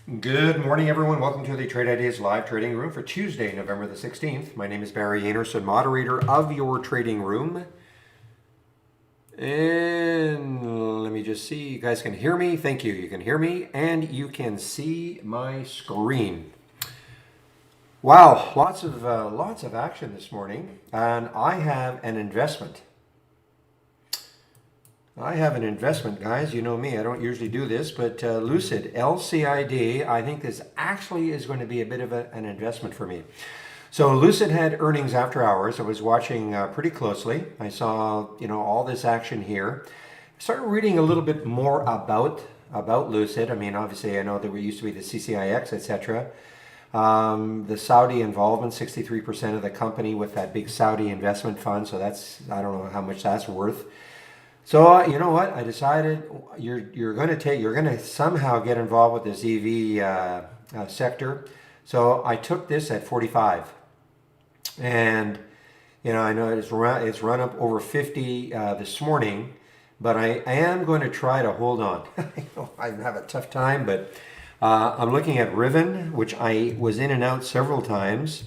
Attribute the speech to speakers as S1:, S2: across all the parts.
S1: Good morning, everyone. Welcome to the Trade Ideas live trading room for Tuesday, November the 16th. My name is Barry Anderson, moderator of your trading room. And let me just see. You guys can hear me. Thank you. You can hear me and you can see my screen. Wow, lots of action this morning. And I have an investment. Guys. You know me. I don't usually do this, but Lucid, LCID, I think this actually is going to be a bit of an investment for me. So Lucid had earnings after hours. I was watching pretty closely. I saw, all this action here. Started reading a little bit more about Lucid. I mean, obviously, I know that we used to be the CCIX, etc. The Saudi involvement, 63% of the company with that big Saudi investment fund. So that's, I don't know how much that's worth. So you know what? I decided you're going to somehow get involved with this EV sector. So I took this at 45, and I know it's run up over 50 this morning, but I am going to try to hold on. I know I have a tough time, but I'm looking at Riven, which I was in and out several times.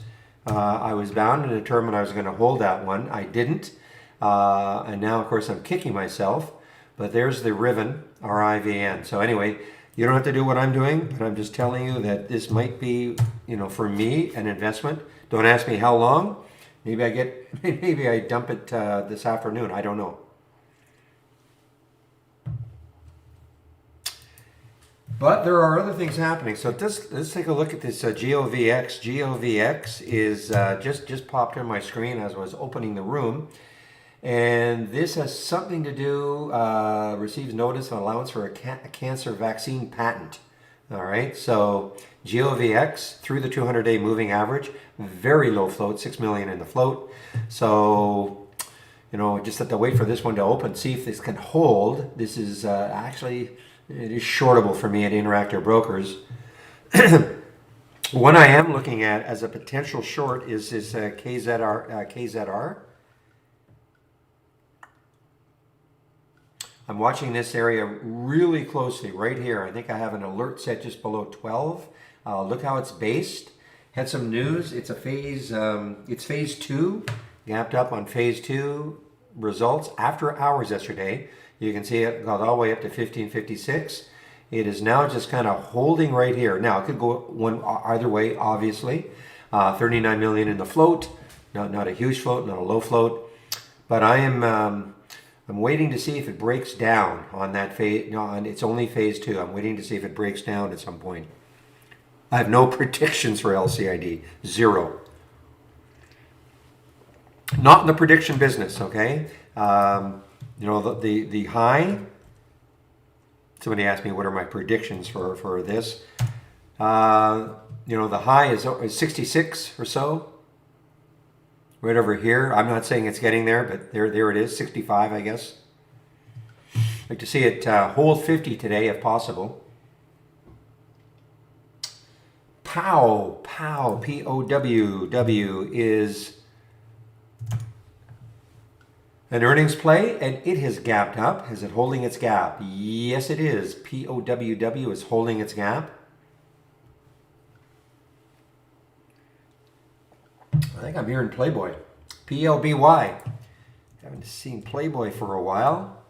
S1: I was bound and determined I was going to hold that one. I didn't. And now, of course, I'm kicking myself, but there's the Riven, R-I-V-N. So anyway, you don't have to do what I'm doing, but I'm just telling you that this might be, for me, an investment. Don't ask me how long. Maybe I dump it this afternoon. I don't know. But there are other things happening. So let's take a look at this GOVX. GOVX is just popped on my screen as I was opening the room. And this has something to do, receives notice of allowance for a cancer vaccine patent. All right, so GOVX through the 200-day moving average, very low float, 6 million in the float. So, just have to wait for this one to open, see if this can hold. This is actually, it is shortable for me at Interactive Brokers. One I am looking at as a potential short is this KZR. I'm watching this area really closely right here. I think I have an alert set just below 12. Look how it's based. Had some news. It's a phase. It's phase 2. Gapped up on phase 2 results after hours yesterday. You can see it got all the way up to 1556. It is now just kind of holding right here. Now it could go either way, obviously. 39 million in the float. Not a huge float, not a low float. But I'm waiting to see if it breaks down on that phase. No, it's only phase 2. I'm waiting to see if it breaks down at some point. I have no predictions for LCID. Zero. Not in the prediction business, okay? The high. Somebody asked me what are my predictions for this. The high is 66 or so. Right over here. I'm not saying it's getting there, but there it is, 65, I guess. I'd like to see it hold 50 today, if possible. POW, P-O-W, is an earnings play, and it has gapped up. Is it holding its gap? Yes, it is. POWW is holding its gap. I think I'm hearing Playboy. PLBY. Haven't seen Playboy for a while.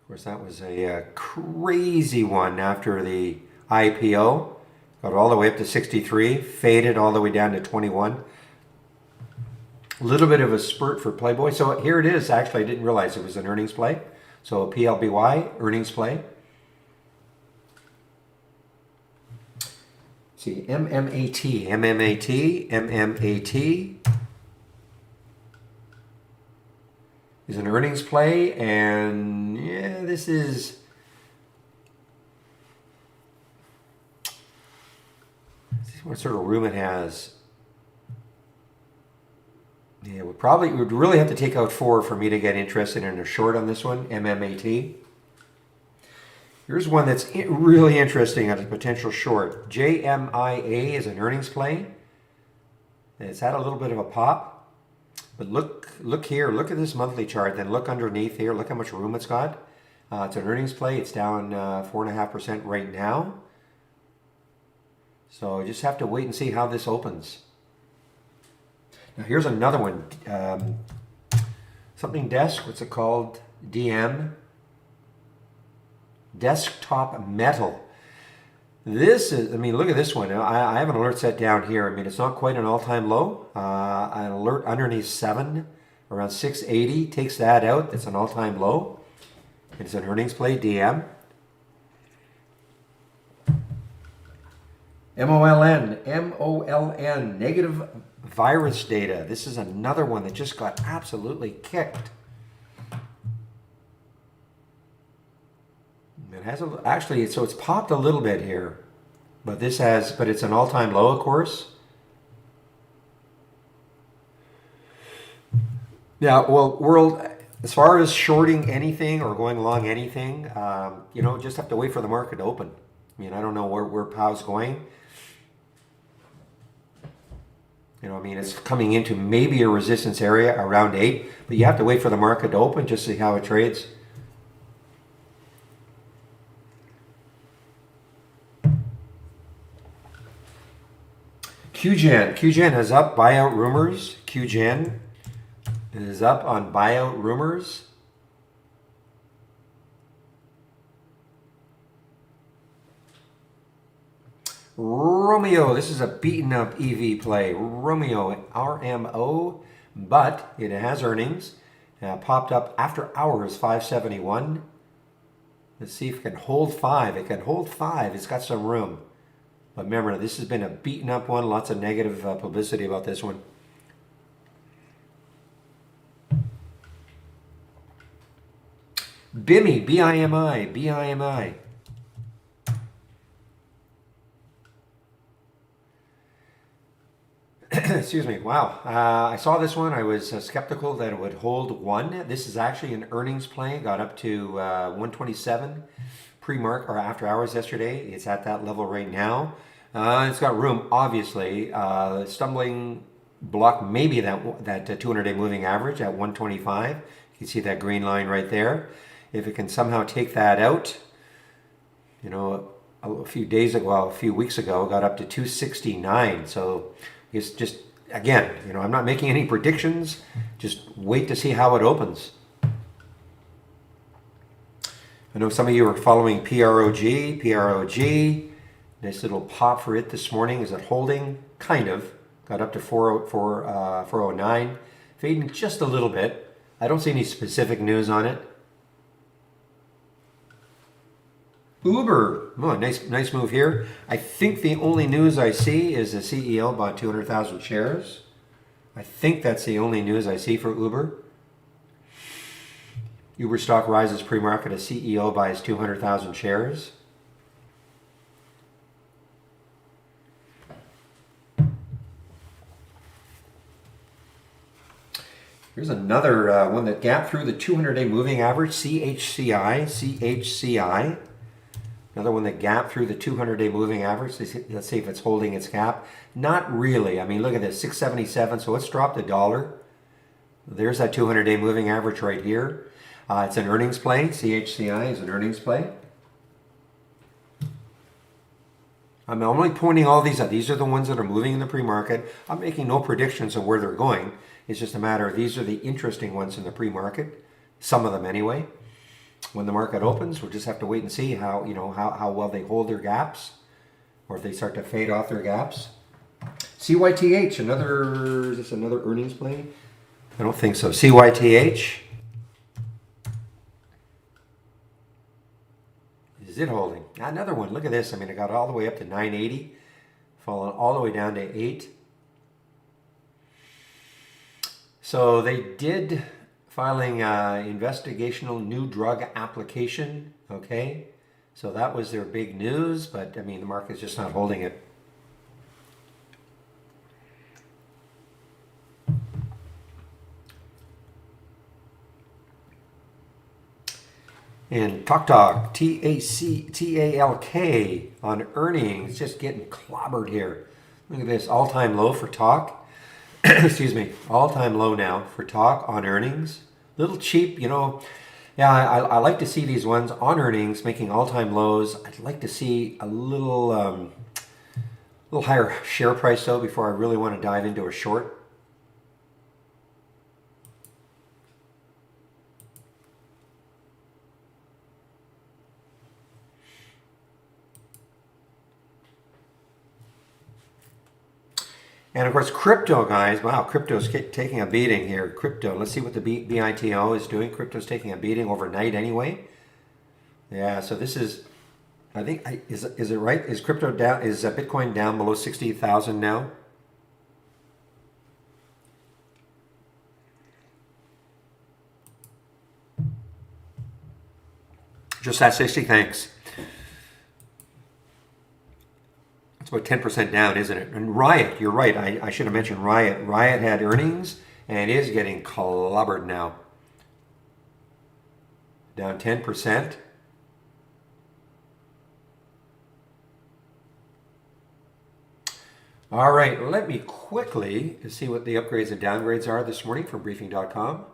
S1: Of course, that was a crazy one after the IPO. Got all the way up to 63. Faded all the way down to 21. A little bit of a spurt for Playboy. So here it is. Actually, I didn't realize it was an earnings play. So PLBY, earnings play. See, MMAT is an earnings play, and yeah, this is what sort of room it has. Yeah, we would really have to take out 4 for me to get interested in a short on this one, MMAT. Here's one that's really interesting as a potential short. JMIA is an earnings play. It's had a little bit of a pop. But look here. Look at this monthly chart. Then look underneath here. Look how much room it's got. It's an earnings play. It's down 4.5% right now. So just have to wait and see how this opens. Now here's another one. Something desk, what's it called? DM. Desktop metal. This is, I mean, look at this one. I have an alert set down here. I mean, it's not quite an all-time low. An alert underneath 7, around 680, takes that out. That's an all-time low. It's an earnings play, DM. MOLN, negative virus data. This is another one that just got absolutely kicked. It has actually, so it's popped a little bit here, but it's an all-time low, of course. Yeah, well, world, as far as shorting anything or going along anything, just have to wait for the market to open. I mean, I don't know where Pow's going. It's coming into maybe a resistance area around 8, but you have to wait for the market to open just to see how it trades. QGen is up, buyout rumors. QGen is up on buyout rumors. Romeo, this is a beaten up EV play. Romeo, RMO, but it has earnings. Popped up after hours, 571. Let's see if it can hold 5. It can hold 5. It's got some room. But remember, this has been a beaten up one. Lots of negative publicity about this one. BIMI, BIMI. Excuse me. Wow. I saw this one. I was skeptical that it would hold 1. This is actually an earnings play. Got up to 127 pre-mark or after hours yesterday. It's at that level right now. It's got room, obviously. Stumbling block, maybe that 200-day moving average at 125. You can see that green line right there. If it can somehow take that out, a few weeks ago, got up to 269. So it's just, again, I'm not making any predictions. Just wait to see how it opens. I know some of you are following PROG. Nice little pop for it this morning. Is it holding? Kind of. Got up to 409. Fading just a little bit. I don't see any specific news on it. Uber. Oh, nice move here. I think the only news I see is the CEO bought 200,000 shares. I think that's the only news I see for Uber. Uber stock rises pre-market as CEO buys 200,000 shares. Here's another one that gapped through the 200-day moving average, CHCI. Another one that gapped through the 200-day moving average. Let's see if it's holding its gap. Not really. I mean, look at this, 677. So it's dropped $1. There's that 200-day moving average right here. It's an earnings play. CHCI is an earnings play. I'm only pointing all these out. These are the ones that are moving in the pre-market. I'm making no predictions of where they're going. It's just a matter of these are the interesting ones in the pre-market. Some of them anyway. When the market opens, we'll just have to wait and see how well they hold their gaps, or if they start to fade off their gaps. CYTH, is this another earnings play? I don't think so. CYTH. Is it holding? Another one. Look at this. I mean, it got all the way up to 980, falling all the way down to 8. So they did filing investigational new drug application. Okay, so that was their big news, but I mean the market's just not holding it. And TalK, TALK on earnings, just getting clobbered here. Look at this, all-time low for TalK. Excuse me, all-time low now for TalK on earnings. Little cheap, Yeah, I like to see these ones on earnings making all-time lows. I'd like to see a little A little higher share price though before I really want to dive into a short. And of course, crypto, guys. Wow, crypto's taking a beating here. Crypto. Let's see what the BITO is doing. Crypto's taking a beating overnight anyway. Yeah. So this is, I think, is it right? Is crypto down? Is Bitcoin down below 60,000 now? Just at 60. Thanks. It's about 10% down, isn't it? And Riot, you're right. I should have mentioned Riot. Riot had earnings and is getting clobbered now. Down 10%. All right, let me quickly see what the upgrades and downgrades are this morning from briefing.com.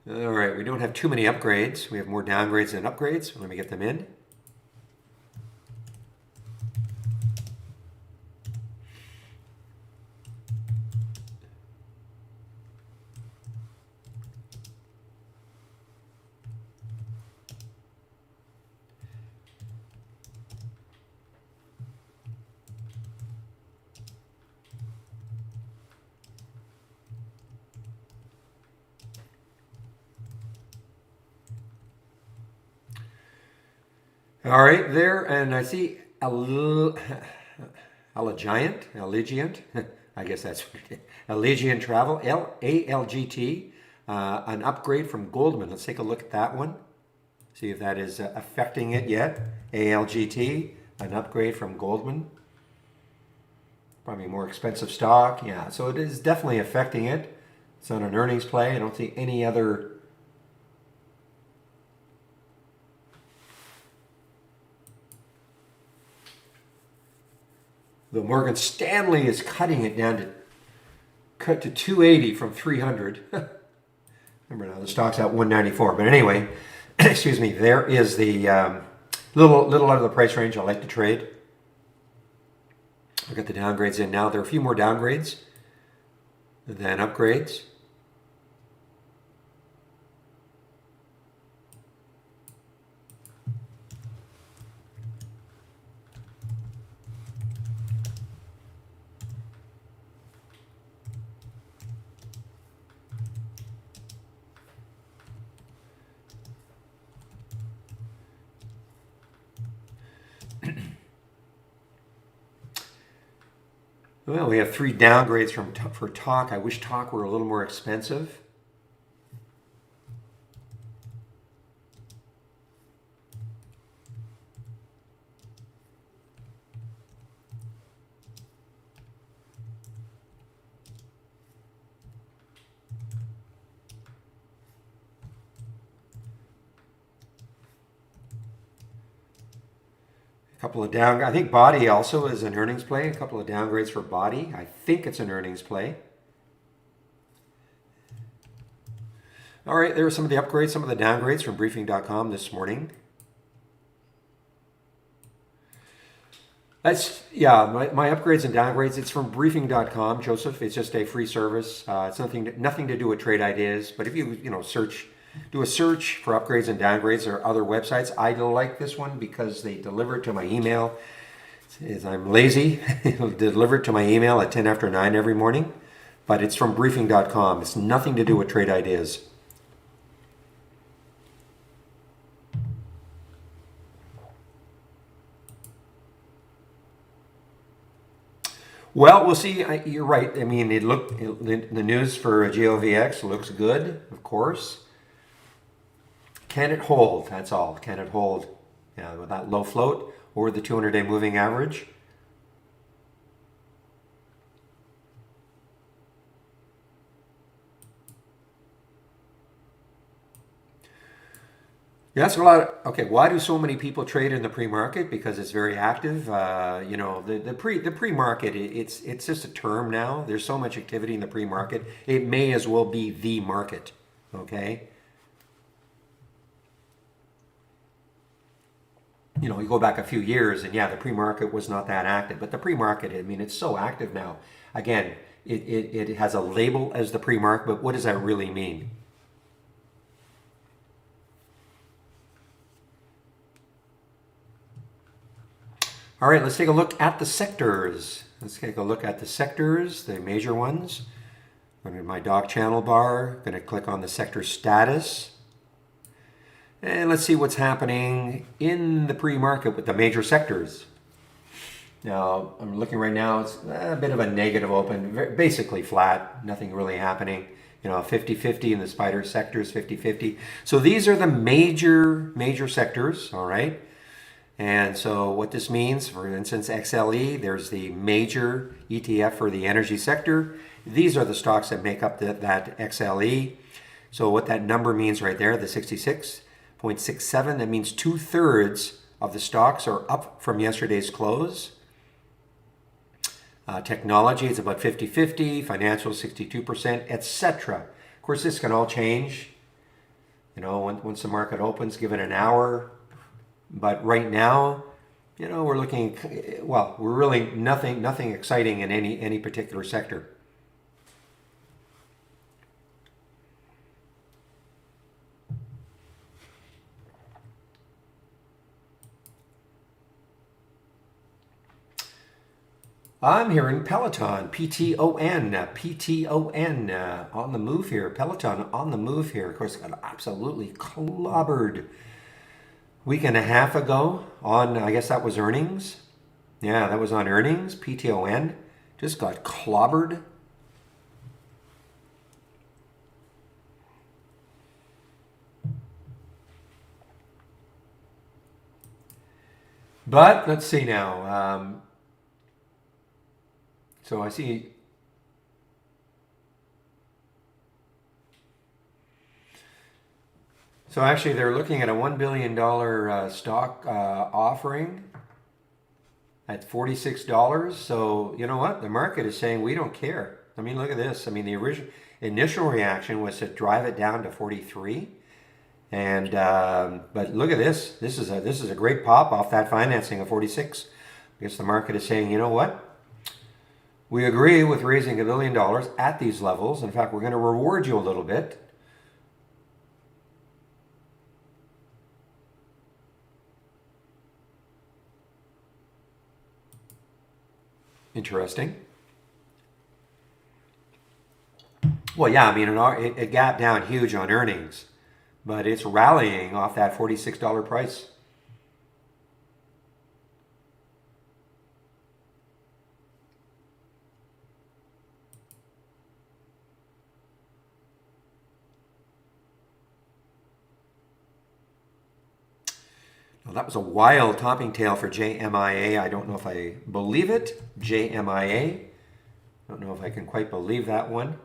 S1: All right, we don't have too many upgrades. We have more downgrades than upgrades. Let me get them in. All right, there, and I see Allegiant, I guess that's Allegiant Travel, ALGT, an upgrade from Goldman. Let's take a look at that one. See if that is affecting it yet. ALGT, an upgrade from Goldman. Probably more expensive stock. Yeah, so it is definitely affecting it. It's on an earnings play. I don't see any other. The Morgan Stanley is cutting it down to 280 from 300. Remember now the stock's at 194. But anyway, excuse me. There is the little out of the price range I like to trade. I've got the downgrades in now. There are a few more downgrades than upgrades. Well, we have 3 downgrades for Talk. I wish Talk were a little more expensive. A couple of down. I think Body also is an earnings play. A couple of downgrades for Body. I think it's an earnings play. All right, there are some of the upgrades, some of the downgrades from briefing.com this morning. That's, yeah, my upgrades and downgrades, it's from briefing.com, Joseph. It's just a free service. It's nothing to do with trade ideas. But if you do a search for upgrades and downgrades or other websites, I like this one because they deliver it to my email. As I'm lazy, it'll deliver it to my email at 10 after 9 every morning. But it's from briefing.com. It's nothing to do with trade ideas. Well, we'll see. You're right. I mean, the news for GOVX looks good, of course. Can it hold? That's all. Can it hold? Yeah, with that low float or the 200-day moving average. Yeah, that's a lot. Okay, why do so many people trade in the pre-market? Because it's very active. The pre-market, it's just a term now. There's so much activity in the pre-market. It may as well be the market. Okay. You go back a few years and yeah, the pre-market was not that active, but the pre-market, I mean, it's so active now. Again, it has a label as the pre-market, but what does that really mean? All right, let's take a look at the sectors. Let's take a look at the sectors, the major ones. I'm in my dock channel bar, going to click on the sector status. And let's see what's happening in the pre-market with the major sectors. Now, I'm looking right now, it's a bit of a negative open, basically flat, nothing really happening. 50-50 in the spider sectors, 50-50. So these are the major sectors, all right? And so what this means, for instance, XLE, there's the major ETF for the energy sector. These are the stocks that make up that XLE. So what that number means right there, the 66.67, that means 2/3 of the stocks are up from yesterday's close. Technology, it's about 50-50, financial 62%, etc. Of course, this can all change, once the market opens, give it an hour. But right now, we're looking, well, we're really nothing exciting in any particular sector. I'm hearing Peloton, P-T-O-N, on the move here. Peloton on the move here. Of course, got absolutely clobbered week and a half ago on, I guess that was earnings. Yeah, that was on earnings. PTON just got clobbered. But let's see now. So I see. So actually, they're looking at a $1 billion stock offering at $46. So you know what? The market is saying we don't care. I mean, look at this. I mean, the initial reaction was to drive it down to 43. And but look at this. This is a great pop off that financing of 46. I guess the market is saying, you know what? We agree with raising $1 billion at these levels. In fact, we're going to reward you a little bit. Interesting. Well, yeah, I mean, it gapped down huge on earnings, but it's rallying off that $46 price. Well, that was a wild topping tail for JMIA. I don't know if I believe it. JMIA. Don't know if I can quite believe that one.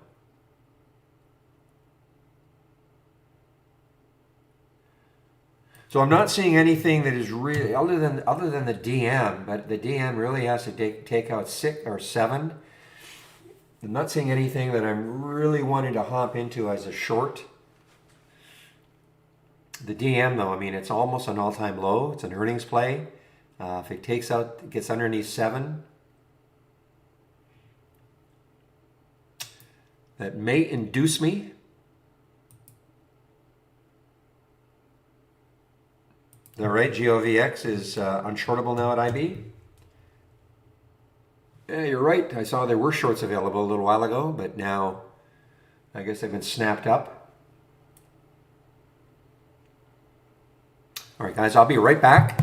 S1: So I'm not seeing anything that is really other than the DM, but the DM really has to take out 6 or 7. I'm not seeing anything that I'm really wanting to hop into as a short. The DM though, I mean, it's almost an all-time low. It's an earnings play. If it gets underneath 7, that may induce me. Is that right? GOVX is unshortable now at IB. Yeah, you're right. I saw there were shorts available a little while ago, but now I guess they've been snapped up. All right, guys, I'll be right back.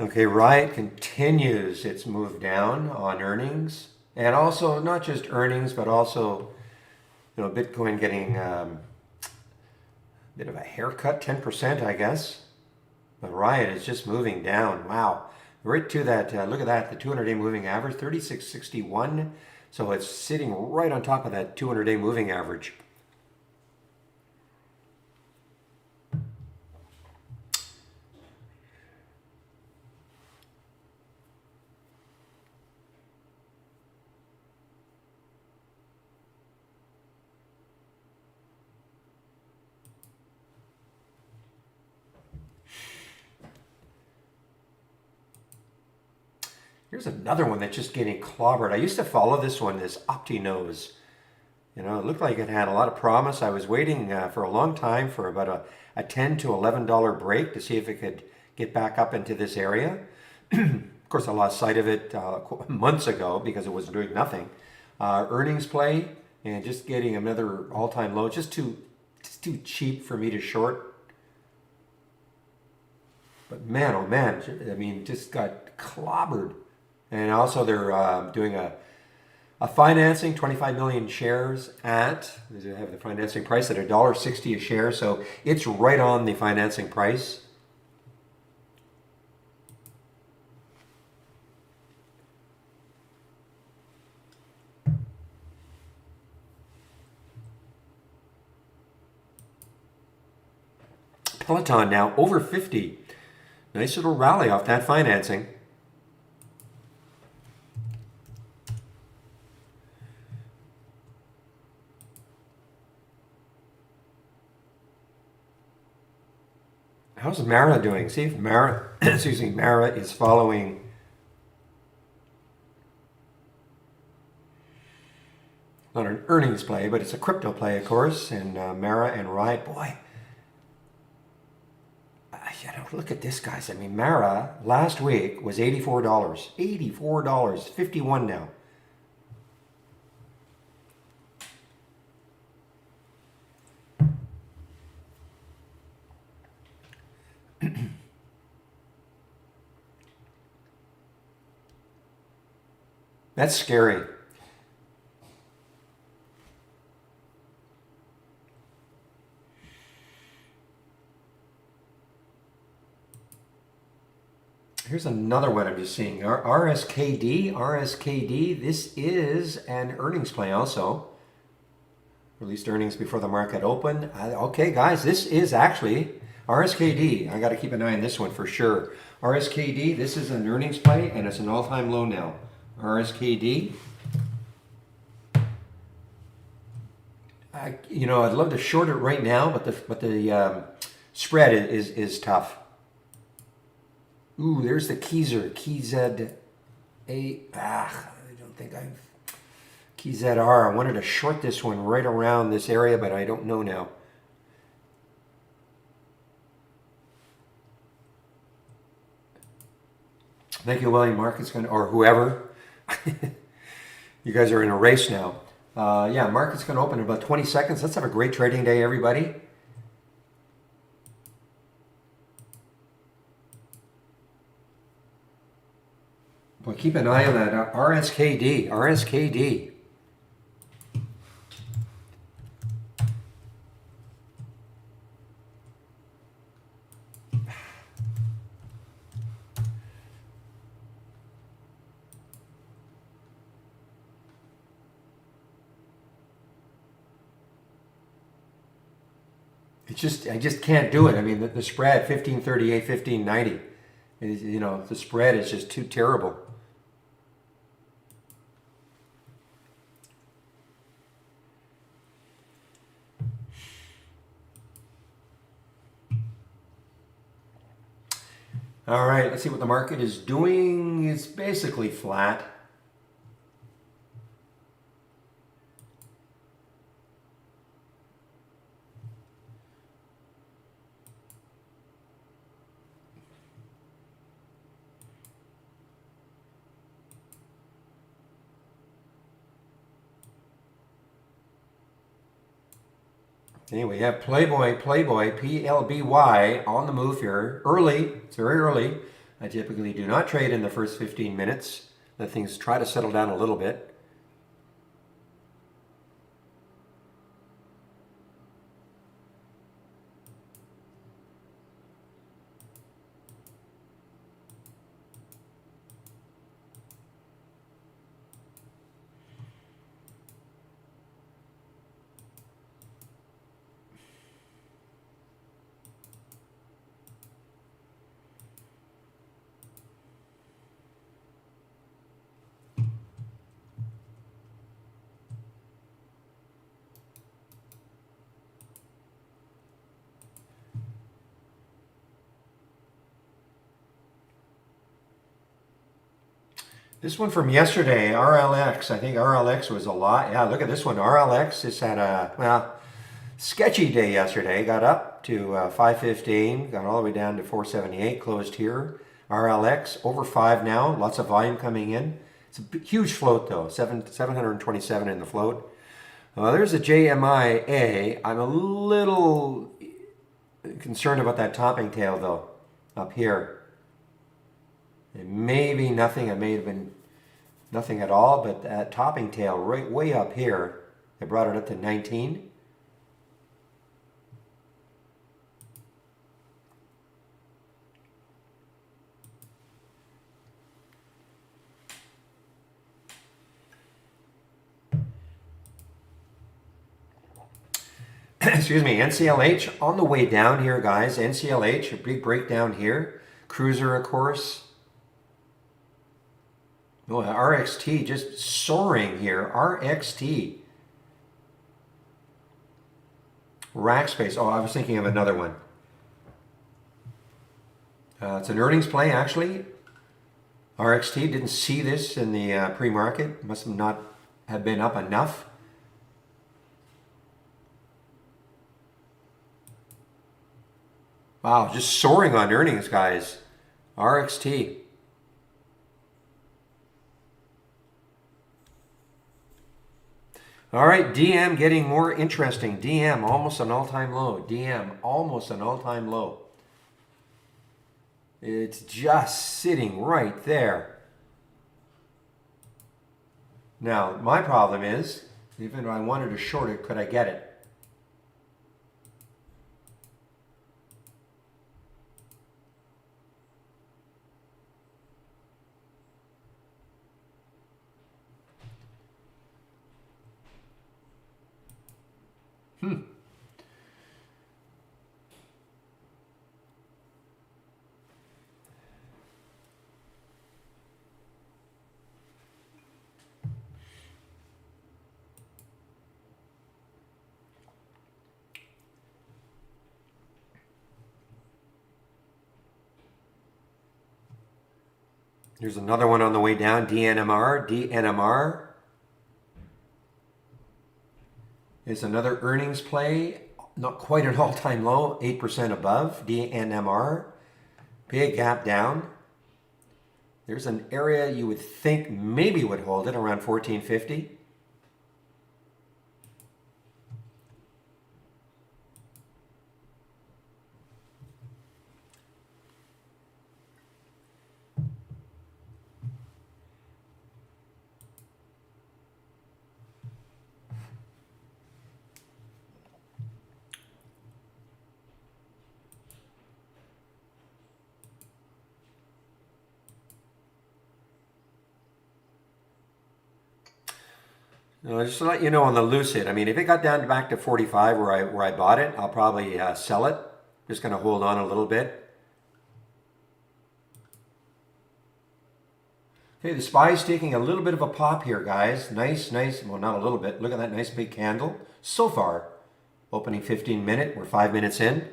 S1: Okay, Riot continues its move down on earnings, and also not just earnings, but also Bitcoin getting a bit of a haircut, 10%, I guess. But Riot is just moving down. Wow, right to that. Look at that, the 200-day moving average, 36.61. So it's sitting right on top of that 200-day moving average. Here's another one that's just getting clobbered. I used to follow this one, this OptiNose. It looked like it had a lot of promise. I was waiting for a long time for about a $10 to $11 break to see if it could get back up into this area. Of course, I lost sight of it months ago because it was doing nothing. Earnings play and just getting another all-time low, just too cheap for me to short. But man, oh man, I mean, just got clobbered. And also they're doing a financing, 25 million shares at, they have the financing price at $1.60 a share. So it's right on the financing price. Peloton now over 50. Nice little rally off that financing. How's Mara doing? See if Mara, excuse me, Mara is following. Not an earnings play, but it's a crypto play, of course. And Mara and Riot, boy. Look at this, guys. I mean, Mara last week was $84. $84, 51 now. That's scary. Here's another one I'm just seeing. RSKD. This is an earnings play also. Released earnings before the market opened. Okay, guys, this is actually RSKD. I got to keep an eye on this one for sure. RSKD, this is an earnings play, and it's an all-time low now. RSKD. I'd love to short it right now, but the spread is tough. Ooh, there's the Keyser, KZA. I don't think I've KZR. I wanted to short this one right around this area, but I don't know now. Thank you, William. Market's going to, or whoever. You guys are in a race now. Yeah, market's going to open in about 20 seconds. Let's have a great trading day, everybody. Well, keep an eye on that RSKD. I just can't do it. I mean, the spread 1538, 1590. The spread is just too terrible. All right, let's see what the market is doing. It's basically flat. Anyway, we have Playboy, PLBY on the move here. Early, it's very early. I typically do not trade in the first 15 minutes. Let things try to settle down a little bit. This one from yesterday, RLX. I think RLX was a lot. Yeah, look at this one. RLX just had a, well, sketchy day yesterday. Got up to 515, got all the way down to 478, closed here. RLX over 5 now. Lots of volume coming in. It's a huge float though, 727 in the float. There's a JMIA. I'm a little concerned about that topping tail though, up here. It may be nothing, it may have been nothing at all, but that topping tail right way up here, they brought it up to 19. Excuse me, NCLH on the way down here, guys. NCLH, a big breakdown here. Cruiser, of course. Oh, RXT just soaring here. RXT. Rackspace. Oh, I was thinking of another one. It's an earnings play, actually. RXT didn't see this in the pre-market. Must not have been up enough. Wow, just soaring on earnings, guys. RXT. All right, DM getting more interesting. DM almost an all-time low. DM almost an all-time low. It's just sitting right there. Now, my problem is, even if I wanted to short it, could I get it? Here's another one on the way down, DNMR. DNMR is another earnings play. Not quite an all-time low, 8% above. DNMR, big gap down. There's an area you would think maybe would hold it around 1450. Just to let you know on the Lucid, I mean, if it got down back to 45 where I bought it, I'll probably sell it. Just going to hold on a little bit. Okay, the SPY's taking a little bit of a pop here, guys. Nice, well, not a little bit. Look at that nice big candle. So far, opening 15 minute, we're 5 minutes in.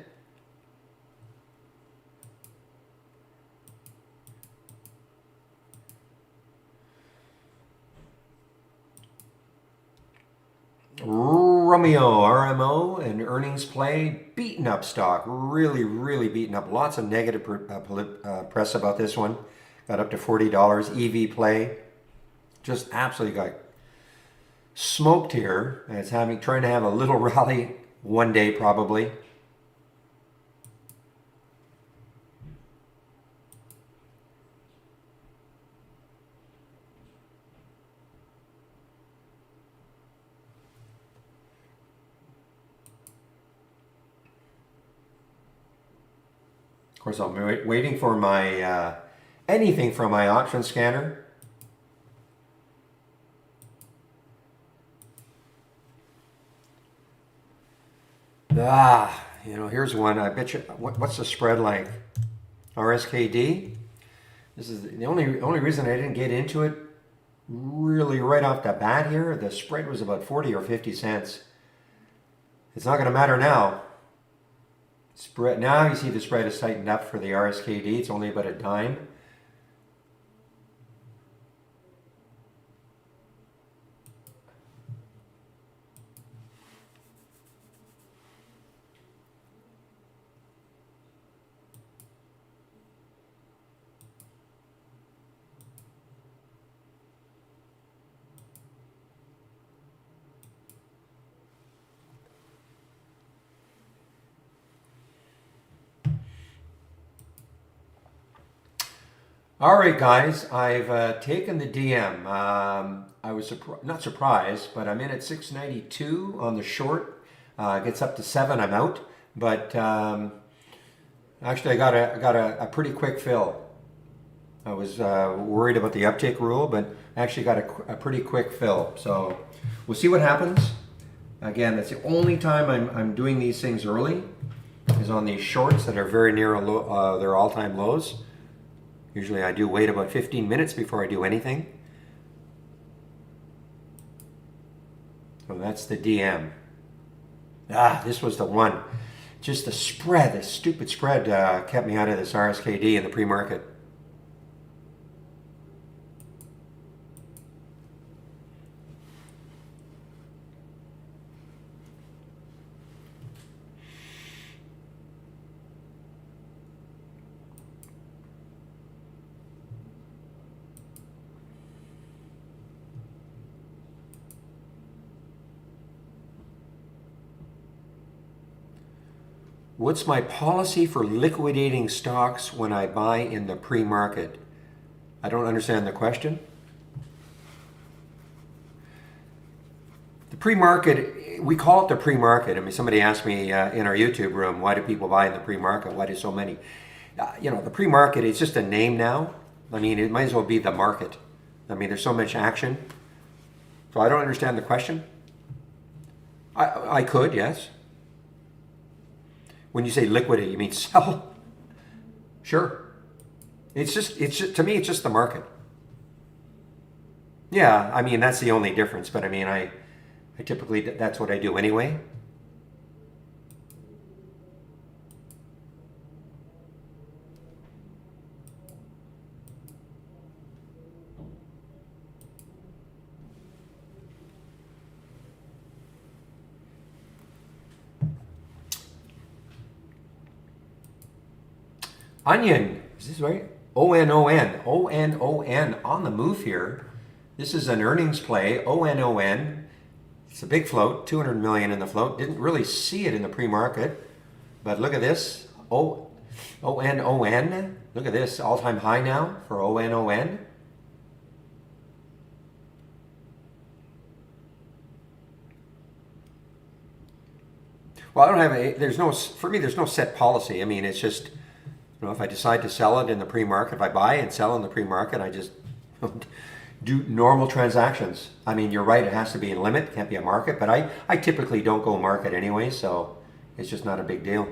S1: Romeo, RMO, and earnings play, beaten up stock, really beaten up. Lots of negative press about this one. Got up to $40. EV play, just absolutely got smoked here. And it's trying to have a little rally one day probably. course, I'm waiting for my anything from my option scanner. Here's one. I bet you. What's the spread like? RSKD. This is the only reason I didn't get into it really right off the bat here. The spread was about 40 or 50 cents. It's not going to matter now. Spread now. You see the spread is tightened up for the RSKD. It's only about a dime. All right, guys, I've taken the DM. I was not surprised, but I'm in at 692 on the short. Gets up to 7, I'm out. But actually, I got a pretty quick fill. I was worried about the uptick rule, but actually got a pretty quick fill. So we'll see what happens. Again, that's the only time I'm doing these things early, is on these shorts that are very near their all-time lows. Usually I do wait about 15 minutes before I do anything. So that's the DM. This was the one. Just the spread, the stupid spread kept me out of this RSKD in the pre-market. What's my policy for liquidating stocks when I buy in the pre-market? I don't understand the question. The pre-market, we call it the pre-market. I mean, somebody asked me in our YouTube room, why do people buy in the pre-market? Why do so many? The pre-market is just a name now. I mean, it might as well be the market. I mean, there's so much action. So I don't understand the question. I could, yes. When you say liquidate, you mean sell? Sure. It's just to me, it's just the market. Yeah, I mean, that's the only difference. But I mean, I typically, that's what I do anyway. Onion, is this right? ONON, ONON, on the move here. This is an earnings play, ONON. It's a big float, 200 million in the float. Didn't really see it in the pre-market, but look at this, ONON. Look at this, all-time high now for ONON. Well, I don't have for me, there's no set policy. I mean, it's just, if I decide to sell it in the pre-market, if I buy and sell in the pre-market, I just do normal transactions. I mean, you're right, it has to be in limit, it can't be a market, but I typically don't go market anyway, so it's just not a big deal.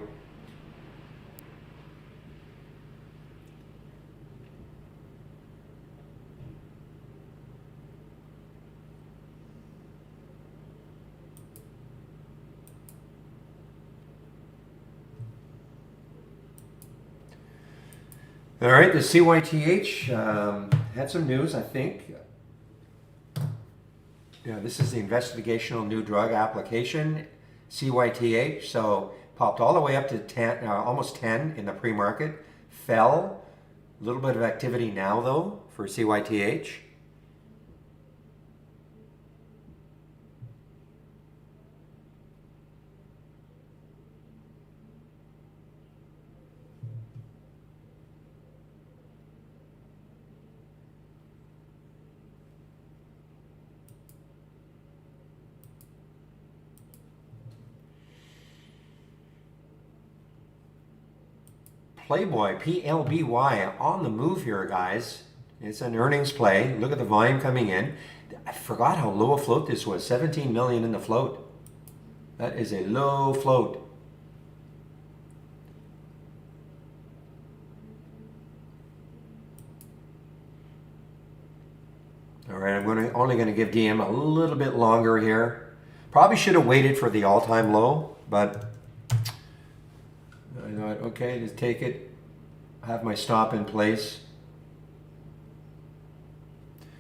S1: All right, the CYTH had some news, I think. Yeah, this is the investigational new drug application, CYTH. So popped all the way up to 10, almost 10 in the pre-market. Fell. A little bit of activity now, though, for CYTH. Playboy, PLBY, on the move here, guys. It's an earnings play. Look at the volume coming in. I forgot how low a float this was. 17 million in the float. That is a low float. All right, I'm only going to give DM a little bit longer here. Probably should have waited for the all-time low, but I thought, okay, just take it. Have my stop in place.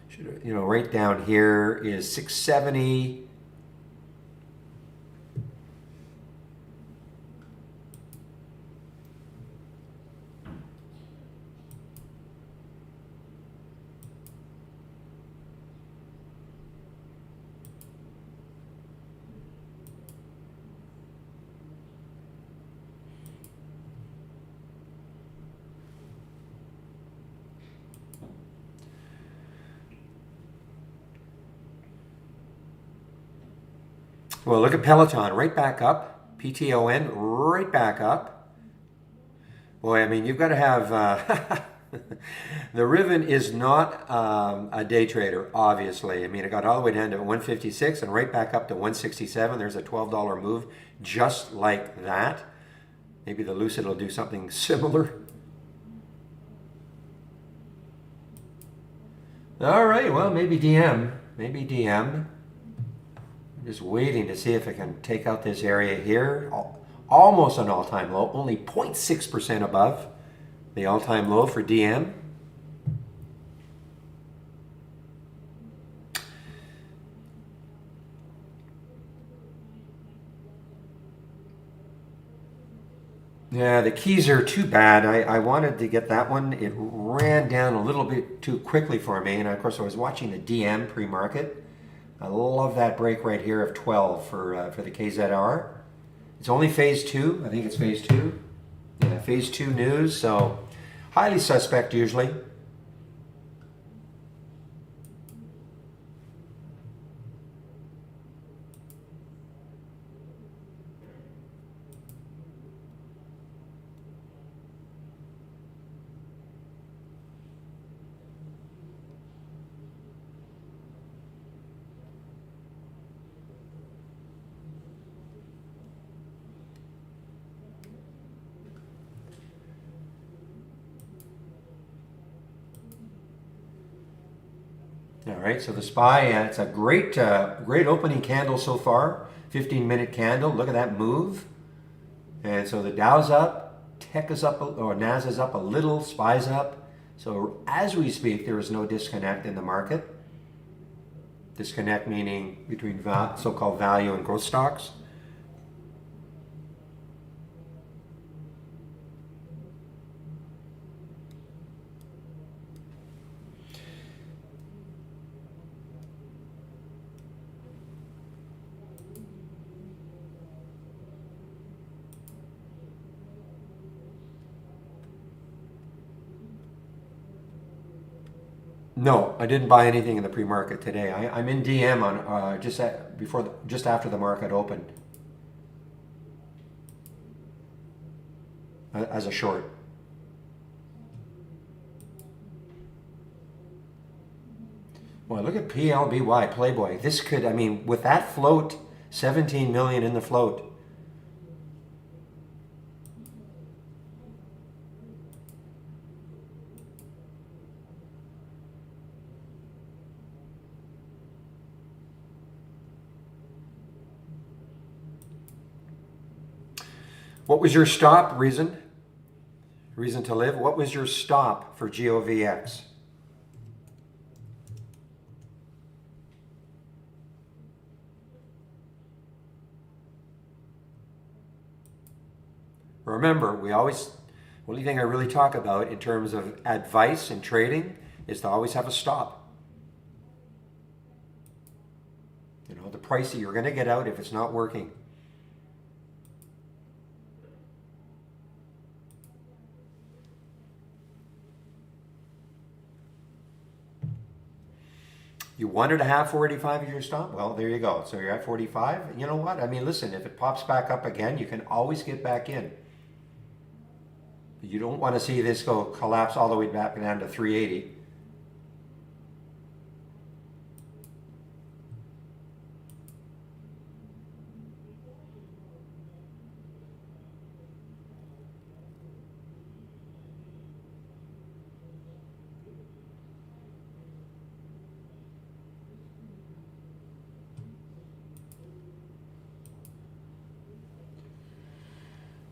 S1: Should, right down here is 670. Well, look at Peloton, right back up. PTON, right back up. Boy, I mean, you've got to have... the Riven is not a day trader, obviously. I mean, it got all the way down to 156 and right back up to 167. There's a $12 move just like that. Maybe the Lucid will do something similar. All right, well, maybe DM. Maybe DM. Just waiting to see if I can take out this area here. Almost an all-time low, only 0.6% above the all-time low for DM. Yeah, the keys are too bad. I wanted to get that one. It ran down a little bit too quickly for me. And of course, I was watching the DM pre-market. I love that break right here of 12 for the KZR. It's only phase 2. I think it's phase 2. Yeah, phase 2 news. So highly suspect usually. All right, so the SPY, it's a great opening candle so far. 15-minute candle. Look at that move. And so the Dow's up, Tech is up, or NAS is up a little, SPY's up. So as we speak, there is no disconnect in the market. Disconnect meaning between so-called value and growth stocks. No, I didn't buy anything in the pre-market today. I'm in DM on just after the market opened as a short. Well, look at PLBY, Playboy. This could, I mean, with that float, 17 million in the float. What was your stop reason? Reason to live? What was your stop for GOVX? Remember, only thing I really talk about in terms of advice and trading is to always have a stop. You know, the price that you're going to get out if it's not working. You wanted to have 485 as your stop? Well, there you go. So you're at 45. You know what? I mean, listen, if it pops back up again, you can always get back in. You don't want to see this go collapse all the way back down to 380.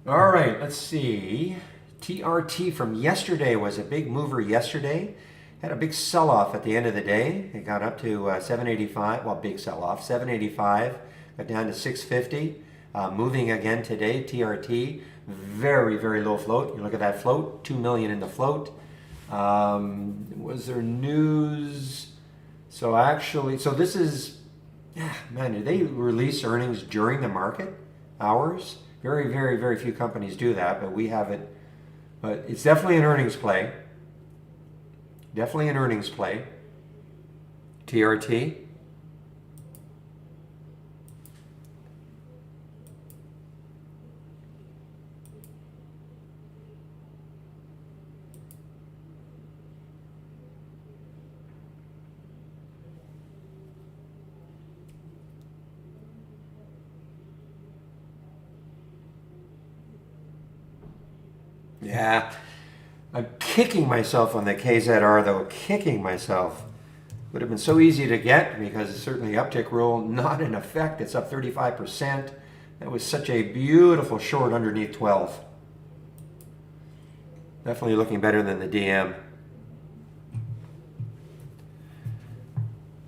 S1: All right, let's see. TRT from yesterday was a big mover yesterday. Had a big sell-off at the end of the day. It got up to 785. Well, big sell-off. 785. Got down to 650. Moving again today. TRT. Very, very low float. You look at that float. 2 million in the float. Was there news? So actually, so this is, man, did they release earnings during the market hours? Very, very, very few companies do that, but we haven't. But it's definitely an earnings play. Definitely an earnings play. TRT. Yeah, I'm kicking myself on the KZR though, kicking myself. Would have been so easy to get because it's certainly uptick rule not in effect. It's up 35%. That was such a beautiful short underneath 12. Definitely looking better than the DM.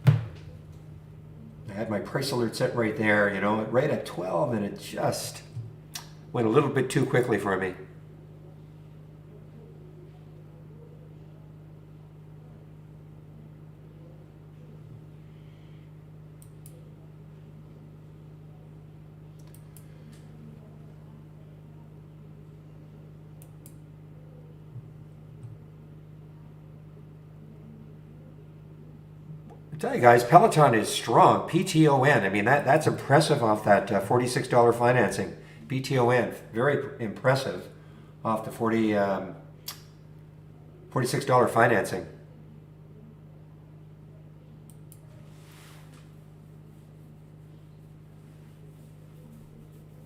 S1: I had my price alert set right there, you know, right at 12, and it just went a little bit too quickly for me. I tell you guys, Peloton is strong. PTON. I mean, that's impressive off that $46 financing. PTON, very impressive off the $46 financing.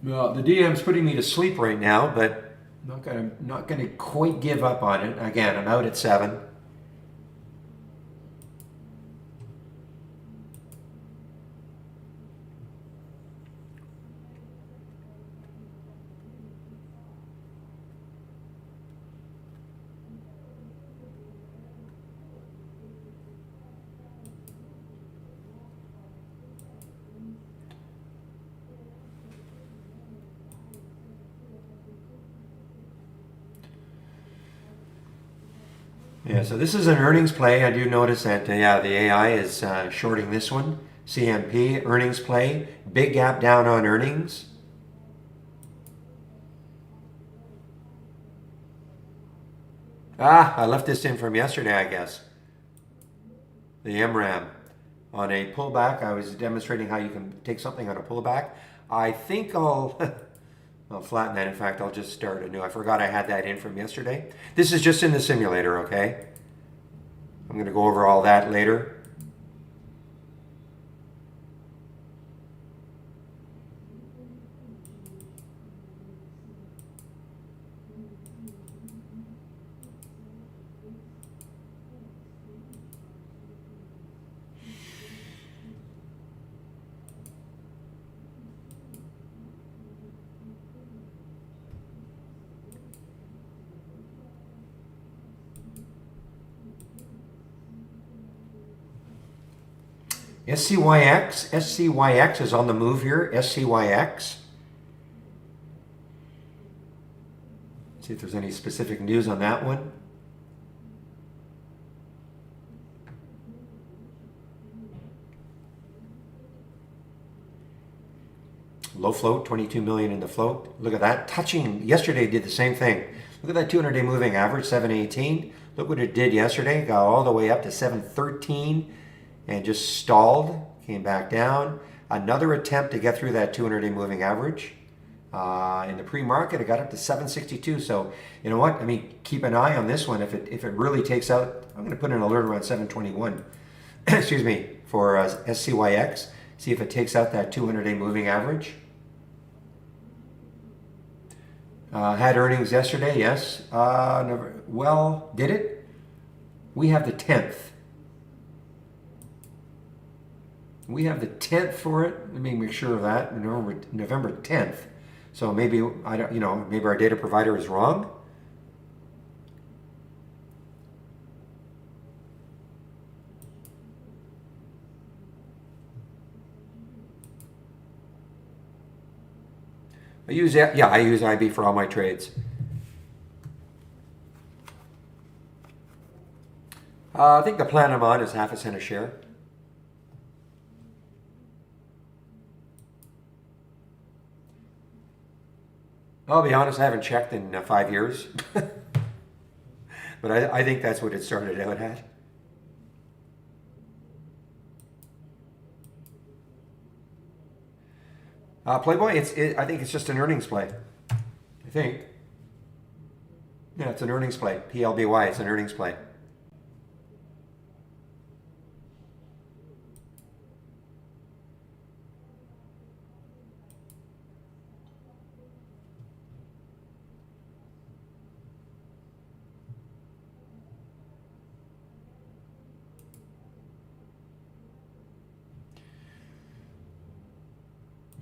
S1: Well, the DM's putting me to sleep right now, but not gonna quite give up on it. Again, I'm out at 7. Yeah, so this is an earnings play. I do notice that, yeah, the AI is shorting this one. CMP, earnings play. Big gap down on earnings. I left this in from yesterday, I guess. The MRAM. On a pullback, I was demonstrating how you can take something on a pullback. I think I'll flatten that. In fact, I'll just start anew. I forgot I had that in from yesterday. This is just in the simulator, okay? I'm going to go over all that later. SCYX is on the move here. SCYX. See if there's any specific news on that one. Low float, 22 million in the float. Look at that. Touching, yesterday did the same thing. Look at that 200-day moving average, 718. Look what it did yesterday. Got all the way up to 713 and just stalled. Came back down. Another attempt to get through that 200-day moving average. In the pre-market, it got up to 762. So you know what? I mean, keep an eye on this one. If it really takes out, I'm going to put an alert around 721. Excuse me, for SCYX. See if it takes out that 200-day moving average. Had earnings yesterday, yes. Well, did it? We have the 10th. We have the 10th for it. Let me make sure of that. November 10th. So maybe I don't, maybe our data provider is wrong. I use IB for all my trades. I think the plan I'm on is 0.5 cent a share. I'll be honest, I haven't checked in 5 years. But I think that's what it started out at. Playboy, I think it's just an earnings play. I think. Yeah, it's an earnings play. PLBY, it's an earnings play.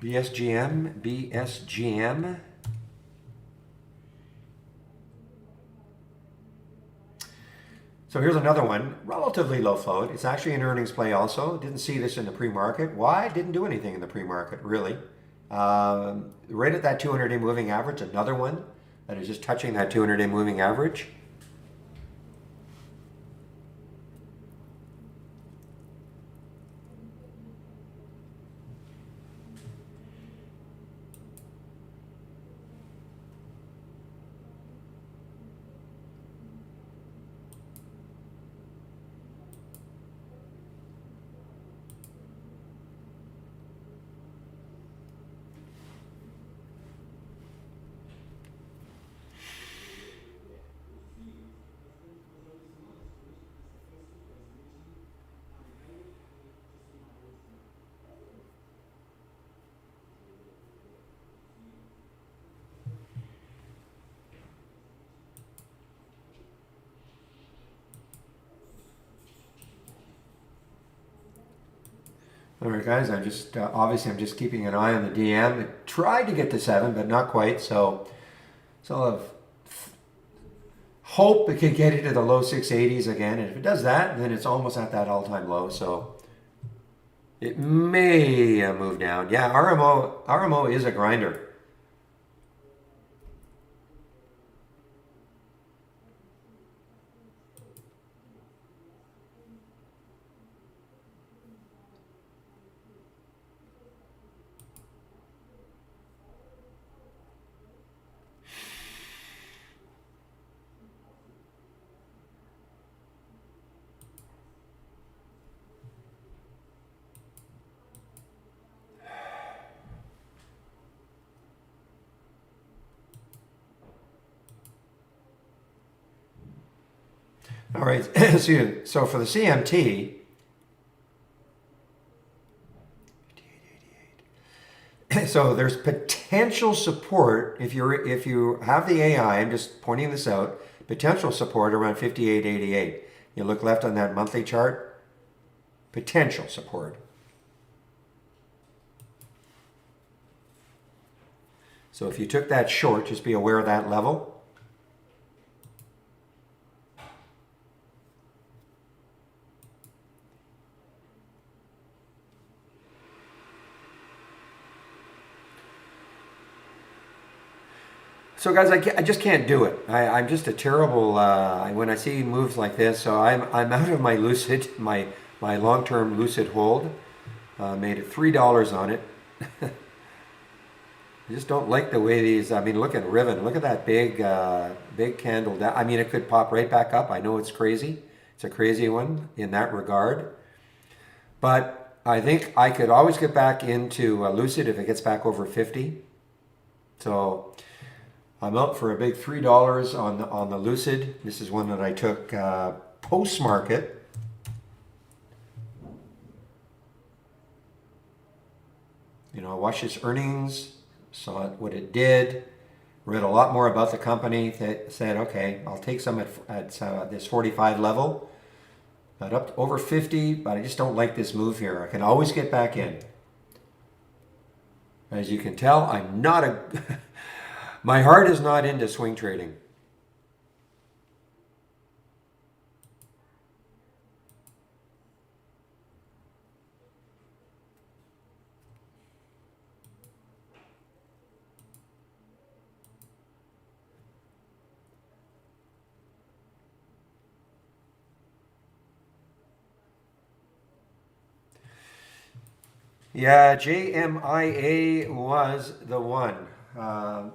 S1: BSGM. So here's another one, relatively low float. It's actually an earnings play also. Didn't see this in the pre-market. Why? Didn't do anything in the pre-market, really. Right at that 200-day moving average, another one that is just touching that 200-day moving average. All right, guys, I'm just, obviously I'm just keeping an eye on the DM. It tried to get to 7, but not quite. So I'll have hope it can get into the low 680s again. And if it does that, then it's almost at that all-time low. So it may move down. Yeah, RMO is a grinder. All right, so for the CMT, so there's potential support if you have the AI. I'm just pointing this out. Potential support around 58.88. You look left on that monthly chart. Potential support. So if you took that short, just be aware of that level. So guys, I just can't do it. I'm just a terrible, when I see moves like this, so I'm out of my Lucid, my long-term Lucid hold. Made it $3 on it. I just don't like the way these, I mean, look at Riven. Look at that big candle down. I mean, it could pop right back up. I know it's crazy. It's a crazy one in that regard. But I think I could always get back into Lucid if it gets back over 50. So I'm out for a big $3 on the Lucid. This is one that I took post market. You know, I watched its earnings, saw what it did, read a lot more about the company. That said, okay, I'll take some at this 45 level, but up to over 50. But I just don't like this move here. I can always get back in. As you can tell, I'm not a. My heart is not into swing trading. Yeah, JMIA was the one.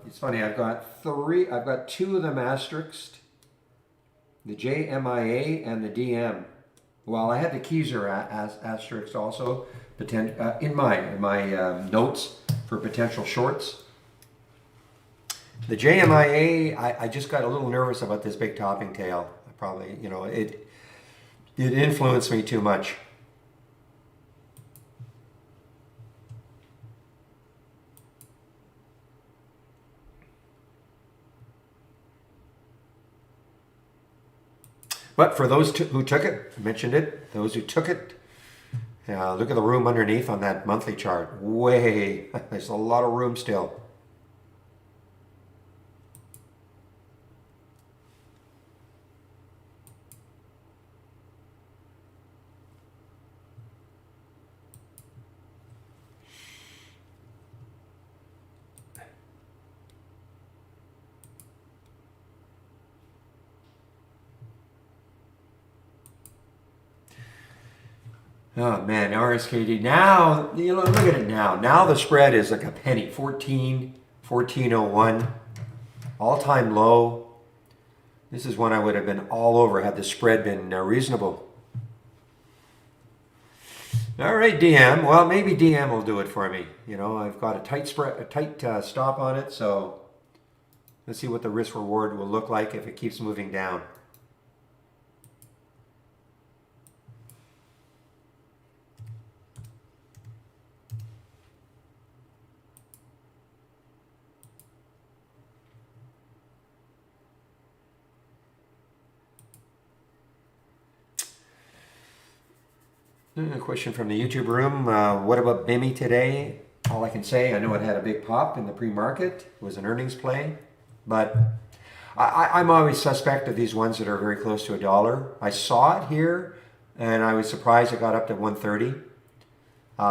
S1: It's funny. I've got two of them asterisked. The JMIA and the DM. Well, I had the Keyser asterisk also in my notes for potential shorts. The JMIA, I just got a little nervous about this big topping tail. Probably, you know, it influenced me too much. But for those who took it, I mentioned it, those who took it, look at the room underneath on that monthly chart. There's a lot of room still. Oh man, RSKD. Now, you know, look at it now. Now the spread is like a penny, 14.01, all-time low. This is one I would have been all over had the spread been reasonable. All right, DM. Well, maybe DM will do it for me. You know, I've got a tight stop on it, so let's see what the risk reward will look like if it keeps moving down. A question from the YouTube room. What about BIMI today? All I can say, I know it had a big pop in the pre-market. It was an earnings play. But I'm always suspect of these ones that are very close to $1. I saw it here, and I was surprised it got up to 130.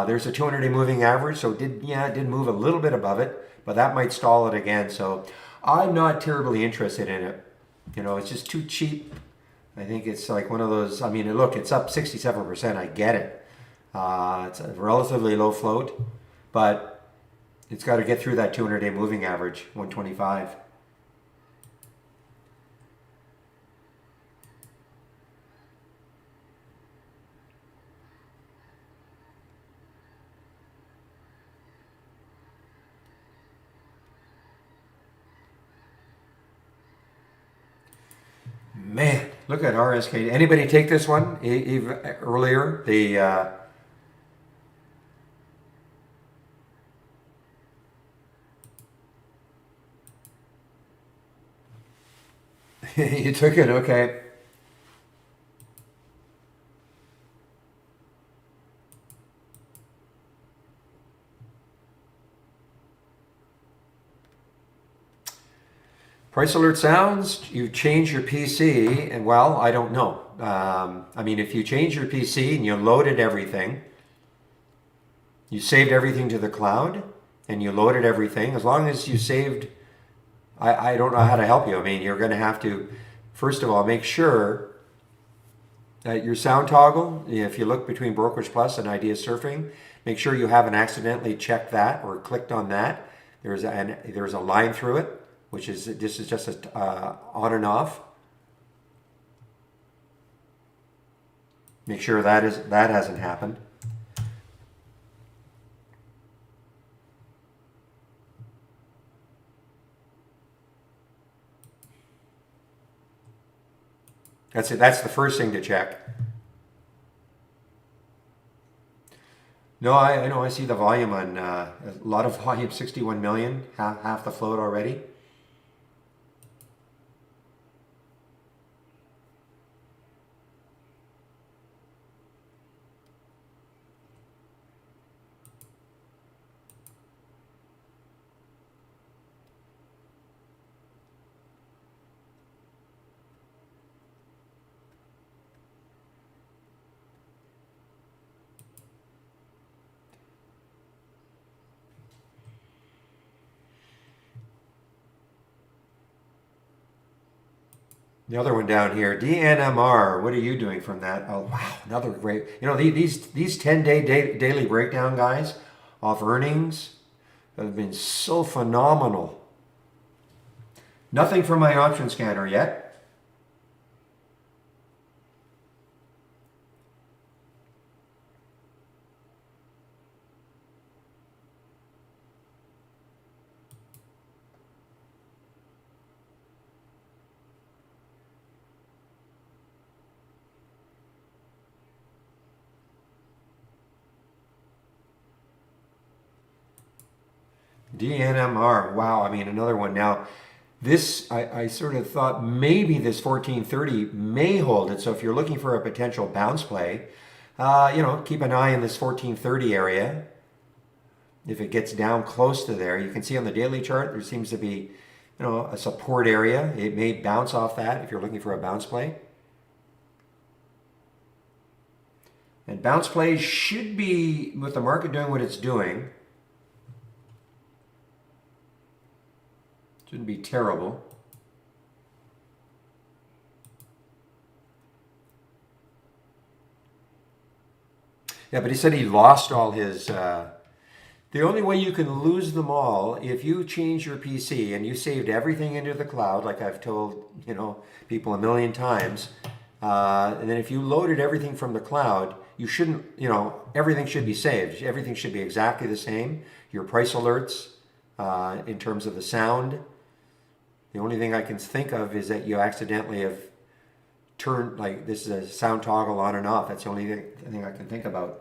S1: There's a 200-day moving average, so it did move a little bit above it, but that might stall it again. So I'm not terribly interested in it. You know, it's just too cheap. I think it's like one of those, I mean, look, it's up 67%. I get it. It's a relatively low float, but it's got to get through that 200-day moving average, 125. Man, look at RSK. Anybody take this one earlier? You took it, okay. Price alert sounds, you change your PC, and well, I don't know. I mean, if you change your PC and you loaded everything, you saved everything to the cloud, and you loaded everything, as long as you saved, I don't know how to help you. I mean, you're going to have to, first of all, make sure that your sound toggle, if you look between Brokerage Plus and Idea Surfing, make sure you haven't accidentally checked that or clicked on that. There's a line through it, which is this is just a on and off. Make sure that hasn't happened. That's it. That's the first thing to check. No, I know. I see the volume on a lot of volume, 61 million, half the float already. The other one down here, DNMR. What are you doing from that? Oh wow, another great. You know these 10-day daily breakdown guys off earnings have been so phenomenal. Nothing from my option scanner yet. DNMR. Wow, I mean another one now. This I sort of thought maybe this 1430 may hold it. So if you're looking for a potential bounce play, keep an eye in this 1430 area. If it gets down close to there, you can see on the daily chart there seems to be, a support area. It may bounce off that if you're looking for a bounce play. And bounce plays should be, with the market doing what it's doing, shouldn't be terrible. Yeah, but he said he lost all his. The only way you can lose them all if you change your PC and you saved everything into the cloud, like I've told people a million times, and then if you loaded everything from the cloud, you shouldn't. Everything should be saved. Everything should be exactly the same. Your price alerts, in terms of the sound. The only thing I can think of is that you accidentally have turned, like this is a sound toggle on and off. That's the only thing I can think about.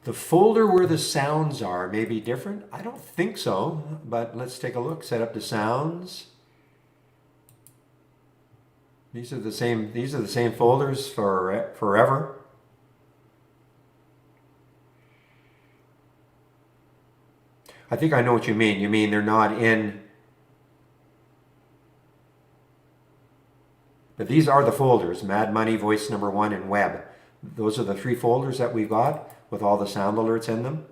S1: The folder where the sounds are may be different. I don't think so, but let's take a look. Set up the sounds. These are the same folders for forever. I think I know what you mean. You mean they're not in, but these are the folders: Mad Money, Voice Number One, and Web. Those are the three folders that we've got with all the sound alerts in them.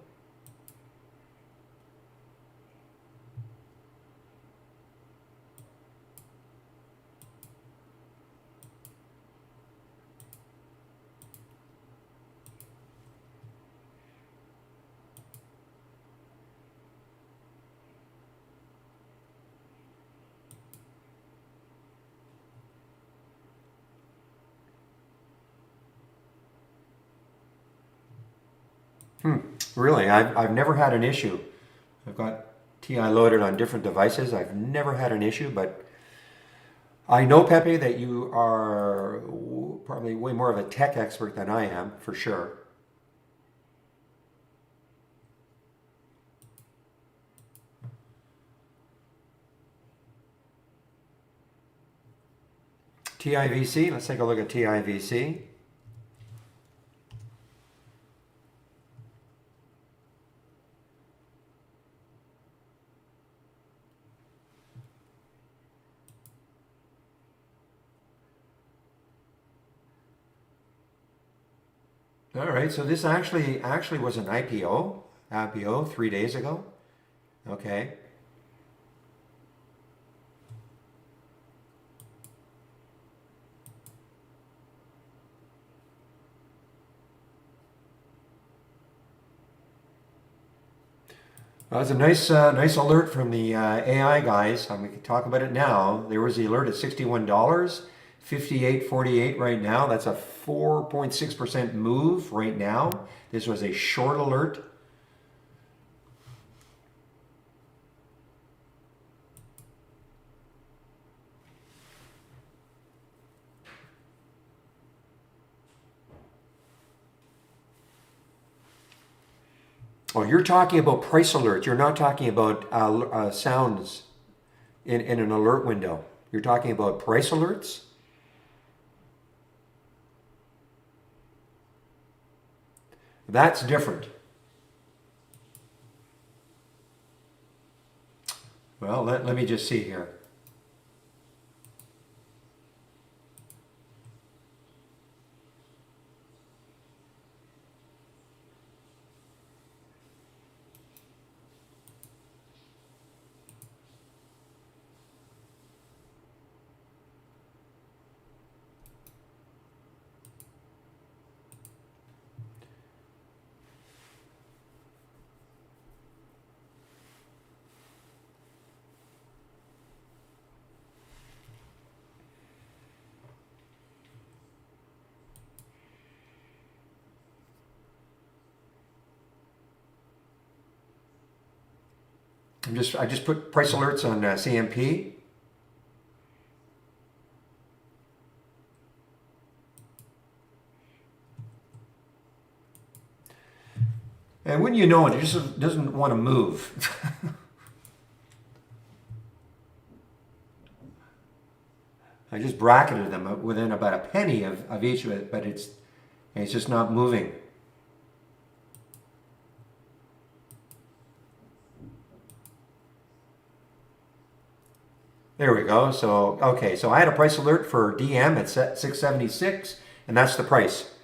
S1: Really, I've never had an issue. I've got TI loaded on different devices. I've never had an issue, but I know, Pepe, that you are probably way more of a tech expert than I am, for sure. TIVC, let's take a look at TIVC. All right, so this actually was an IPO. IPO 3 days ago. Okay. Well, that's a nice alert from the AI guys. We can talk about it now. There was the alert at $61, 58.48 right now. That's a 4.6% move right now. This was a short alert. Oh, you're talking about price alerts. You're not talking about sounds in an alert window. You're talking about price alerts? That's different. Well, let me just see here. I just put price alerts on CMP. And when you know it, it just doesn't want to move. I just bracketed them within about a penny of each of it, but it's just not moving. There we go. So, okay, so I had a price alert for DM at 676, and that's the price.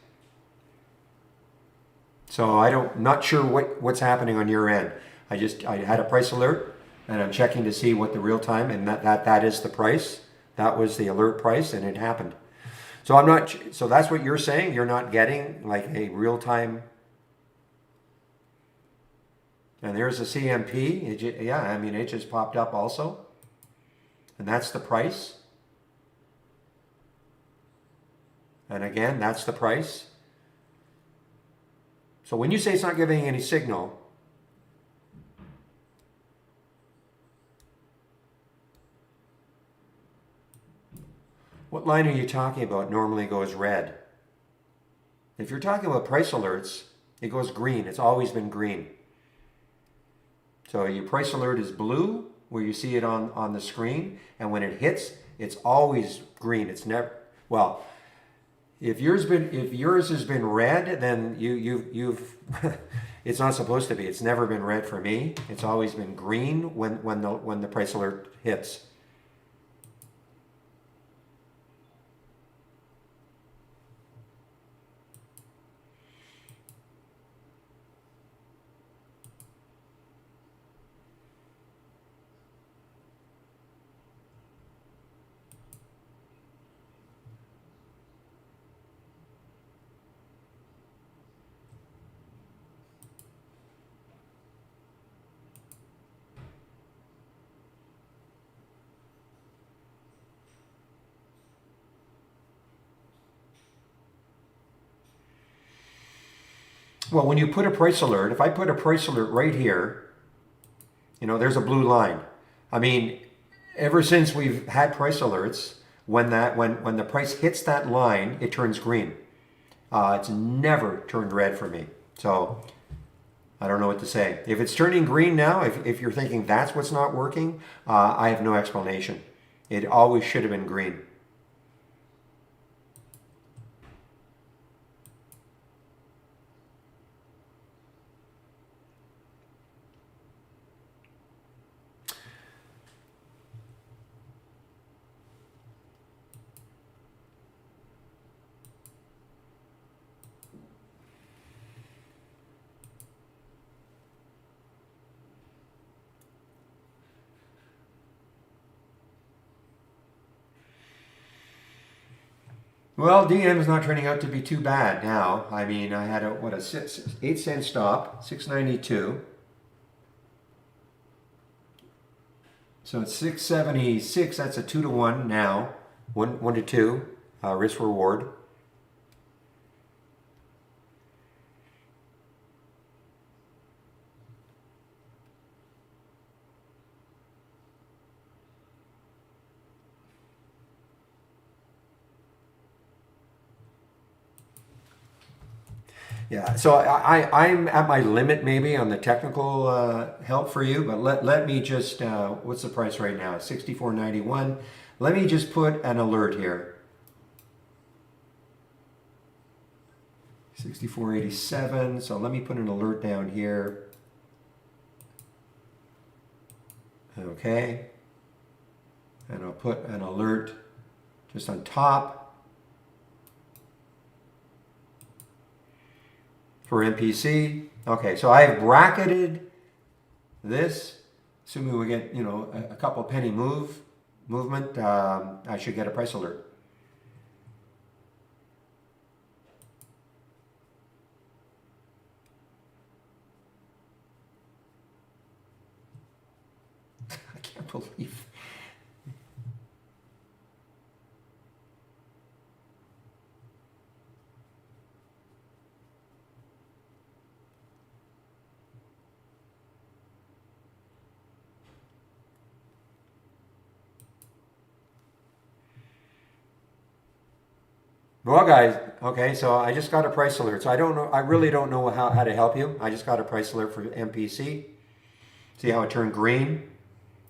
S1: So not sure what's happening on your end. I had a price alert, and I'm checking to see what the real time, and that is the price. That was the alert price, and it happened. So I'm not. So that's what you're saying. You're not getting like a real time. And there's a CMP. Yeah, I mean it just popped up also. And that's the price. And again, that's the price. So when you say it's not giving any signal, what line are you talking about normally goes red? If you're talking about price alerts, it goes green. It's always been green. So your price alert is blue, where you see it on the screen, and when it hits, it's always green. It's never, well, if yours has been red, then you've it's not supposed to be. It's never been red for me. It's always been green when the price alert hits. Well, when you put a price alert, if I put a price alert right here, there's a blue line. I mean, ever since we've had price alerts, when the price hits that line, it turns green. It's never turned red for me. So I don't know what to say. If it's turning green now, if you're thinking that's what's not working, I have no explanation. It always should have been green. Well, DM is not turning out to be too bad now. I mean, I had a, what, a 8 cent stop, 692. So it's 676. That's a 2 to 1 now. 1 to 2 risk reward. Yeah, so I'm at my limit maybe on the technical help for you, but let me just, what's the price right now? 64.91. Let me just put an alert here. 64.87. So let me put an alert down here. Okay. And I'll put an alert just on top for MPC. Okay, so I have bracketed this. Assuming we get, you know, a couple penny movement, I should get a price alert. I can't believe. Well, guys, okay, so I just got a price alert. So I don't know, I really don't know how to help you. I just got a price alert for MPC. See how it turned green?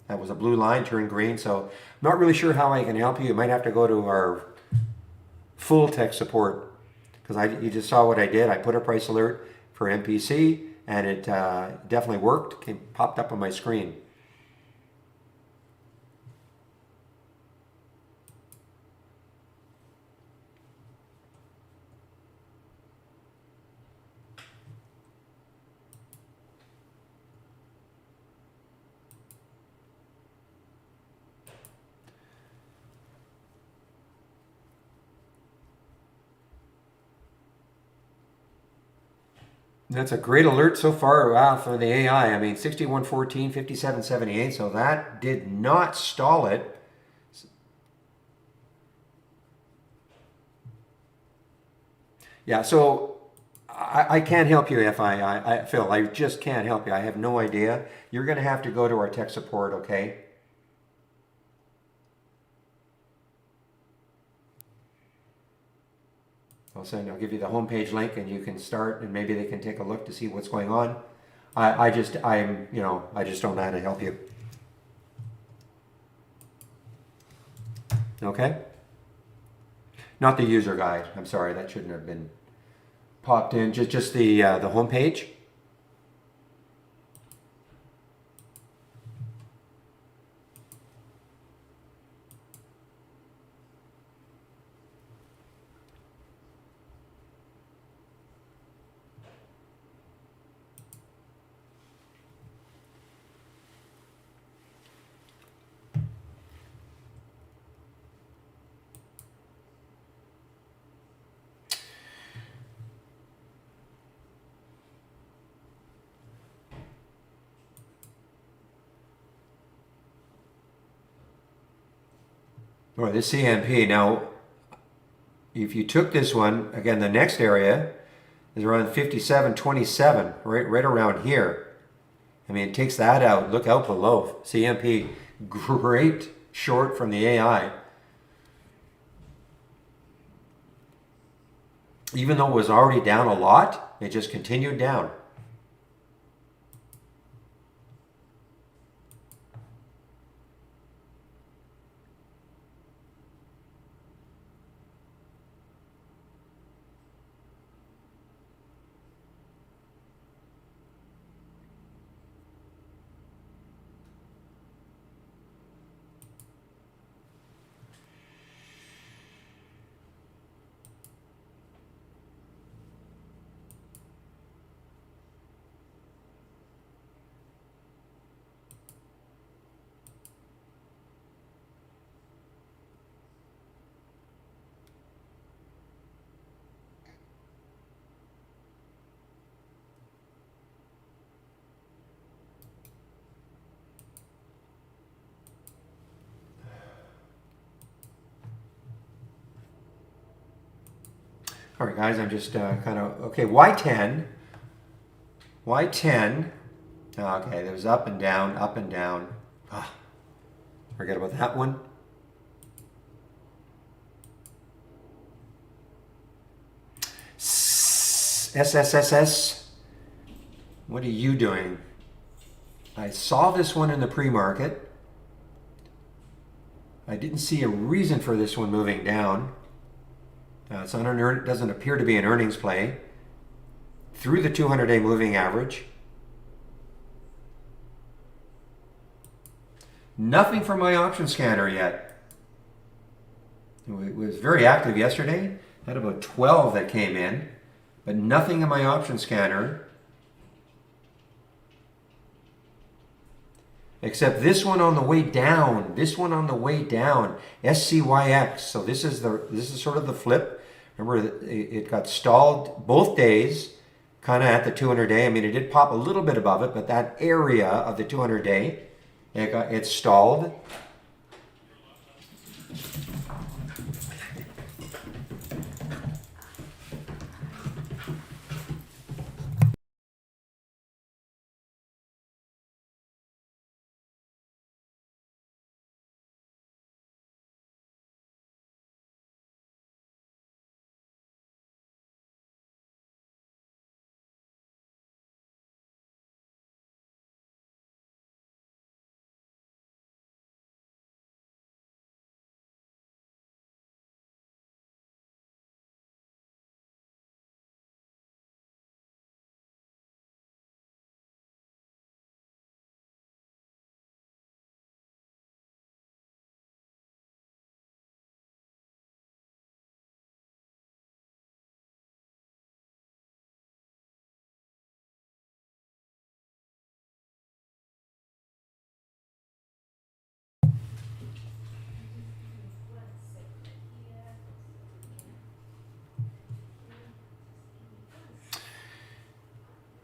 S1: That was a blue line, turned green. So I'm not really sure how I can help you. You might have to go to our full tech support because you just saw what I did. I put a price alert for MPC and it definitely worked. Popped up on my screen. That's a great alert so far. Wow, for the AI. I mean, 6114, 5778. So that did not stall it. Yeah, so I can't help you if Phil, I just can't help you. I have no idea. You're going to have to go to our tech support, okay? I'll give you the homepage link and you can start and maybe they can take a look to see what's going on. I just don't know how to help you. Okay? Not the user guide. I'm sorry, that shouldn't have been popped in. Just the homepage. Or the CMP. Now, if you took this one, again, the next area is around 57.27, right around here. I mean, it takes that out. Look out below. CMP, great short from the AI. Even though it was already down a lot, it just continued down. All right, guys, I'm just kind of, okay, Y10. Y10. Okay, there was up and down, up and down. Ah, forget about that one. SSSS. What are you doing? I saw this one in the pre-market. I didn't see a reason for this one moving down. It doesn't appear to be an earnings play. Through the 200-day moving average. Nothing from my option scanner yet. It was very active yesterday. Had about 12 that came in, but nothing in my option scanner. Except this one on the way down. This one on the way down. SCYX. So this is sort of the flip. Remember, it got stalled both days, kind of at the 200-day. I mean, it did pop a little bit above it, but that area of the 200-day, it stalled.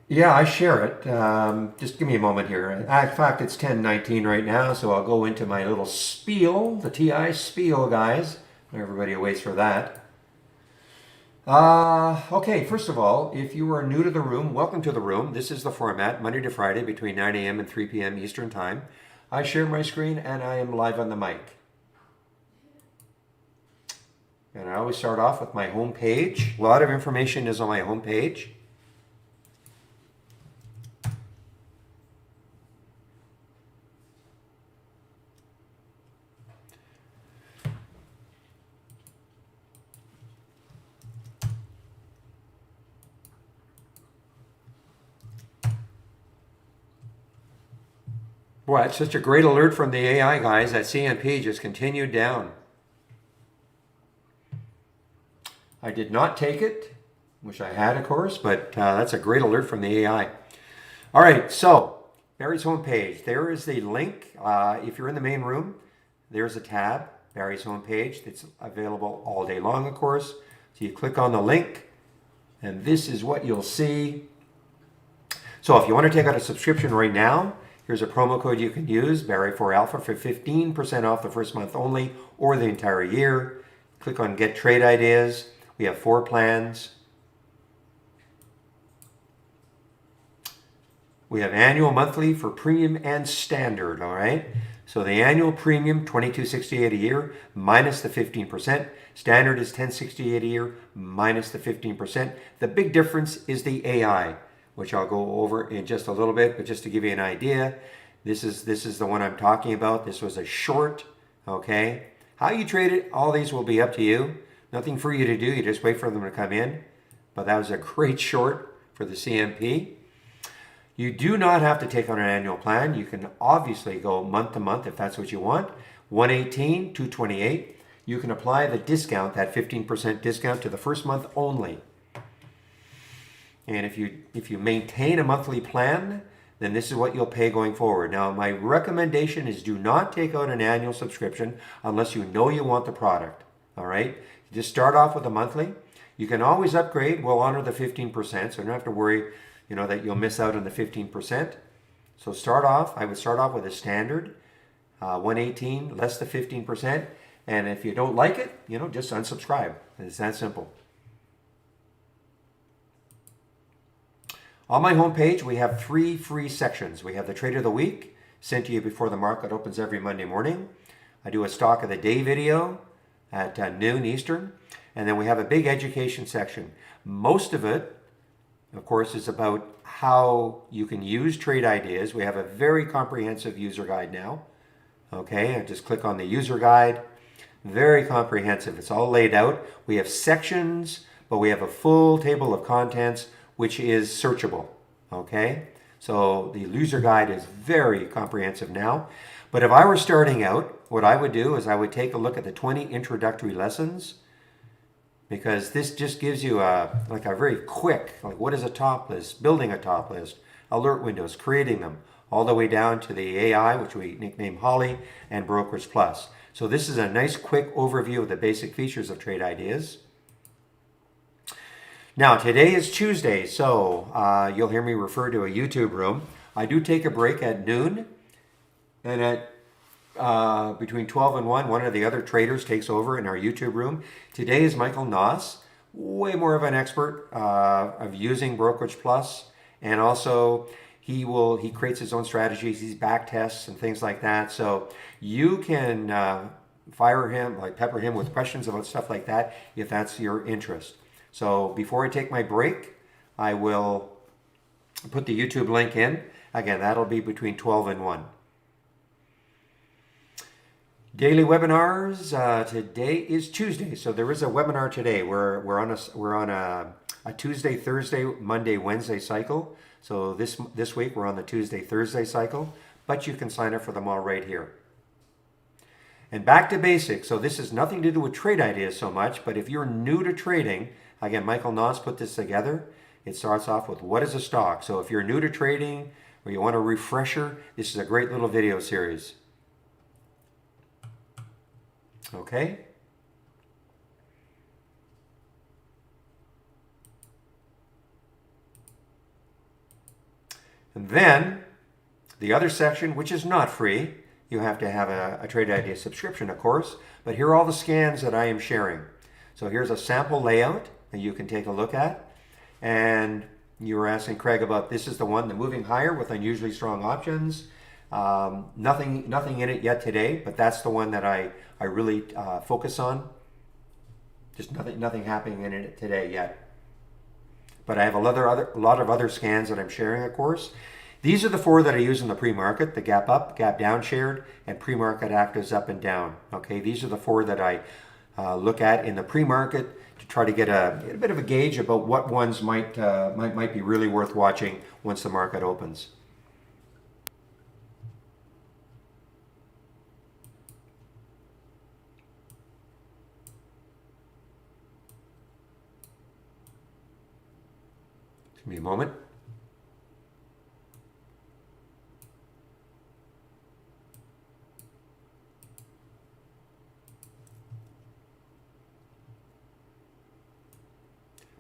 S1: Yeah, I share it. Just give me a moment here. In fact, it's 10:19 right now, so I'll go into my little spiel, the TI spiel, guys. Everybody waits for that. Okay, first of all, if you are new to the room, welcome to the room. This is the format, Monday to Friday between 9 a.m. and 3 p.m. Eastern Time. I share my screen and I am live on the mic. And I always start off with my home page. A lot of information is on my home page. Boy, it's such a great alert from the AI guys that CMP just continued down. I did not take it. Wish I had, of course, but that's a great alert from the AI. All right, so Barry's homepage. There is the link. If you're in the main room, there's a tab, Barry's homepage. It's available all day long, of course. So you click on the link, and this is what you'll see. So if you want to take out a subscription right now, here's a promo code you can use, Barry4Alpha, for 15% off the first month only or the entire year. Click on Get Trade Ideas. We have 4 plans. We have annual, monthly for premium and standard, all right? So the annual premium, $22.68 a year, minus the 15%. Standard is $10.68 a year, minus the 15%. The big difference is the AI, which I'll go over in just a little bit, but just to give you an idea, this is the one I'm talking about. This was a short, okay? How you trade it, all these will be up to you. Nothing for you to do, you just wait for them to come in. But that was a great short for the CMP. You do not have to take on an annual plan. You can obviously go month to month if that's what you want. 118, 228. You can apply the discount, that 15% discount, to the first month only. And if you maintain a monthly plan, then this is what you'll pay going forward. Now, my recommendation is do not take out an annual subscription unless you know you want the product. All right? Just start off with a monthly. You can always upgrade. We'll honor the 15%, so you don't have to worry, that you'll miss out on the 15%. So I would start off with a standard, 118 less the 15%. And if you don't like it, just unsubscribe. It's that simple. On my homepage, we have 3 free sections. We have the Trade of the Week, sent to you before the market opens every Monday morning. I do a Stock of the Day video at noon Eastern. And then we have a big education section. Most of it, of course, is about how you can use trade ideas. We have a very comprehensive user guide now. Okay, I just click on the user guide. Very comprehensive. It's all laid out. We have sections, but we have a full table of contents which is searchable. Okay, so the user guide is very comprehensive now. But if I were starting out, what I would do is I would take a look at the 20 introductory lessons, because this just gives you a very quick, like what is a top list, building a top list, alert windows, creating them, all the way down to the AI, which we nickname Holly, and Brokerage Plus. So this is a nice quick overview of the basic features of trade ideas. Now today is Tuesday, so you'll hear me refer to a YouTube room. I do take a break at noon, and at between 12 and 1 of the other traders takes over in our YouTube room. Today is Michael Noss, way more of an expert of using Brokerage Plus, and also he creates his own strategies, he's back tests and things like that. So you can pepper him with questions about stuff like that if that's your interest. So before I take my break, I will put the YouTube link in. Again, that'll be between 12 and 1. Daily webinars. Today is Tuesday, so there is a webinar today. We're on a Tuesday, Thursday, Monday, Wednesday cycle. So this week we're on the Tuesday, Thursday cycle, but you can sign up for them all right here. And back to basics. So this has nothing to do with trade ideas so much, but if you're new to trading, again, Michael Noss put this together. It starts off with what is a stock. So if you're new to trading or you want a refresher, this is a great little video series. Okay. And then the other section, which is not free, you have to have a trade idea subscription, of course, but here are all the scans that I am sharing. So here's a sample layout that you can take a look at. And you were asking Craig about, this is the one, the moving higher with unusually strong options. Nothing in it yet today, but that's the one that I really focus on. Just nothing happening in it today yet. But I have a lot of other scans that I'm sharing, of course. These are the 4 that I use in the pre-market: the gap up, gap down shared, and pre-market actives up and down. Okay, these are the 4 that I look at in the pre-market to try to get a bit of a gauge about what ones might be really worth watching once the market opens. Give me a moment.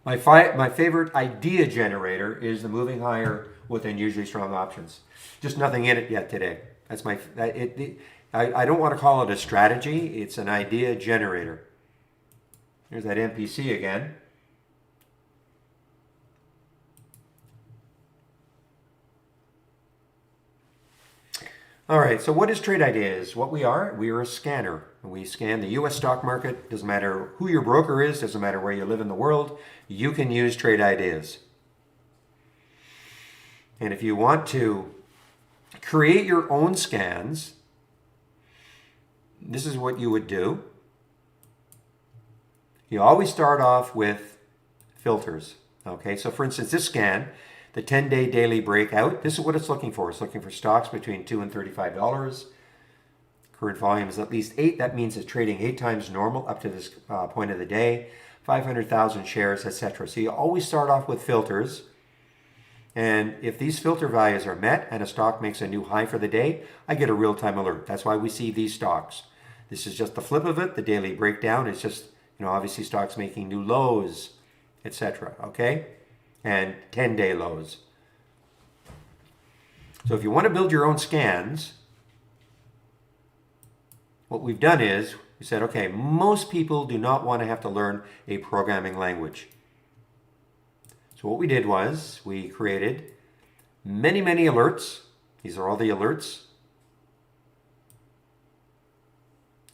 S1: My favorite idea generator is the moving higher with unusually strong options. Just nothing in it yet today. That's I don't want to call it a strategy. It's an idea generator. Here's that MPC again. All right, so what is Trade Ideas? What we are a scanner. We scan the U.S. stock market. Doesn't matter who your broker is, doesn't matter where you live in the world, you can use Trade Ideas. And if you want to create your own scans, this is what you would do. You always start off with filters. Okay, so for instance, this scan, the 10-day daily breakout, this is what it's looking for. It's looking for stocks between $2 and $35. Current volume is at least 8. That means it's trading 8 times normal up to this point of the day. 500,000 shares, etc. So you always start off with filters. And if these filter values are met and a stock makes a new high for the day, I get a real-time alert. That's why we see these stocks. This is just the flip of it. The daily breakdown is just, obviously stocks making new lows, etc. Okay? And 10-day lows. So if you want to build your own scans, what we've done is we said, okay, most people do not want to have to learn a programming language. So So what we did was we created many, many alerts. These are all the alerts.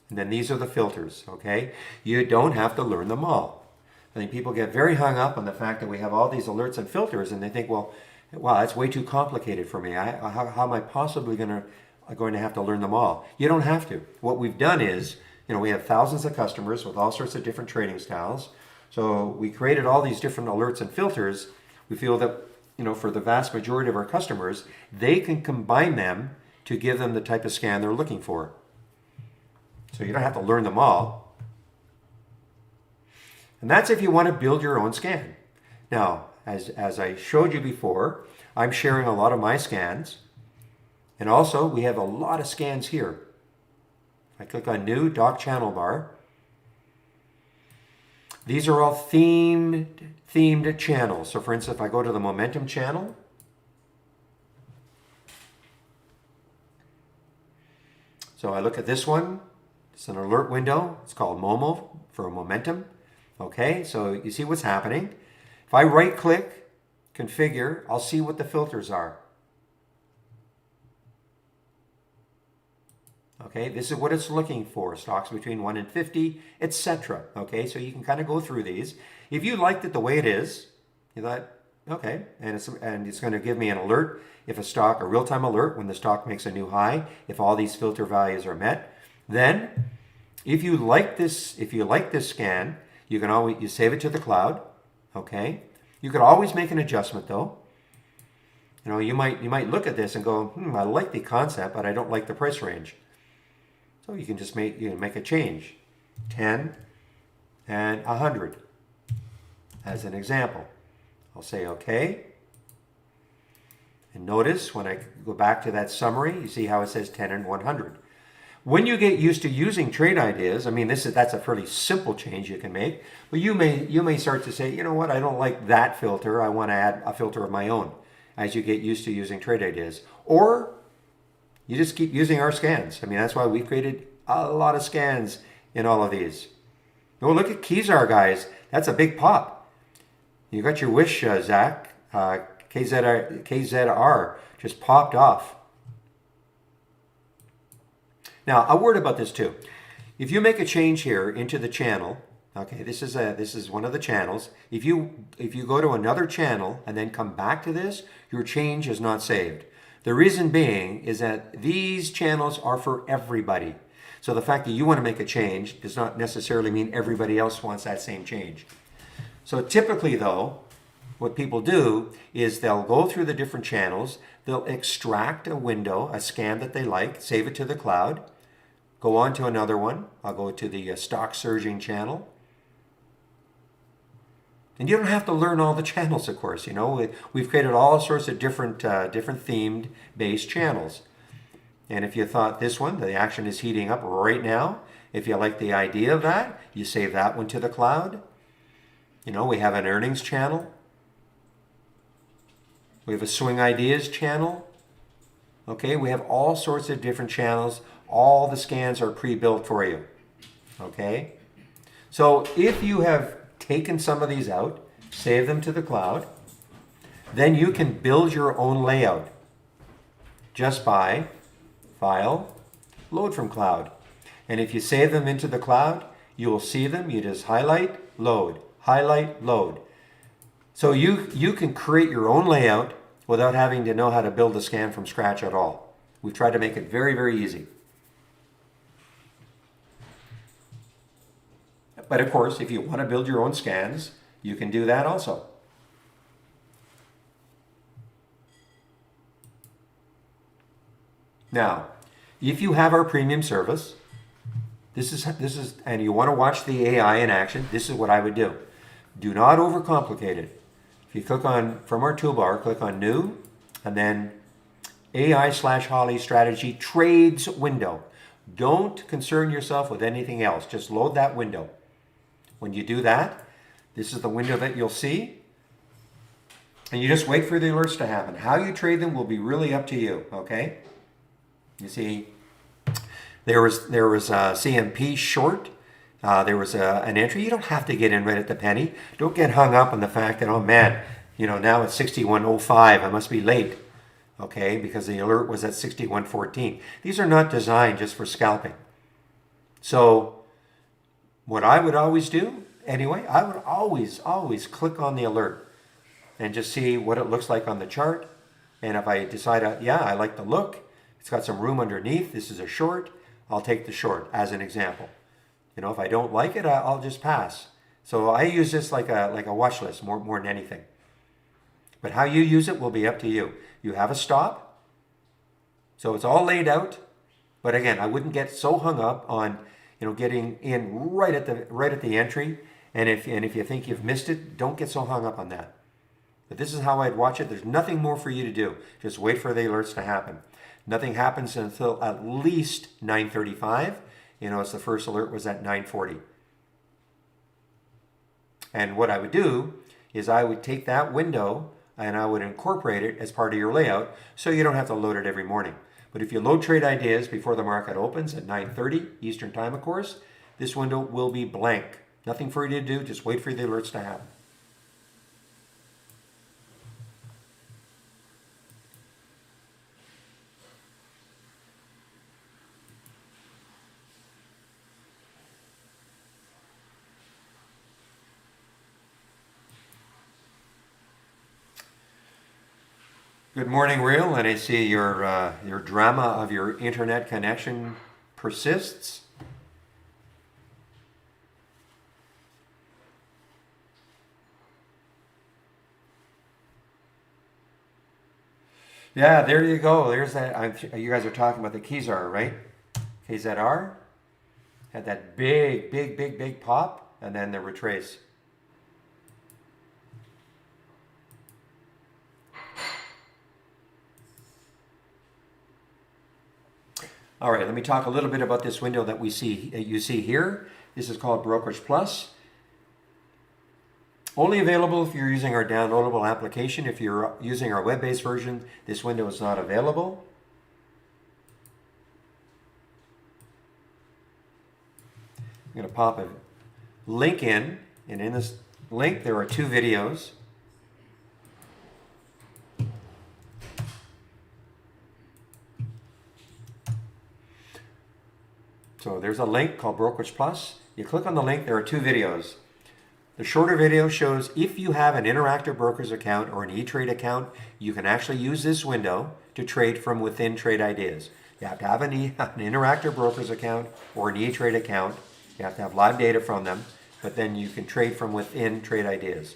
S1: And then these are the filters, okay? You don't have to learn them all. I think people get very hung up on the fact that we have all these alerts and filters, and they think, well, wow, that's way too complicated for me. How am I possibly going to have to learn them all? You don't have to. What we've done is, we have thousands of customers with all sorts of different trading styles. So we created all these different alerts and filters. We feel that, for the vast majority of our customers, they can combine them to give them the type of scan they're looking for. So you don't have to learn them all. And that's if you want to build your own scan. Now, as I showed you before, I'm sharing a lot of my scans. And also, we have a lot of scans here. I click on New Dock Channel Bar. These are all themed channels. So for instance, if I go to the Momentum channel, so I look at this one. It's an alert window. It's called Momo for Momentum. Okay, so you see what's happening. If I right click, configure, I'll see what the filters are. Okay, this is what it's looking for. Stocks between 1 and 50, etc. Okay, so you can kind of go through these. If you liked it the way it is, you thought, okay, and it's going to give me an alert if a real-time alert when the stock makes a new high, if all these filter values are met. Then, if you like this scan, you save it to the cloud. Okay, you could always make an adjustment though. You might look at this and go, I like the concept, but I don't like the price range. So you can just make a change, 10 and 100 as an example. I'll say okay. And notice when I go back to that summary, you see how it says 10 and 100. When you get used to using trade ideas, that's a fairly simple change you can make, but you may start to say, you know what, I don't like that filter, I want to add a filter of my own as you get used to using trade ideas. Or you just keep using our scans. That's why we created a lot of scans in all of these. Oh, look at Kezar, guys. That's a big pop. You got your wish, Zach. KZR just popped off. Now, a word about this too. If you make a change here into the channel, okay, this is one of the channels. If you go to another channel and then come back to this, your change is not saved. The reason being is that these channels are for everybody. So the fact that you want to make a change does not necessarily mean everybody else wants that same change. So typically though, what people do is they'll go through the different channels, they'll extract a window, a scan that they like, save it to the cloud, go on to another one. I'll go to the stock surging channel. And you don't have to learn all the channels, of course. We've created all sorts of different themed based channels. And if you thought this one, the action is heating up right now, if you like the idea of that, you save that one to the cloud. We have an earnings channel. We have a swing ideas channel. Okay, we have all sorts of different channels. All the scans are pre-built for you. Okay, so if you have taken some of these out, save them to the cloud, then you can build your own layout just by File, Load from Cloud. And if you save them into the cloud, you will see them. You just highlight, load, highlight, load. So you can create your own layout without having to know how to build a scan from scratch at all. We've tried to make it very, very easy. But of course, if you want to build your own scans, you can do that also. Now, if you have our premium service, this is, and you want to watch the AI in action, this is what I would do. Do not overcomplicate it. If you click on, from our toolbar, click on New, and then AI/Holly Strategy Trades window. Don't concern yourself with anything else. Just load that window. When you do that, this is the window that you'll see. And you just wait for the alerts to happen. How you trade them will be really up to you, okay? You see, there was a CMP short. There was an entry. You don't have to get in right at the penny. Don't get hung up on the fact that, oh man, You know, now it's 61.05. I must be late. Okay, because the alert was at 61.14. These are not designed just for scalping. So what I would always do, anyway, I would always click on the alert and just see what it looks like on the chart. And if I decide, yeah, I like the look, it's got some room underneath, this is a short, I'll take the short as an example. You know, if I don't like it, I'll just pass. So I use this like a watch list more than anything. But how you use it will be up to you. You have a stop, so it's all laid out. But again, I wouldn't get so hung up on, you know, getting in right at the entry. And if you think you've missed it, don't get so hung up on that. But this is how I'd watch it. There's nothing more for you to do. Just wait for the alerts to happen. Nothing happens until at least 9:35. You know, it's the first alert was at 9:40. And what I would do is I would take that window and I would incorporate it as part of your layout so you don't have to load it every morning. But if you load trade ideas before the market opens at 9:30 Eastern time, of course, this window will be blank. Nothing for you to do, just wait for the alerts to happen. Good morning, Real, and I see your drama of your internet connection persists. Yeah, there you go. There's that. You guys are talking about the KZR, right? KZR had that big pop, and then the retrace. All right, let me talk a little bit about this window that you see here. This is called Brokerage Plus. Only available if you're using our downloadable application. If you're using our web-based version, this window is not available. I'm going to pop a link in, and in this link there are 2 videos. So there's a link called Brokerage Plus. You click on the link, there are 2 videos. The shorter video shows if you have an Interactive Brokers account or an E-Trade account, you can actually use this window to trade from within Trade Ideas. You have to have an Interactive Brokers account or an E-Trade account. You have to have live data from them, but then you can trade from within Trade Ideas.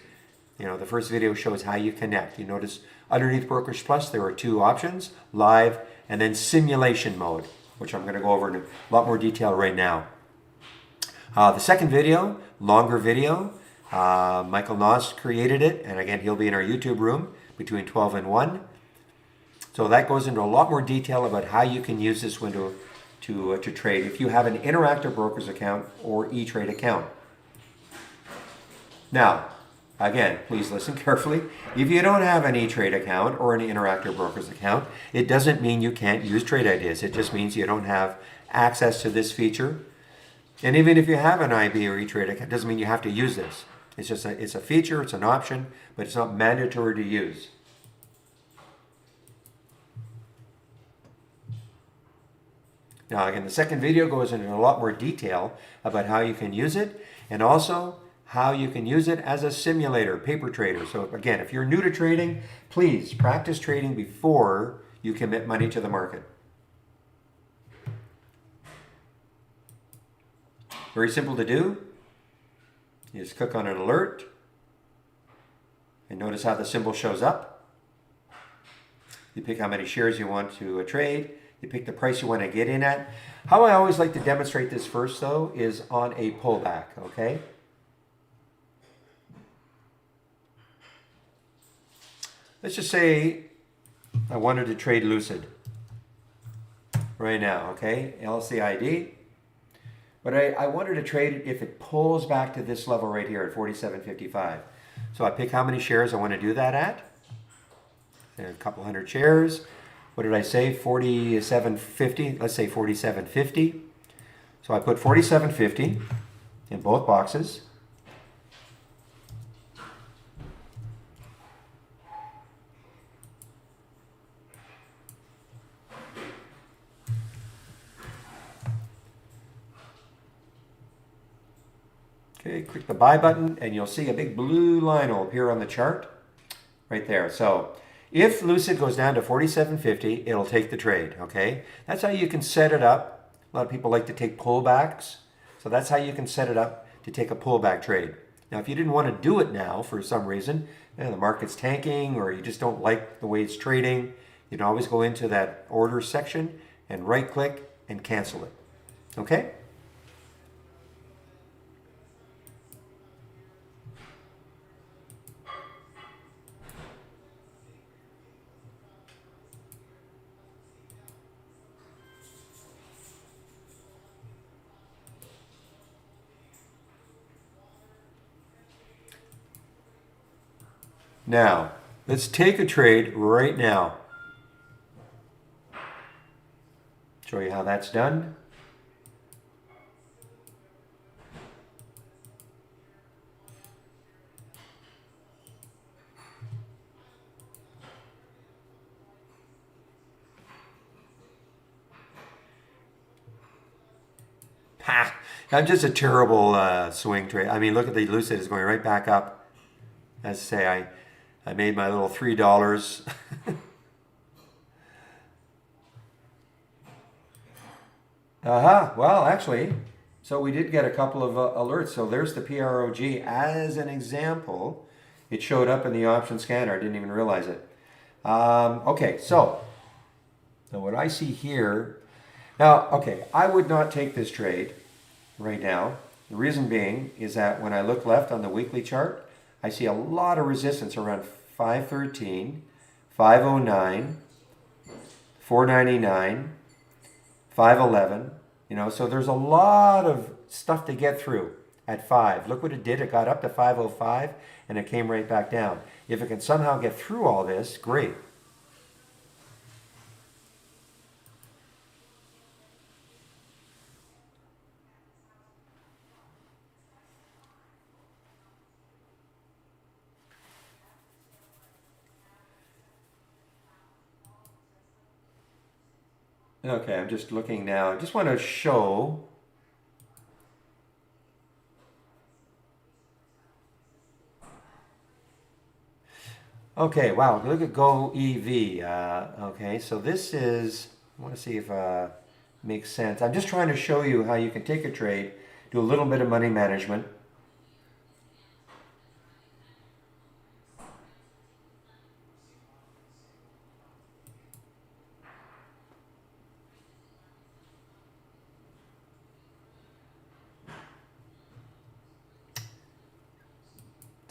S1: You know, the first video shows how you connect. You notice underneath Brokerage Plus, there are 2 options, live and then simulation mode, which I'm going to go over in a lot more detail right now. The second video, longer video, Michael Noss created it, and again, he'll be in our YouTube room between 12 and 1. So that goes into a lot more detail about how you can use this window to trade if you have an Interactive Brokers account or E-Trade account. Now, again, please listen carefully. If you don't have an E-Trade account or an Interactive Brokers account, it doesn't mean you can't use Trade Ideas. It just means you don't have access to this feature. And even if you have an IB or E-Trade account, it doesn't mean you have to use this. It's just it's a feature, it's an option, but it's not mandatory to use. Now, again, the second video goes into a lot more detail about how you can use it, and also how you can use it as a simulator, paper trader. So again, if you're new to trading, please practice trading before you commit money to the market. Very simple to do. You just click on an alert and notice how the symbol shows up. You pick how many shares you want to trade. You pick the price you want to get in at. How I always like to demonstrate this first, though, is on a pullback, okay? Let's just say I wanted to trade Lucid right now, okay? LCID. But I wanted to trade it if it pulls back to this level right here at 47.55. So I pick how many shares I want to do that at. And a couple hundred shares. What did I say? 47.50. Let's say 47.50. So I put 47.50 in both boxes. Okay, click the buy button and you'll see a big blue line will appear on the chart right there. So if Lucid goes down to 47.50, it'll take the trade, okay? That's how you can set it up. A lot of people like to take pullbacks. So that's how you can set it up to take a pullback trade. Now, if you didn't want to do it now for some reason, the market's tanking or you just don't like the way it's trading, you can always go into that order section and right click and cancel it, okay? Now, let's take a trade right now. Show you how that's done. Ha! I'm just a terrible swing trade. I mean, look at the Lucid is going right back up. As I say, I made my little $3. Well, actually, so we did get a couple of alerts. So there's the PROG as an example. It showed up in the option scanner. I didn't even realize it. Okay, so what I see here, now, okay, I would not take this trade right now. The reason being is that when I look left on the weekly chart, I see a lot of resistance around 513, 509, 499, 511. You know, so there's a lot of stuff to get through at 5. Look what it did. It got up to 505 and it came right back down. If it can somehow get through all this, great. Okay, I'm just looking now. I just want to show. Okay, wow, look at Go EV. Okay, so this is, I want to see if makes sense. I'm just trying to show you how you can take a trade, do a little bit of money management.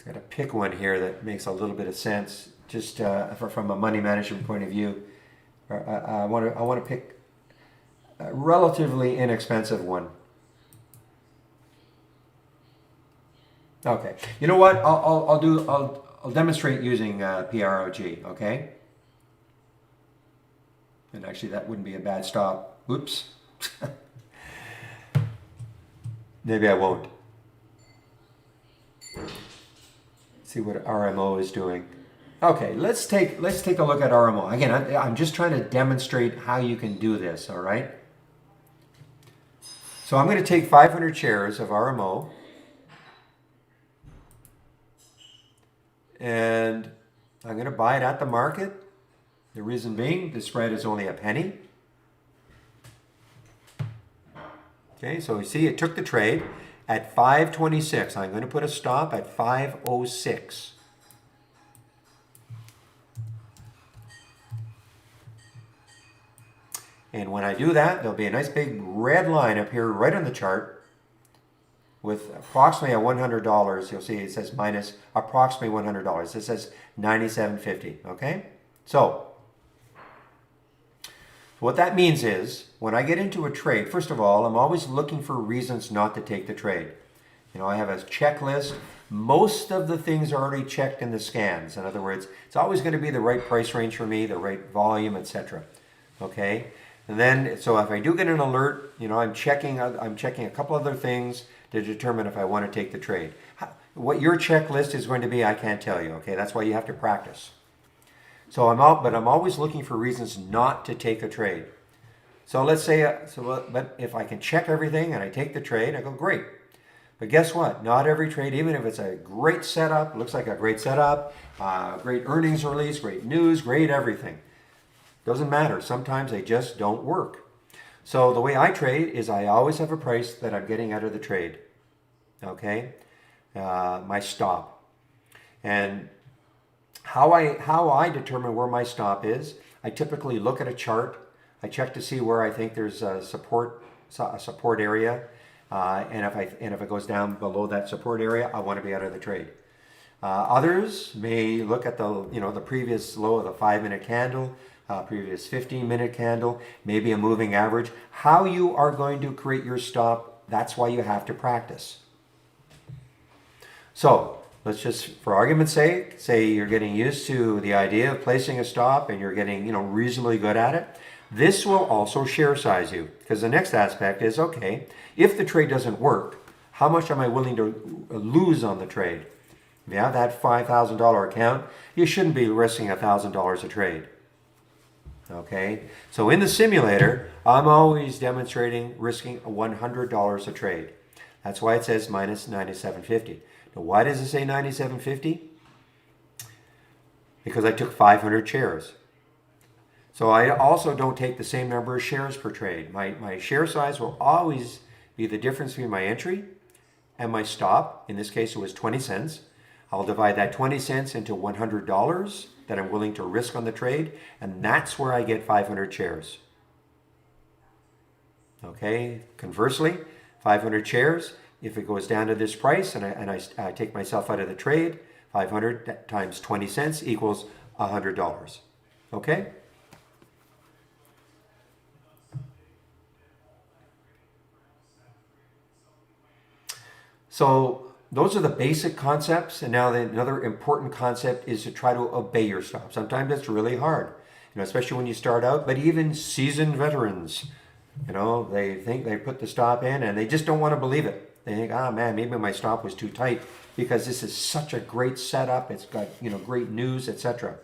S1: Got to pick one here that makes a little bit of sense, just from a money management point of view. I want to pick a relatively inexpensive one. Okay, you know what? I'll demonstrate using PROG. Okay, and actually that wouldn't be a bad stop. Oops. Maybe I won't. See what RMO is doing. Okay, let's take a look at RMO. Again, I'm just trying to demonstrate how you can do this, all right? So I'm going to take 500 shares of RMO and I'm going to buy it at the market. The reason being, the spread is only a penny. Okay, so you see it took the trade at 526. I'm going to put a stop at 506. And when I do that, there'll be a nice big red line up here right on the chart with approximately a $100. You'll see it says minus approximately $100. It says 97.50, okay? So what that means is, when I get into a trade, first of all, I'm always looking for reasons not to take the trade. You know, I have a checklist. Most of the things are already checked in the scans. In other words, it's always going to be the right price range for me, the right volume, etc. Okay? And then, so if I do get an alert, you know, I'm checking a couple other things to determine if I want to take the trade. What your checklist is going to be, I can't tell you. Okay? That's why you have to practice. So but I'm always looking for reasons not to take a trade. So let's say, but if I can check everything and I take the trade, I go, great. But guess what? Not every trade, even if it's a great setup, looks like a great setup, great earnings release, great news, great everything. Doesn't matter. Sometimes they just don't work. So the way I trade is I always have a price that I'm getting out of the trade. Okay? My stop. And how I determine where my stop is, I typically look at a chart. I check to see where I think there's a support area, and if it goes down below that support area, I want to be out of the trade. Others may look at the previous low of the 5-minute candle, previous 15-minute candle, maybe a moving average. How you are going to create your stop, that's why you have to practice. So let's just, for argument's sake, say you're getting used to the idea of placing a stop and you're getting reasonably good at it. This will also share size you, because the next aspect is, okay, if the trade doesn't work, how much am I willing to lose on the trade? If you have that $5,000 account, you shouldn't be risking $1,000 a trade. Okay, so in the simulator, I'm always demonstrating risking $100 a trade. That's why it says minus 97.50. Now, why does it say 97.50? Because I took 500 shares. So I also don't take the same number of shares per trade. My share size will always be the difference between my entry and my stop. In this case, it was 20 cents. I'll divide that 20 cents into $100 that I'm willing to risk on the trade, and that's where I get 500 shares. Okay, conversely, 500 shares, if it goes down to this price and I take myself out of the trade, 500 times 20 cents equals $100. Okay? So those are the basic concepts, and now another important concept is to try to obey your stop. Sometimes it's really hard, especially when you start out, but even seasoned veterans, they think they put the stop in and they just don't want to believe it. They think, man, maybe my stop was too tight because this is such a great setup. It's got, great news, etc.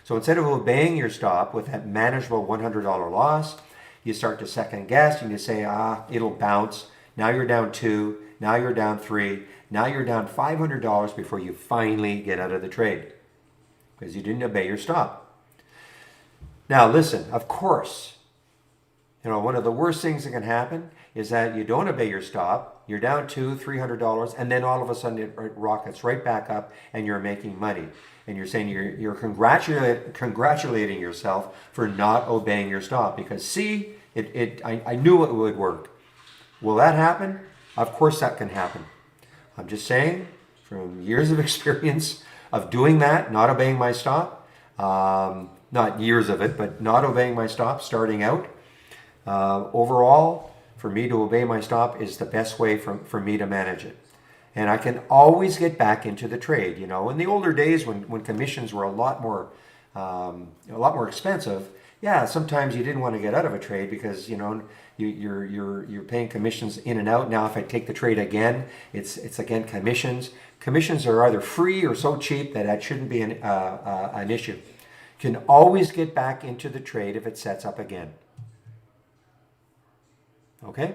S1: So instead of obeying your stop with that manageable $100 loss, you start to second guess and you say, it'll bounce. Now you're down 2, now you're down 3, now you're down $500 before you finally get out of the trade because you didn't obey your stop. Now listen, of course, one of the worst things that can happen is that you don't obey your stop, you're down $200, $300, and then all of a sudden it rockets right back up and you're making money. And you're saying you're congratulating yourself for not obeying your stop because see, I knew it would work. Will that happen? Of course that can happen. I'm just saying, from years of experience of doing that, not obeying my stop, not years of it, but not obeying my stop starting out, overall, for me to obey my stop is the best way for me to manage it. And I can always get back into the trade. In the older days when commissions were a lot more expensive, yeah, sometimes you didn't want to get out of a trade because you're paying commissions in and out. Now, if I take the trade again, it's again commissions. Commissions are either free or so cheap that shouldn't be an issue. You can always get back into the trade if it sets up again. Okay?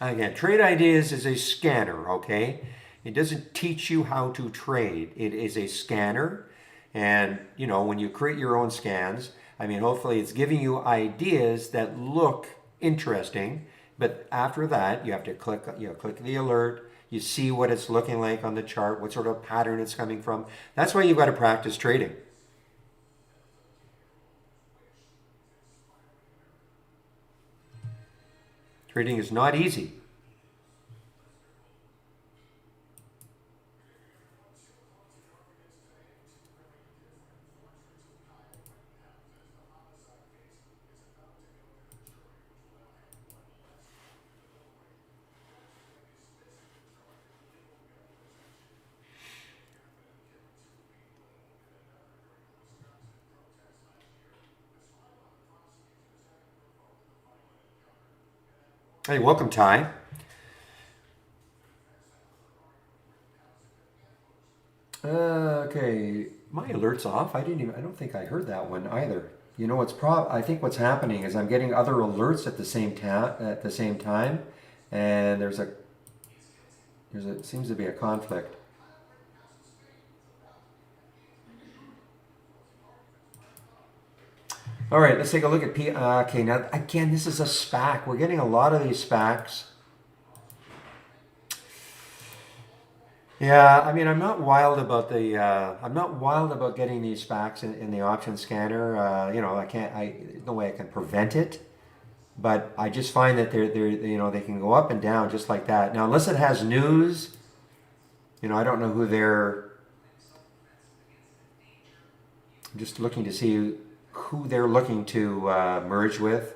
S1: Again, Trade Ideas is a scanner, okay? It doesn't teach you how to trade. It is a scanner. And, when you create your own scans, hopefully it's giving you ideas that look interesting. But after that, you have to click the alert. You see what it's looking like on the chart, what sort of pattern it's coming from. That's why you've got to practice trading. Trading is not easy. Hey, welcome, Ty. Okay, my alert's off. I don't think I heard that one either. You know, I think what's happening is I'm getting other alerts at the same time, and seems to be a conflict. All right, let's take a look at okay, now again, this is a SPAC. We're getting a lot of these SPACs. Yeah, I mean, I'm not wild about getting these SPACs in the option scanner. You know, there's no way I can prevent it, but I just find that they can go up and down just like that. Now, unless it has news, I don't know who I'm just looking to see who they're looking to merge with.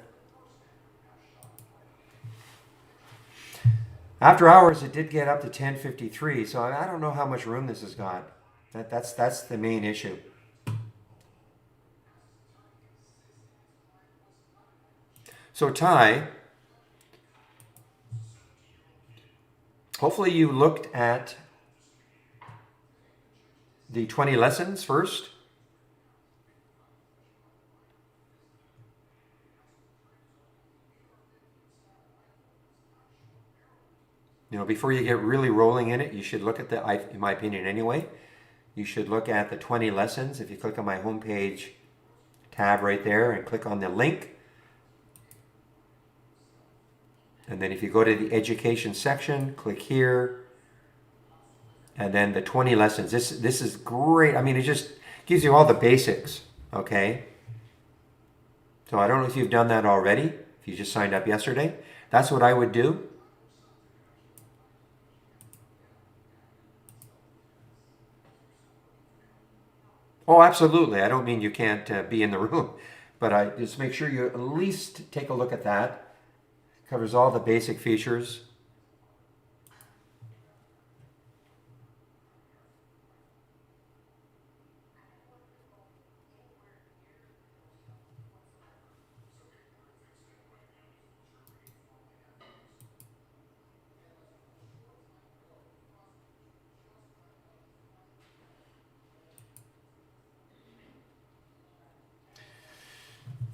S1: After hours, it did get up to 10:53, so I don't know how much room this has got. That's the main issue. So Ty, hopefully you looked at the 20 lessons first. Before you get really rolling in it, you should look at in my opinion anyway, you should look at the 20 lessons. If you click on my homepage tab right there and click on the link, and then if you go to the education section, click here, and then the 20 lessons. This is great. I mean, it just gives you all the basics, okay? So I don't know if you've done that already, if you just signed up yesterday. That's what I would do. Oh, absolutely. I don't mean you can't be in the room, but I just make sure you at least take a look at that. Covers all the basic features.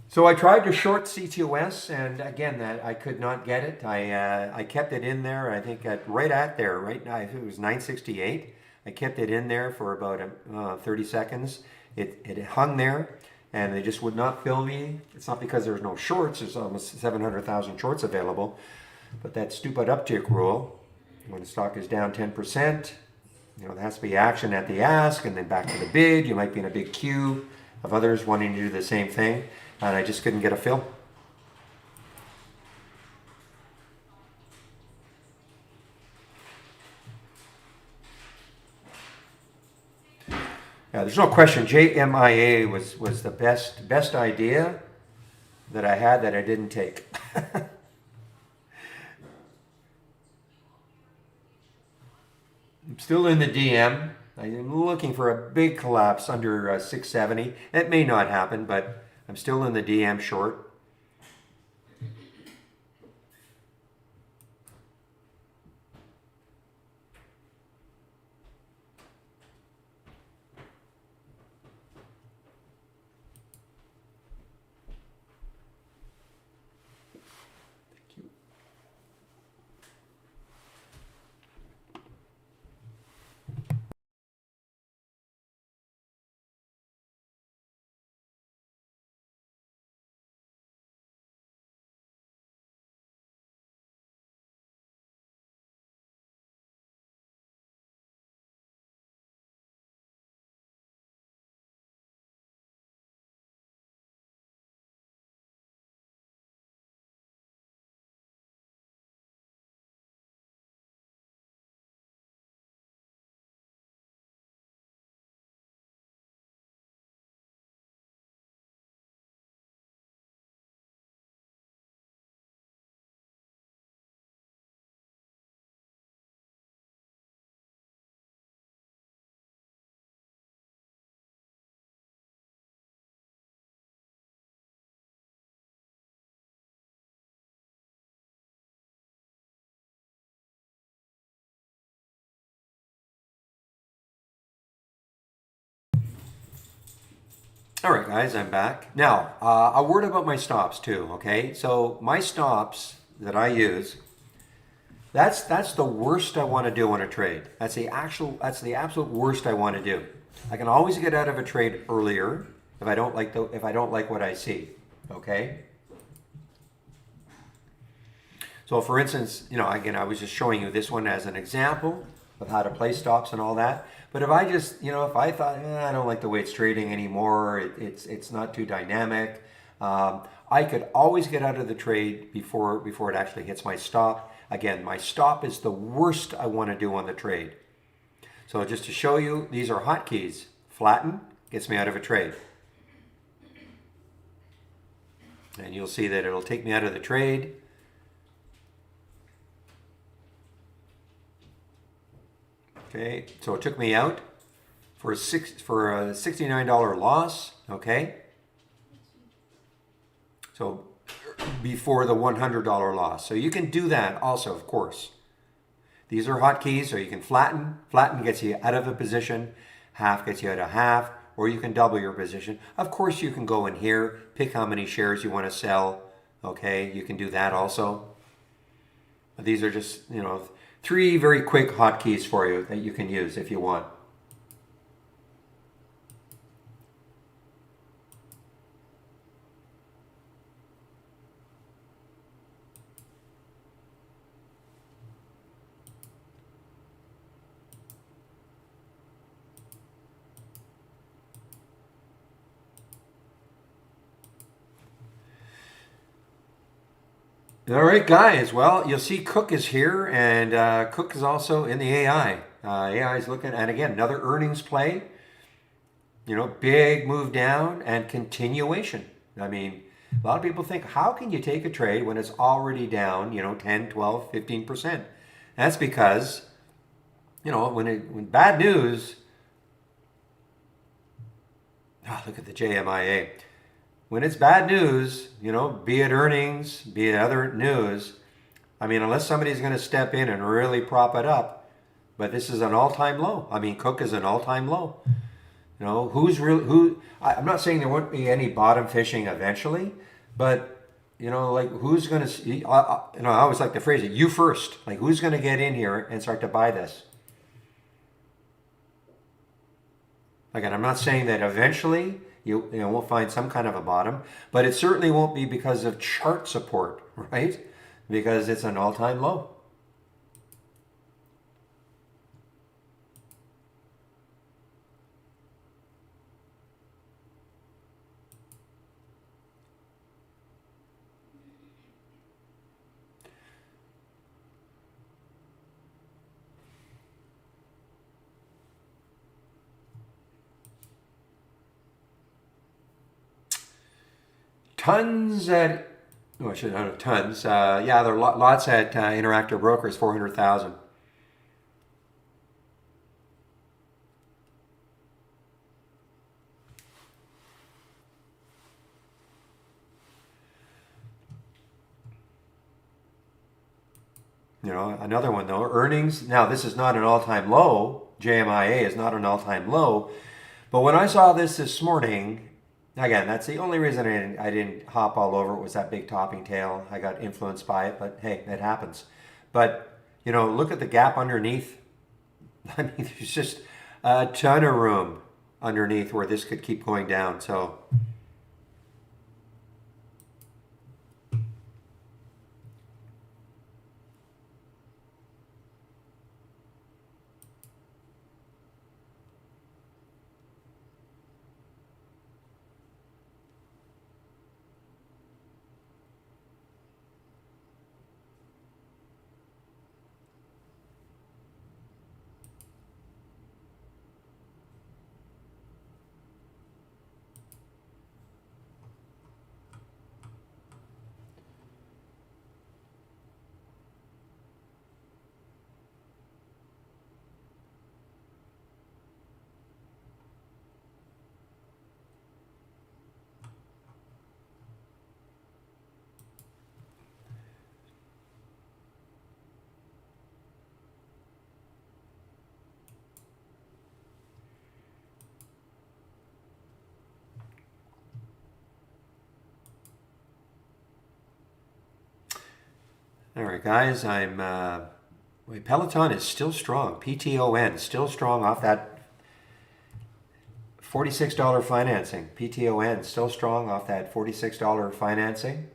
S1: So I tried to short C2S, and again, that I could not get it. I kept it in there. I think right at there, right now, I think it was 968. I kept it in there for about 30 seconds. It hung there, and they just would not fill me. It's not because there's no shorts. There's almost 700,000 shorts available, but that stupid uptick rule, when the stock is down 10%, there has to be action at the ask, and then back to the bid. You might be in a big queue of others wanting to do the same thing, and I just couldn't get a fill. Yeah, there's no question. JMIA was the best idea that I had that I didn't take. I'm still in the DM. I'm looking for a big collapse under 670. It may not happen, but I'm still in the DM short. All right, guys, I'm back. Now, a word about my stops too, okay? So my stops that I use, that's the worst I want to do on a trade. That's the absolute worst I want to do. I can always get out of a trade earlier if I don't like what I see, okay? So for instance, again, I was just showing you this one as an example of how to play stops and all that. But if I just, if I thought, I don't like the way it's trading anymore, it's not too dynamic, I could always get out of the trade before it actually hits my stop. Again, my stop is the worst I want to do on the trade. So just to show you, these are hotkeys. Flatten gets me out of a trade. And you'll see that it'll take me out of the trade. Okay, so it took me out for a $69 loss, okay? So before the $100 loss. So you can do that also, of course. These are hotkeys, so you can flatten. Flatten gets you out of a position. Half gets you out of half, or you can double your position. Of course, you can go in here, pick how many shares you want to sell. Okay, you can do that also. But these are just, 3 very quick hotkeys for you that you can use if you want. All right, guys. Well, you'll see Cook is here, and Cook is also in the AI. AI is looking, and again, another earnings play. Big move down and continuation. I mean, a lot of people think, how can you take a trade when it's already down, 10, 12, 15%? That's because, when bad news, look at the JMIA. When it's bad news, be it earnings, be it other news, I mean, unless somebody's going to step in and really prop it up, but this is an all-time low. I mean, Cook is an all-time low. I'm not saying there won't be any bottom fishing eventually, but, who's going to, I always like to phrase it, you first. Like, who's going to get in here and start to buy this? Again, I'm not saying that eventually we'll find some kind of a bottom, but it certainly won't be because of chart support, right? Because it's an all-time low. Tons at, I should have tons. Yeah, there are lots at Interactive Brokers, 400,000. Another one though, earnings. Now, this is not an all-time low. JMIA is not an all-time low. But when I saw this morning, again, that's the only reason I didn't hop all over it was that big topping tail. I got influenced by it, but hey, it happens. But, look at the gap underneath. I mean, there's just a ton of room underneath where this could keep going down. So All right, guys, wait, Peloton is still strong. PTON still strong off that $46 financing. PTON still strong off that $46 financing.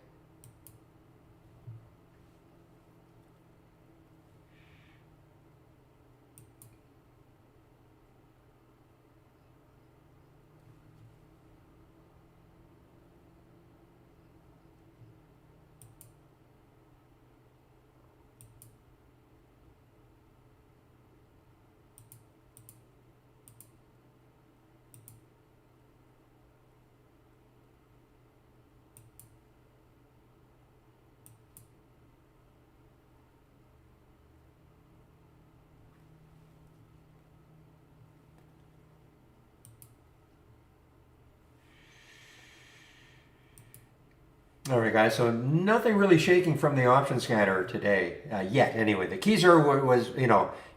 S1: All right, guys. So nothing really shaking from the option scanner today yet. Anyway, the keys are was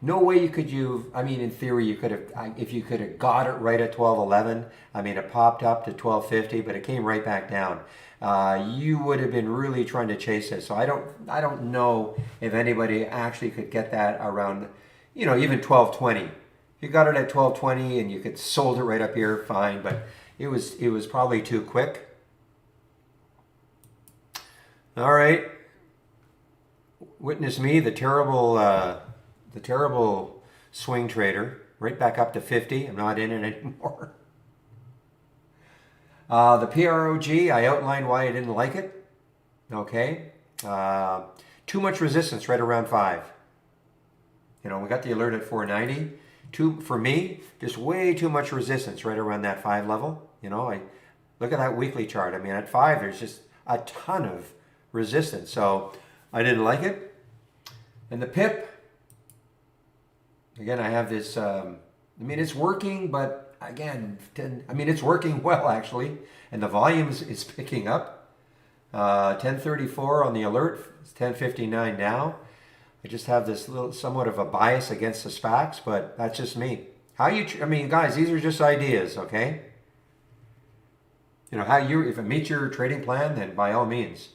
S1: no way you could I mean, in theory, you could have if you could have got it right at 12:11. I mean, it popped up to 12:50, but it came right back down. You would have been really trying to chase it. So I don't know if anybody actually could get that around, even 12:20. If you got it at 12:20 and you could sold it right up here, fine. But it was probably too quick. All right, witness me, the terrible swing trader, right back up to 50. I'm not in it anymore. The PROG, I outlined why I didn't like it. Okay, too much resistance right around 5. We got the alert at 490. For me, just way too much resistance right around that 5 level. I look at that weekly chart. I mean, at 5, there's just a ton of resistance, so I didn't like it. And the pip, again, I have this. I mean, it's working, but again, it's working well actually, and the volume is picking up. 1034 on the alert. It's 1059 now. I just have this somewhat of a bias against the SPACs, but that's just me. I mean, guys, these are just ideas, okay? If it meets your trading plan, then by all means.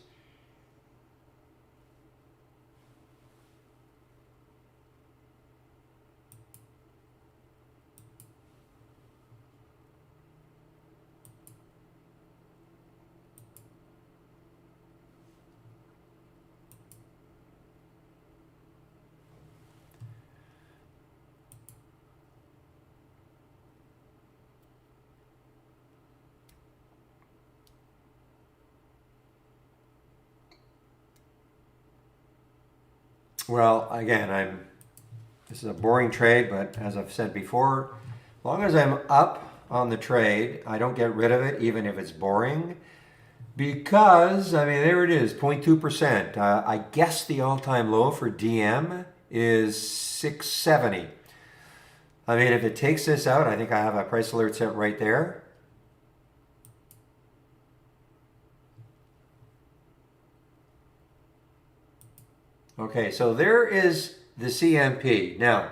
S1: Well, again, this is a boring trade, but as I've said before, as long as I'm up on the trade, I don't get rid of it, even if it's boring, because, I mean, there it is, 0.2%. I guess the all-time low for DM is 670. I mean, if it takes this out, I think I have a price alert set right there. Okay, so there is the CMP. Now,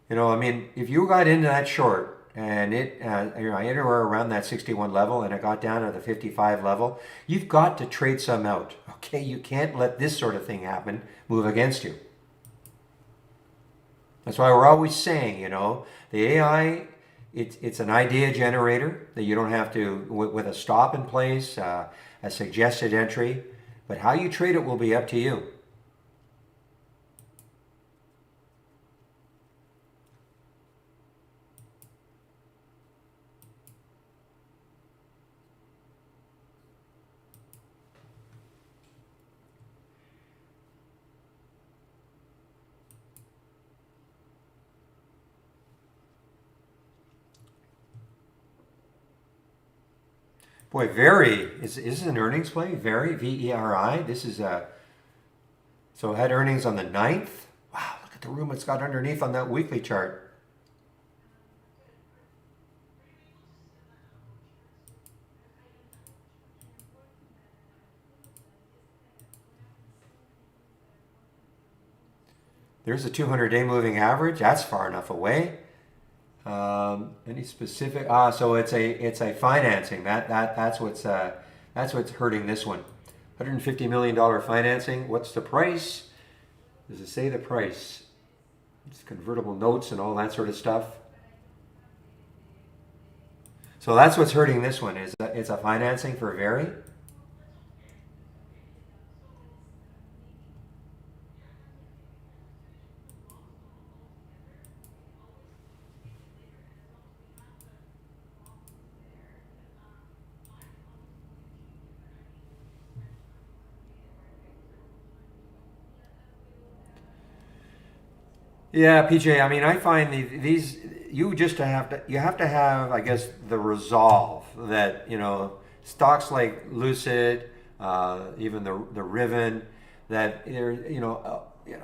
S1: I mean, if you got into that short and anywhere around that 61 level and it got down to the 55 level, you've got to trade some out. Okay, you can't let this sort of thing happen, move against you. That's why we're always saying, the AI, it's an idea generator that you don't have to, with a stop in place, a suggested entry, but how you trade it will be up to you. Boy, is this an earnings play? VERI. This is so it had earnings on the 9th. Wow, look at the room it's got underneath on that weekly chart. There's a 200-day moving average. That's far enough away. Any specific? So it's a financing. That's what's hurting this one. $150 million financing. What's the price? Does it say the price? It's convertible notes and all that sort of stuff. So that's what's hurting this one. Is it's a financing for Very. Yeah, PJ. I mean, I find these you just have to have, I guess, the resolve that stocks like Lucid, even the Riven, that they're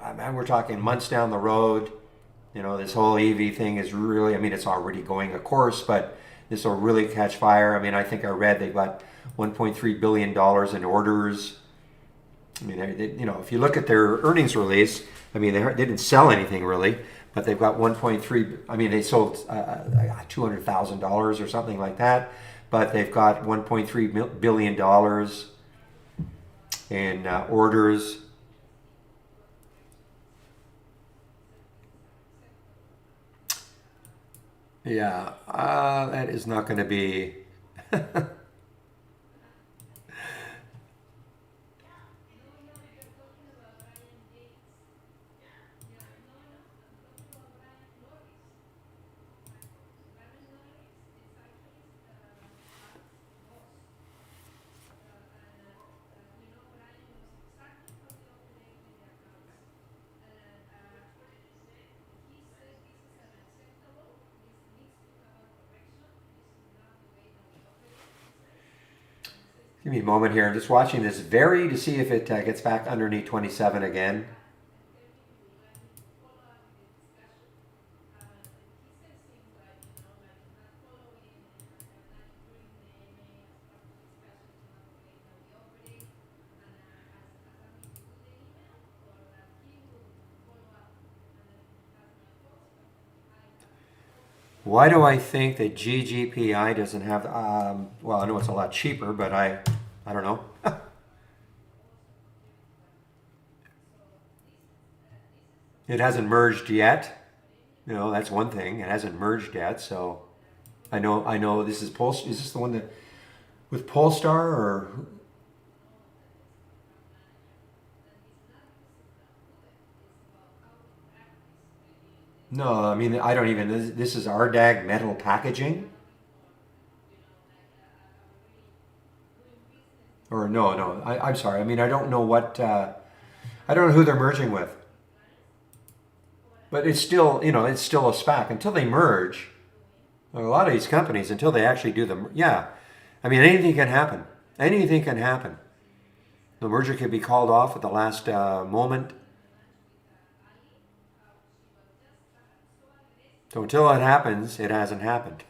S1: I mean, we're talking months down the road. This whole EV thing is really, I mean, it's already going, of course, but this will really catch fire. I mean, I think I read they've got $1.3 billion in orders. I mean, if you look at their earnings release, I mean, they didn't sell anything really, but they've got 1.3. I mean, they sold $200,000 or something like that, but they've got $1.3 billion in orders. Yeah, that is not going to be. Give me a moment here. I'm just watching this Very to see if it gets back underneath 27 again. Why do I think that GGPI doesn't have? Well, I know it's a lot cheaper, but I don't know. It hasn't merged yet. That's one thing. It hasn't merged yet, so I know this is Polestar. Is this the one that with Polestar or no? I mean, I don't even. This is RDAG metal packaging, or no, no. I'm sorry. I mean, I don't know what. I don't know who they're merging with, but it's still a SPAC until they merge. A lot of these companies, until they actually do them, yeah. I mean, anything can happen. Anything can happen. The merger could be called off at the last moment. So until it happens, it hasn't happened.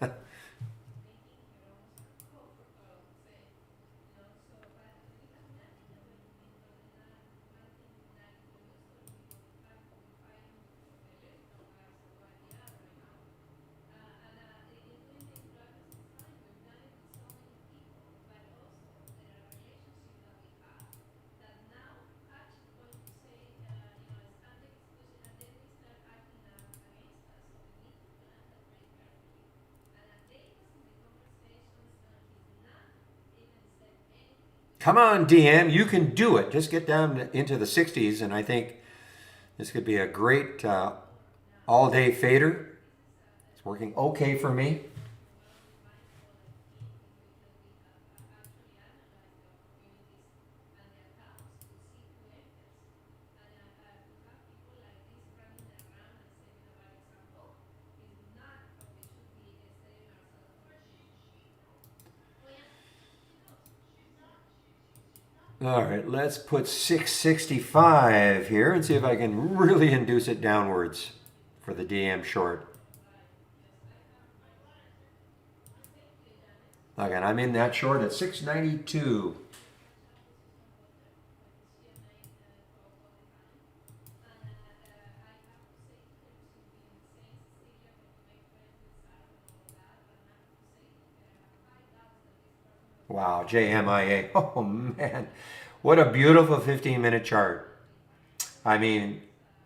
S1: Come on, DM, you can do it. Just get down into the 60s, and I think this could be a great all-day fader. It's working okay for me. All right, let's put 665 here and see if I can really induce it downwards for the DM short. Again, I'm in that short at 692. Wow, JMIA. Oh man. What a beautiful 15-minute chart. I mean,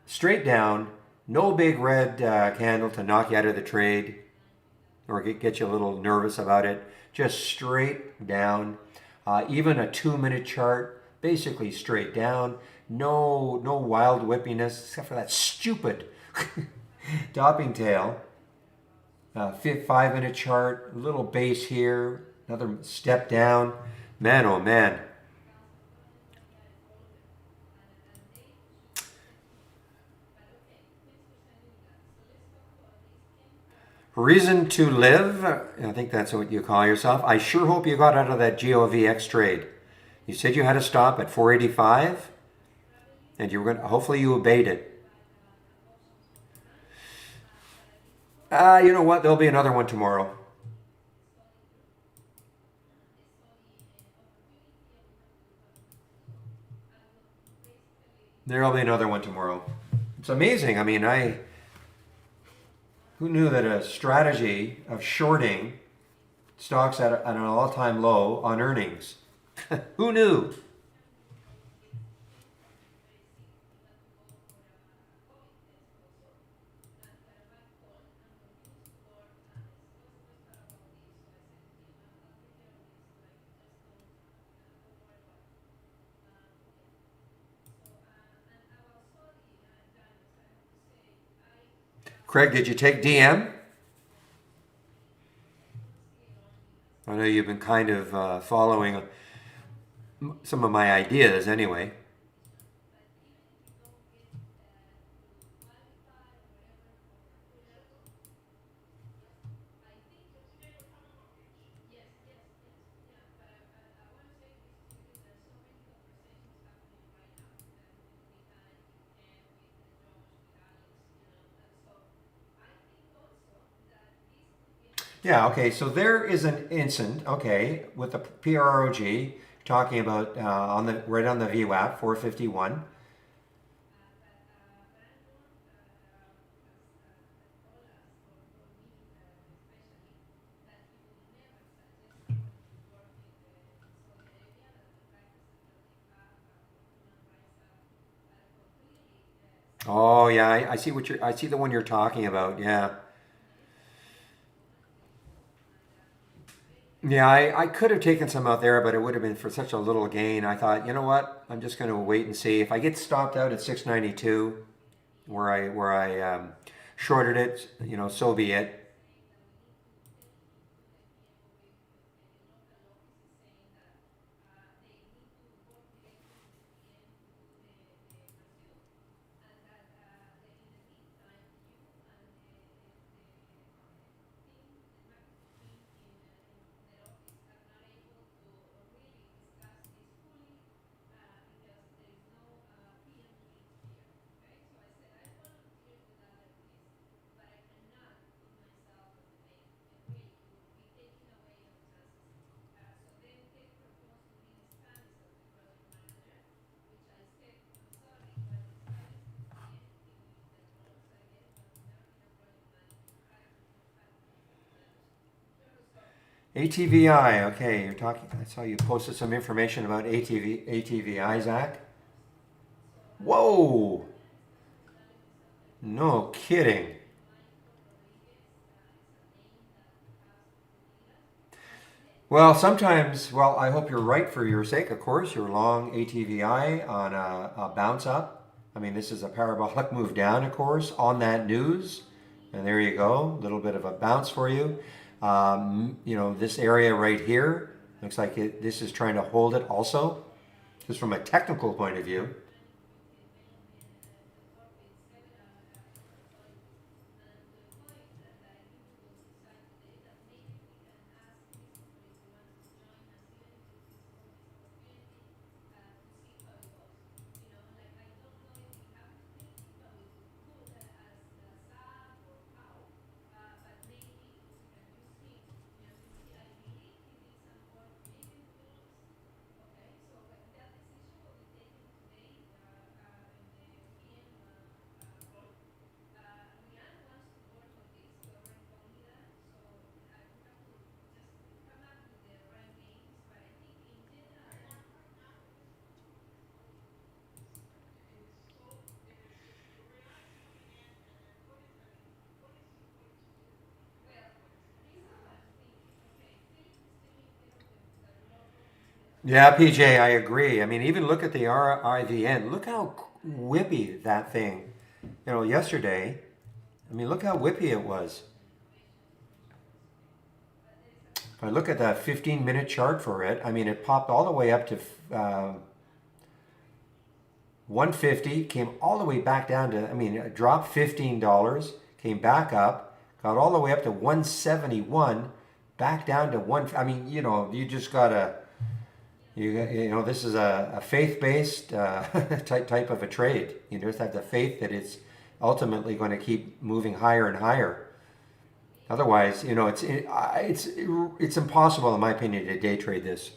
S1: straight down, no big red candle to knock you out of the trade or get you a little nervous about it. Just straight down. Even a 2-minute chart, basically straight down. No wild whippiness except for that stupid topping tail. 5-minute chart, little base here, another step down. Man, oh man. Reason to live, I think that's what you call yourself. I sure hope you got out of that GOVX trade. You said you had to stop at 485 and you were going to, hopefully you obeyed it. You know what? There'll be another one tomorrow. There'll be another one tomorrow. It's amazing. I mean, who knew that a strategy of shorting stocks at an all-time low on earnings? Who knew? Craig, did you take DM? I know you've been kind of following some of my ideas anyway. Yeah, okay, so there is an instant, okay, with the PROG talking about on the right on the VWAP 451. Oh yeah, I see I see the one you're talking about. Yeah. Yeah, I could have taken some out there, but it would have been for such a little gain. I thought, you know what? I'm just going to wait and see. If I get stopped out at 692, where I shorted it, so be it. ATVI. Okay, you're talking. I saw you posted some information about ATVI, Zach. Whoa! No kidding. Well, sometimes, well, I hope you're right for your sake, of course. You're long ATVI on a bounce up. I mean, this is a parabolic move down, of course, on that news. And there you go, a little bit of a bounce for you. This area right here looks like this is trying to hold it also, just from a technical point of view. Yeah, PJ, I agree. I mean, even look at the RIVN. Look how whippy that thing, yesterday. I mean, look how whippy it was. If I look at that 15-minute chart for it, I mean, it popped all the way up to 150, came all the way back down to, I mean, it dropped $15, came back up, got all the way up to 171, back down to one. I mean, you just gotta, this is a faith-based type of a trade. You just have the faith that it's ultimately going to keep moving higher and higher. Otherwise, it's impossible, in my opinion, to day trade this.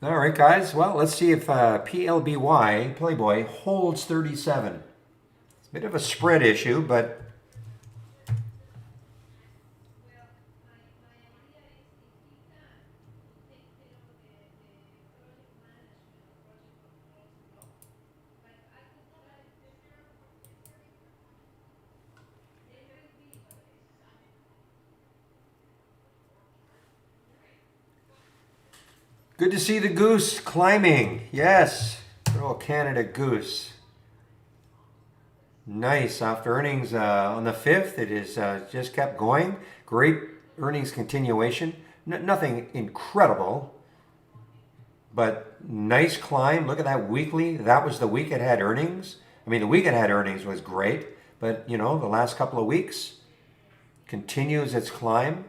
S1: All right, guys. Well, let's see if PLBY Playboy holds 37. It's a bit of a spread issue, but good to see the goose climbing. Yes, good old Canada goose. Nice. After earnings on the 5th, it is just kept going. Great earnings continuation. Nothing incredible, but nice climb. Look at that weekly. That was the week it had earnings. I mean, the week it had earnings was great, but the last couple of weeks continues its climb.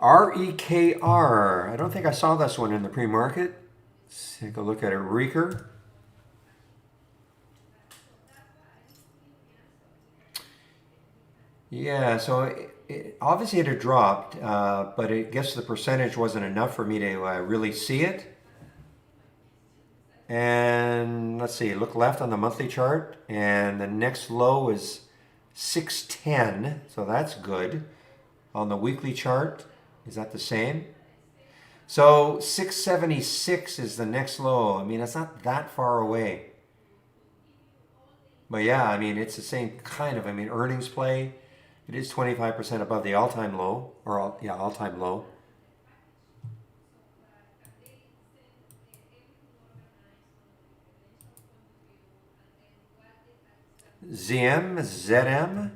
S1: REKR. I don't think I saw this one in the pre-market. Let's take a look at it. Reeker. Yeah, so obviously it had dropped, but I guess the percentage wasn't enough for me to really see it. And let's see, look left on the monthly chart, and the next low is 610, so that's good. On the weekly chart, is that the same? So 676 is the next low. I mean, it's not that far away. But yeah, I mean, it's the same kind of, earnings play. It is 25% above the all-time low, or all-time low. ZM, ZM.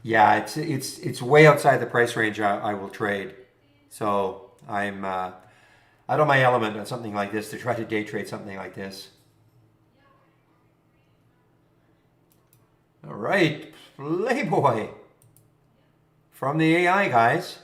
S1: Yeah, it's way outside the price range I will trade. So I'm out of my element on something like this to try to day trade something like this. All right, Playboy from the AI guys.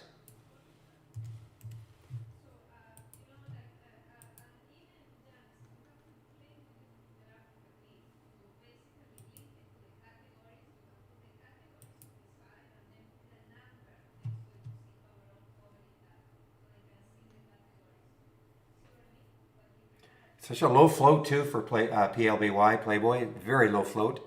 S1: Such a low float too for PLBY Playboy. Very low float.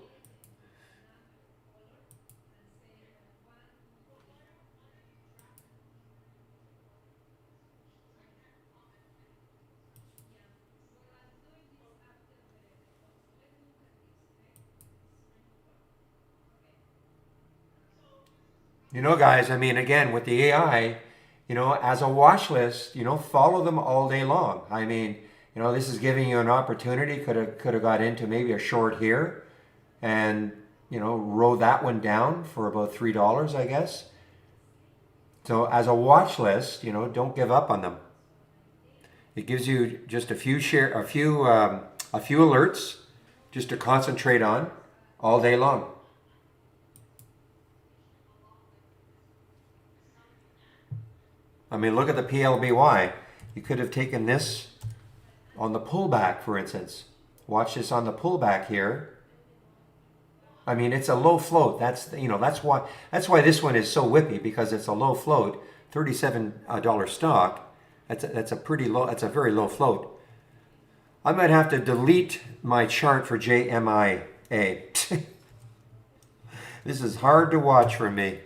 S1: Guys, again, with the AI, as a watch list, follow them all day long. This is giving you an opportunity. Could have got into maybe a short here, and row that one down for about $3, I guess. So as a watch list, don't give up on them. It gives you just a few alerts just to concentrate on all day long. I mean, look at the PLBY. You could have taken this on the pullback, for instance. Watch this on the pullback here. I mean, it's a low float. That's why this one is so whippy, because it's a low float, $37 stock. That's a pretty low. That's a very low float. I might have to delete my chart for JMIA. This is hard to watch for me.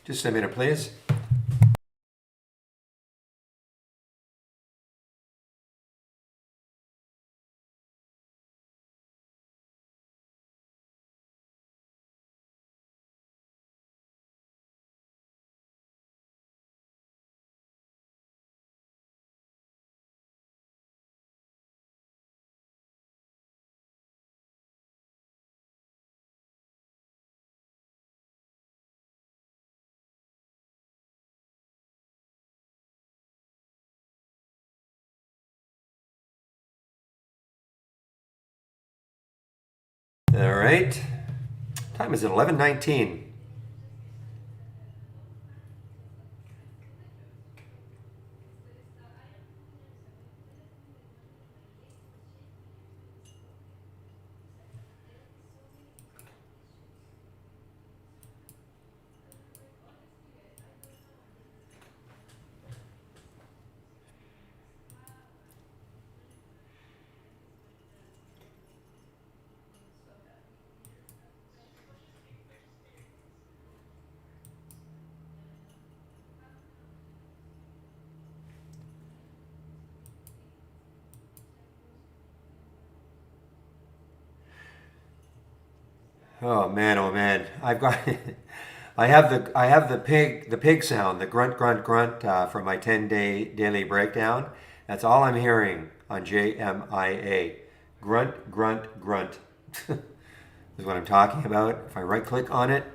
S1: Just a minute, please. All right. Time is 11:19. Oh man, oh man. I have the pig sound, the grunt grunt grunt for my 10-day daily breakdown. That's all I'm hearing on JMIA. Grunt grunt grunt. Is what I'm talking about. If I right click on it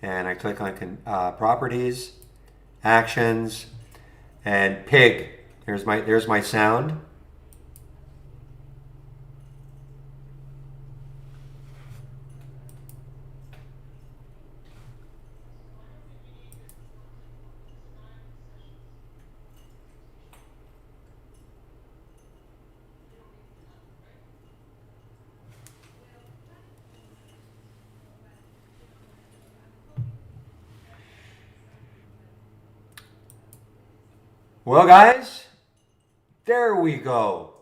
S1: and I click on properties, actions, and pig. There's my sound. Well, guys, there we go.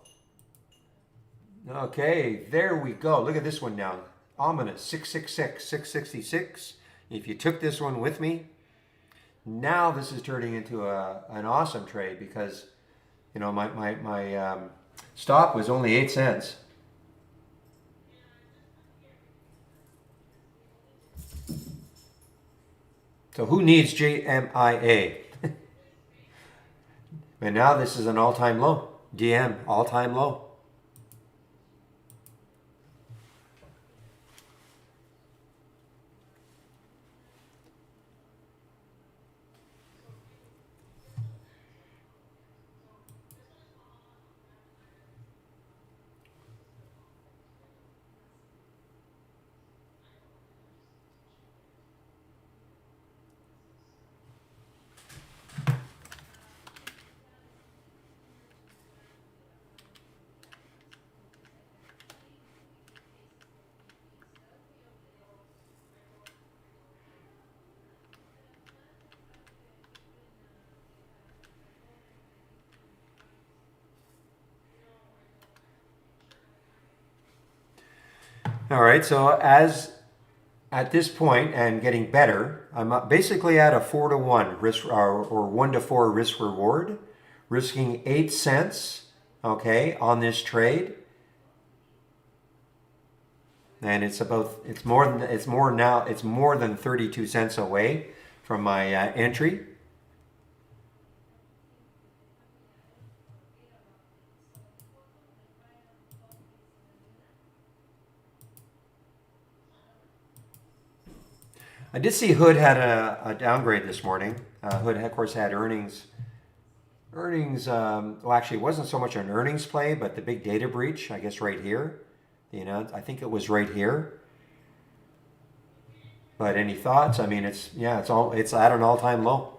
S1: Okay, there we go. Look at this one now. Ominous, 666, 666. If you took this one with me, now this is turning into an awesome trade, because, my stop was only 8 cents. So who needs JMIA? And now this is an all-time low. DM, all-time low. All right, so at this point and getting better, I'm basically at a 4-to-1 risk or 1-to-4 risk reward, risking 8 cents, okay, on this trade. and it's more than 32 cents away from my entry. I did see Hood had a downgrade this morning. Hood, of course, had earnings. Well, actually, it wasn't so much an earnings play, but the big data breach, I guess, right here. I think it was right here. But any thoughts? I mean, it's at an all-time low.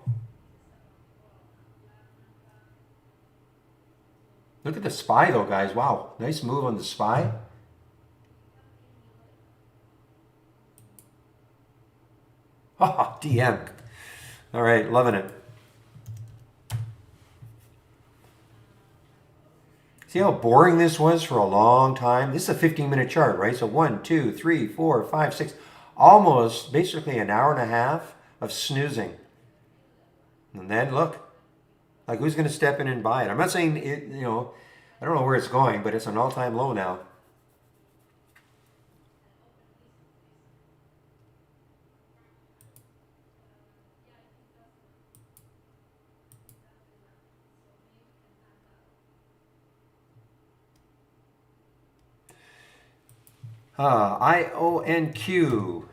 S1: Look at the SPY though, guys. Wow, nice move on the SPY. Oh, DM. All right, loving it. See how boring this was for a long time? This is a 15-minute chart, right? So 1, 2, 3, 4, 5, 6, almost basically an hour and a half of snoozing. And then look, like who's going to step in and buy it? I'm not saying it, I don't know where it's going, but it's an all-time low now. IONQ.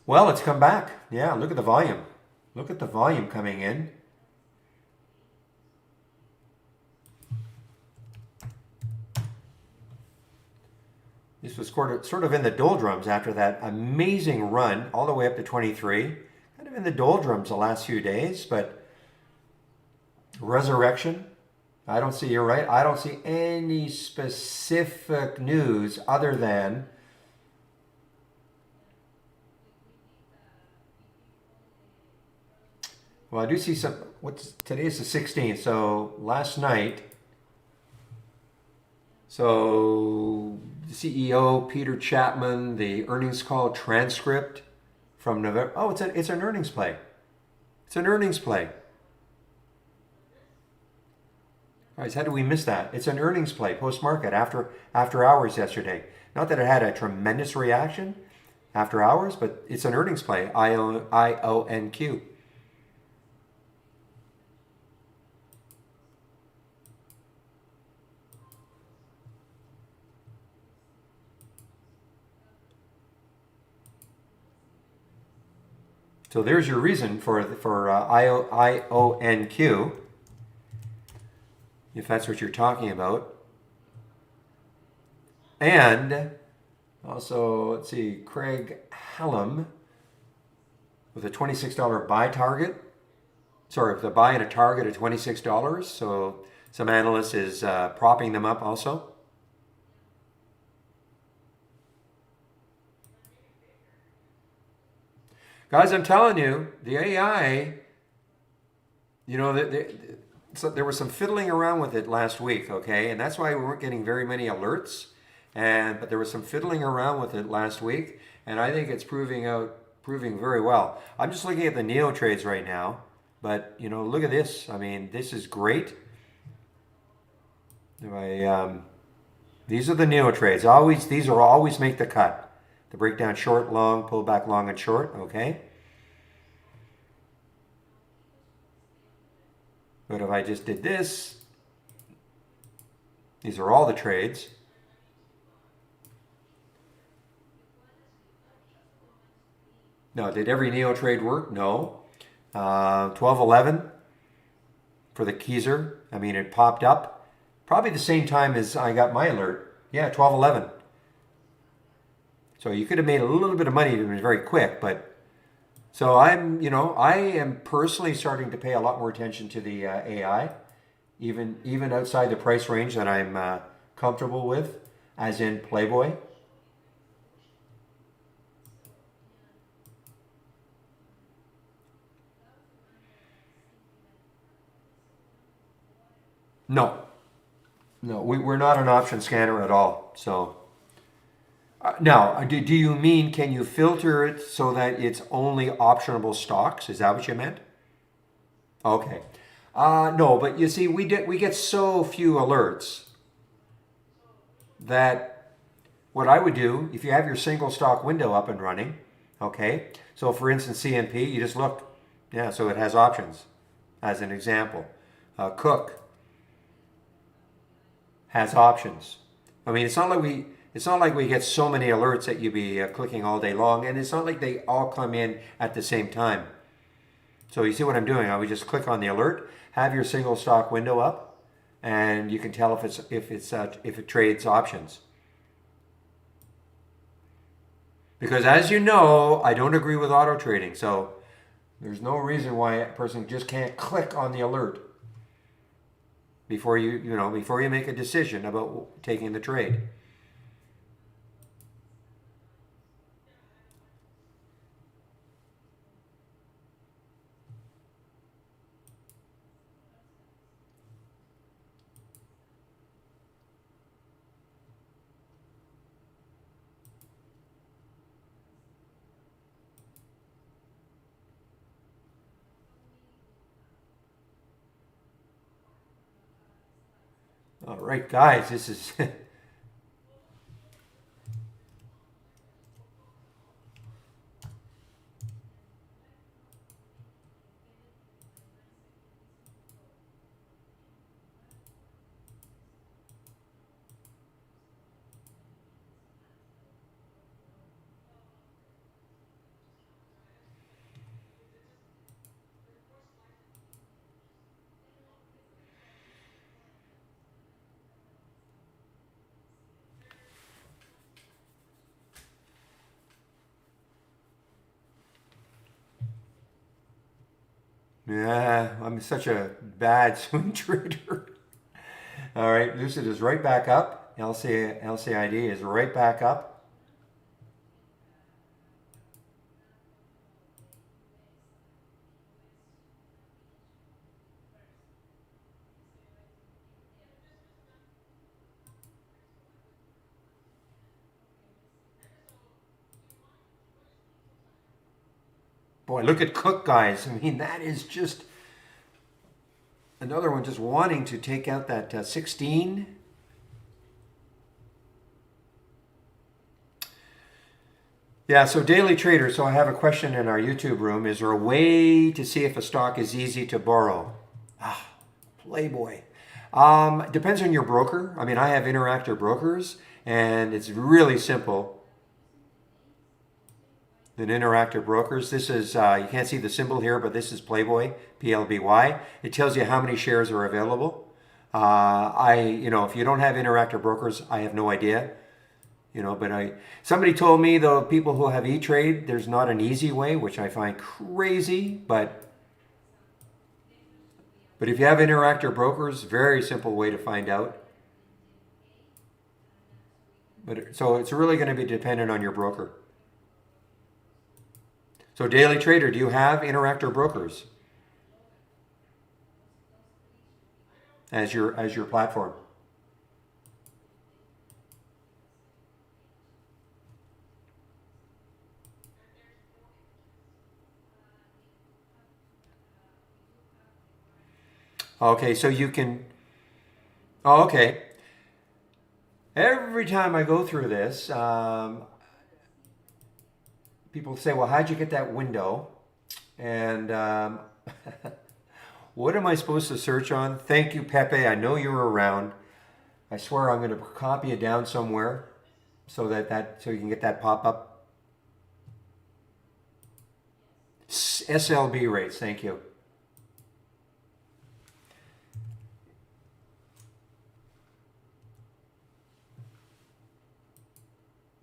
S1: Well, it's come back. Yeah, look at the volume. Look at the volume coming in. This was sort of in the doldrums after that amazing run all the way up to 23. Kind of in the doldrums the last few days, but resurrection. You're right. I don't see any specific news other than well, I do see some. Today is the 16th, so last night. So the CEO Peter Chapman, the earnings call transcript from November. Oh, it's an earnings play. It's an earnings play. Guys, how do we miss that? It's an earnings play post-market after hours yesterday. Not that it had a tremendous reaction after hours, but it's an earnings play. IONQ. So there's your reason for IONQ, if that's what you're talking about. And also, let's see, Craig Hallam with a $26 buy target. Sorry, the buy and a target at $26. So some analysts is propping them up also. Guys, I'm telling you, the AI, so there was some fiddling around with it last week, okay? And that's why we weren't getting very many alerts. But there was some fiddling around with it last week, and I think it's proving very well. I'm just looking at the neo trades right now, but look at this. I mean, this is great. These are the neo trades. These are always make the cut. The breakdown short, long, pull back long and short, okay? But if I just did this, these are all the trades. Now, did every neo trade work? No. 12.11 for the Keyser. I mean, it popped up probably the same time as I got my alert. Yeah, 12.11. So you could have made a little bit of money. It was very quick, but so I am personally starting to pay a lot more attention to the AI, even outside the price range that I'm comfortable with, as in Playboy. No, we're not an option scanner at all. So. Now, do you mean can you filter it so that it's only optionable stocks? Is that what you meant? Okay. No, but you see, we get so few alerts that what I would do, if you have your single stock window up and running, okay, so for instance, CNP, you just look, yeah, so it has options, as an example. Cook has options. I mean, it's not like we get so many alerts that you be clicking all day long, and it's not like they all come in at the same time. So you see what I'm doing? I would just click on the alert, have your single stock window up, and you can tell if it trades options. Because as you know, I don't agree with auto trading, so there's no reason why a person just can't click on the alert before before you make a decision about taking the trade. All right, guys, this is yeah, I'm such a bad swing trader. All right, Lucid is right back up. LCID is right back up. Boy, look at Cook, guys. I mean, that is just another one just wanting to take out that 16. Yeah, so daily trader. So I have a question in our YouTube room. Is there a way to see if a stock is easy to borrow? Ah, Playboy. Depends on your broker. I mean, I have Interactive Brokers, and it's really simple. Than Interactive Brokers. This is, you can't see the symbol here, but this is Playboy, PLBY. It tells you how many shares are available. If you don't have Interactive Brokers, I have no idea. Somebody told me, though, people who have E-Trade, there's not an easy way, which I find crazy, but if you have Interactive Brokers, very simple way to find out. So it's really going to be dependent on your broker. So daily trader, do you have Interactive Brokers as your platform? Okay, so you can. Oh, okay. Every time I go through this, people say, "Well, how'd you get that window?" And what am I supposed to search on? Thank you, Pepe. I know you're around. I swear I'm going to copy it down somewhere so so you can get that pop up. SLB rates. Thank you.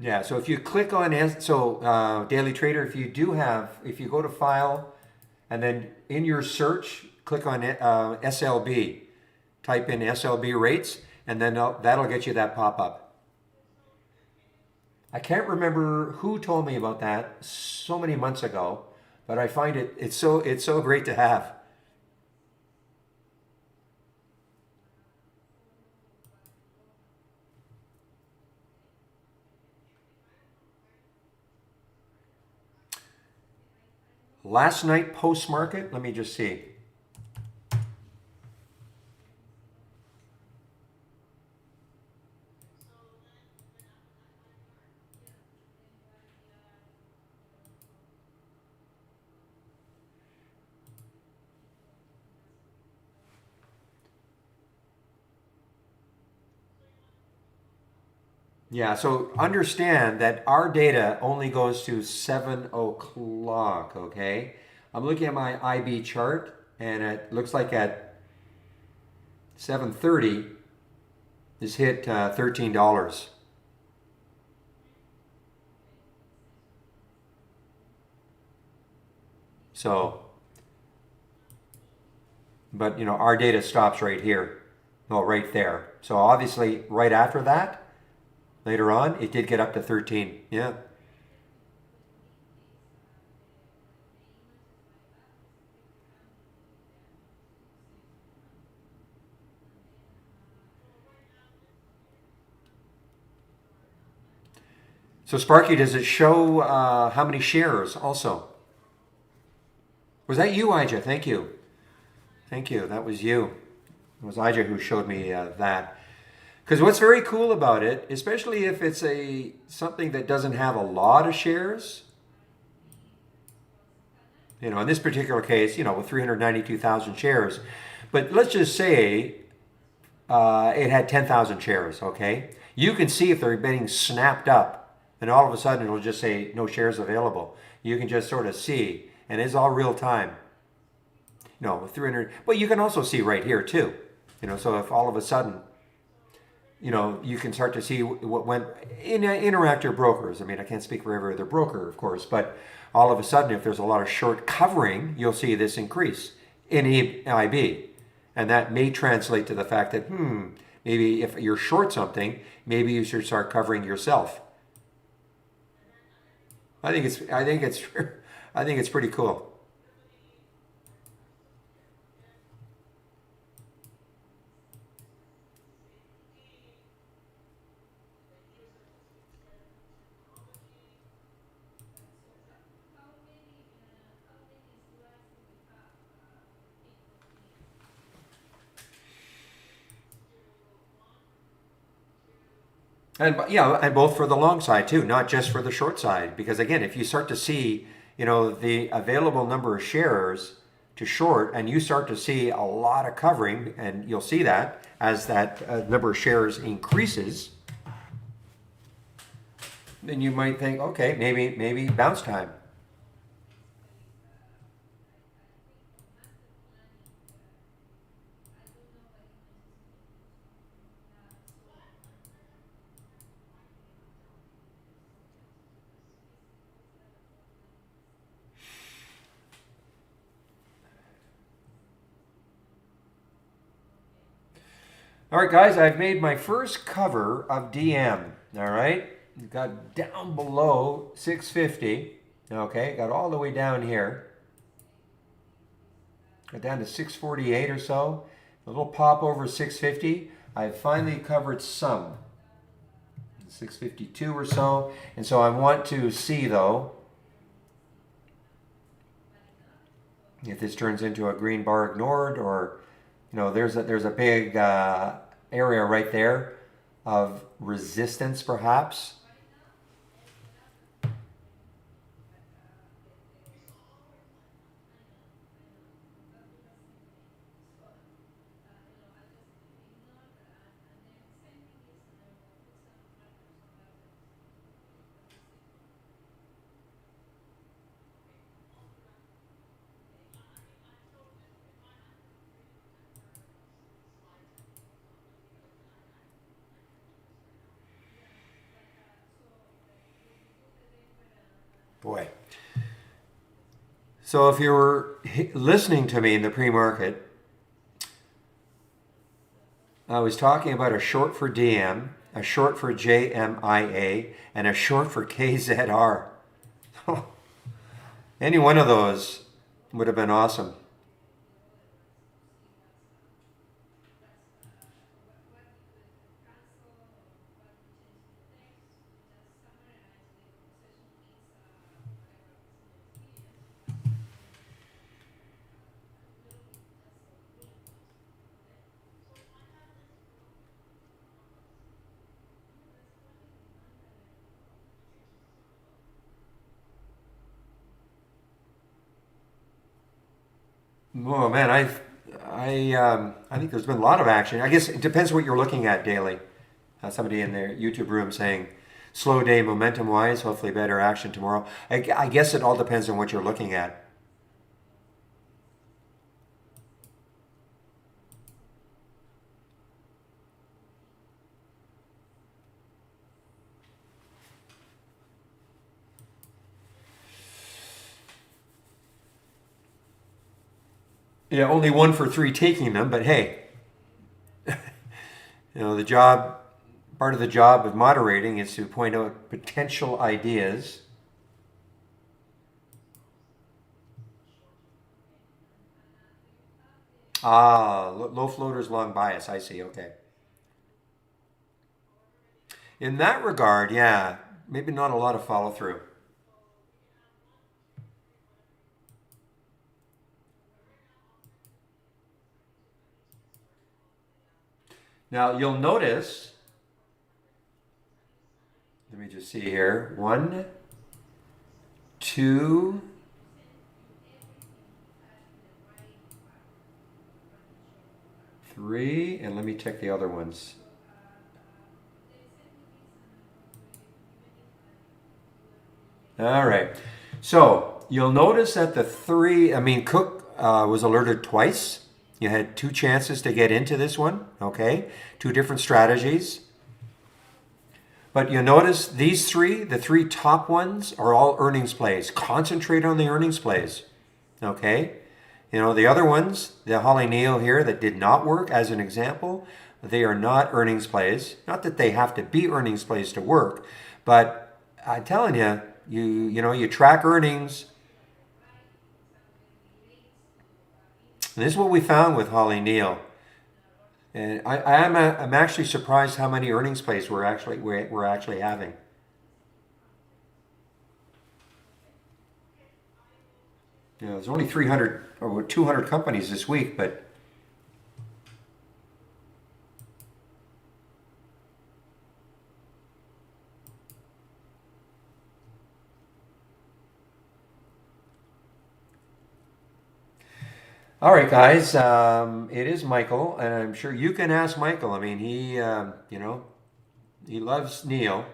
S1: Yeah, so if you click on Daily Trader, if you go to File, and then in your search, click on SLB, type in SLB rates, and then that'll get you that pop-up. I can't remember who told me about that so many months ago, but I find it's so great to have. Last night post market, let me just see. Yeah, so understand that our data only goes to 7 o'clock, okay? I'm looking at my IB chart, and it looks like at 7:30, this hit $13. So, but you know, our data stops right here. No, right there. So obviously, right after that, later on, it did get up to 13. Yeah. So Sparky, does it show how many shares also? Was that you, Ija? Thank you. Thank you. That was you. It was Ija who showed me that. Because what's very cool about it, especially if it's a something that doesn't have a lot of shares, you know, in this particular case, you know, with 392,000 shares, but let's just say it had 10,000 shares, okay? You can see if they're getting snapped up, and all of a sudden it'll just say no shares available. You can just sort of see, and it's all real time. You know, with 300, but you can also see right here too. You know, so if all of a sudden, you know, you can start to see what went in interactive brokers. I mean, I can't speak for every other broker, of course, but all of a sudden, if there's a lot of short covering, you'll see this increase in EIB. And that may translate to the fact that, maybe if you're short something, maybe you should start covering yourself. I think it's pretty cool. And yeah, and both for the long side too, not just for the short side. Because again, if you start to see, you know, the available number of shares to short, and you start to see a lot of covering, and you'll see that as that number of shares increases, then you might think, okay, maybe bounce time. All right, guys, I've made my first cover of DM. All right, got down below 650. Okay, got all the way down here. Got down to 648 or so. A little pop over 650. I finally covered some. 652 or so. And so I want to see, though, if this turns into a green bar ignored, or, you know, there's a big area right there of resistance, perhaps. Boy. So if you were listening to me in the pre-market, I was talking about a short for DM, a short for JMIA, and a short for KZR. Any one of those would have been awesome. Oh man, I think there's been a lot of action. I guess it depends what you're looking at daily. Somebody in their YouTube room saying, slow day momentum wise, hopefully better action tomorrow. I guess it all depends on what you're looking at. Yeah, only 1 for 3 taking them, but hey, the job, part of the job of moderating is to point out potential ideas. Low floaters, long bias. I see. Okay. In that regard, yeah, maybe not a lot of follow through. Now you'll notice, let me just see here. 1, 2, 3, and let me check the other ones. All right. So you'll notice that the 3, Cook was alerted twice. You had 2 chances to get into this one, okay? 2 different strategies. But you'll notice these 3, the 3 top ones, are all earnings plays. Concentrate on the earnings plays, okay? The other ones, the Holly Neal here that did not work as an example, they are not earnings plays. Not that they have to be earnings plays to work, but I'm telling you, you track earnings. And this is what we found with Holly Neal. And I'm actually surprised how many earnings plays we're actually having. There's only 300 or 200 companies this week, but all right, guys. It is Michael, and I'm sure you can ask Michael. He loves Neo.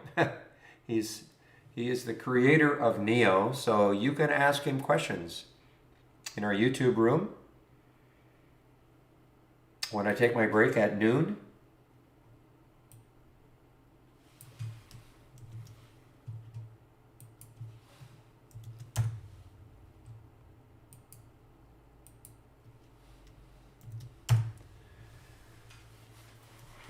S1: He is the creator of Neo, so you can ask him questions in our YouTube room when I take my break at noon.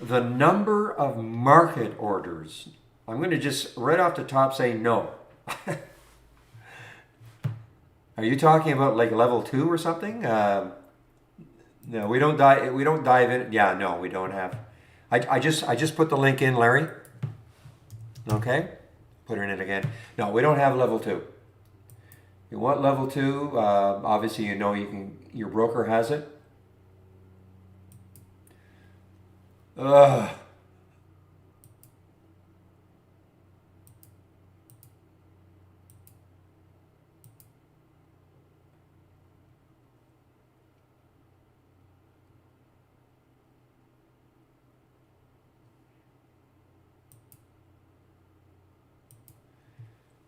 S1: The number of market orders. I'm going to just right off the top say no. Are you talking about like level 2 or something? No, we don't dive. We don't dive in. Yeah, no, we don't have. I just put the link in, Larry. Okay, put it in again. No, we don't have level 2. You want level 2? Obviously, you can. Your broker has it. Ugh.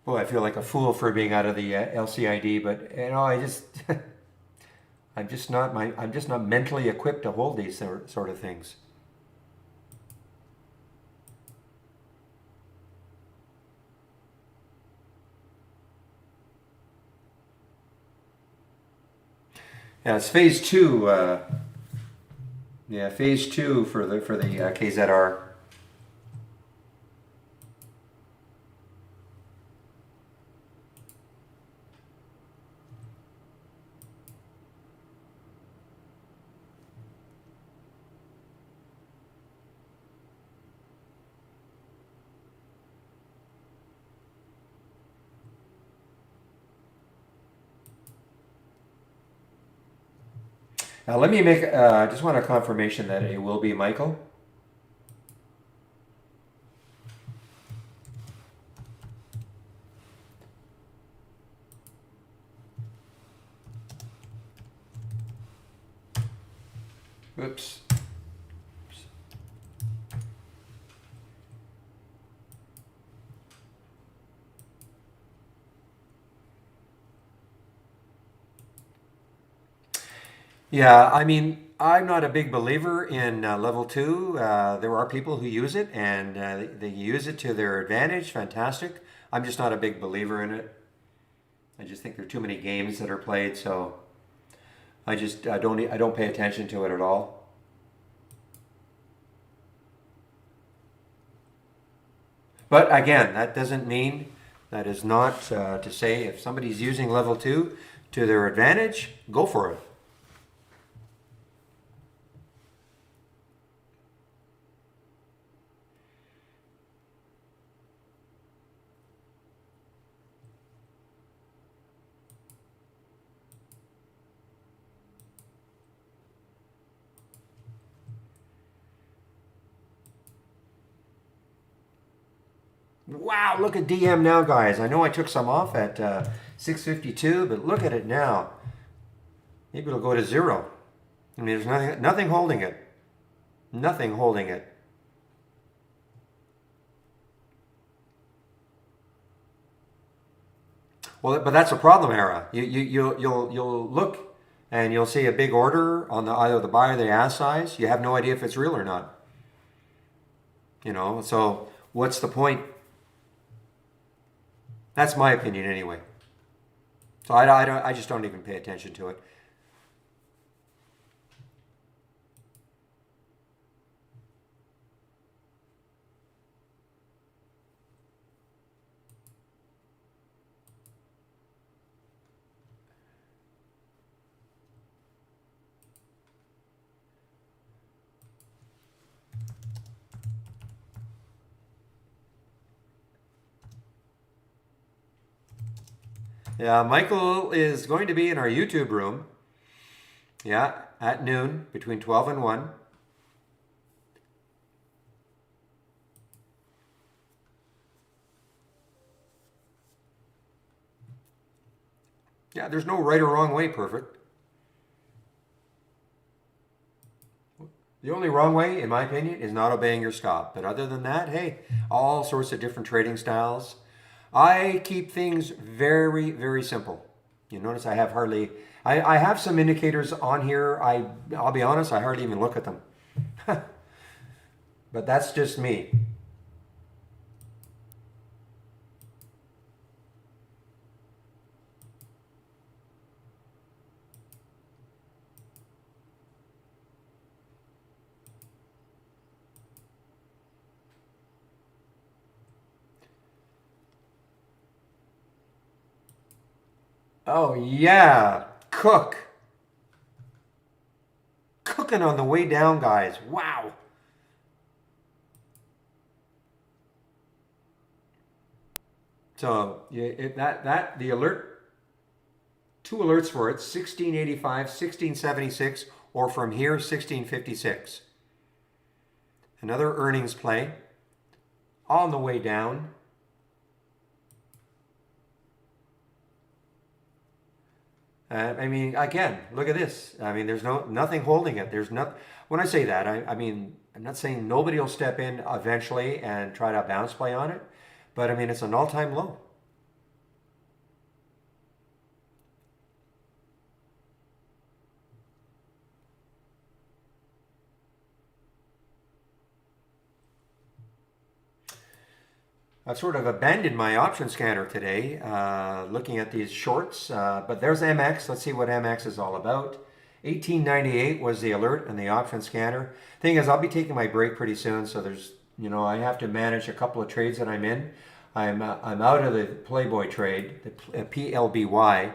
S1: Boy, I feel like a fool for being out of the LCID, but I'm just not mentally equipped to hold these sort of things. Yeah, it's phase 2. Phase 2 for the KZR. Now let me make. I just want a confirmation that it will be Michael. Oops. Yeah, I mean, I'm not a big believer in level two. There are people who use it and they use it to their advantage. Fantastic. I'm just not a big believer in it. I just think there are too many games that are played, so I don't pay attention to it at all. But again, that doesn't mean that is not to say if somebody's using level two to their advantage, go for it. Wow, look at DM now, guys. I know I took some off at 652, but look at it now. Maybe it'll go to zero. I mean, there's nothing holding it. Nothing holding it. Well, but that's a problem, Era. You'll look and you'll see a big order on the either the buy or the ask size. You have no idea if it's real or not. You know, so what's the point? That's my opinion anyway. So I just don't even pay attention to it. Yeah, Michael is going to be in our YouTube room. Yeah, at noon between 12 and 1. Yeah, there's no right or wrong way, perfect. The only wrong way, in my opinion, is not obeying your stop. But other than that, hey, all sorts of different trading styles. I keep things very, very simple. You notice I have hardly, I have some indicators on here. I'll be honest, I hardly even look at them. But that's just me. Oh, yeah. Cooking on the way down, guys. Wow. So the alert, two alerts for it, 1685, 1676, or from here, 1656. Another earnings play on the way down. I mean, again, look at this. I mean, there's nothing holding it. There's not. When I say that, I mean I'm not saying nobody will step in eventually and try to bounce play on it, but I mean it's an all-time low. I've sort of abandoned my option scanner today, looking at these shorts. But there's MX. Let's see what MX is all about. 1898 was the alert and the option scanner. Thing is, I'll be taking my break pretty soon, so I have to manage a couple of trades that I'm in. I'm out of the Playboy trade, the PLBY.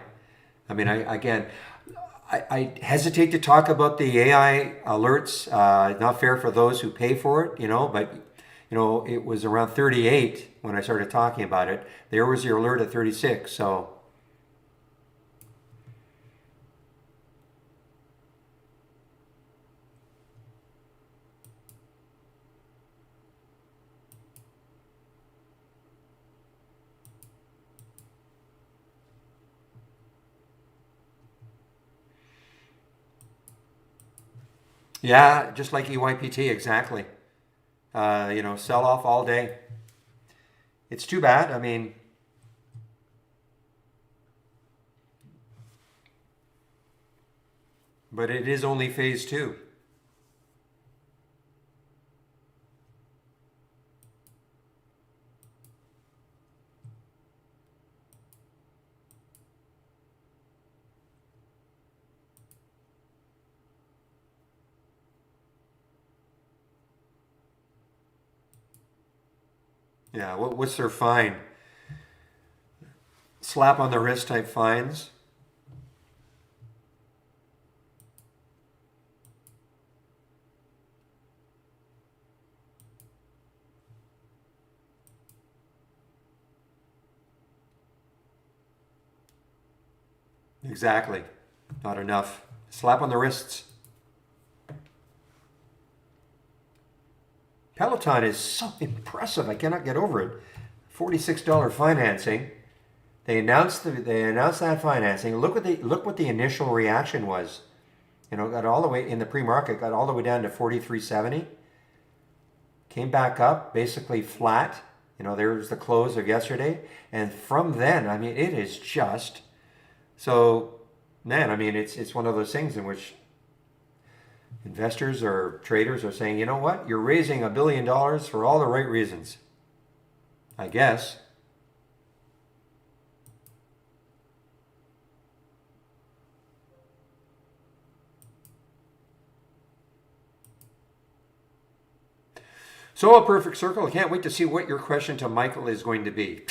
S1: I mean, I hesitate to talk about the AI alerts. Not fair for those who pay for it, but it was around 38 when I started talking about it. There was your alert at 36. So yeah, just like EYPT, exactly. Sell off all day. It's too bad. I mean, But it is only phase two. Yeah, what's their fine? Slap on the wrist type fines? Exactly. Not enough. Slap on the wrists. Peloton is so impressive. I cannot get over it. $46 financing. They announced that financing. Look what the initial reaction was. You know, got all the way in the pre-market, got all the way down to 43.70. Came back up, basically flat. You know, there was the close of yesterday, and from then, I mean, it is just so. Man, I mean, it's one of those things in which investors or traders are saying, you know what, you're raising $1 billion for all the right reasons, I guess. So a perfect circle. I can't wait to see what your question to Michael is going to be.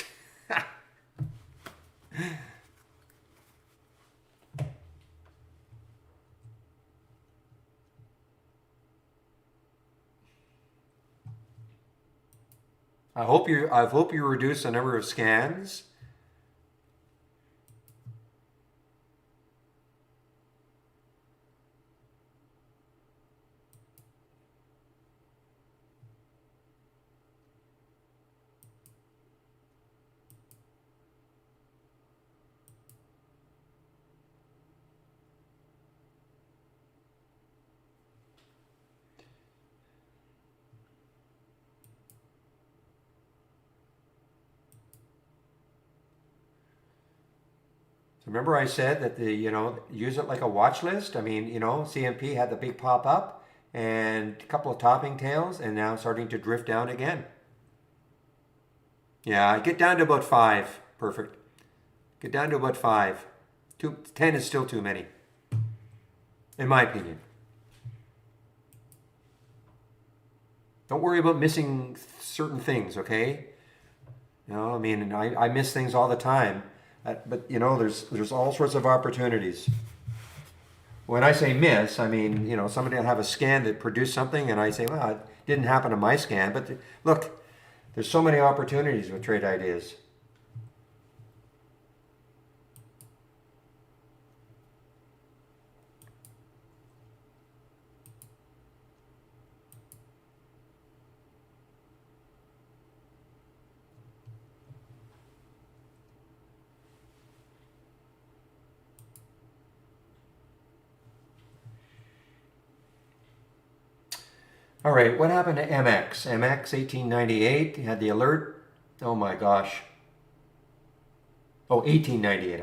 S1: I hope you reduce the number of scans. So remember I said that use it like a watch list. I mean, CMP had the big pop up and a couple of topping tails, and now starting to drift down again. Yeah, get down to about 5. Perfect. Get down to about 5. 10 is still too many, in my opinion. Don't worry about missing certain things, okay? I mean, I miss things all the time, but there's all sorts of opportunities. When I say miss, I mean, somebody will have a scan that produced something, and I say, well, it didn't happen on my scan. But look, there's so many opportunities with trade ideas. All right, what happened to MX? MX 1898 had the alert. Oh my gosh. Oh, 1898.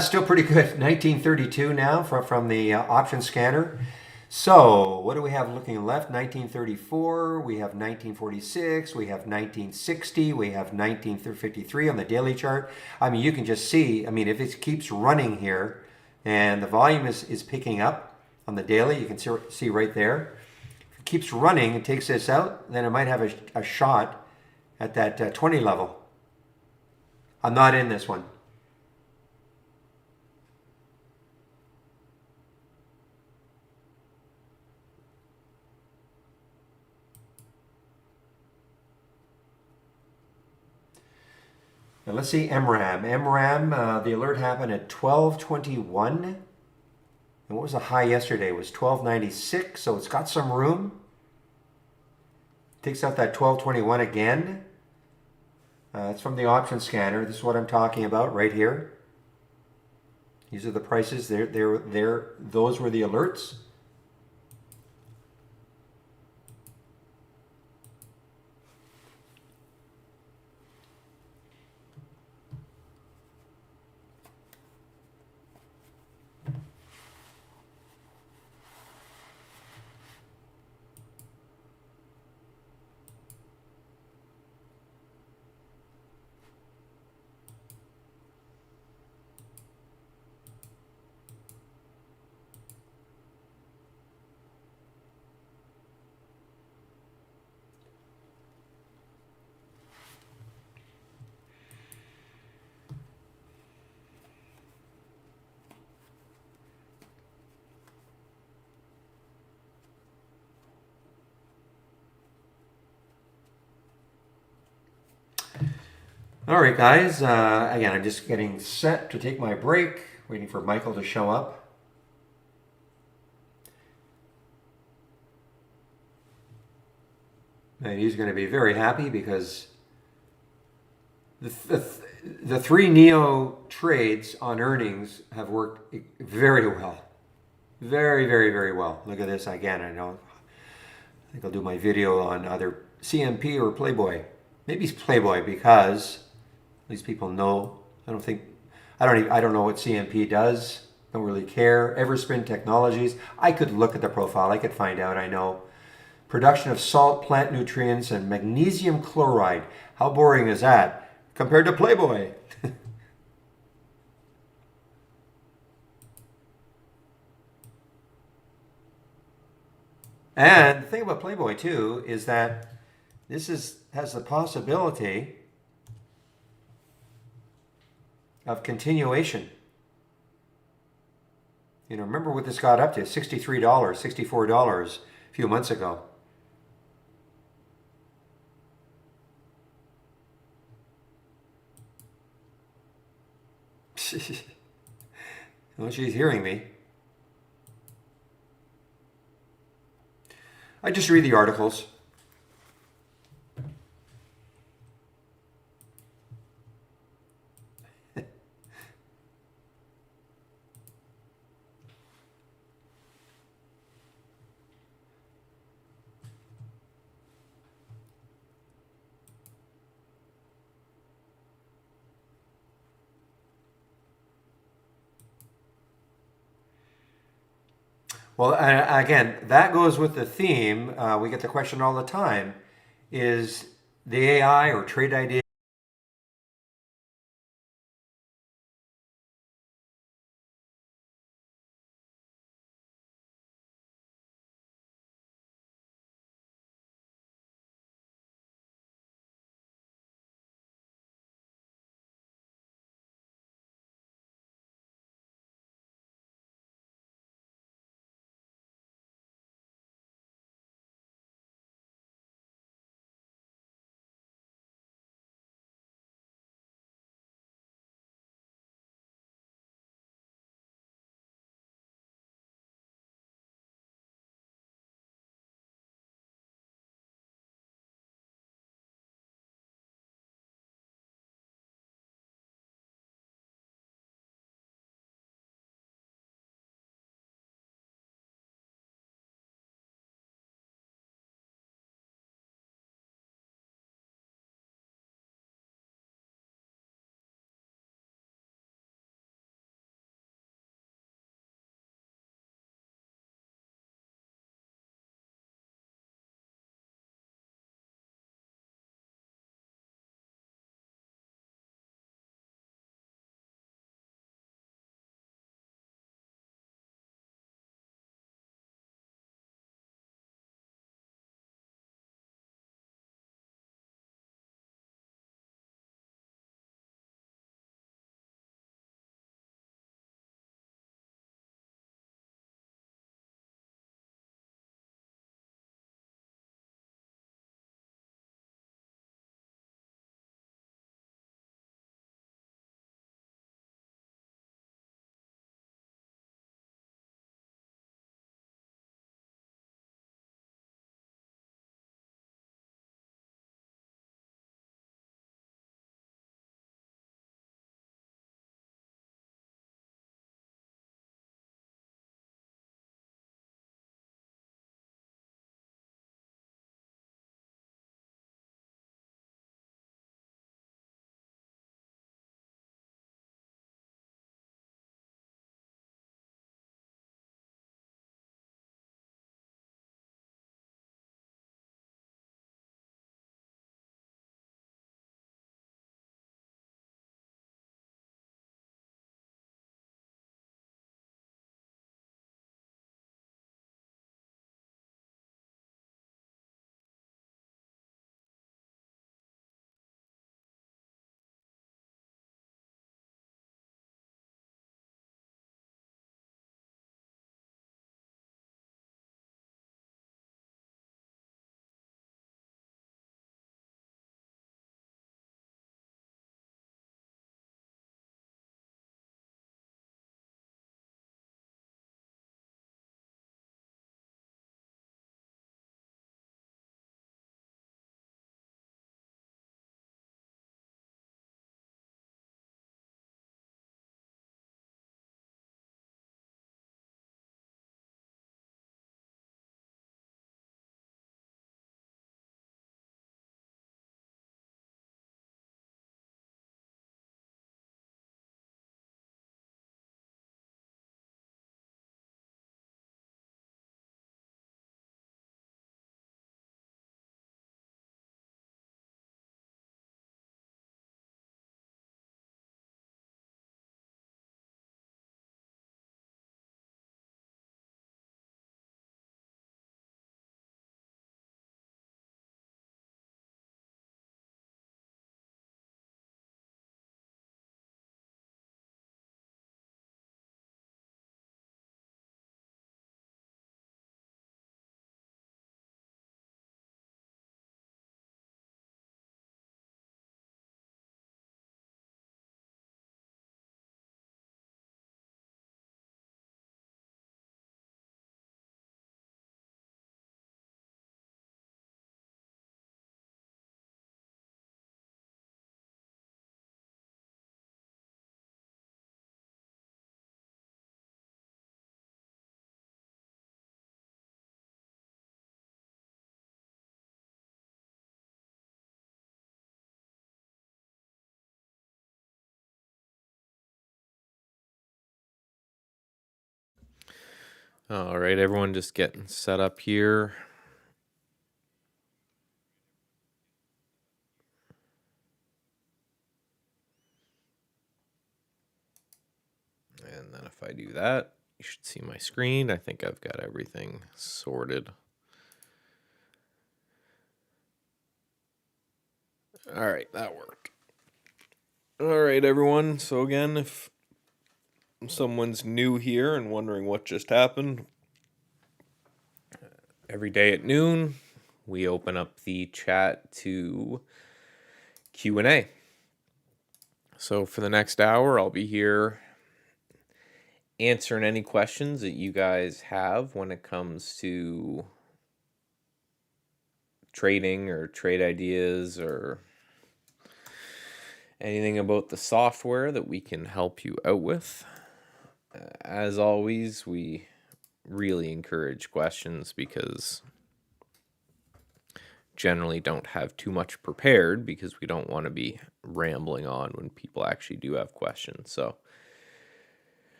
S1: Still pretty good. 1932 now from the option scanner. So what do we have looking left? 1934. We have 1946. We have 1960. We have 1953 on the daily chart. I mean, you can just see. I mean, if it keeps running here, and the volume is picking up on the daily, you can see right there. Keeps running and takes this out, then it might have a shot at that 20 level. I'm not in this one. Now let's see MRAM. MRAM, the alert happened at 12:21. And what was the high yesterday? It was 12.96, so it's got some room. Takes out that 12.21 again. It's from the option scanner. This is what I'm talking about right here. These are the prices. Those were the alerts. All right, guys. Again, I'm just getting set to take my break, waiting for Michael to show up. And he's going to be very happy because the, the, the three Neo trades on earnings have worked very well. Very, very, very well. Look at this again. I think I'll do my video on either CMP or Playboy. Maybe it's Playboy because these people know. I don't know what CMP does. Don't really care. Everspin Technologies. I could look at the profile. I could find out. I know. Production of salt, plant nutrients, and magnesium chloride. How boring is that compared to Playboy? And the thing about Playboy too is that has the possibility of continuation. You know, remember what this got up to? $63, $64 a few months ago. Well, she's hearing me. I just read the articles. Well, again, that goes with the theme. We get the question all the time: is the AI or trade idea
S2: All right, everyone, just getting set up here. And then if I do that, you should see my screen. I think I've got everything sorted. All right, that worked. All right, everyone. So again, if someone's new here and wondering what just happened, every day at noon, we open up the chat to Q&A. So for the next hour, I'll be here answering any questions that you guys have when it comes to trading or trade ideas or anything about the software that we can help you out with. As always, we really encourage questions because generally don't have too much prepared because we don't want to be rambling on when people actually do have questions. So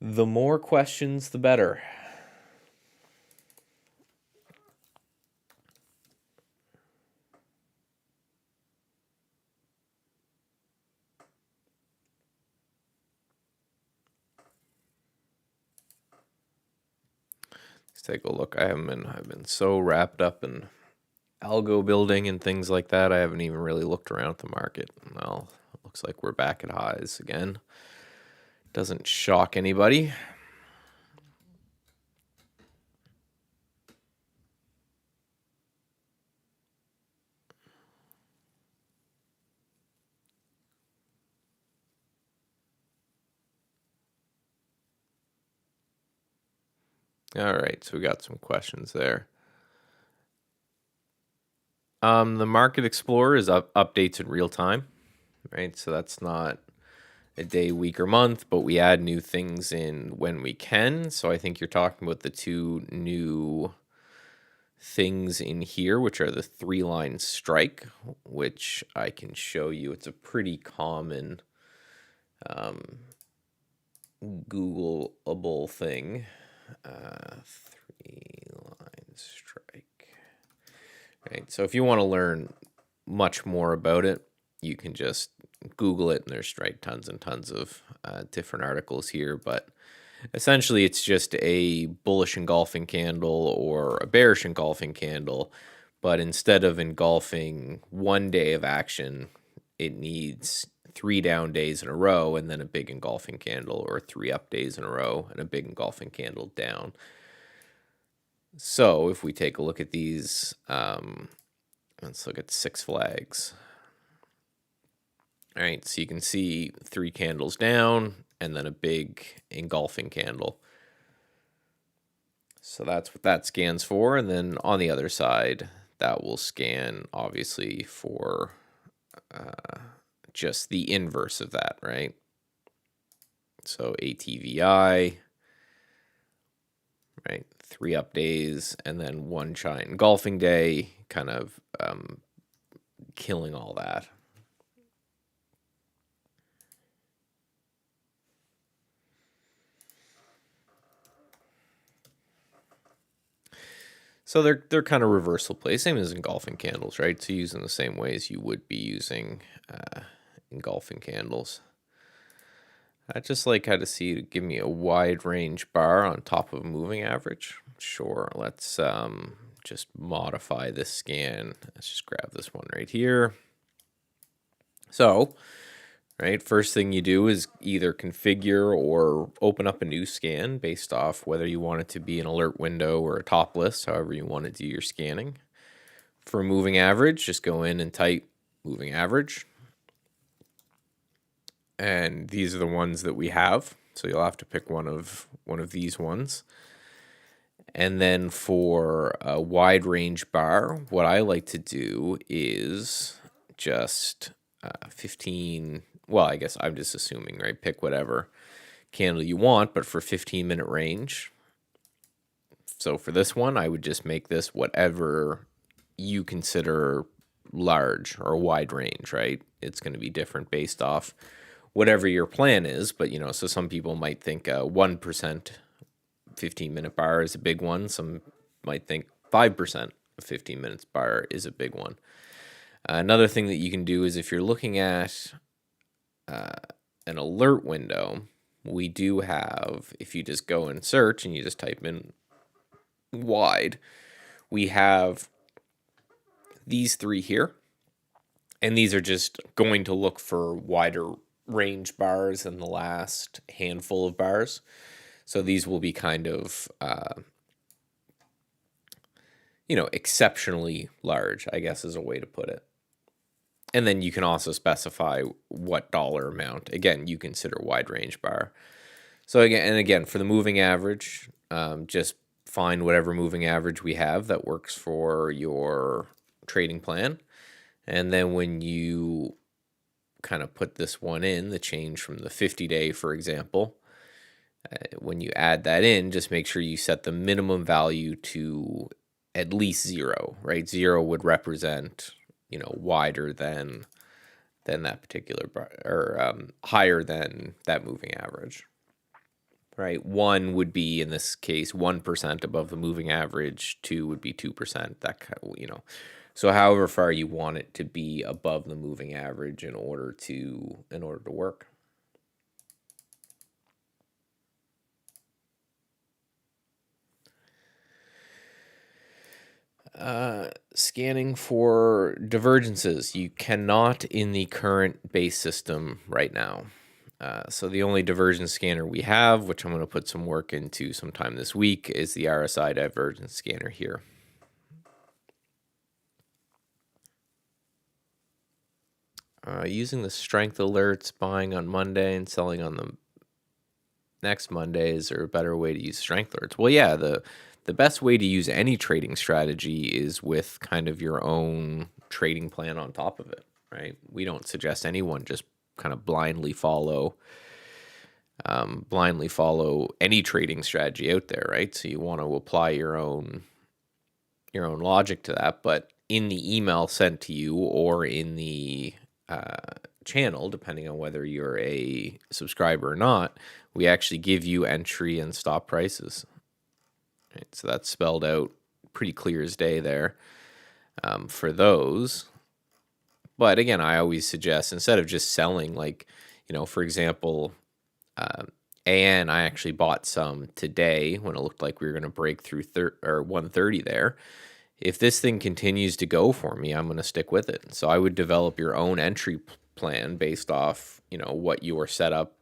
S2: the more questions, the better. Let's take a look. I've been so wrapped up in algo building and things like that. I haven't even really looked around at the market. Well, it looks like we're back at highs again. Doesn't shock anybody. All right, so we got some questions there. The Market Explorer is updates in real time, right? So that's not a day, week, or month, but we add new things in when we can. So I think you're talking about the two new things in here, which are the 3-line strike, which I can show you. It's a pretty common Googleable thing. 3-line strike. Right. So if you want to learn much more about it, you can just Google it, and there's tons and tons of different articles here. But essentially, it's just a bullish engulfing candle or a bearish engulfing candle. But instead of engulfing one day of action, it needs 3 down days in a row and then a big engulfing candle, or 3 up days in a row and a big engulfing candle down. So if we take a look at these, let's look at 6 flags. All right, so you can see 3 candles down and then a big engulfing candle. So that's what that scans for. And then on the other side, that will scan obviously for just the inverse of that, right? So ATVI, right? 3 up days and then 1 giant engulfing day, kind of killing all that. So they're kind of reversal plays, same as engulfing candles, right? So using the same way as you would be using engulfing candles. I'd just like how to see give me a wide range bar on top of a moving average. Sure, let's just modify this scan. Let's just grab this one right here. So, right, first thing you do is either configure or open up a new scan based off whether you want it to be an alert window or a top list, however you want to do your scanning. For a moving average, just go in and type moving average. And these are the ones that we have. So you'll have to pick one of these ones. And then for a wide range bar, what I like to do is just 15, well, I guess I'm just assuming, right? Pick whatever candle you want, but for 15-minute range. So for this one, I would just make this whatever you consider large or wide range, right? It's going to be different based off whatever your plan is, but so some people might think 1% 15-minute bar is a big one. Some might think 5% of 15 minutes bar is a big one. Another thing that you can do is if you're looking at an alert window, we do have, if you just go and search and you just type in wide, we have these three here. And these are just going to look for wider range bars than the last handful of bars. So these will be kind of, exceptionally large, I guess is a way to put it. And then you can also specify what dollar amount, again, you consider wide range bar. So again, for the moving average, just find whatever moving average we have that works for your trading plan. And then when you kind of put this one in, the change from the 50-day, for example, when you add that in, just make sure you set the minimum value to at least 0, right? 0 would represent, wider than that particular bar, or higher than that moving average, right? 1 would be, in this case, 1% above the moving average. 2 would be 2%. That So however far you want it to be above the moving average in order to work. Scanning for divergences. You cannot in the current base system right now. So the only divergence scanner we have, which I'm going to put some work into sometime this week, is the RSI divergence scanner here. Using the strength alerts, buying on Monday and selling on the next Monday, is there a better way to use strength alerts? Well, yeah, the best way to use any trading strategy is with kind of your own trading plan on top of it, right? We don't suggest anyone just kind of blindly follow any trading strategy out there, right? So you want to apply your own logic to that, but in the email sent to you or in the channel, depending on whether you're a subscriber or not, we actually give you entry and stop prices. Right, so that's spelled out pretty clear as day there for those. But again, I always suggest, instead of just selling, for example, AN, I actually bought some today when it looked like we were going to break through 130 there. If this thing continues to go for me, I'm going to stick with it. So I would develop your own entry plan based off, what your setup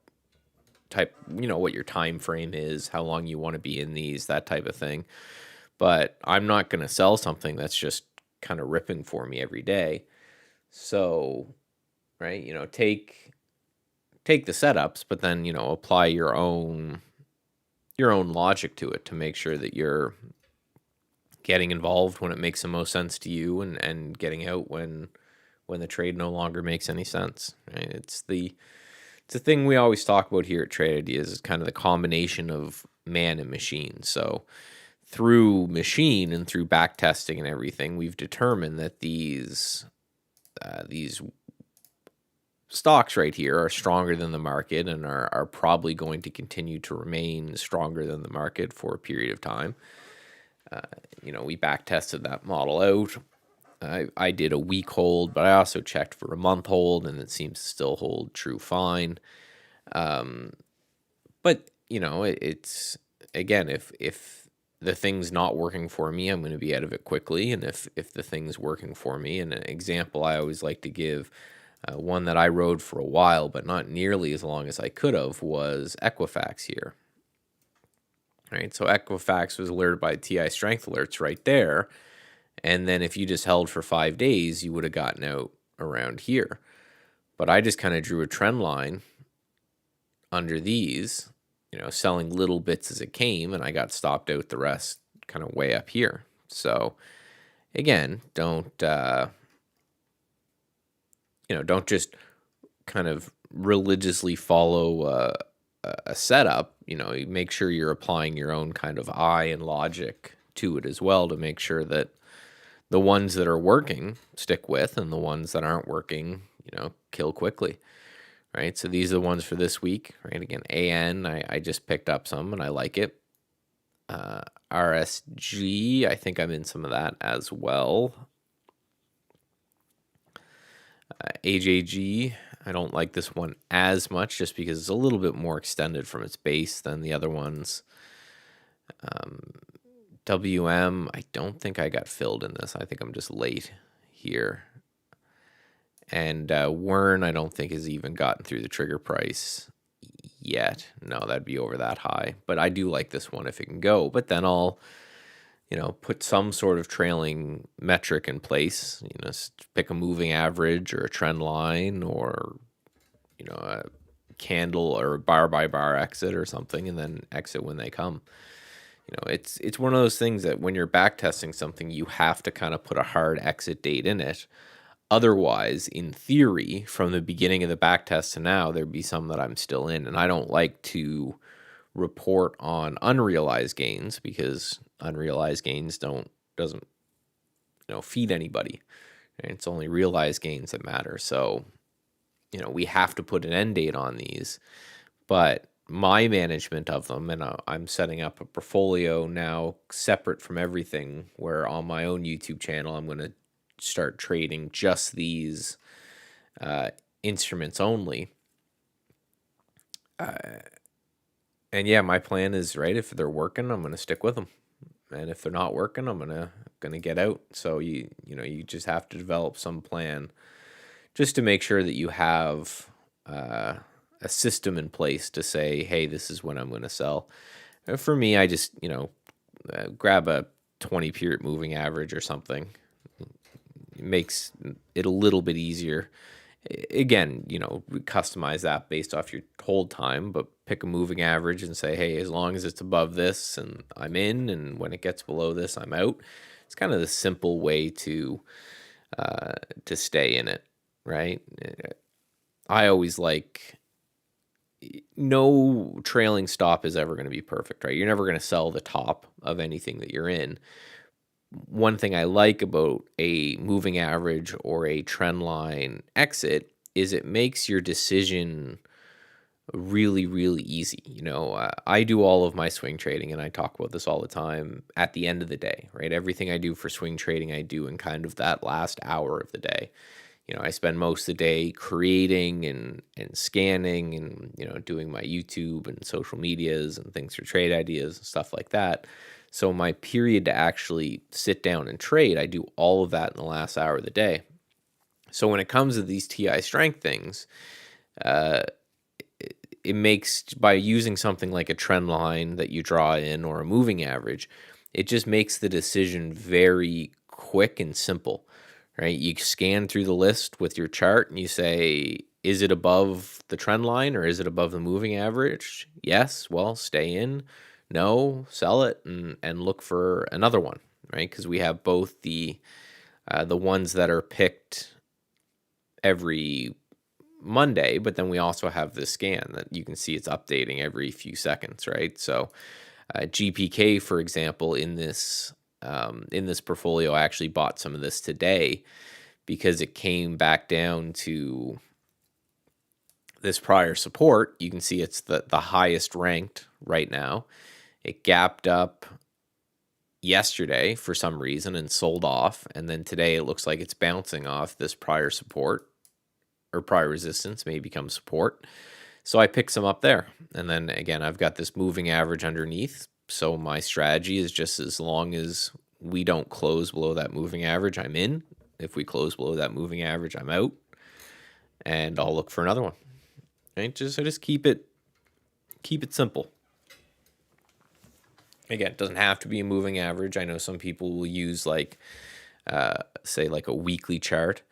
S2: type, what your time frame is, how long you want to be in these, that type of thing. But I'm not going to sell something that's just kind of ripping for me every day. So, right, take the setups, but then, apply your own logic to it to make sure that you're getting involved when it makes the most sense to you and getting out when the trade no longer makes any sense, right? It's the thing we always talk about here at Trade Ideas, is kind of the combination of man and machine. So through machine and through back testing and everything, we've determined that these stocks right here are stronger than the market and are probably going to continue to remain stronger than the market for a period of time. We back tested that model out. I did a week hold, but I also checked for a month hold, and it seems to still hold true fine. But it's, again, if the thing's not working for me, I'm going to be out of it quickly. And if the thing's working for me, and an example I always like to give, one that I rode for a while, but not nearly as long as I could have, was Equifax here. Right, so Equifax was alerted by TI strength alerts right there. And then if you just held for 5 days, you would have gotten out around here. But I just kind of drew a trend line under these, selling little bits as it came, and I got stopped out the rest kind of way up here. So again, don't just kind of religiously follow a setup. You make sure you're applying your own kind of eye and logic to it as well, to make sure that the ones that are working stick with, and the ones that aren't working, kill quickly, right? So these are the ones for this week, right? Again, AN, I just picked up some and I like it. RSG, I think I'm in some of that as well. AJG, I don't like this one as much just because it's a little bit more extended from its base than the other ones. WM, I don't think I got filled in this. I think I'm just late here. And Wern, I don't think has even gotten through the trigger price yet. No, that'd be over that high. But I do like this one if it can go. But then I'll, put some sort of trailing metric in place. Pick a moving average or a trend line or, a candle or a bar by bar exit or something, and then exit when they come. It's one of those things that when you're back testing something, you have to kind of put a hard exit date in it. Otherwise, in theory, from the beginning of the back test to now, there'd be some that I'm still in, and I don't like to report on unrealized gains because unrealized gains doesn't feed anybody. And it's only realized gains that matter. So, we have to put an end date on these, but my management of them, and I'm setting up a portfolio now separate from everything, where on my own YouTube channel I'm going to start trading just these instruments only. And yeah, my plan is, right, if they're working, I'm going to stick with them, and if they're not working, I'm gonna get out. So you just have to develop some plan just to make sure that you have a system in place to say, hey, this is when I'm going to sell. For me, I just grab a 20-period moving average or something. It makes it a little bit easier. Again, we customize that based off your hold time, but pick a moving average and say, hey, as long as it's above this, and I'm in, and when it gets below this, I'm out. It's kind of the simple way to stay in it, right? I always like, no trailing stop is ever going to be perfect, right? You're never going to sell the top of anything that you're in. One thing I like about a moving average or a trend line exit is it makes your decision really, really easy. I do all of my swing trading, and I talk about this all the time at the end of the day, right? Everything I do for swing trading, I do in kind of that last hour of the day. I spend most of the day creating and scanning and, doing my YouTube and social medias and things for trade ideas and stuff like that. So my period to actually sit down and trade, I do all of that in the last hour of the day. So when it comes to these TI strength things, it makes, by using something like a trend line that you draw in or a moving average, it just makes the decision very quick and simple. Right? You scan through the list with your chart and you say, is it above the trend line or is it above the moving average? Yes, well, stay in. No, sell it and look for another one, right? Because we have both the ones that are picked every Monday, but then we also have the scan that you can see it's updating every few seconds, right? So GPK, for example, in this portfolio, I actually bought some of this today because it came back down to this prior support. You can see it's the highest ranked right now. It gapped up yesterday for some reason and sold off, and then today it looks like it's bouncing off this prior support or prior resistance, may become support. So I picked some up there, and then again I've got this moving average underneath. So my strategy is just, as long as we don't close below that moving average, I'm in. If we close below that moving average, I'm out, and I'll look for another one. Right? Just keep it simple. Again, it doesn't have to be a moving average. I know some people will use say like a weekly chart,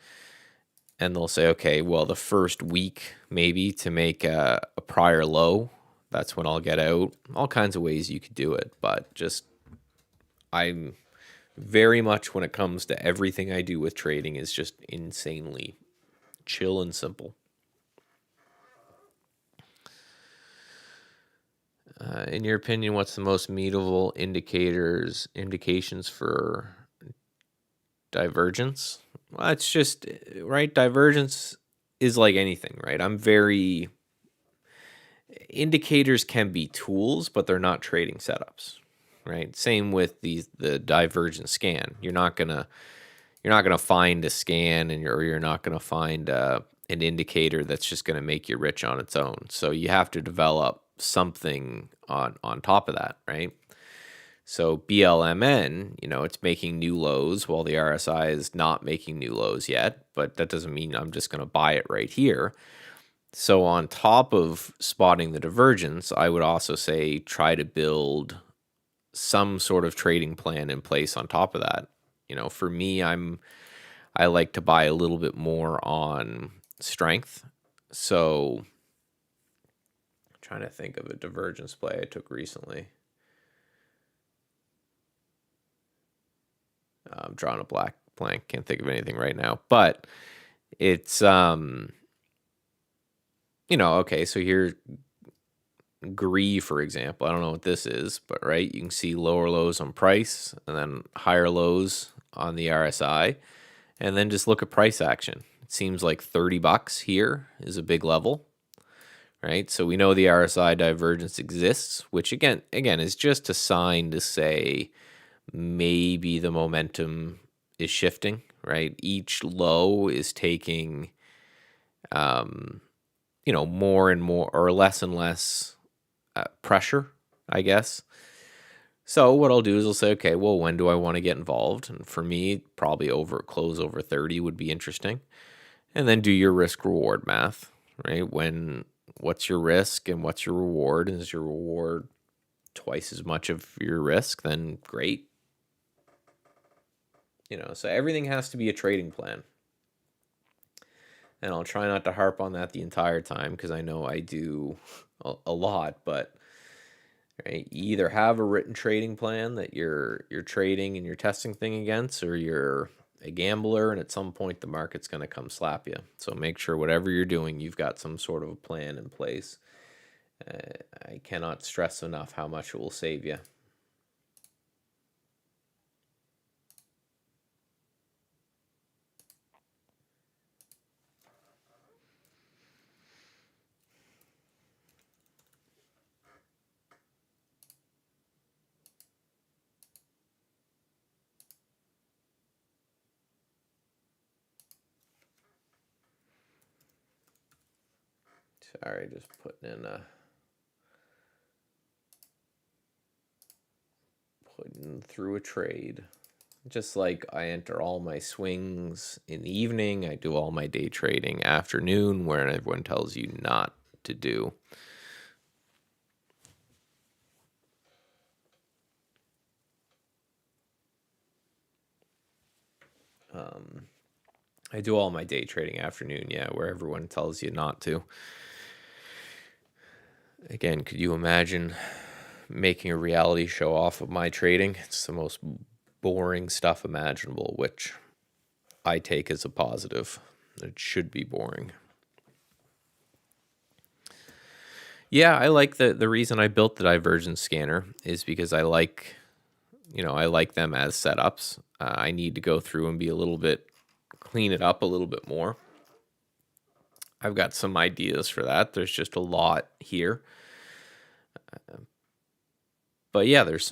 S2: and they'll say, okay, well, the first week maybe to make a prior low, that's when I'll get out. All kinds of ways you could do it, but just, I'm very much, when it comes to everything I do with trading, is just insanely chill and simple. In your opinion, what's the most meetable indications for divergence? Well, it's just, right, divergence is like anything, right? Indicators can be tools, but they're not trading setups, right? Same with the divergent scan. You're not gonna find a scan, or you're not gonna find an indicator that's just gonna make you rich on its own. So you have to develop something on top of that, right? So BLMN, it's making new lows while the RSI is not making new lows yet, but that doesn't mean I'm just going to buy it right here. So on top of spotting the divergence, I would also say try to build some sort of trading plan in place on top of that. For me, I like to buy a little bit more on strength. So I'm trying to think of a divergence play I took recently. I'm drawing a black blank. Can't think of anything right now. But it's, okay, so here, GREE, for example. I don't know what this is, but right, you can see lower lows on price and then higher lows on the RSI. And then just look at price action. It seems like $30 here is a big level, right? So we know the RSI divergence exists, which again is just a sign to say maybe the momentum is shifting, right? Each low is taking, more and more or less and less pressure, I guess. So what I'll do is I'll say, okay, well, when do I want to get involved? And for me, probably close over 30 would be interesting. And then do your risk reward math, right? What's your risk and what's your reward? And is your reward twice as much of your risk? Then great. So everything has to be a trading plan. And I'll try not to harp on that the entire time because I know I do a lot, but right, you either have a written trading plan that you're trading and you're testing thing against, or you're a gambler and at some point the market's going to come slap you. So make sure whatever you're doing, you've got some sort of a plan in place. I cannot stress enough how much it will save you. Sorry, just putting through a trade. Just like I enter all my swings in the evening, I do all my day trading afternoon, where everyone tells you not to do. I do all my day trading afternoon, where everyone tells you not to. Again, could you imagine making a reality show off of my trading? It's the most boring stuff imaginable, which I take as a positive. It should be boring. Yeah, I like the reason I built the divergence scanner is because I like them as setups. I need to go through and clean it up a little bit more. I've got some ideas for that. There's just a lot here. But yeah, there's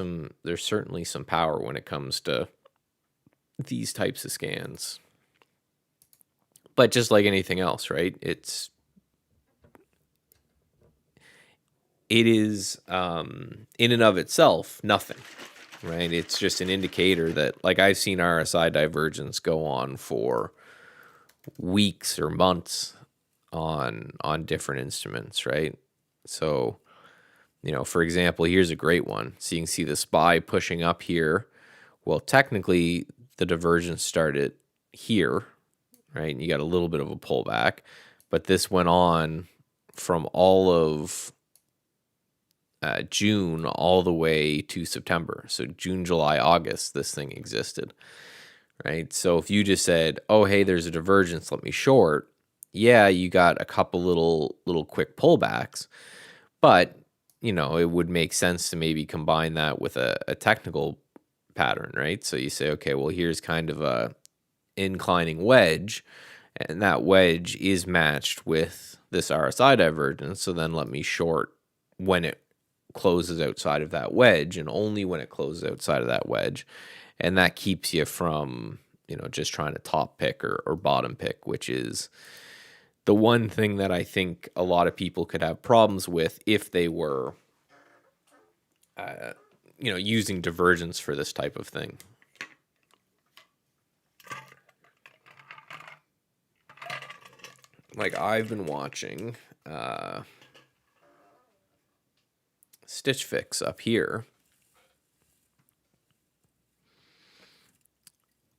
S2: certainly some power when it comes to these types of scans. But just like anything else, right? It is in and of itself nothing, right? It's just an indicator that, like, I've seen RSI divergence go on for weeks or months on different instruments, right? So, for example, here's a great one. So you can see the SPY pushing up here. Well, technically, the divergence started here, right? And you got a little bit of a pullback, but this went on from all of June all the way to September. So June, July, August, this thing existed, right? So if you just said, oh, hey, there's a divergence, let me short. Yeah, you got a couple little quick pullbacks, but it would make sense to maybe combine that with a technical pattern, right? So you say, okay, well, here's kind of a inclining wedge, and that wedge is matched with this RSI divergence. So then let me short when it closes outside of that wedge, and only when it closes outside of that wedge. And that keeps you from, just trying to top pick or bottom pick, which is the one thing that I think a lot of people could have problems with if they were, using divergence for this type of thing. Like I've been watching Stitch Fix up here.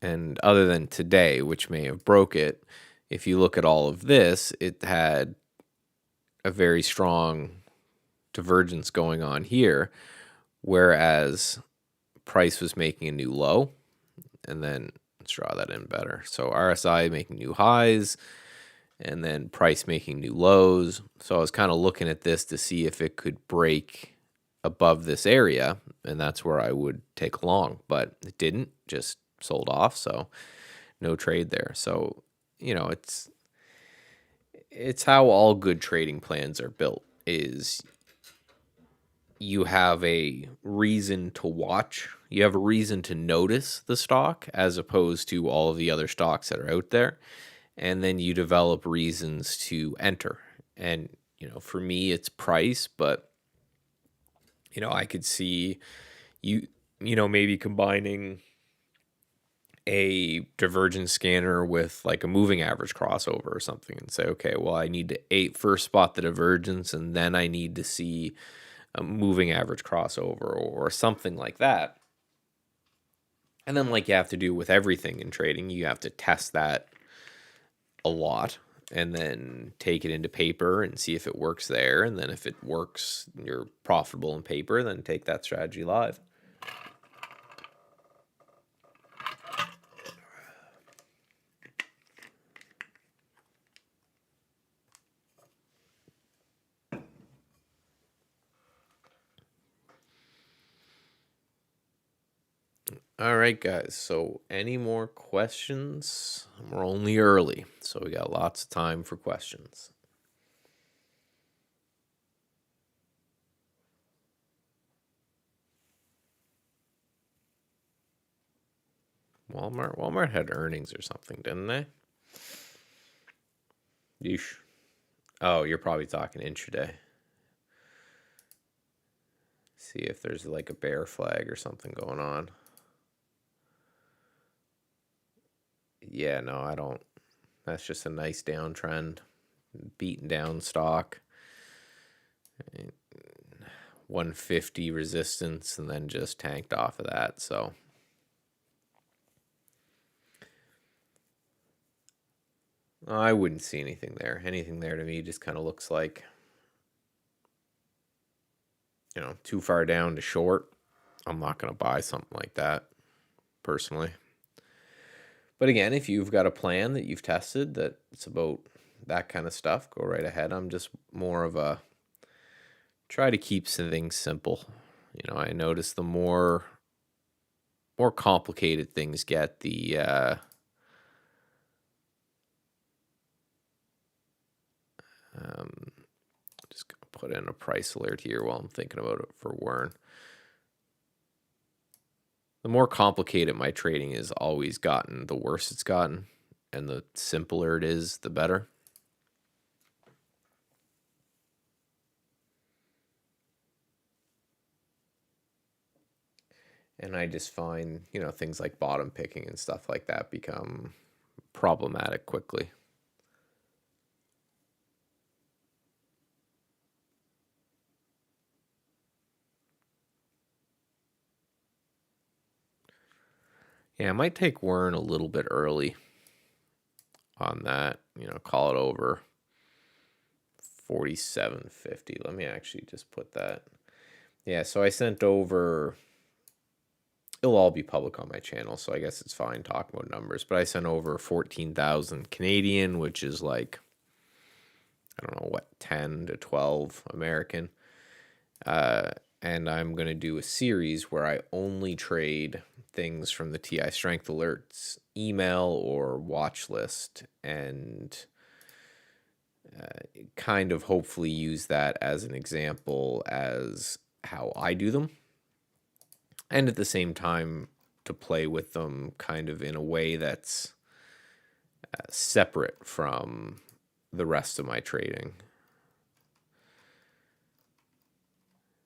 S2: And other than today, which may have broke it, if you look at all of this, it had a very strong divergence going on here, whereas price was making a new low. And then let's draw that in better. So RSI making new highs, and then price making new lows. So I was kind of looking at this to see if it could break above this area, and that's where I would take long, but it didn't, just sold off, so no trade there. So, it's how all good trading plans are built, is you have a reason to watch, you have a reason to notice the stock as opposed to all of the other stocks that are out there, and then you develop reasons to enter. And, for me, it's price, but, I could see maybe combining a divergence scanner with like a moving average crossover or something and say, okay, well, I need to first spot the divergence, and then I need to see a moving average crossover or something like that. And then, like you have to do with everything in trading, you have to test that a lot and then take it into paper and see if it works there. And then if it works, you're profitable in paper, then take that strategy live. All right, guys. So any more questions? We're only early, so we got lots of time for questions. Walmart had earnings or something, didn't they? Yeesh. Oh, you're probably talking intraday. See if there's like a bear flag or something going on. Yeah, no, I don't. That's just a nice downtrend. Beaten down stock. 150 resistance and then just tanked off of that. So I wouldn't see anything there. Anything there to me just kind of looks like, too far down to short. I'm not going to buy something like that personally. But again, if you've got a plan that you've tested that it's about that kind of stuff, go right ahead. I'm just more of a try to keep things simple. I notice the more complicated things get, the just gonna put in a price alert here while I'm thinking about it for Warren. The more complicated my trading is always gotten, the worse it's gotten, and the simpler it is, the better. And I just find, things like bottom picking and stuff like that become problematic quickly. Yeah, I might take Warren a little bit early on that, call it over 47.50. Let me actually just put that. Yeah, so I sent over, it'll all be public on my channel, so I guess it's fine talking about numbers, but I sent over 14,000 Canadian, which is like, I don't know what, 10 to 12 American. And I'm going to do a series where I only trade things from the TI Strength Alerts email or watch list, and kind of hopefully use that as an example as how I do them, and at the same time to play with them kind of in a way that's separate from the rest of my trading.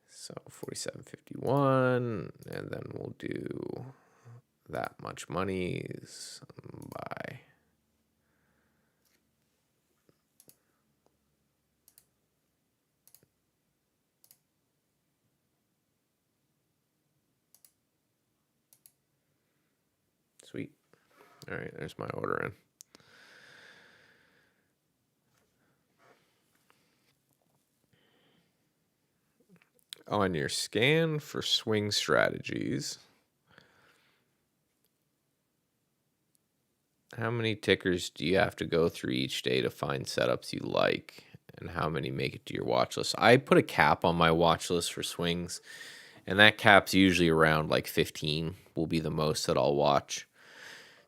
S2: So 47.51, and then we'll do that much monies by sweet. All right, there's my order in. On your scan for swing strategies, how many tickers do you have to go through each day to find setups you like, and how many make it to your watch list? I put a cap on my watch list for swings, and that cap's usually around like 15 will be the most that I'll watch.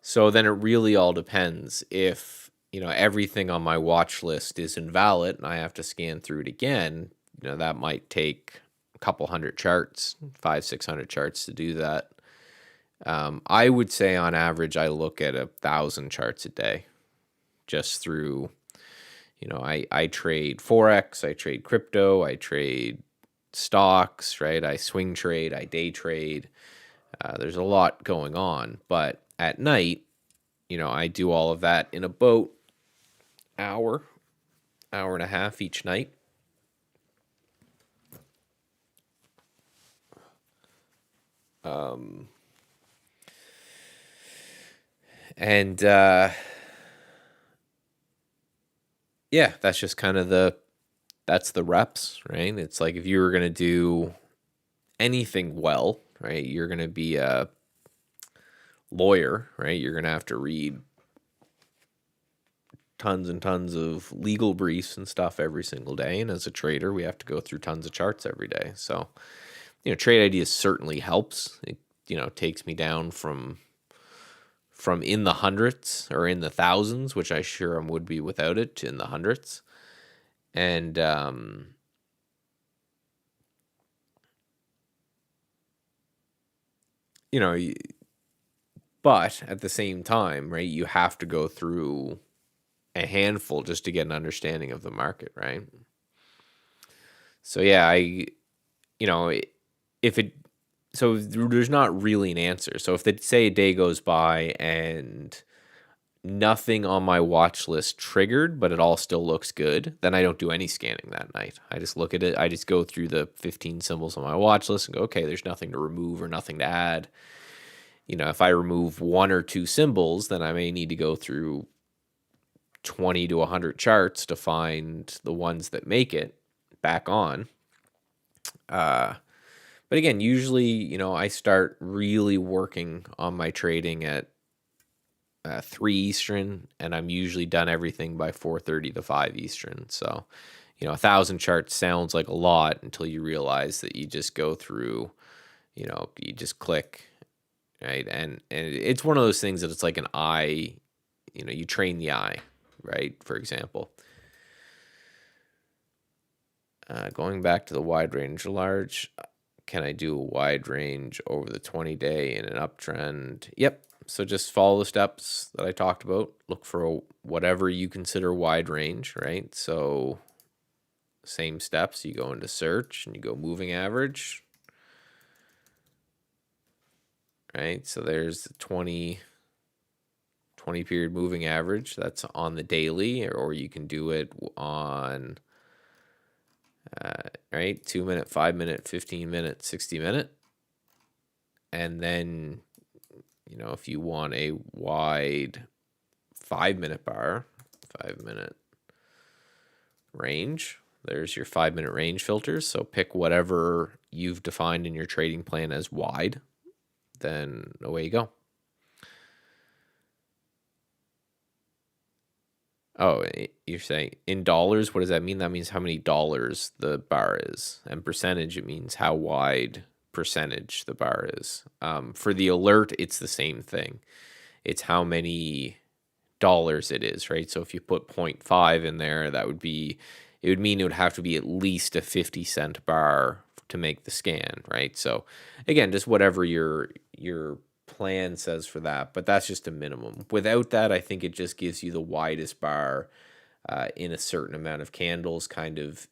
S2: So then it really all depends. If, everything on my watch list is invalid and I have to scan through it again, that might take a couple hundred charts, 500-600 charts to do that. I would say on average, I look at 1,000 charts a day just through, I trade Forex, I trade crypto, I trade stocks, right? I swing trade, I day trade. There's a lot going on, but at night, I do all of that in about hour and a half each night. And yeah, that's just kind of that's the reps, right? It's like if you were going to do anything well, right, you're going to be a lawyer, right? You're going to have to read tons and tons of legal briefs and stuff every single day. And as a trader, we have to go through tons of charts every day. So, Trade Ideas certainly helps. It, takes me down from in the hundreds or in the thousands, which I sure would be without it, to in the hundreds. And, but at the same time, right, you have to go through a handful just to get an understanding of the market, right? So yeah, so there's not really an answer. So if say a day goes by and nothing on my watch list triggered, but it all still looks good, then I don't do any scanning that night. I just look at it. I just go through the 15 symbols on my watch list and go, okay, there's nothing to remove or nothing to add. If I remove one or two symbols, then I may need to go through 20 to 100 charts to find the ones that make it back on. But again, usually, I start really working on my trading at 3 Eastern, and I'm usually done everything by 4:30 to 5 Eastern. So, 1,000 charts sounds like a lot until you realize that you just go through, you just click, right? And it's one of those things that it's like an eye, you train the eye, right? For example. Going back to the wide range large, can I do a wide range over the 20-day in an uptrend? Yep. So just follow the steps that I talked about. Look for whatever you consider wide range, right? So same steps. You go into search and you go moving average, right? So there's the 20 period moving average. That's on the daily, or you can do it on right, 2 minute, 5 minute, 15 minute, 60 minute. And then, if you want a wide 5-minute bar, 5-minute range, there's your 5-minute range filters. So pick whatever you've defined in your trading plan as wide, then away you go. Oh, you're saying in dollars, what does that mean? That means how many dollars the bar is. And percentage, it means how wide percentage the bar is. For the alert, it's the same thing. It's how many dollars it is, right? So if you put 0.5 in there, it would mean it would have to be at least a 50-cent bar to make the scan, right? So again, just whatever your plan says for that, but that's just a minimum. Without that, I think it just gives you the widest bar in a certain amount of candles, kind of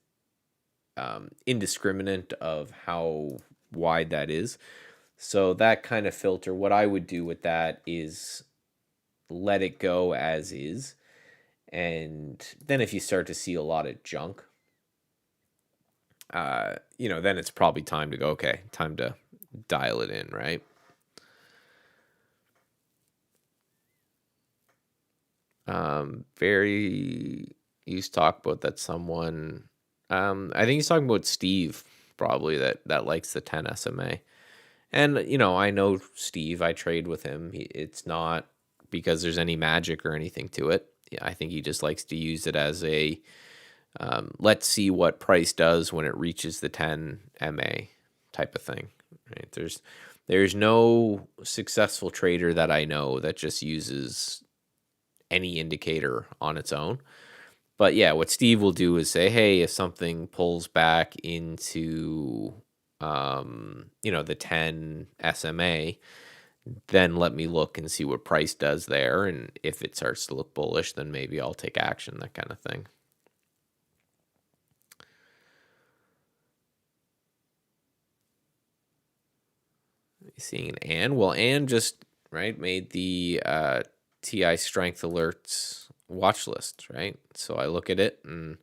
S2: indiscriminate of how wide that is. So that kind of filter, what I would do with that is let it go as is. And then if you start to see a lot of junk, then it's probably time to go, okay, time to dial it in, right? Very used to talk about that someone, I think he's talking about Steve, probably, that likes the 10 SMA. And, I know Steve, I trade with him. It's not because there's any magic or anything to it. Yeah, I think he just likes to use it as a, let's see what price does when it reaches the 10 MA type of thing. Right? There's no successful trader that I know that just uses any indicator on its own. But yeah, what Steve will do is say, hey, if something pulls back into the 10 SMA, then let me look and see what price does there. And if it starts to look bullish, then maybe I'll take action, that kind of thing. Seeing Ann. Well, Ann just made the TI Strength Alerts watch list, right? So I look at it, and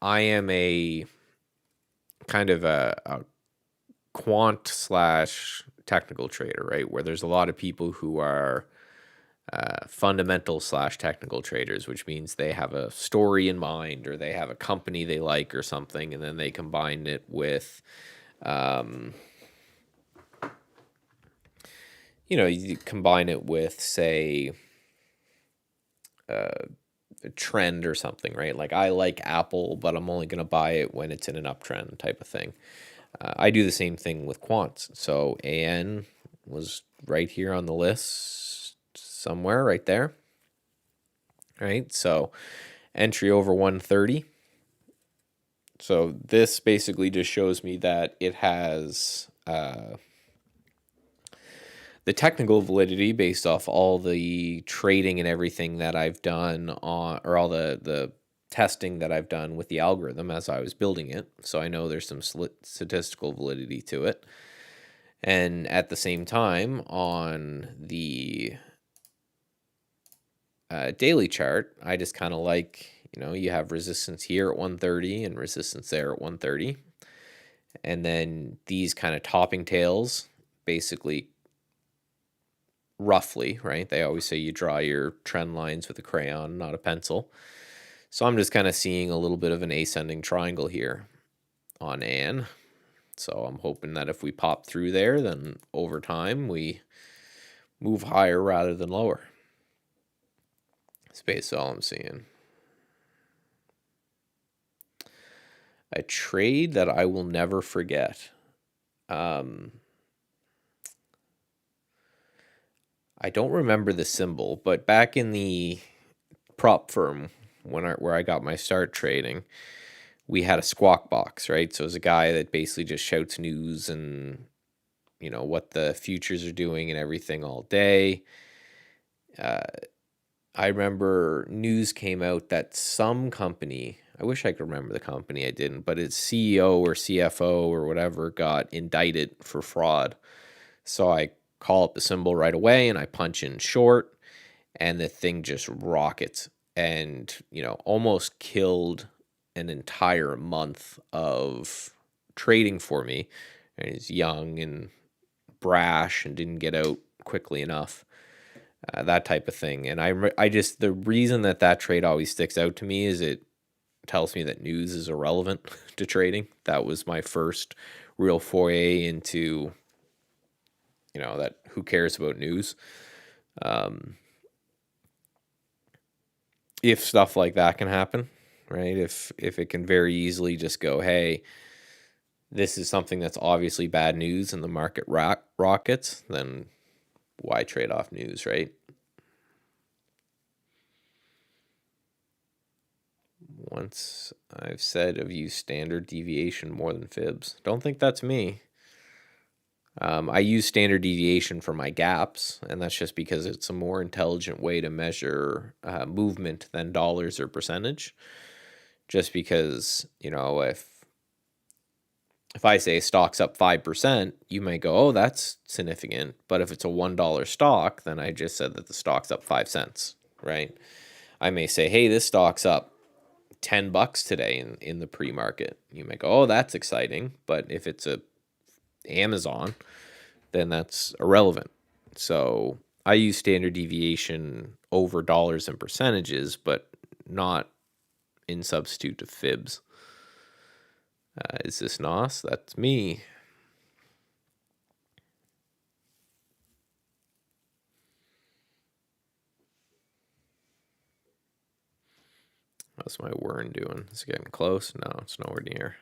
S2: I am a kind of a quant slash technical trader, right? Where there's a lot of people who are fundamental slash technical traders, which means they have a story in mind, or they have a company they like or something, and then they combine it with you combine it with, say, a trend or something, right? Like, I like Apple, but I'm only going to buy it when it's in an uptrend type of thing. I do the same thing with quants. So AN was right here on the list, somewhere right there. Right? So entry over 130. So this basically just shows me that it has the technical validity based off all the trading and everything that I've done or all the testing that I've done with the algorithm as I was building it. So I know there's some statistical validity to it. And at the same time, on the daily chart, I just kind of like, you have resistance here at 130 and resistance there at 130. And then these kind of topping tails, basically, roughly, right? They always say you draw your trend lines with a crayon, not a pencil. So I'm just kind of seeing a little bit of an ascending triangle here on Ann. So I'm hoping that if we pop through there, then over time we move higher rather than lower. That's basically all I'm seeing. A trade that I will never forget. I don't remember the symbol, but back in the prop firm where I got my start trading, we had a squawk box, right? So it was a guy that basically just shouts news and what the futures are doing and everything all day. I remember news came out that some company, I wish I could remember the company, I didn't, but its CEO or CFO or whatever got indicted for fraud. So I call up the symbol right away and I punch in short, and the thing just rockets and, almost killed an entire month of trading for me. And he's young and brash and didn't get out quickly enough. That type of thing. And I just, the reason that trade always sticks out to me is it tells me that news is irrelevant to trading. That was my first real foray into, that who cares about news. If stuff like that can happen, right? If it can very easily just go, hey, this is something that's obviously bad news and the market rockets, then why trade off news, right? Once I've said I've used standard deviation more than fibs. Don't think that's me. I use standard deviation for my gaps, and that's just because it's a more intelligent way to measure movement than dollars or percentage. Just because, if I say stock's up 5%, you might go, oh, that's significant. But if it's a $1 stock, then I just said that the stock's up 5 cents, right? I may say, hey, this stock's up $10 today in the pre-market. You might go, oh, that's exciting. But if it's a Amazon, then that's irrelevant. So I use standard deviation over dollars and percentages, but not in substitute to fibs. Is this Nos? That's me. How's my Wern doing? Is it getting close? No, it's nowhere near.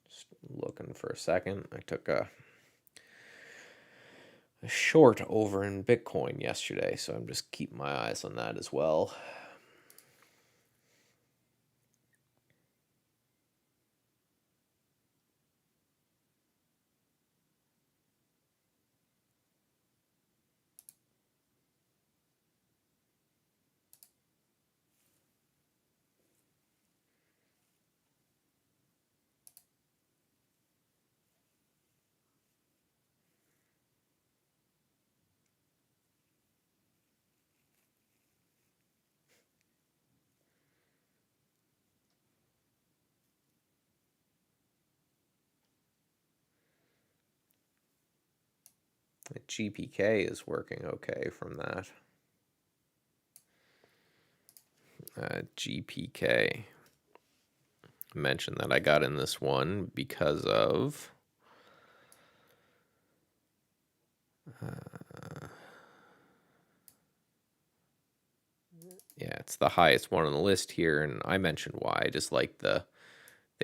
S2: Just looking for a second. I took a short over in Bitcoin yesterday, so I'm just keeping my eyes on that as well. The GPK is working okay from that. GPK. Mentioned that I got in this one because of yeah, it's the highest one on the list here, and I mentioned why. I just like the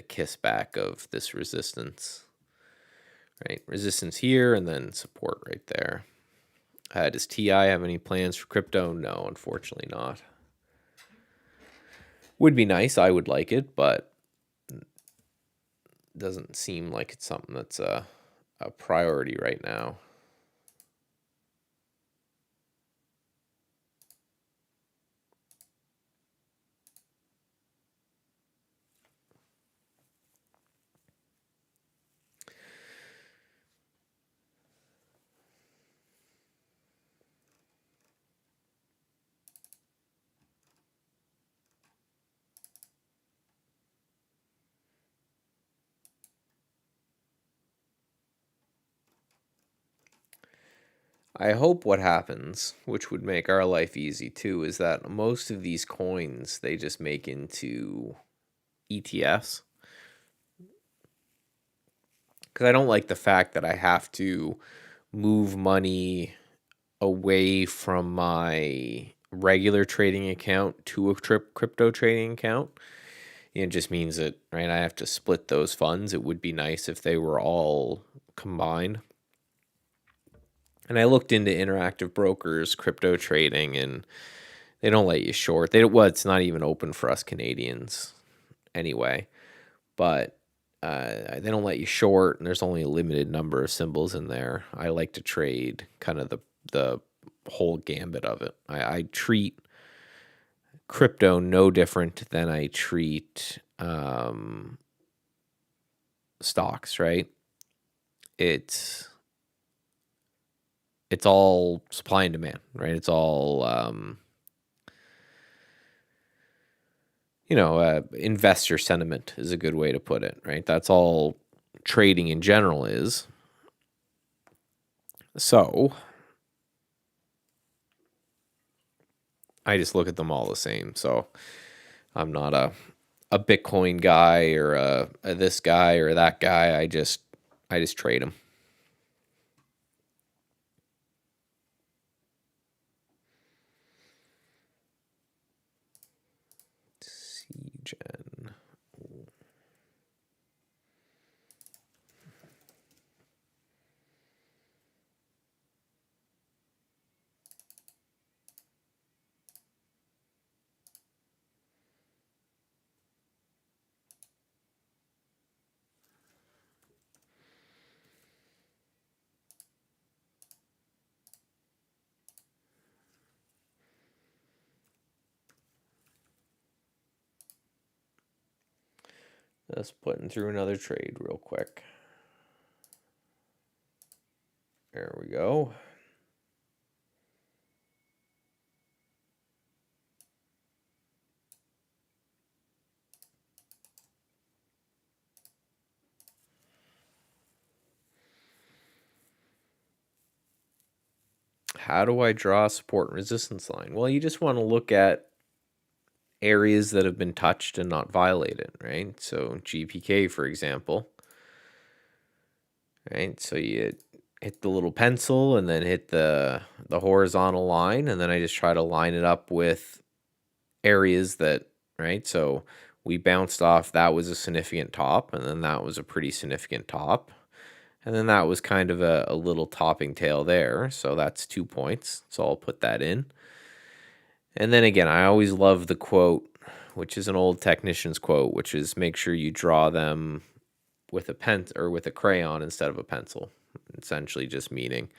S2: kiss back of this resistance. Right, resistance here and then support right there. Does TI have any plans for crypto? No, unfortunately not. Would be nice. I would like it, but doesn't seem like it's something that's a priority right now. I hope what happens, which would make our life easy too, is that most of these coins they just make into ETFs. Because I don't like the fact that I have to move money away from my regular trading account to a crypto trading account. It just means that, right, I have to split those funds. It would be nice if they were all combined. And I looked into Interactive Brokers crypto trading, and they don't let you short. It's not even open for us Canadians anyway. But they don't let you short, and there's only a limited number of symbols in there. I like to trade kind of the whole gambit of it. I treat crypto no different than I treat stocks, right? It's all supply and demand, right? It's all investor sentiment is a good way to put it, right? That's all trading in general is. So I just look at them all the same. So I'm not a Bitcoin guy or a this guy or that guy. I just trade them. CGen. Just putting through another trade real quick. There we go. How do I draw a support and resistance line? Well, you just want to look at areas that have been touched and not violated, right? So GPK, for example, right? So you hit the little pencil and then hit the horizontal line, and then I just try to line it up with areas that, right? So we bounced off, that was a significant top, and then that was a pretty significant top. And then that was kind of a little topping tail there. So that's 2 points. So I'll put that in. And then again, I always love the quote, which is an old technician's quote, which is make sure you draw them with a pen or with a crayon instead of a pencil. Essentially just meaning,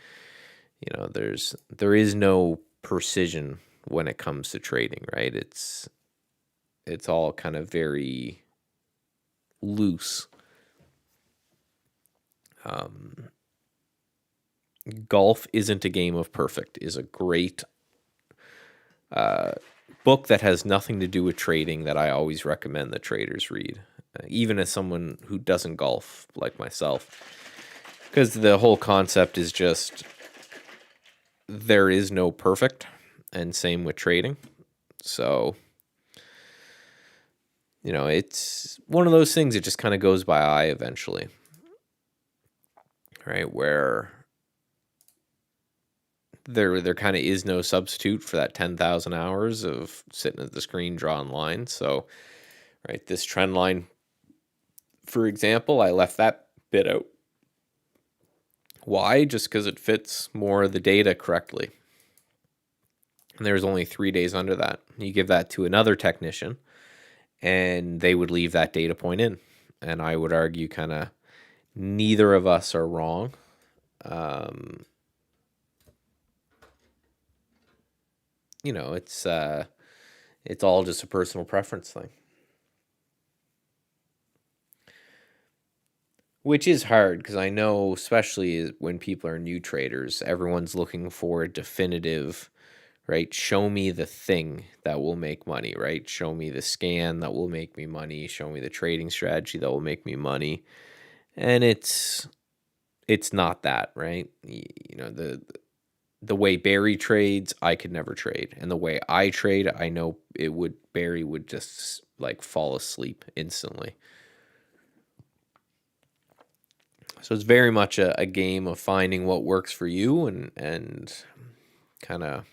S2: there is no precision when it comes to trading, right? It's all kind of very loose. Golf Isn't a Game of Perfect is a great book that has nothing to do with trading that I always recommend that traders read, even as someone who doesn't golf like myself, because the whole concept is just there is no perfect, and same with trading. So, it's one of those things that just kind of goes by eye eventually, right? Where there kind of is no substitute for that 10,000 hours of sitting at the screen drawing lines. So, right, this trend line, for example, I left that bit out. Why? Just because it fits more of the data correctly. And there's only 3 days under that. You give that to another technician, and they would leave that data point in. And I would argue kind of neither of us are wrong. It's all just a personal preference thing. Which is hard because I know, especially when people are new traders, everyone's looking for a definitive, right? Show me the thing that will make money, right? Show me the scan that will make me money. Show me the trading strategy that will make me money. And it's not that, right? The way Barry trades, I could never trade. And the way I trade, I know Barry would just like fall asleep instantly. So it's very much a game of finding what works for you and kind of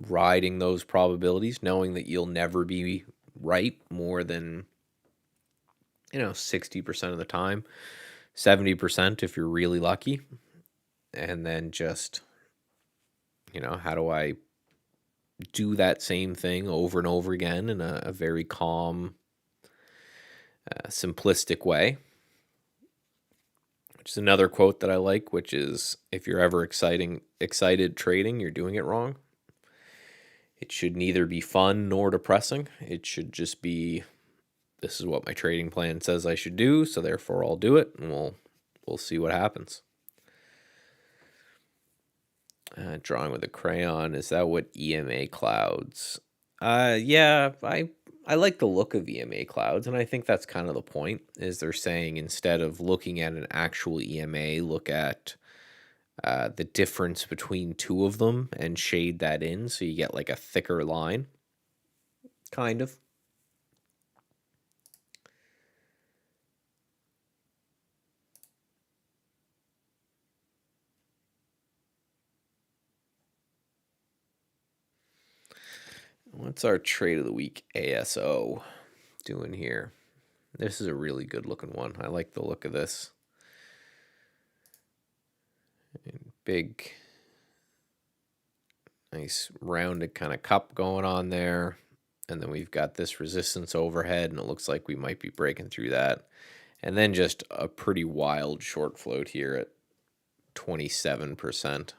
S2: riding those probabilities, knowing that you'll never be right more than 60% of the time, 70% if you're really lucky. And then just how do I do that same thing over and over again in a very calm, simplistic way. Which is another quote that I like, which is, if you're ever excited trading, you're doing it wrong. It should neither be fun nor depressing. It should just be, this is what my trading plan says I should do, so therefore I'll do it, and we'll see what happens. Drawing with a crayon, is that what EMA clouds? Yeah, I like the look of EMA clouds, and I think that's kind of the point, is they're saying instead of looking at an actual EMA, look at the difference between two of them and shade that in so you get like a thicker line, kind of. What's our trade of the week ASO doing here? This is a really good looking one. I like the look of this. Big, nice rounded kind of cup going on there. And then we've got this resistance overhead, and it looks like we might be breaking through that. And then just a pretty wild short float here at 27%.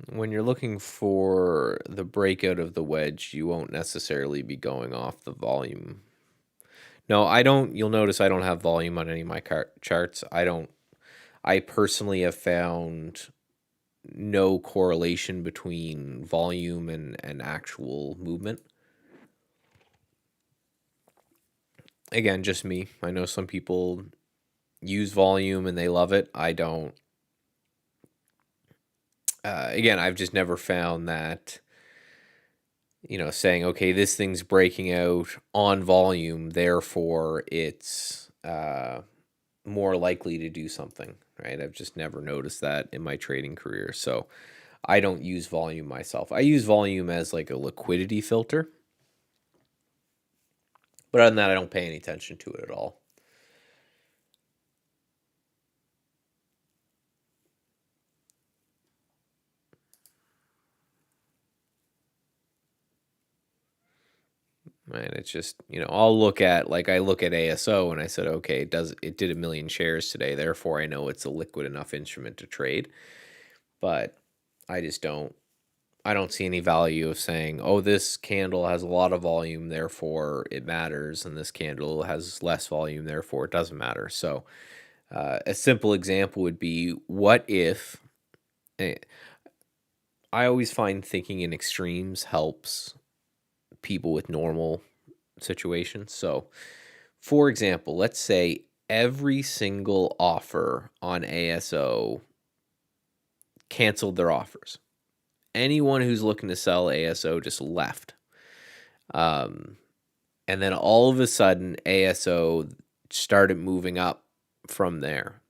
S2: When you're looking for the breakout of the wedge, you won't necessarily be going off the volume. No, I don't. You'll notice I don't have volume on any of my charts. I don't. I personally have found no correlation between volume and actual movement. Again, just me. I know some people use volume and they love it. I don't. Again, I've just never found that, saying, okay, this thing's breaking out on volume, therefore it's more likely to do something, right? I've just never noticed that in my trading career. So I don't use volume myself. I use volume as like a liquidity filter. But other than that, I don't pay any attention to it at all. Right? It's just, I'll look at, like, I look at ASO and I said, okay, it did a million shares today, therefore I know it's a liquid enough instrument to trade. But I just I don't see any value of saying, oh, this candle has a lot of volume, therefore it matters, and this candle has less volume, therefore it doesn't matter. So a simple example would be, what if I always find thinking in extremes helps people with normal situations. So, for example, let's say every single offer on ASO canceled their offers. Anyone who's looking to sell ASO just left. And then all of a sudden, ASO started moving up from there,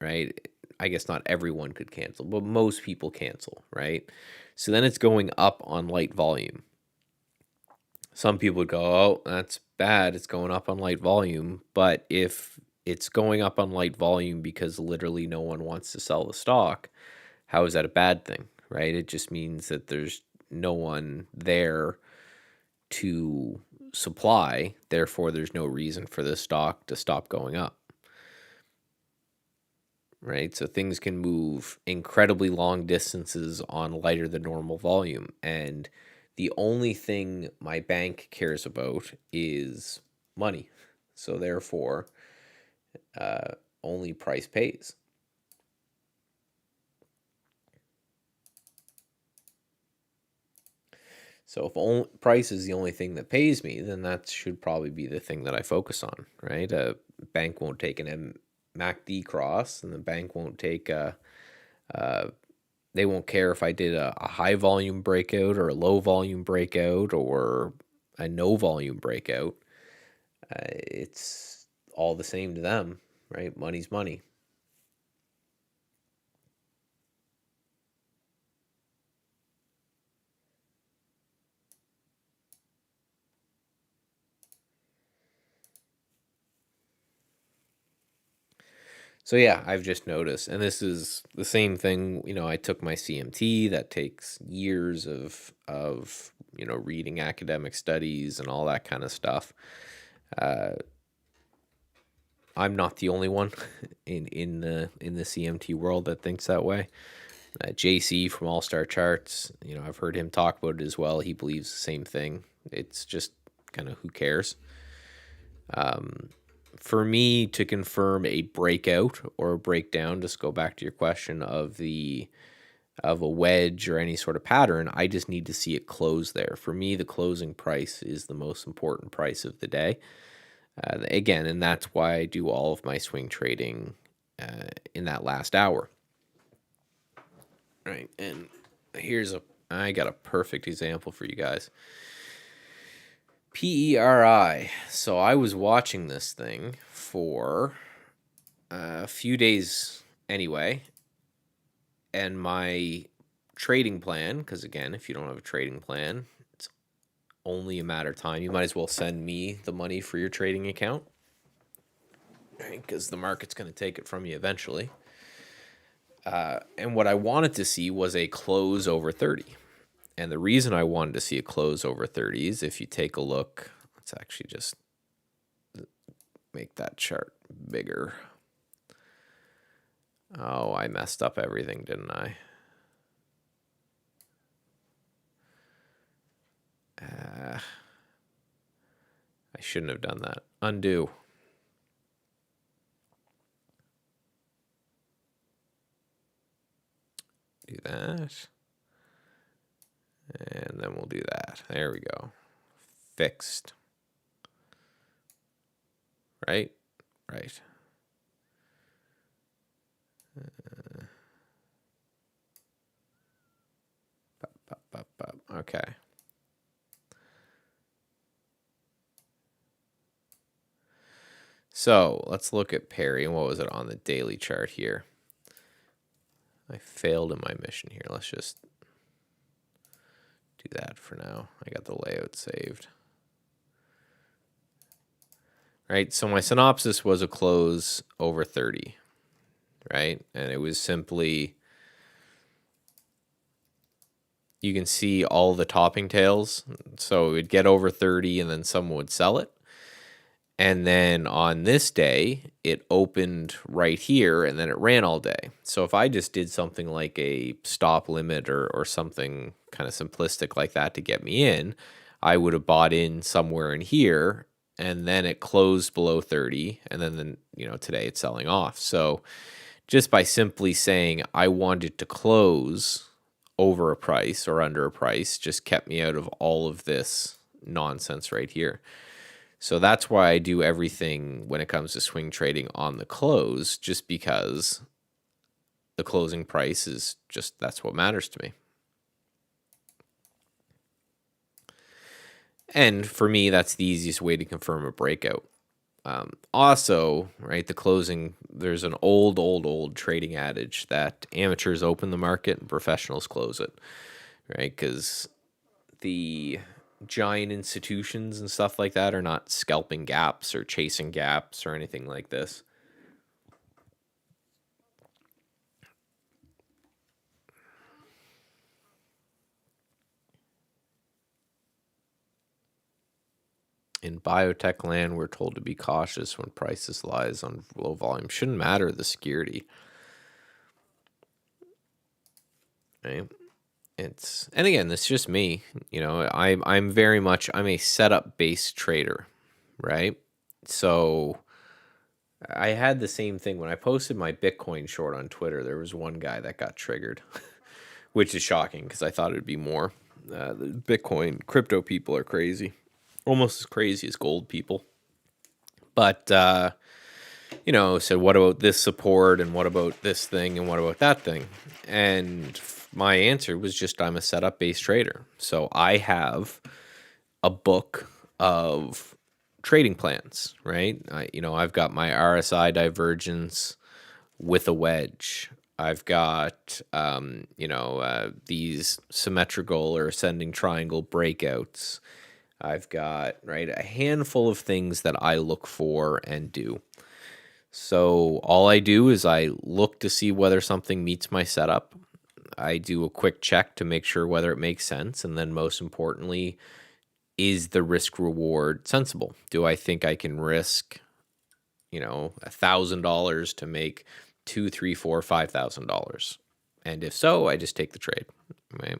S2: right? I guess not everyone could cancel, but most people cancel, right? So then it's going up on light volume. Some people would go, oh, that's bad. It's going up on light volume. But if it's going up on light volume because literally no one wants to sell the stock, how is that a bad thing, right? It just means that there's no one there to supply. Therefore, there's no reason for the stock to stop going up, right? So things can move incredibly long distances on lighter than normal volume. And the only thing my bank cares about is money. So therefore, only price pays. So if only price is the only thing that pays me, then that should probably be the thing that I focus on, right? A bank won't take an MACD cross, and the bank won't take they won't care if I did a high volume breakout or a low volume breakout or a no volume breakout. It's all the same to them, right? Money's money. So yeah, I've just noticed, and this is the same thing. I took my CMT. That takes years of reading academic studies and all that kind of stuff. I'm not the only one in the CMT world that thinks that way. JC from All Star Charts, I've heard him talk about it as well. He believes the same thing. It's just kind of, who cares? For me to confirm a breakout or a breakdown, just go back to your question of a wedge or any sort of pattern, I just need to see it close there. For me, the closing price is the most important price of the day. Again, and that's why I do all of my swing trading in that last hour. Right, and I got a perfect example for you guys. PERI. So I was watching this thing for a few days anyway, and my trading plan, because again, if you don't have a trading plan, it's only a matter of time. You might as well send me the money for your trading account, right? Because the market's going to take it from you eventually. And what I wanted to see was a close over 30. And the reason I wanted to see a close over 30 is, if you take a look, let's actually just make that chart bigger. Oh, I messed up everything, didn't I? shouldn't have done that. Undo. Do that. And then we'll do that. There we go. Fixed. Right? Right. Okay. So let's look at Perry. And what was it on the daily chart here? I failed in my mission here. Let's just do that for now. I got the layout saved. Right, so my synopsis was a close over 30, right? And it was simply, you can see all the topping tails. So it would get over 30 and then someone would sell it. And then on this day, it opened right here and then it ran all day. So if I just did something like a stop limit or something kind of simplistic like that to get me in, I would have bought in somewhere in here, and then it closed below 30, and then today it's selling off. So just by simply saying I wanted to close over a price or under a price just kept me out of all of this nonsense right here. So that's why I do everything when it comes to swing trading on the close, just because the closing price is just, that's what matters to me. And for me, that's the easiest way to confirm a breakout. Also, right, the closing, there's an old trading adage that amateurs open the market and professionals close it, right? Because the giant institutions and stuff like that are not scalping gaps or chasing gaps or anything like this. In biotech land, we're told to be cautious when prices lies on low volume. Shouldn't matter the security. Right? And again, it's just me. I'm very much, I'm a setup based trader, right? So I had the same thing when I posted my Bitcoin short on Twitter. There was one guy that got triggered, which is shocking because I thought it'd be more. The Bitcoin crypto people are crazy. Almost as crazy as gold people. But, said, what about this support and what about this thing and what about that thing? And my answer was just, I'm a setup based trader. So I have a book of trading plans, right? I've got my RSI divergence with a wedge. I've got, these symmetrical or ascending triangle breakouts. I've got, right, a handful of things that I look for and do. So all I do is I look to see whether something meets my setup. I do a quick check to make sure whether it makes sense. And then most importantly, is the risk reward sensible? Do I think I can risk, $1,000 to make $2,000, $3,000, $4,000, $5,000? And if so, I just take the trade, right?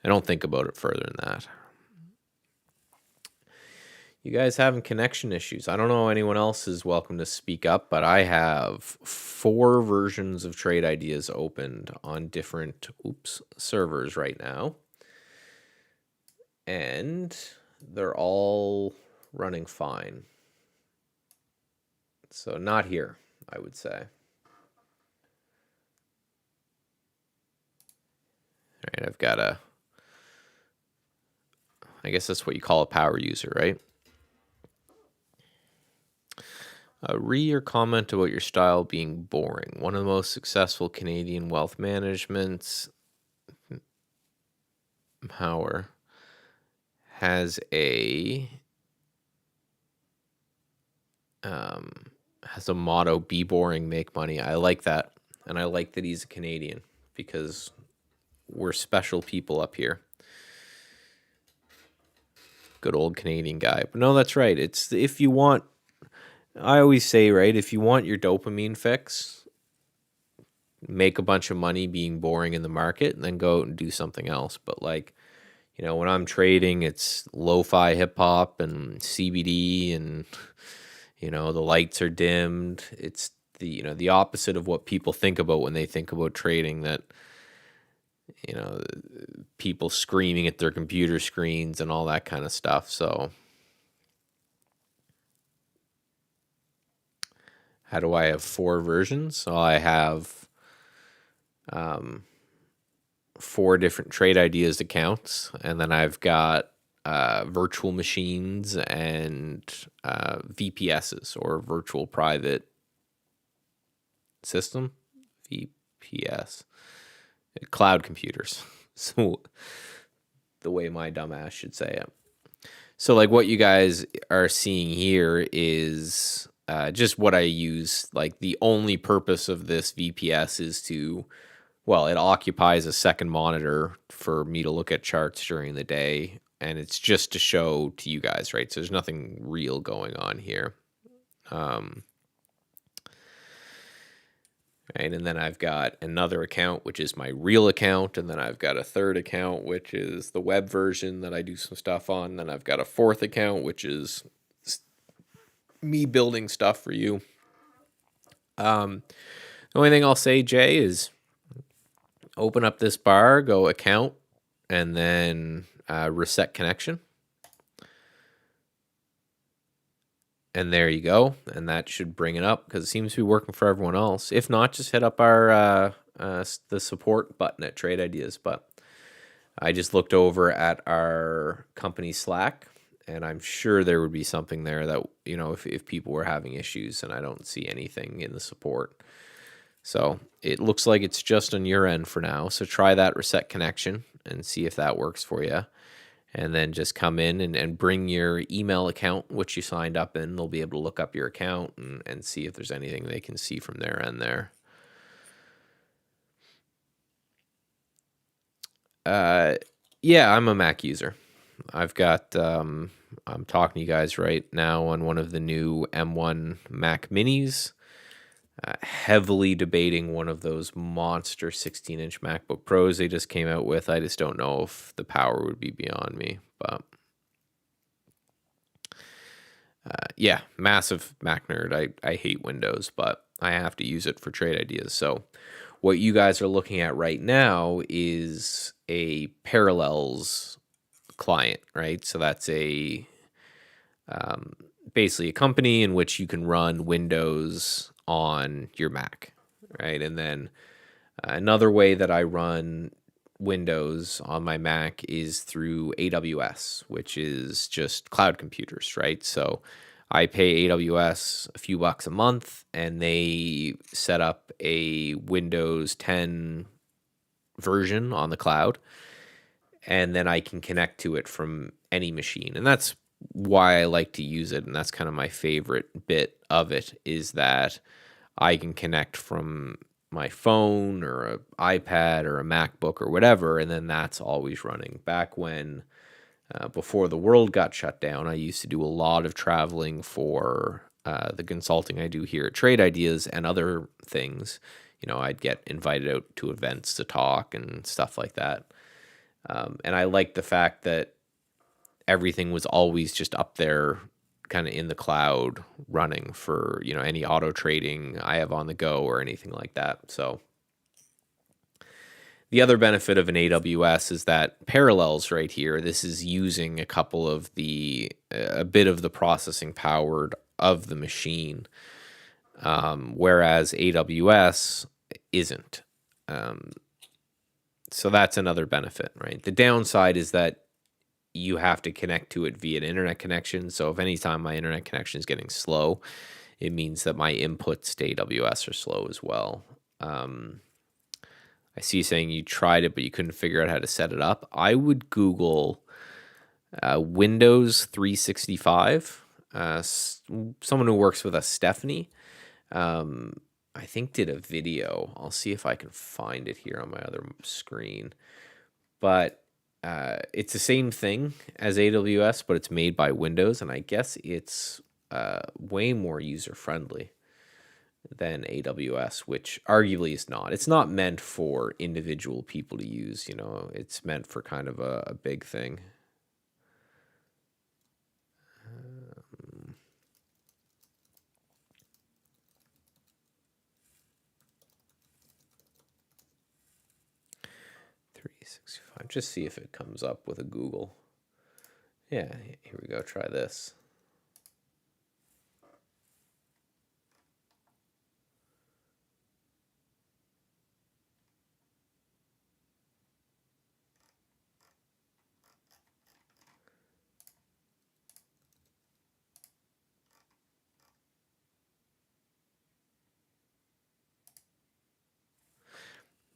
S2: I don't think about it further than that. You guys having connection issues? I don't know anyone else is welcome to speak up, but I have 4 versions of trade ideas opened on different servers right now. And they're all running fine. So not here, I would say. All right, I've got I guess that's what you call a power user, right? Read your comment about your style being boring. One of the most successful Canadian wealth managements, Power, has a motto: "Be boring, make money." I like that, and I like that he's a Canadian because we're special people up here. Good old Canadian guy. But no, that's right. It's if you want. I always say, right, if you want your dopamine fix, make a bunch of money being boring in the market and then go out and do something else. But when I'm trading, it's lo-fi hip hop and CBD, and the lights are dimmed. It's the opposite of what people think about when they think about trading. That you know people screaming at their computer screens and all that kind of stuff. So how do I have 4 versions? So I have 4 different trade ideas accounts, and then I've got virtual machines and VPSs, or virtual private system, VPS, cloud computers. So the way my dumbass should say it. So like what you guys are seeing here is just what I use. Like the only purpose of this VPS is it occupies a second monitor for me to look at charts during the day, and it's just to show to you guys, right? So there's nothing real going on here. Right, and then I've got another account, which is my real account, and then I've got a third account, which is the web version that I do some stuff on. Then I've got a fourth account, which is me building stuff for you. The only thing I'll say, Jay, is open up this bar, go account, and then reset connection. And there you go. And that should bring it up, because it seems to be working for everyone else. If not, just hit up our the support button at Trade Ideas. But I just looked over at our company Slack, and I'm sure there would be something there that, if people were having issues, and I don't see anything in the support. So it looks like it's just on your end for now. So try that reset connection and see if that works for you. And then just come in and bring your email account, which you signed up in. They'll be able to look up your account and see if there's anything they can see from their end there. Yeah, I'm a Mac user. I've got, I'm talking to you guys right now on one of the new M1 Mac Minis. Heavily debating one of those monster 16-inch MacBook Pros they just came out with. I just don't know if the power would be beyond me. But yeah, massive Mac nerd. I hate Windows, but I have to use it for trade ideas. So what you guys are looking at right now is a Parallels client, right? So that's basically a company in which you can run Windows on your Mac, right? And then another way that I run Windows on my Mac is through AWS, which is just cloud computers, right? So I pay AWS a few bucks a month, and they set up a Windows 10 version on the cloud, and then I can connect to it from any machine. And that's why I like to use it, and that's kind of my favorite bit of it, is that I can connect from my phone or an iPad or a MacBook or whatever, and then that's always running. Back when, before the world got shut down, I used to do a lot of traveling for the consulting I do here at Trade Ideas and other things. I'd get invited out to events to talk and stuff like that. And I liked the fact that everything was always just up there, kind of in the cloud, running for any auto trading I have on the go or anything like that. So the other benefit of an AWS is that Parallels right here, this is using a bit of the processing power of the machine, whereas AWS isn't. So that's another benefit, right? The downside is that you have to connect to it via an internet connection. So if anytime my internet connection is getting slow, it means that my inputs to AWS are slow as well. I see you saying you tried it, but you couldn't figure out how to set it up. I would Google Windows 365. Someone who works with us, Stephanie, I think did a video. I'll see if I can find it here on my other screen. But it's the same thing as AWS, but it's made by Windows, and I guess it's way more user-friendly. than AWS, which arguably is not. It's not meant for individual people to use, it's meant for kind of a big thing. Um, 365. Just see if it comes up with a Google. Yeah, here we go. Try this.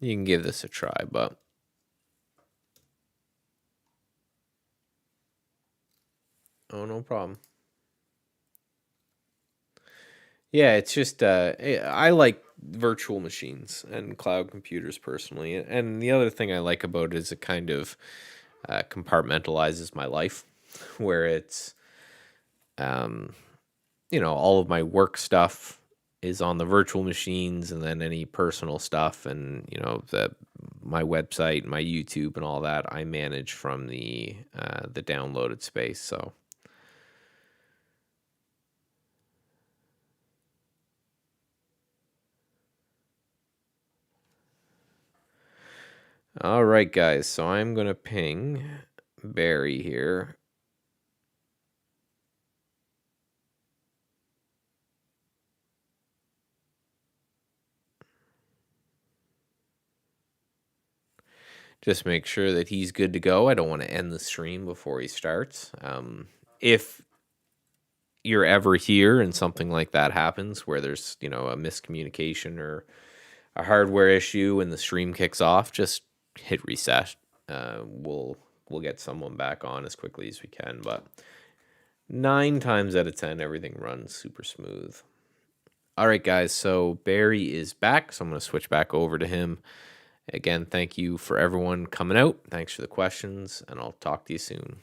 S2: You can give this a try, but oh, no problem. Yeah, it's just I like virtual machines and cloud computers personally. And the other thing I like about it is it kind of compartmentalizes my life, where it's um, all of my work stuff is on the virtual machines, and then any personal stuff and my website, my YouTube, and all that I manage from the downloaded space. So. All right, guys. So I'm going to ping Barry here. Just make sure that he's good to go. I don't want to end the stream before he starts. If you're ever here and something like that happens where there's, a miscommunication or a hardware issue and the stream kicks off, just hit reset. We'll get someone back on as quickly as we can, but 9 times out of 10 everything runs super smooth. All right, guys, so Barry is back, so I'm going to switch back over to him. Again, thank you for everyone coming out. Thanks for the questions, and I'll talk to you soon.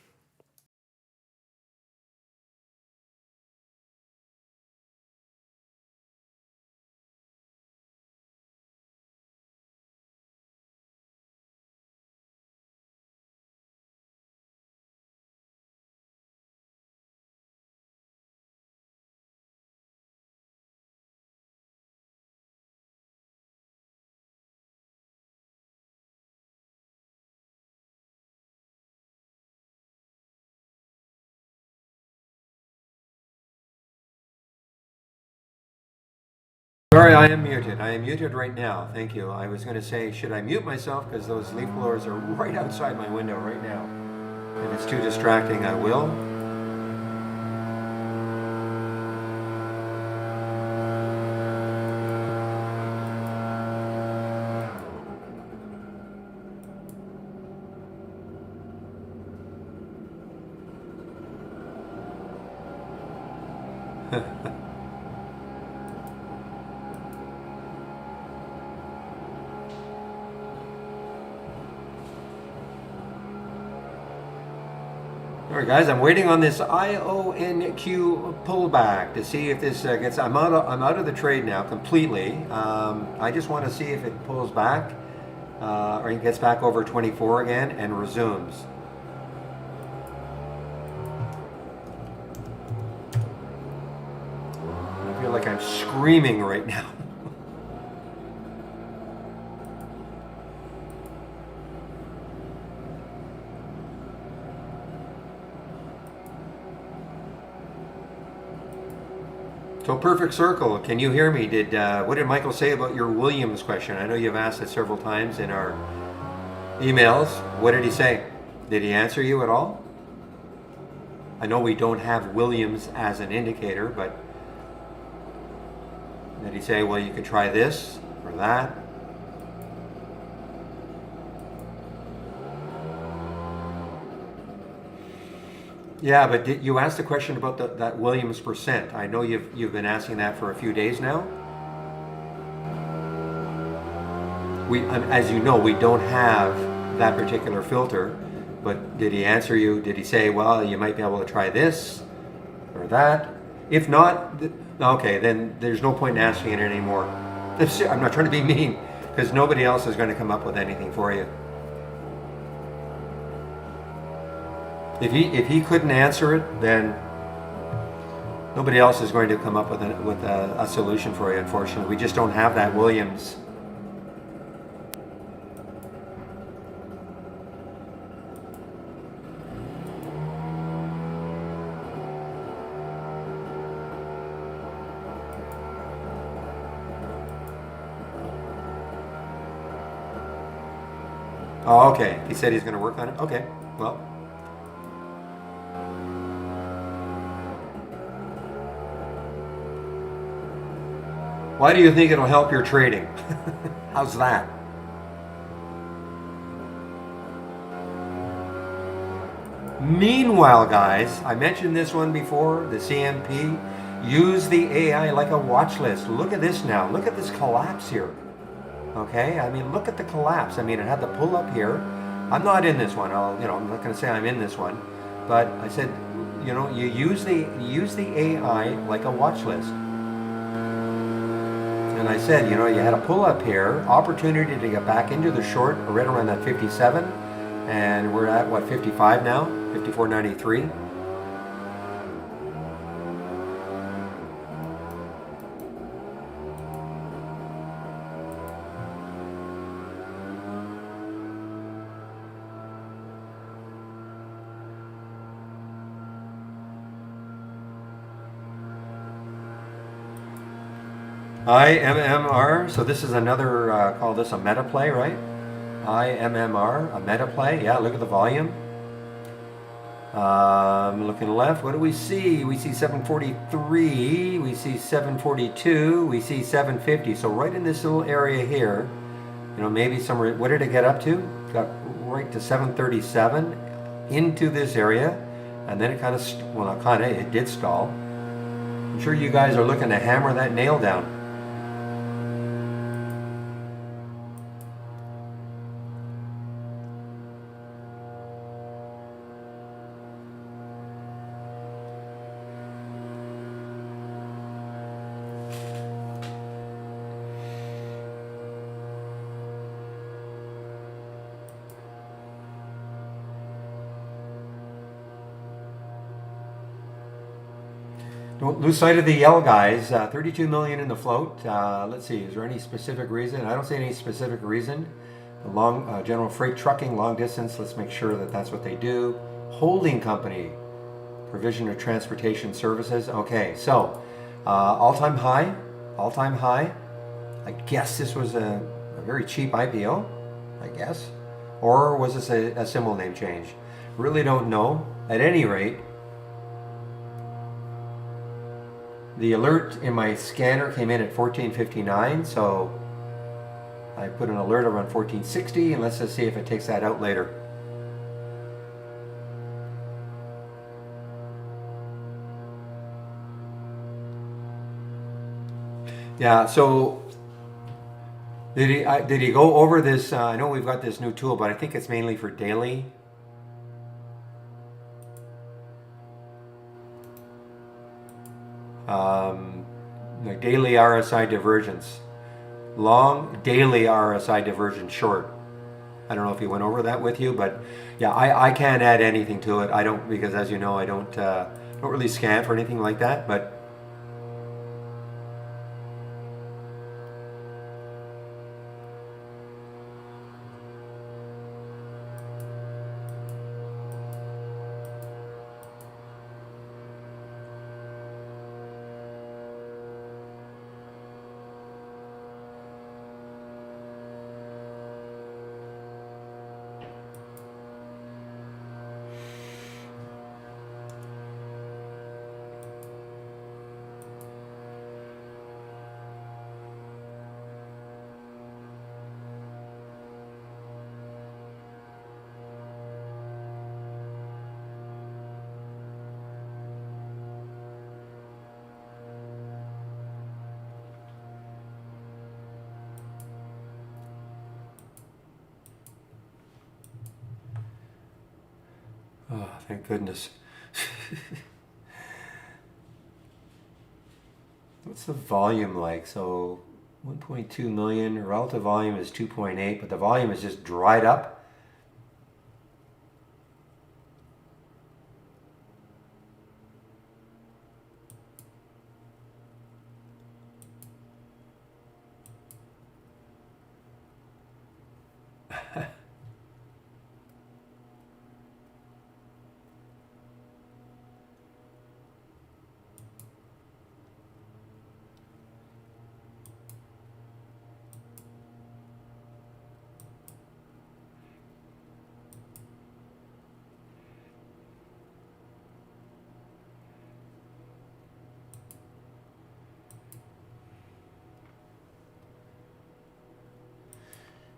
S1: Sorry, I am muted. I am muted right now. Thank you. I was going to say, should I mute myself? Because those leaf blowers are right outside my window right now. And it's too distracting. I will. All right, guys, I'm waiting on this IONQ pullback to see if this gets. I'm out of the trade now completely. I just want to see if it pulls back or it gets back over 24 again and resumes. I feel like I'm screaming right now. So perfect circle. Can you hear me? What did Michael say about your Williams question? I know you've asked it several times in our emails. What did he say? Did he answer you at all? I know we don't have Williams as an indicator, but did he say, well, you could try this or that? Yeah, but you asked a question about that Williams percent. I know you've been asking that for a few days now. As you know, we don't have that particular filter. But did he answer you? Did he say, well, you might be able to try this or that? If not, Okay, then there's no point in asking it anymore. I'm not trying to be mean, because nobody else is going to come up with anything for you. If he couldn't answer it, then nobody else is going to come up with a solution for you. Unfortunately, we just don't have that Williams. Oh, okay. He said he's going to work on it. Okay. Well, why do you think it'll help your trading? How's that? Meanwhile, guys, I mentioned this one before, the CMP. Use the AI like a watch list. Look at this now. Look at this collapse here. Okay, I mean, look at the collapse. I mean, it had the pull up here. I'm not in this one. I'm not going to say I'm in this one, but I said, you use the AI like a watch list. And I said, you had a pull up here, opportunity to get back into the short right around that 57, and we're at what, 55 now, 54.93. IMMR, so this is another, call this a meta play, right? IMMR, a meta play. Yeah, look at the volume. Looking left, what do we see? We see 743, we see 742, we see 750. So right in this little area here, maybe somewhere, what did it get up to? Got right to 737 into this area, and then it kind of, well, not kind of, it did stall. I'm sure you guys are looking to hammer that nail down. Don't lose sight of the yell, guys. 32 million in the float. Let's see, is there any specific reason? I don't see any specific reason. Long general freight trucking, long distance. Let's make sure that that's what they do. Holding company, provision of transportation services. Okay, so all-time high, all-time high. I guess this was a very cheap IPO, I guess. Or was this a symbol name change? Really don't know. At any rate, the alert in my scanner came in at 1459, so I put an alert around 1460, and let's just see if it takes that out later. Yeah, so did he go over this? I know we've got this new tool, but I think it's mainly for daily. Like daily RSI divergence, long daily RSI divergence short. I don't know if he went over that with you, but yeah, I can't add anything to it. I don't, because as you know, I don't really scan for anything like that. But oh, thank goodness. What's the volume like? So 1.2 million, relative volume is 2.8, but the volume is just dried up.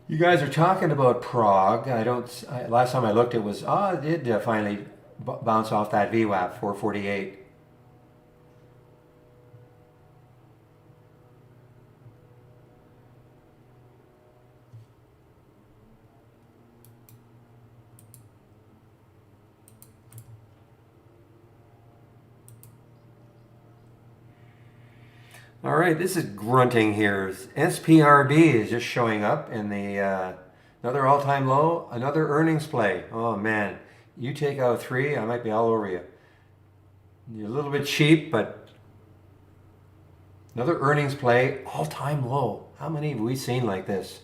S1: You guys are talking about Prague. Last time I looked, it was, it did finally bounce off that VWAP, 448. All right, this is grunting here. SPRB is just showing up in the another all-time low, another earnings play. Oh man, you take out three, I might be all over you. You're a little bit cheap, but another earnings play, all-time low. How many have we seen like this?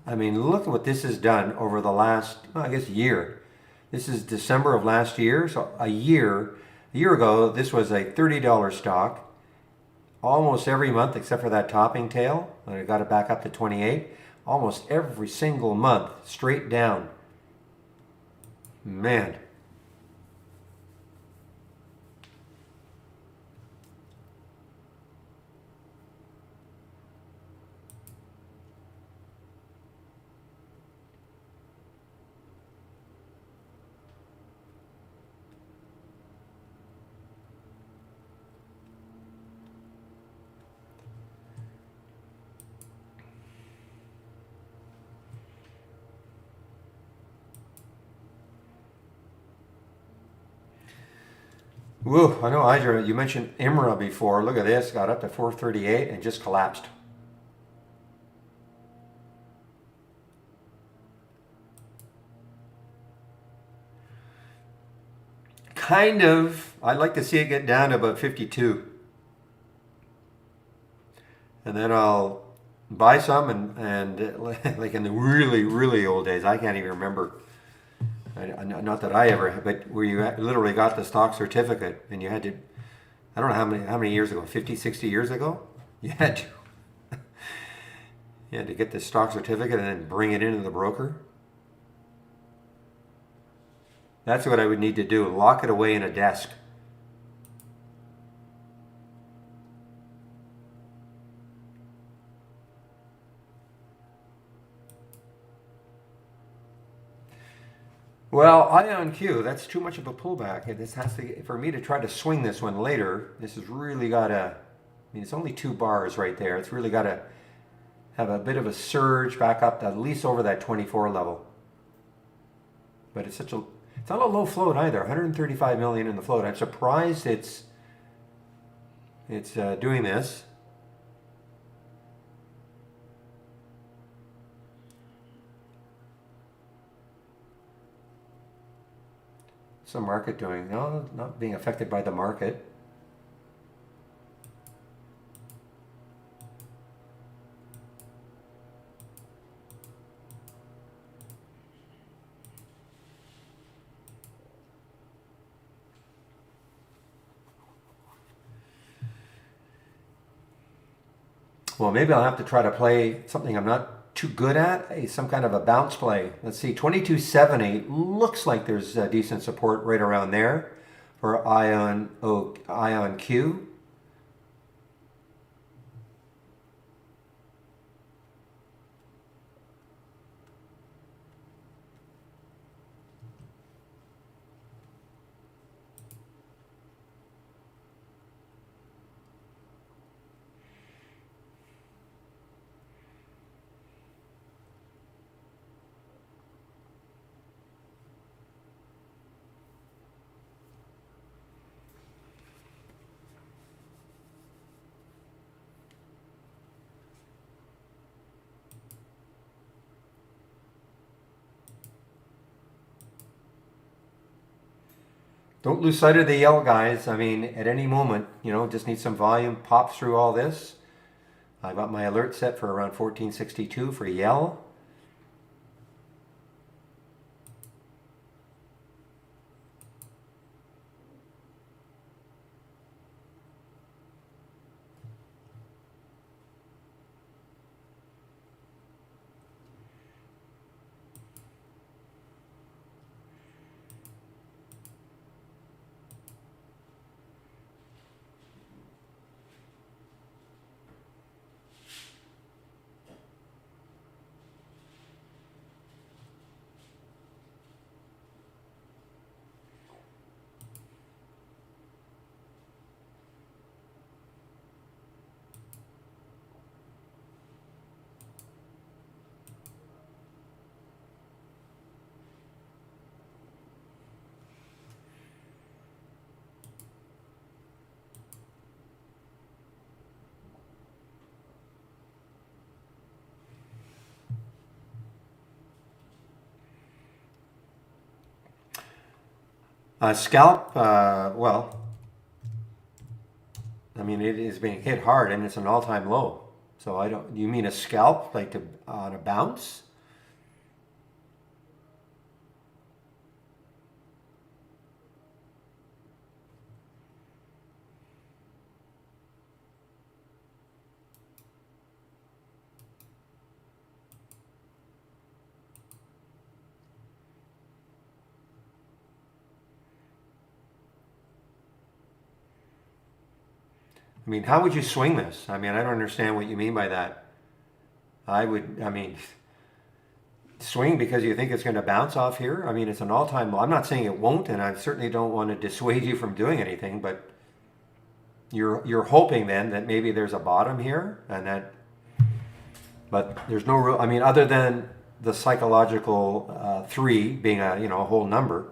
S1: I mean, look at what this has done over the last, well, I guess, year. This is December of last year, so a year ago, this was a $30 stock. Almost every month, except for that topping tail, when I got it back up to 28. Almost every single month, straight down. Man. Whoa, I know, Idra, you mentioned IMRA before. Look at this, got up to 438 and just collapsed. Kind of. I'd like to see it get down to about 52. And then I'll buy some and like in the really, really old days, I can't even remember. Not that I ever, but where you literally got the stock certificate and you had to, I don't know how many years ago, 50, 60 years ago, you had to, you had to get the stock certificate and then bring it into the broker. That's what I would need to do, lock it away in a desk. Well, Ion Q, that's too much of a pullback. This has to, for me to try to swing this one later, this has really got to, I mean, it's only 2 bars right there. It's really got to have a bit of a surge back up to at least over that 24 level. But it's not a low float either, 135 million in the float. I'm surprised it's doing this. What's the market doing? No, not being affected by the market. Well, maybe I'll have to try to play something I'm not too good at, some kind of a bounce play. Let's see, 2270 looks like there's decent support right around there for Ion Q. Don't lose sight of the yell, guys. I mean, at any moment, just need some volume, pop through all this. I got my alert set for around 1462 for yell. Scalp, well, I mean, it is being hit hard and it's an all-time low. So I don't, you mean a scalp, like on a bounce? I mean, how would you swing this? I mean, I don't understand what you mean by that. I mean, swing because you think it's going to bounce off here. I mean, it's an all-time low. I'm not saying it won't, and I certainly don't want to dissuade you from doing anything, but you're hoping then that maybe there's a bottom here and that, but there's no real, I mean, other than the psychological three being a whole number.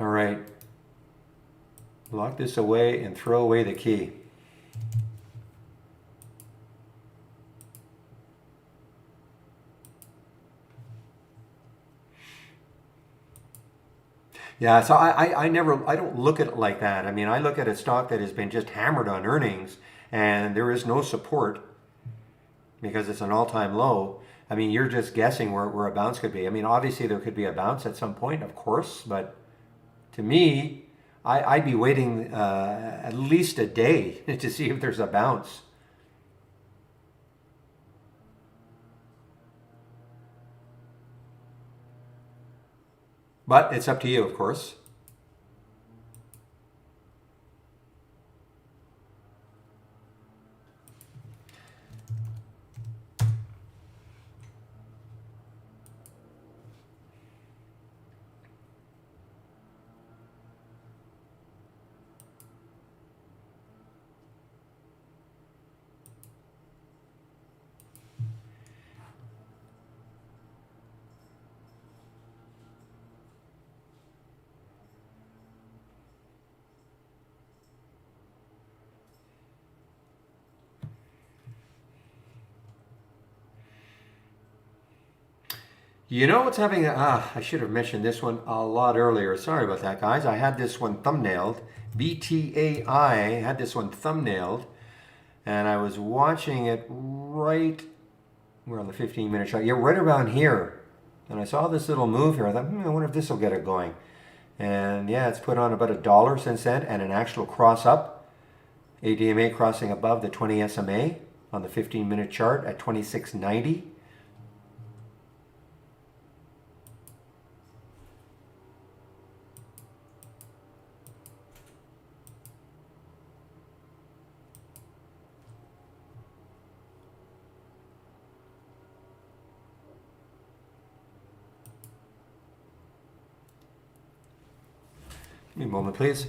S1: All right, lock this away and throw away the key. Yeah, so I don't look at it like that. I mean, I look at a stock that has been just hammered on earnings and there is no support because it's an all-time low. I mean, you're just guessing where a bounce could be. I mean, obviously there could be a bounce at some point, of course, but to me, I'd be waiting at least a day to see if there's a bounce. But it's up to you, of course. You know what's happening? I should have mentioned this one a lot earlier. Sorry about that, guys. I had this one thumbnailed. BTAI had this one thumbnailed, and I was watching it right. We're on the 15-minute shot. Yeah, right around here. And I saw this little move here. I thought, I wonder if this will get it going. And yeah, it's put on about $1 since then, and an actual cross up. ADMA crossing above the 20 SMA on the 15-minute chart at 26.90. Give me a moment, please.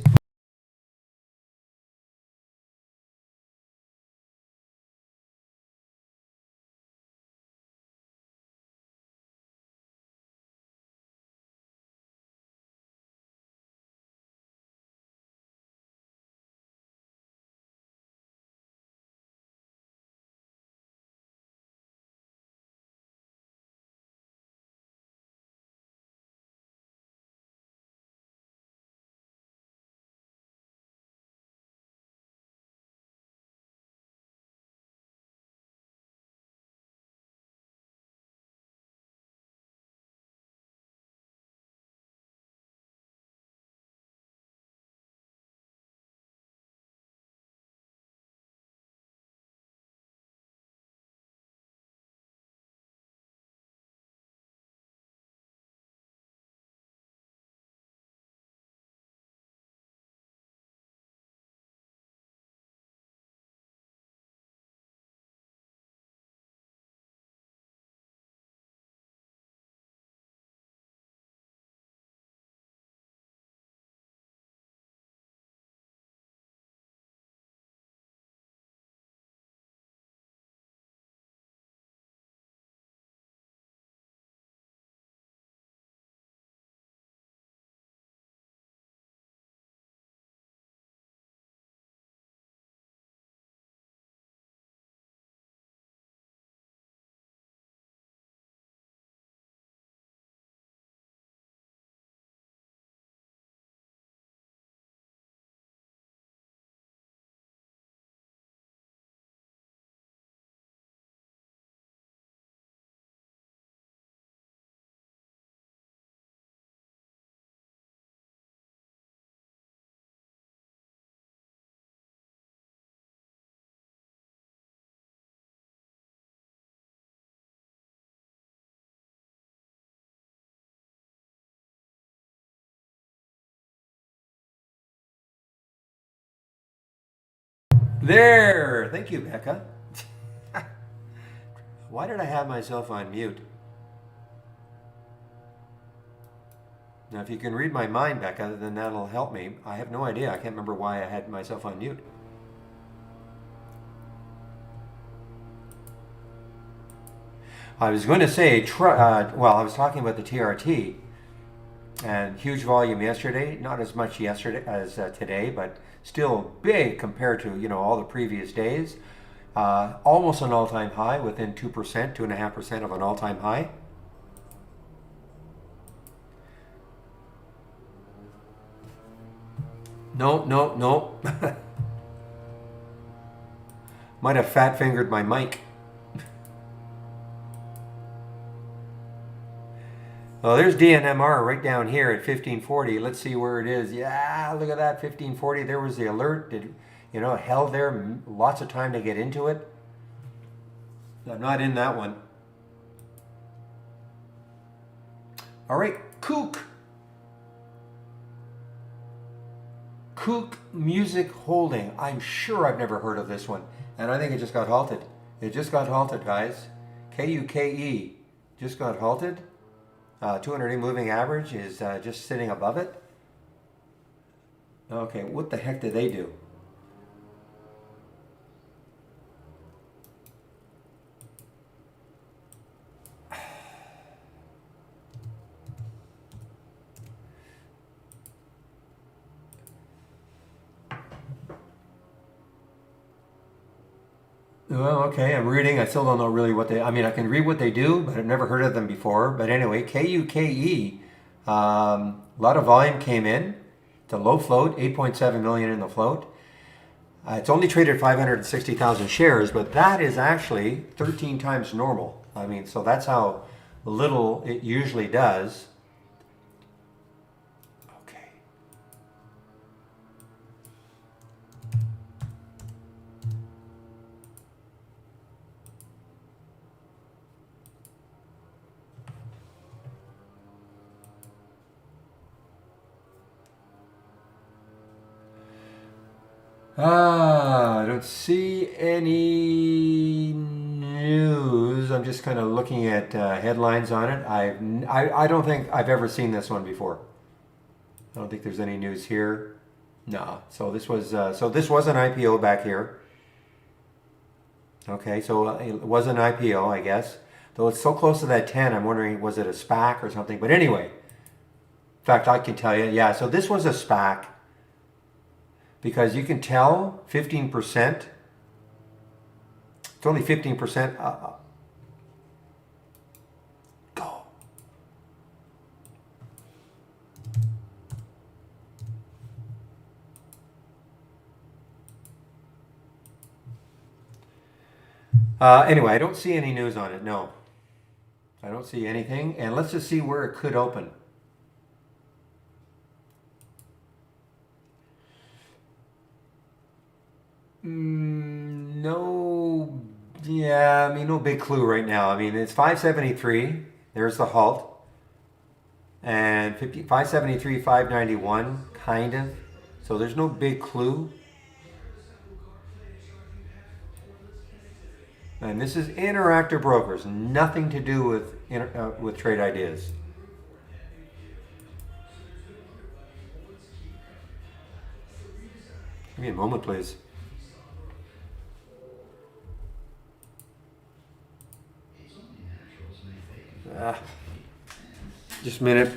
S1: There! Thank you, Becca. Why did I have myself on mute? Now, if you can read my mind, Becca, then that'll help me. I have no idea. I can't remember why I had myself on mute. I was going to say, well, I was talking about the TRT and huge volume yesterday. Not as much yesterday as today, but still big compared to all the previous days. Almost an all-time high, within 2%, 2.5% of an all-time high. No, no, no. Might have fat fingered my mic. Well, there's DNMR right down here at 1540. Let's see where it is. Yeah, look at that, 1540. There was the alert. It held there lots of time to get into it. I'm not in that one. All right, Kook. Kook Music Holding. I'm sure I've never heard of this one. And I think it just got halted. It just got halted, guys. KUKE just got halted. 200-day moving average is just sitting above it. Okay, what the heck did they do? Well, okay, I'm reading. I still don't know really what they. I mean, I can read what they do, but I've never heard of them before. But anyway, KUKE, a lot of volume came in. The low float, 8.7 million in the float. It's only traded 560,000 shares, but that is actually 13 times normal. I mean, so that's how little it usually does. Okay. I don't see any news. I'm just kind of looking at headlines on it. I don't think I've ever seen this one before. I don't think there's any news here. No. So this was an IPO back here. Okay, so it was an IPO, I guess. Though it's so close to that 10, I'm wondering, was it a SPAC or something? But anyway, in fact, I can tell you, yeah. So this was a SPAC. Because you can tell 15%, it's only 15%. Go. Anyway, I don't see any news on it, no. I don't see anything. And let's just see where it could open. No, yeah, I mean, no big clue right now. I mean, it's 573. There's the halt. And 573, 591, kind of. So there's no big clue. And this is Interactive Brokers, nothing to do with trade ideas. Give me a moment, please. Just a minute.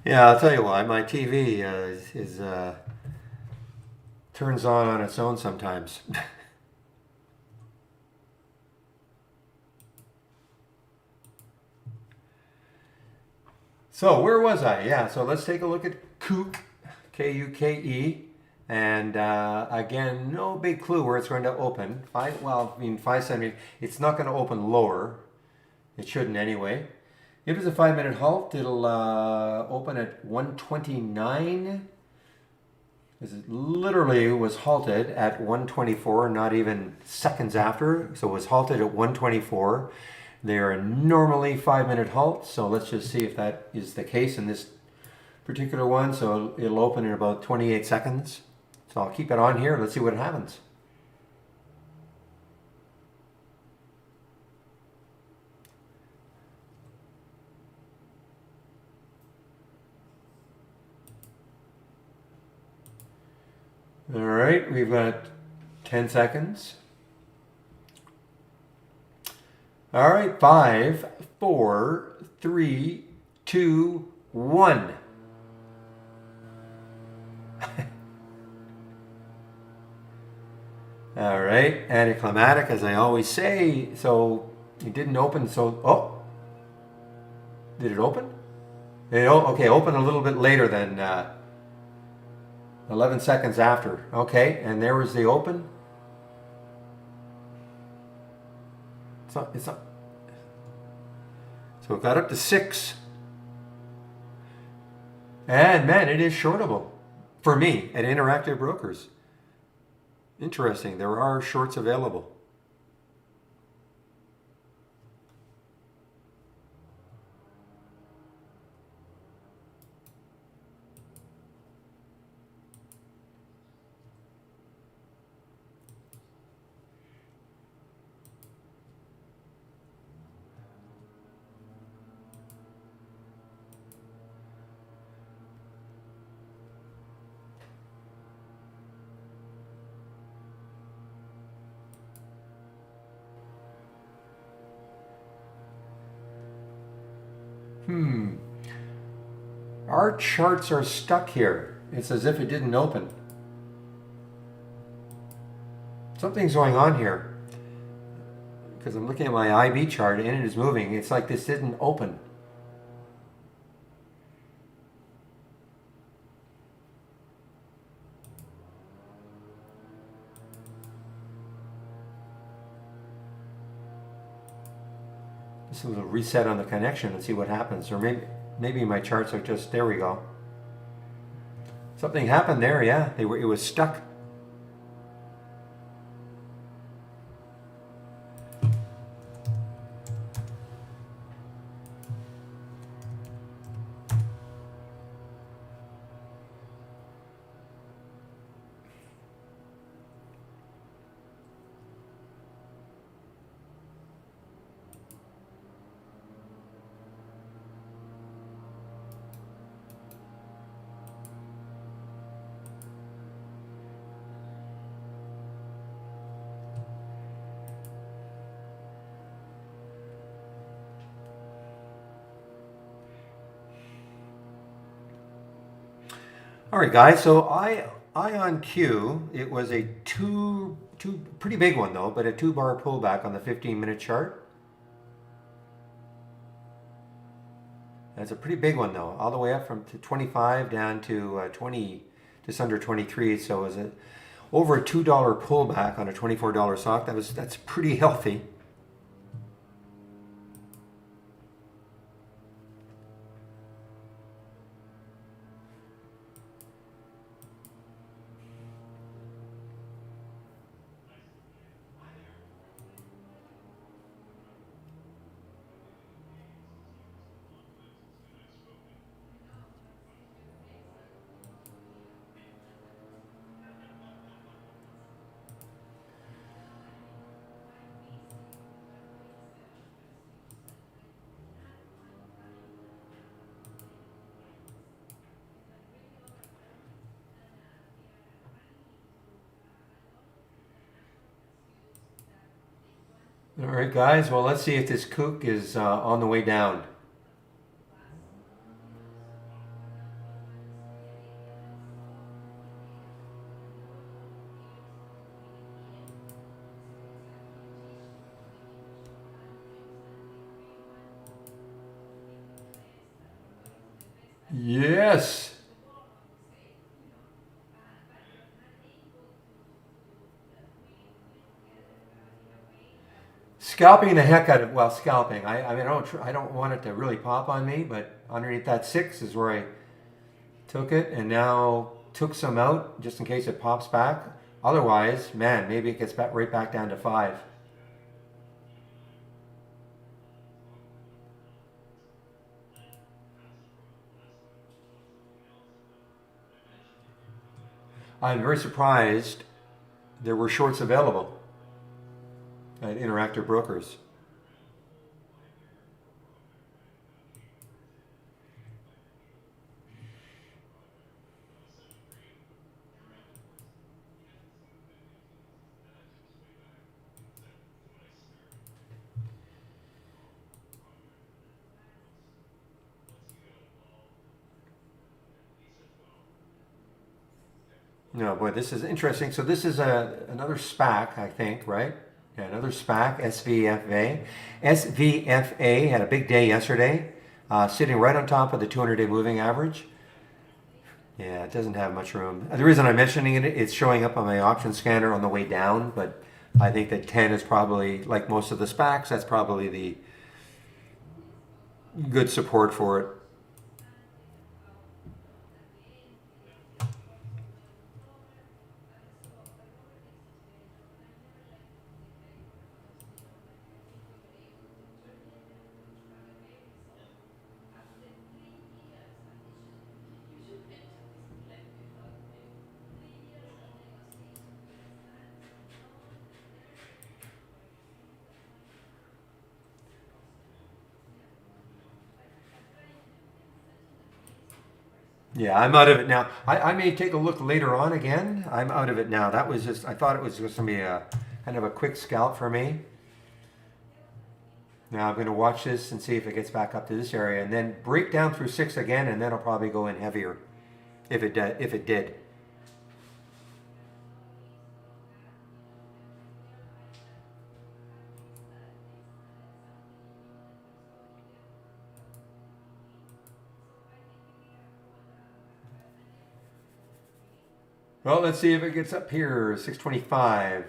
S1: Yeah, I'll tell you why. My TV turns on its own sometimes. So where was I? Yeah, so let's take a look at Kook, Kuke, and again, no big clue where it's going to open. Well, I mean 5 centimeters. It's not going to open lower. It shouldn't anyway. If it's a 5 minute halt, it'll open at 129. Because it literally was halted at 124, not even seconds after. So it was halted at 124. They are normally 5 minute halts, so let's just see if that is the case in this particular one. So it'll open in about 28 seconds. So I'll keep it on here. Let's see what happens. All right, we've got 10 seconds. All right, 5, 4, 3, 2, 1. All right, anticlimactic, as I always say. So it didn't open. So, oh, did it open? Okay, open a little bit later than 11 seconds after. Okay, and there was the open. It's not. So it got up to 6. And man, it is shortable for me at Interactive Brokers. Interesting. There are shorts available. Our charts are stuck here. It's as if it didn't open. Something's going on here. Because I'm looking at my IB chart and it is moving. It's like this didn't open. Just a little reset on the connection and see what happens. Or maybe my charts are just, there we go. Something happened there, yeah. It was stuck. All right, guys. So I on Q, it was a two pretty big one though, but a 2 bar pullback on the 15-minute chart. That's a pretty big one though, all the way up from 25 down to 20, just under 23. So it was over a $2 pullback on a $24 stock. That's pretty healthy. All right, guys. Well, let's see if this kook is on the way down. Yes. Scalping the heck out of, well, scalping. I mean, I don't want it to really pop on me, but underneath that 6 is where I took it, and now took some out just in case it pops back. Otherwise, man, maybe it gets back right back down to 5. I'm very surprised there were shorts available at Interactive Brokers. No, boy, this is interesting. So this is another SPAC, I think, right? Yeah, another SPAC, SVFA. SVFA had a big day yesterday, sitting right on top of the 200-day moving average. Yeah, it doesn't have much room. The reason I'm mentioning it, it's showing up on my option scanner on the way down, but I think that 10 is probably, like most of the SPACs, that's probably the good support for it. Yeah, I'm out of it now. I may take a look later on again. I'm out of it now. That was just, I thought it was just going to be a kind of a quick scalp for me. Now I'm going to watch this and see if it gets back up to this area and then break down through 6 again, and then I'll probably go in heavier if it did. If it did. Well, let's see if it gets up here. 625.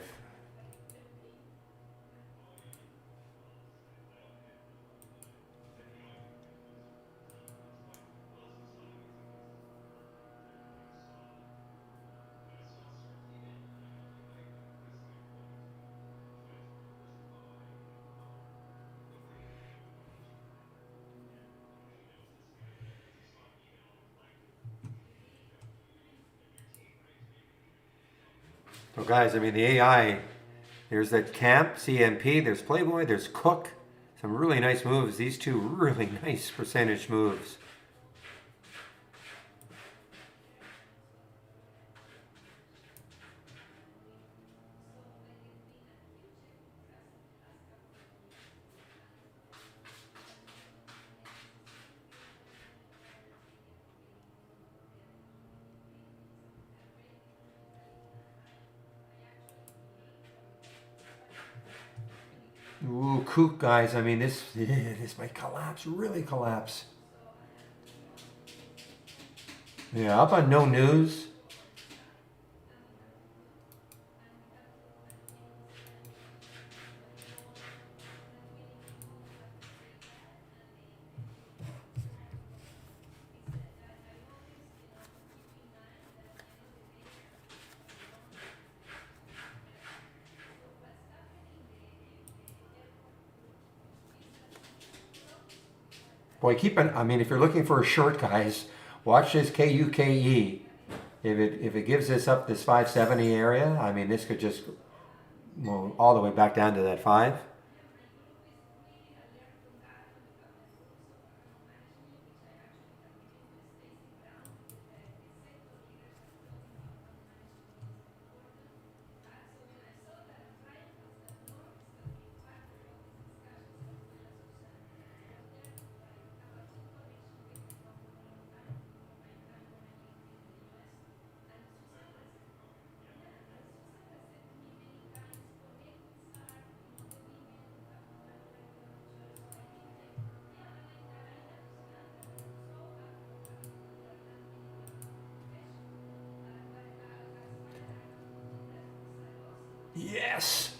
S1: So, guys, I mean, the AI, there's that Camp, CMP, there's Playboy, there's Cook. Some really nice moves. These two really nice percentage moves. Ooh, Kook, guys. I mean, this might collapse, really collapse. Yeah, up on no news. Boy, I mean, if you're looking for a short, guys, watch this KUKE. If it gives this up this 570 area, I mean, this could just go all the way back down to that 5. Yes.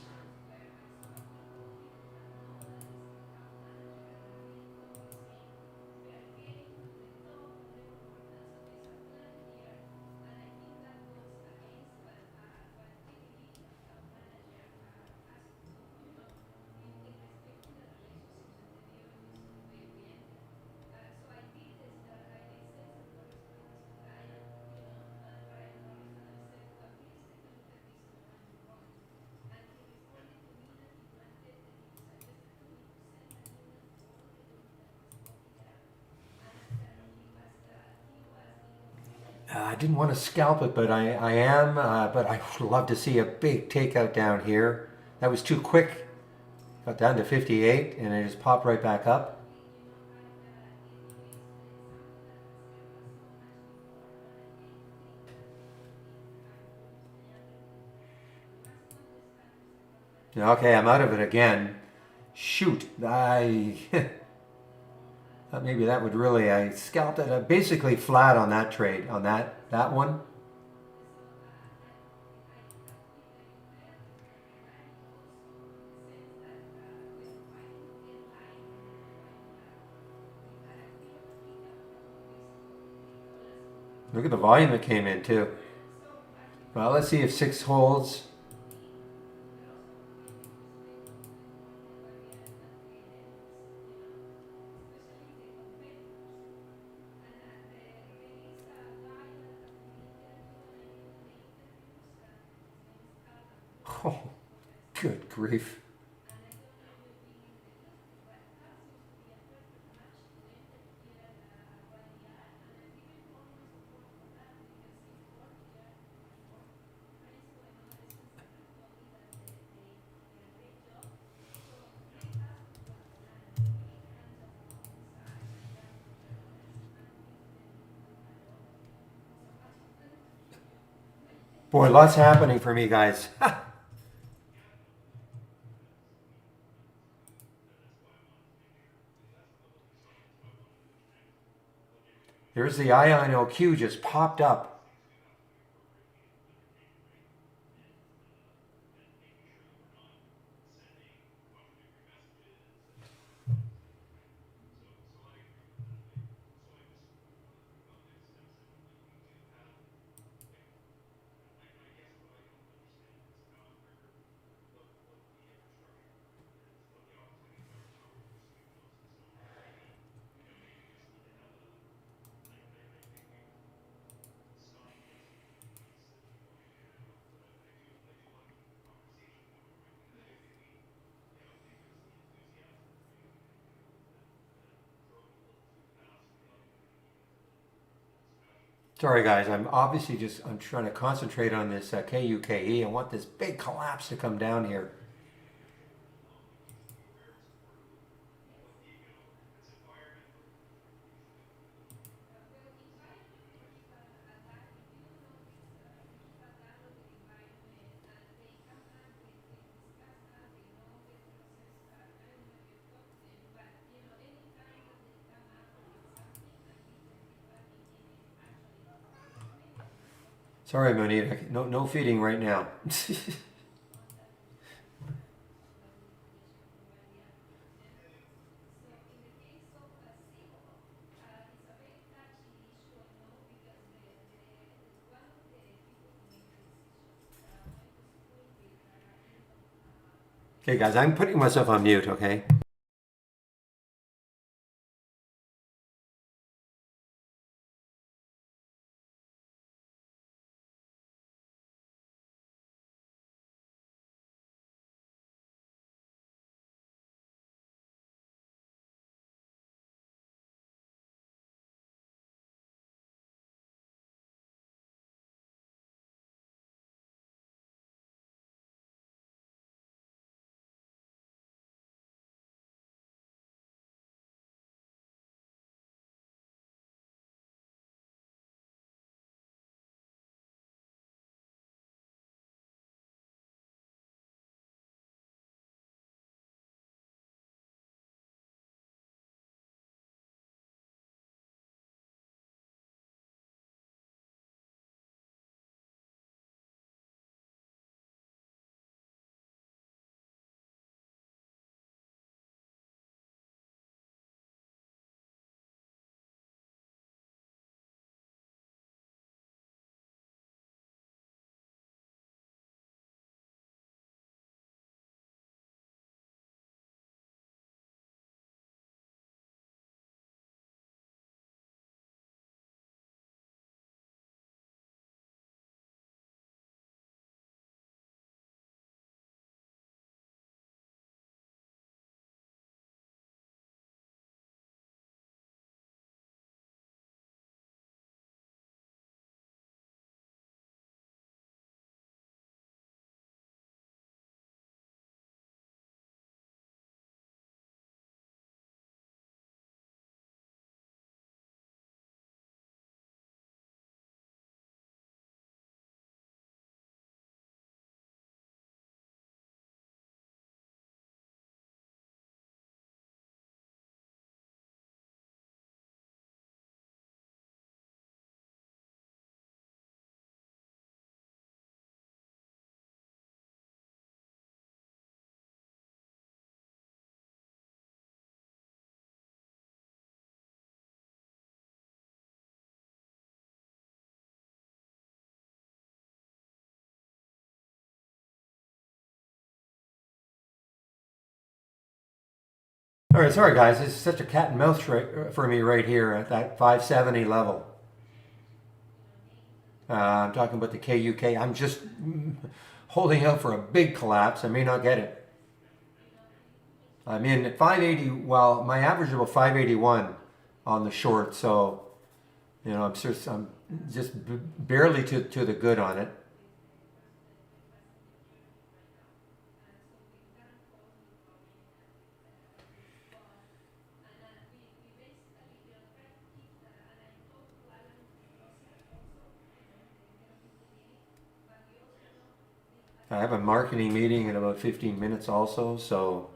S1: I didn't want to scalp it, but I am. But I would love to see a big takeout down here. That was too quick. Got down to 58 and it just popped right back up. Okay, I'm out of it again. Shoot, I thought maybe that would really. I scalped it basically flat on that trade on that one. Look at the volume that came in too. Well, let's see if six holds. Oh, good grief. Boy, lots happening for me, guys. There's the INOQ just popped up. Sorry, guys. I'm trying to concentrate on this KUKE. I want this big collapse to come down here. Sorry, Monita. No feeding right now. Okay, guys. I'm putting myself on mute. Okay. All right, sorry guys, this is such a cat and mouse for me right here at that 570 level. I'm talking about the KUK. I'm just holding out for a big collapse. I may not get it. I'm in at 580. Well, my average is about 581 on the short, so you know I'm just barely to the good on it. I have a marketing meeting in about 15 minutes also, so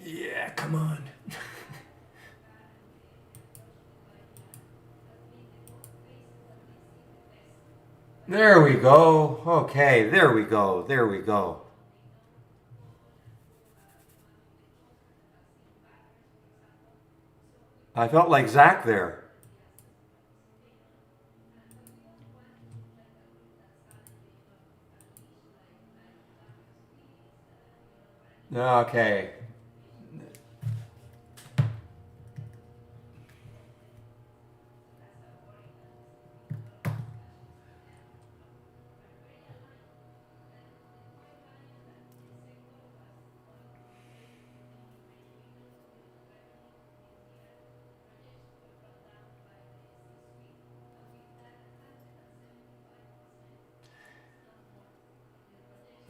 S1: yeah, come on. There we go. Okay, there we go. There we go. I felt like Zach there. Okay.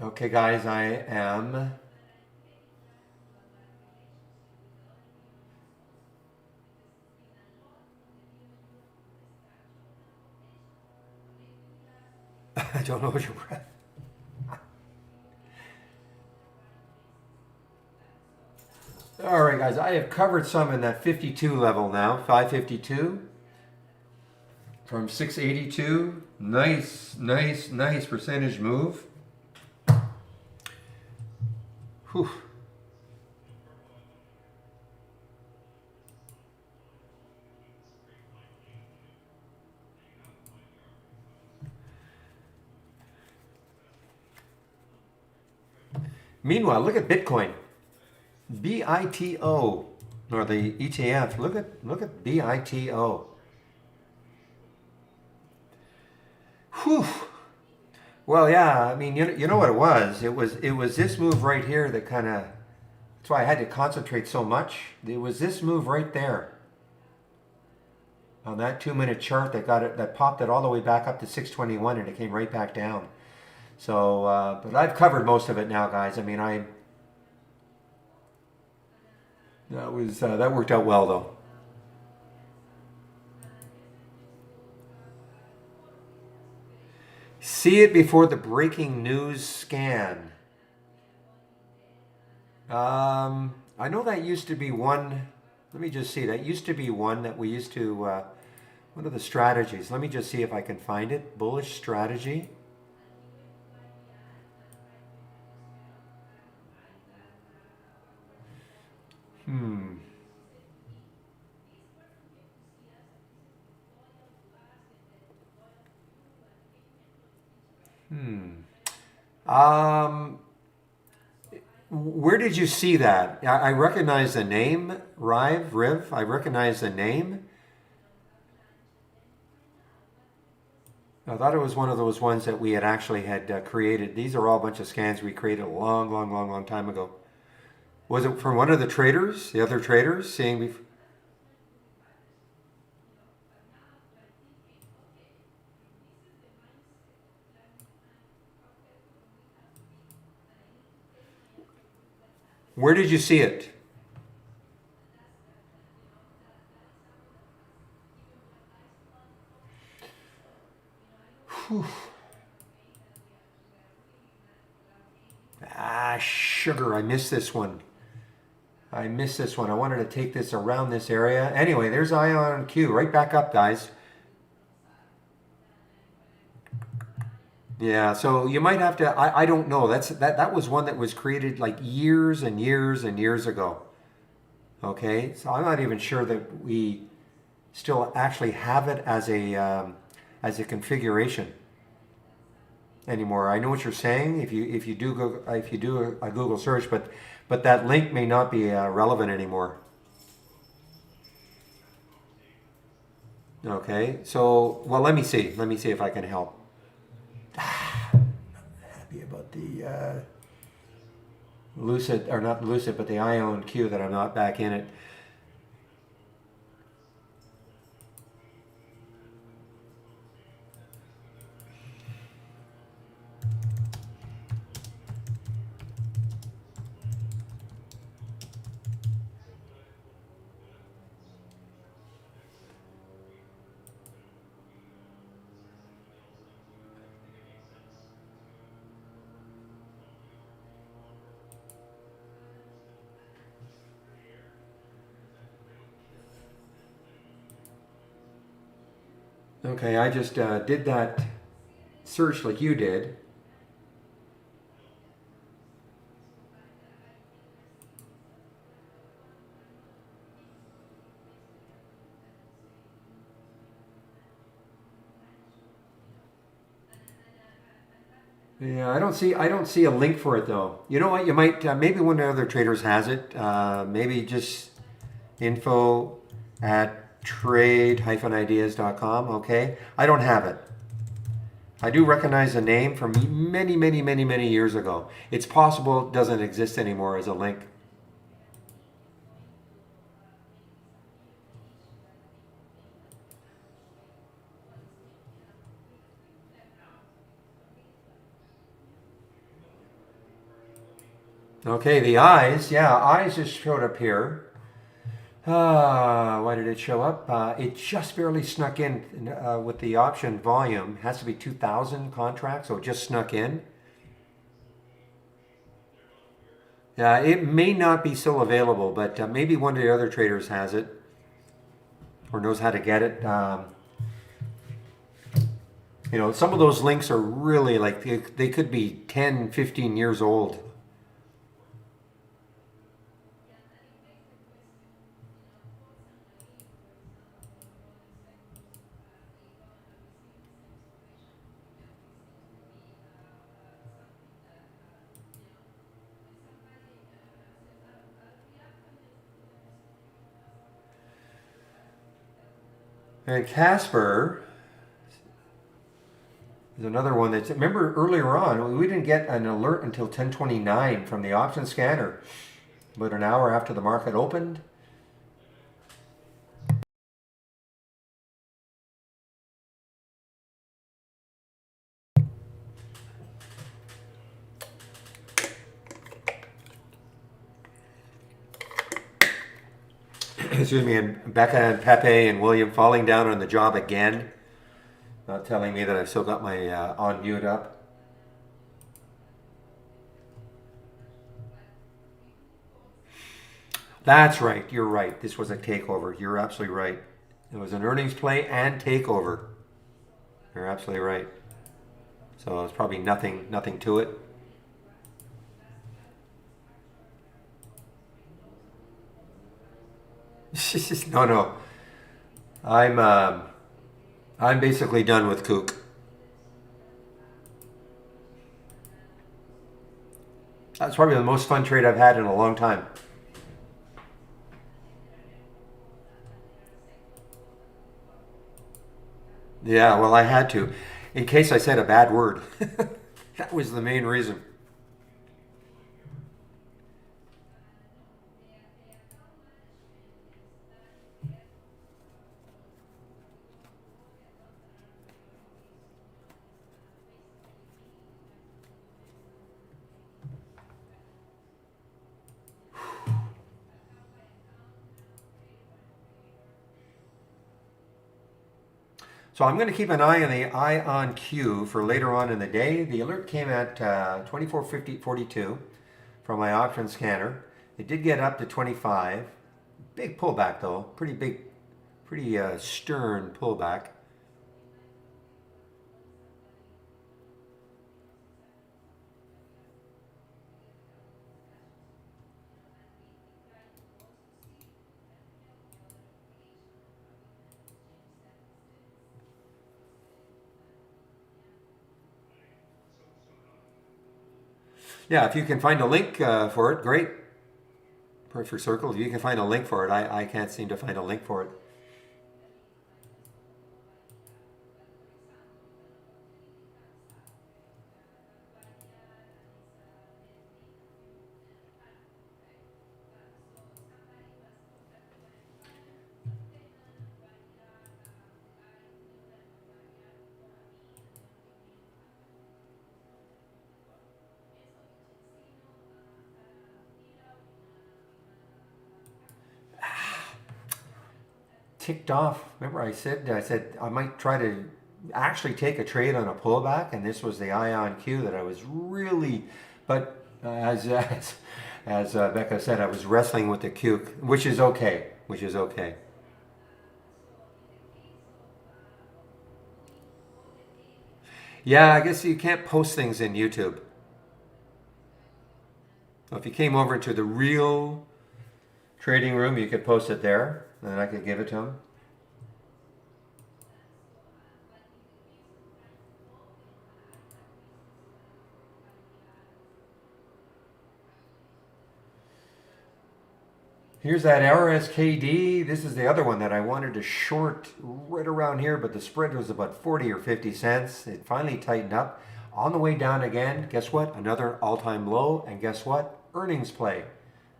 S1: Okay, guys, I am. I don't know what your breath. All right, guys, I have covered some in that 52 level now, 552 from 682. Nice, nice, nice percentage move. Whew. Meanwhile, look at Bitcoin. BITO, or the ETF. Look at BITO. Whew. Well, yeah. I mean, you know what it was. It was this move right here that kind of. That's why I had to concentrate so much. It was this move right there on that 2-minute chart that got it, that popped it all the way back up to 621, and it came right back down. So, but I've covered most of it now, guys. I mean, that worked out well though. See it before the breaking news scan. I know that used to be one. Let me just see. That used to be one that we used to. What are the strategies? Let me just see if I can find it. Bullish strategy. Hmm. Hmm. Um. Where did you see that? I recognize the name, Riv. I recognize the name. I thought it was one of those ones that we had created. These are all a bunch of scans we created a long, long, long, long time ago. Was it from one of the traders, the other traders, seeing before? Where did you see it? Whew. Ah, sugar, I missed this one. I missed this one. I wanted to take this around this area. Anyway, there's Ion Q, right back up, guys. Yeah, so you might have to. I don't know. That was one that was created like years and years and years ago. Okay, so I'm not even sure that we still actually have it as a configuration anymore. I know what you're saying. If you do go if you do a Google search, but that link may not be relevant anymore. Okay, so well, let me see. Let me see if I can help. Happy about the Lucid, or not Lucid, but the Ion Q that I'm not back in it. Okay, I just did that search like you did. Yeah, I don't see a link for it though. You know what? You might maybe one of the other traders has it. Maybe just info at trade-ideas.com. Okay, I don't have it. I do recognize the name from many, many, many, many years ago. It's possible it doesn't exist anymore as a link. Okay, the eyes. Yeah, eyes just showed up here. Why did it show up? It just barely snuck in with the option volume. It has to be 2,000 contracts, so it just snuck in. It may not be still available, but maybe one of the other traders has it or knows how to get it. Some of those links are really like they could be 10, 15 years old. And Casper is another one that's, remember earlier on, we didn't get an alert until 10:29 from the option scanner, about an hour after the market opened. Excuse me, and Becca and Pepe and William falling down on the job again, not telling me that I've still got my on mute up. That's right, you're right. This was a takeover. You're absolutely right. It was an earnings play and takeover. You're absolutely right. So it's probably nothing to it. No, no. I'm um, I'm basically done with kook. That's probably the most fun trade I've had in a long time. Yeah, well, I had to, in case I said a bad word. That was the main reason. So I'm going to keep an eye on the eye on Q for later on in the day. The alert came at 24:42 from my option scanner. It did get up to 25. Big pullback though, pretty big, pretty stern pullback. Yeah, if you can find a link for it, great. Perfect circle. If you can find a link for it, I can't seem to find a link for it. Ticked off. Remember, I said I might try to actually take a trade on a pullback, and this was the ion Q that I was really, but as Becca said, I was wrestling with the Q, which is okay, which is okay. Yeah, I guess you can't post things in YouTube. So if you came over to the real trading room, you could post it there, and I could give it to him. Here's that RSKD. This is the other one that I wanted to short right around here, but the spread was about 40 or 50 cents. It finally tightened up. On the way down again, guess what? Another all-time low, and guess what? Earnings play.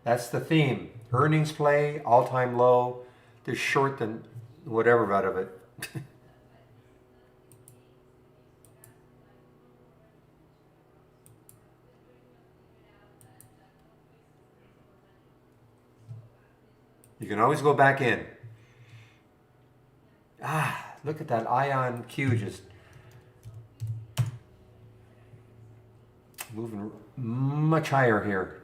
S1: That's the theme. Earnings play, all-time low. Just short the whatever out of it. You can always go back in. Ah, look at that ion Q just moving much higher here.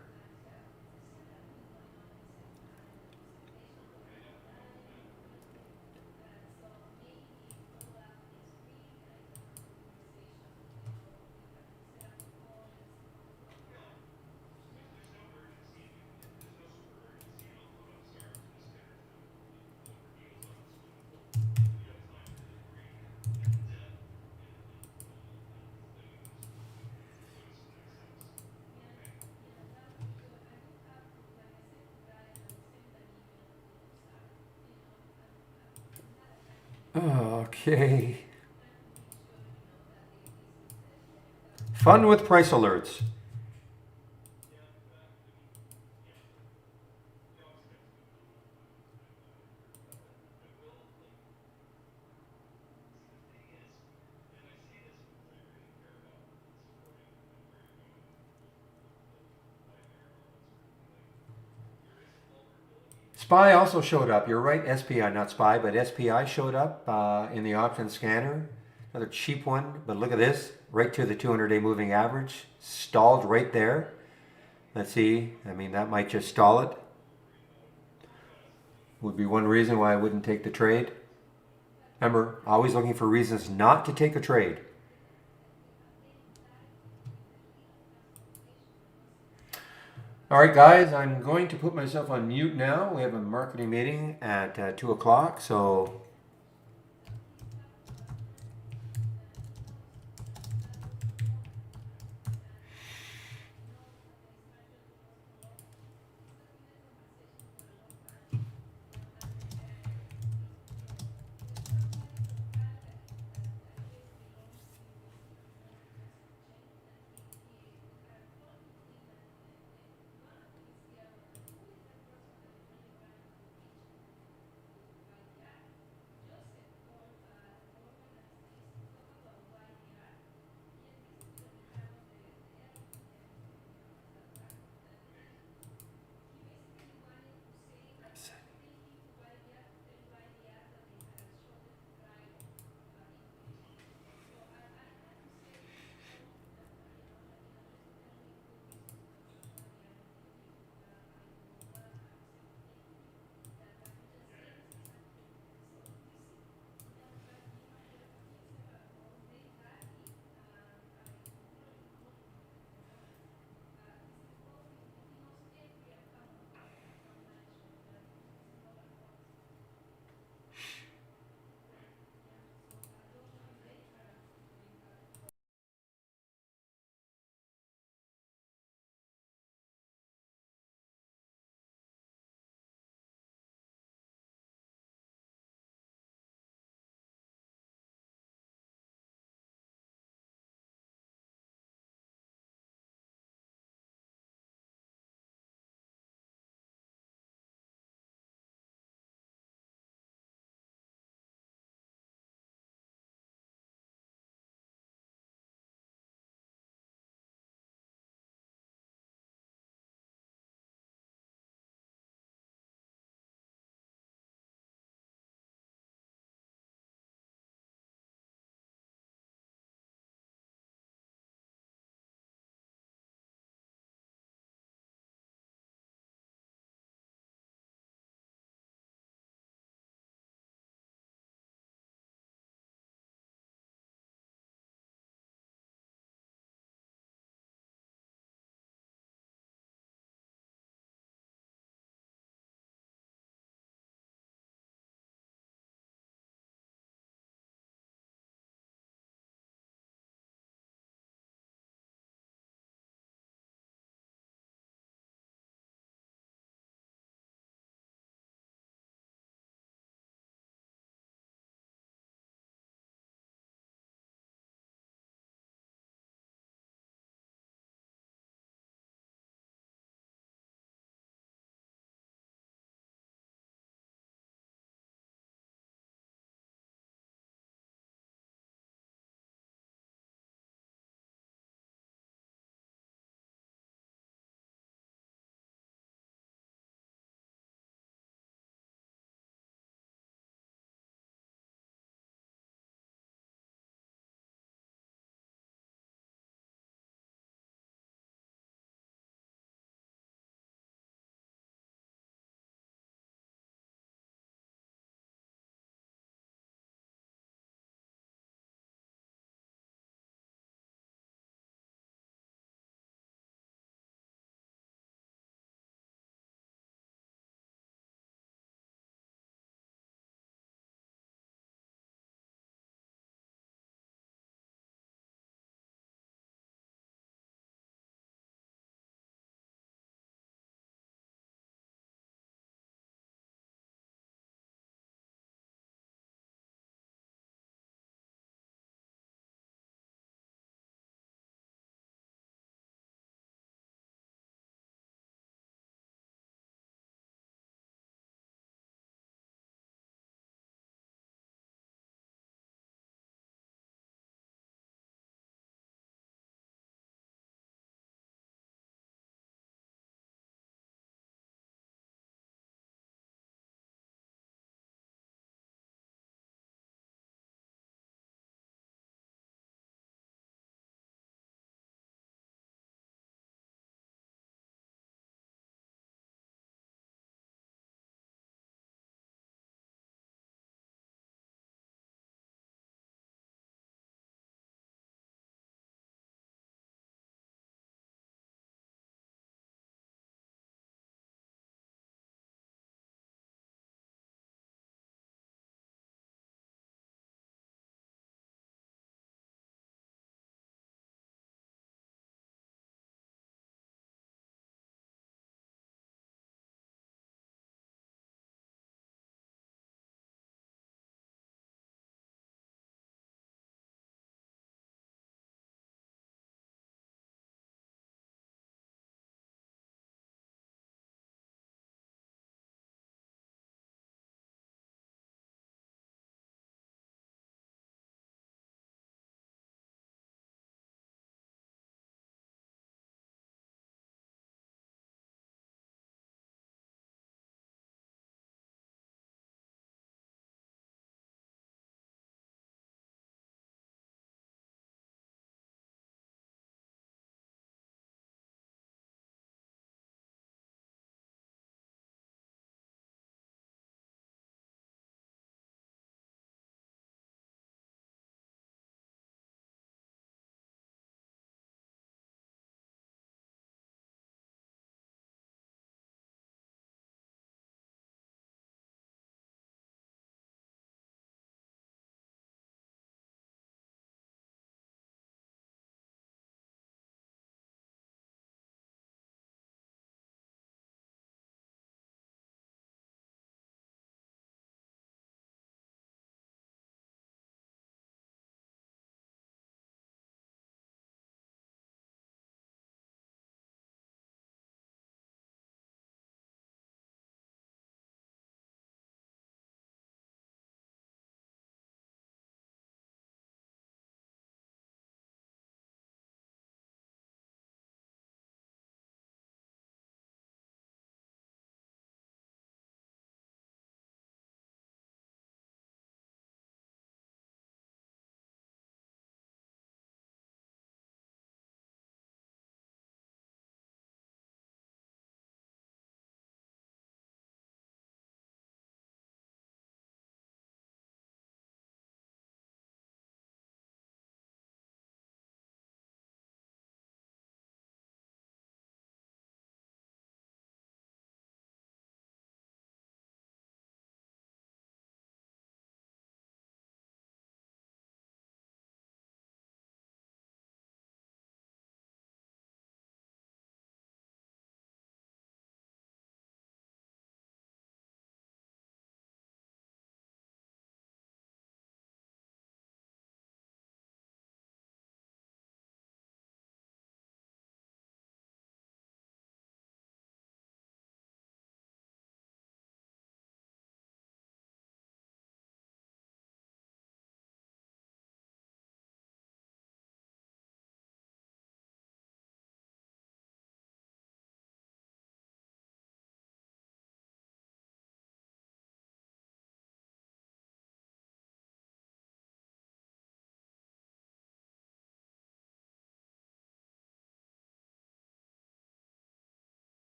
S1: Okay. Fun with price alerts. SPY also showed up. You're right, SPI, not SPY, but SPI showed up in the option scanner. Another cheap one, but look at this, right to the 200-day moving average, stalled right there. Let's see, I mean, that might just stall it. Would be one reason why I wouldn't take the trade. Remember, always looking for reasons not to take a trade. All right, guys, I'm going to put myself on mute now. We have a marketing meeting at 2 o'clock, so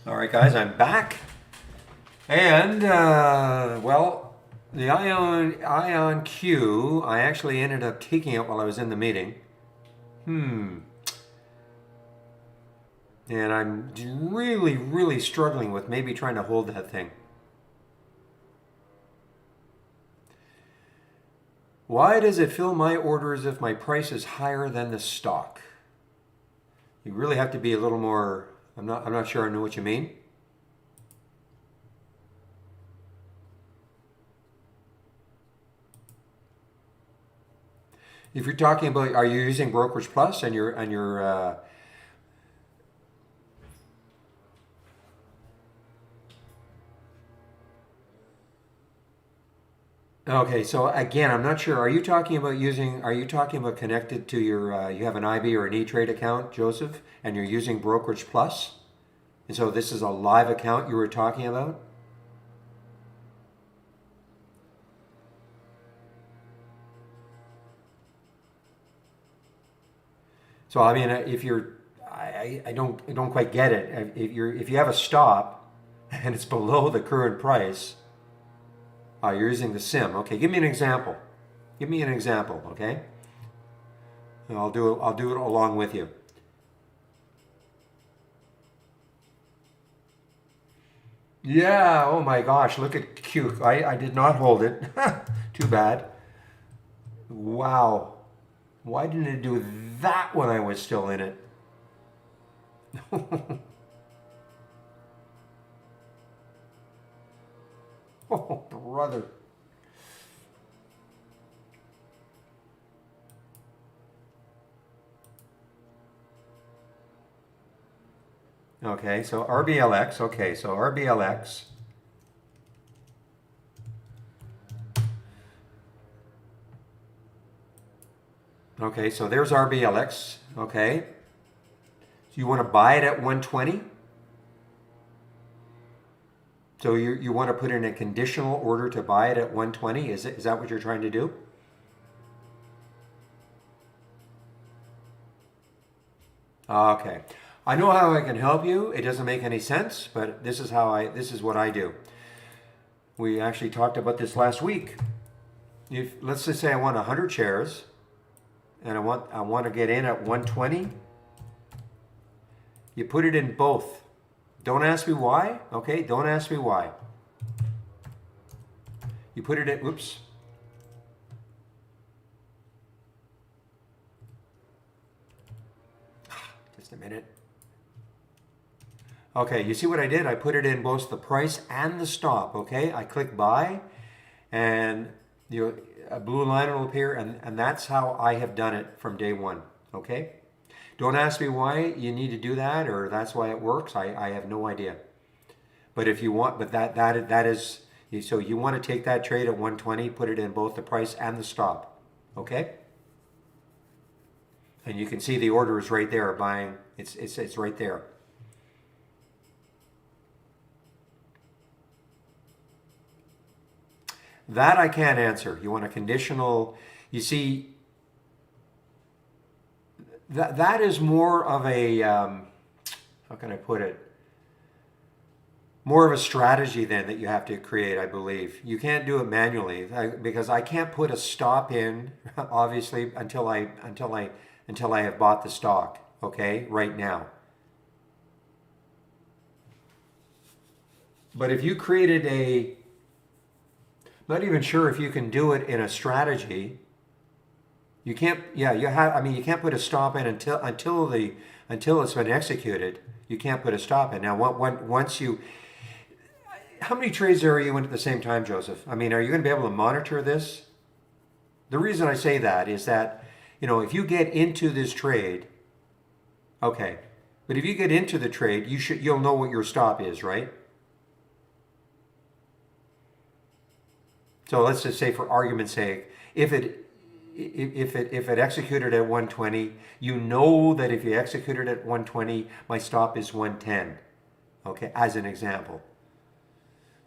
S1: All right, guys, I'm back. And, well, the Ion Q, I actually ended up taking it while I was in the meeting. And I'm really, really struggling with maybe trying to hold that thing. Why does it fill my orders if my price is higher than the stock? You really have to be a little more, I'm not sure I know what you mean. If you're talking about, are you using Brokerage Plus and your okay, so again, I'm not sure. Are you talking about connected to your, you have an IB or an E-Trade account, Joseph, and you're using Brokerage Plus? And so this is a live account you were talking about? So I mean, if you're, I don't quite get it. If you have a stop and it's below the current price, you're using the sim. Okay, give me an example. Give me an example, okay? And I'll do it along with you. Yeah, oh my gosh, look at Q. I did not hold it. Too bad. Wow. Why didn't it do that when I was still in it? Oh, brother. Okay, so RBLX. Okay, so RBLX. Okay, so there's RBLX. Okay. So you want to buy it at 120? So you want to put in a conditional order to buy it at 120? Is that what you're trying to do? Okay. I know how I can help you. It doesn't make any sense, but this is what I do. We actually talked about this last week. If let's just say I want 100 shares and I want to get in at 120, you put it in both. Don't ask me why, okay? Don't ask me why. You put it in, oops. Just a minute. Okay, you see what I did? I put it in both the price and the stop, okay? I click buy and a blue line will appear and that's how I have done it from day one, okay? Don't ask me why you need to do that or that's why it works. I have no idea. But if you want, but that is, so you want to take that trade at 120, put it in both the price and the stop, okay? And you can see the order is right there, buying, it's right there. That I can't answer. You want a conditional, you see, that is more of a, how can I put it? More of a strategy then that you have to create, I believe. You can't do it manually because I can't put a stop in, obviously, until I have bought the stock, okay, right now. But if you created not even sure if you can do it in a strategy. You can't, yeah, you can't put a stop in until it's been executed. You can't put a stop in. Now, once you, how many trades are you in at the same time, Joseph? I mean, are you going to be able to monitor this? The reason I say that is that, if you get into this trade, okay, but if you get into the trade, you'll know what your stop is, right? So let's just say, for argument's sake, if it executed at 120, you know that if you executed at 120, my stop is 110. Okay, as an example.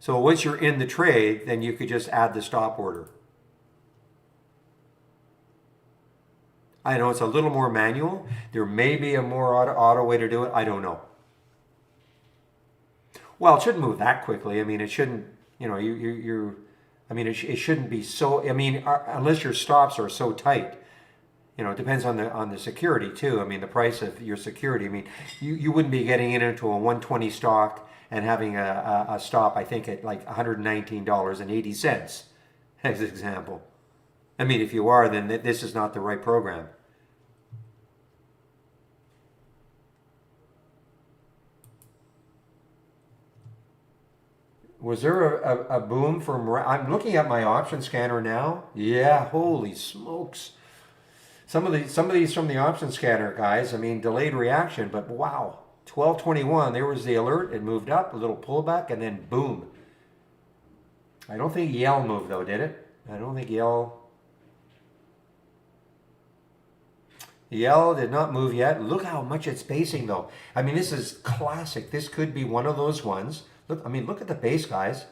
S1: So once you're in the trade, then you could just add the stop order. I know it's a little more manual. There may be a more auto way to do it. I don't know. Well, it shouldn't move that quickly. I mean, it shouldn't. You know, I mean, it shouldn't be so. I mean, unless your stops are so tight. You know, it depends on the security too. I mean, the price of your security. I mean, you wouldn't be getting into a 120 stock and having a stop. I think at like $119.80 as an example. I mean, if you are, then this is not the right program. Was there a boom from? I'm looking at my option scanner now. Yeah, holy smokes! Some of these from the option scanner guys. I mean, delayed reaction, but wow, 1221. There was the alert. It moved up, a little pullback, and then boom. I don't think Yell moved though, did it? I don't think Yell did not move yet. Look how much it's pacing though. I mean, this is classic. This could be one of those ones. Look, I mean, look at the base, guys.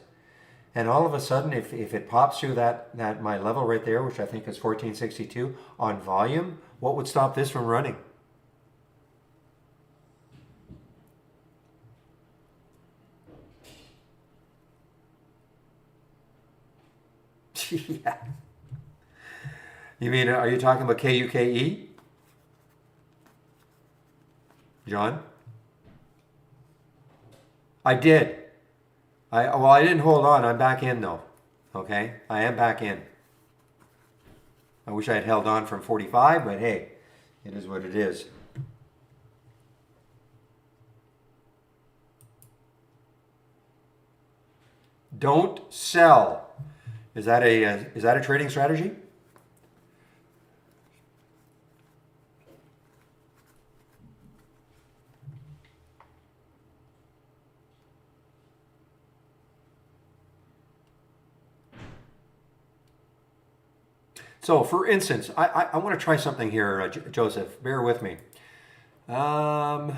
S1: And all of a sudden, if it pops through that my level right there, which I think is 1462 on volume, what would stop this from running? Yeah. You mean, are you talking about KUKE, John? I did. I didn't hold on. I'm back in though. Okay, I am back in. I wish I had held on from 45, but hey, it is what it is. Don't sell. Is that a trading strategy? So, for instance, I want to try something here, Joseph. Bear with me. Um,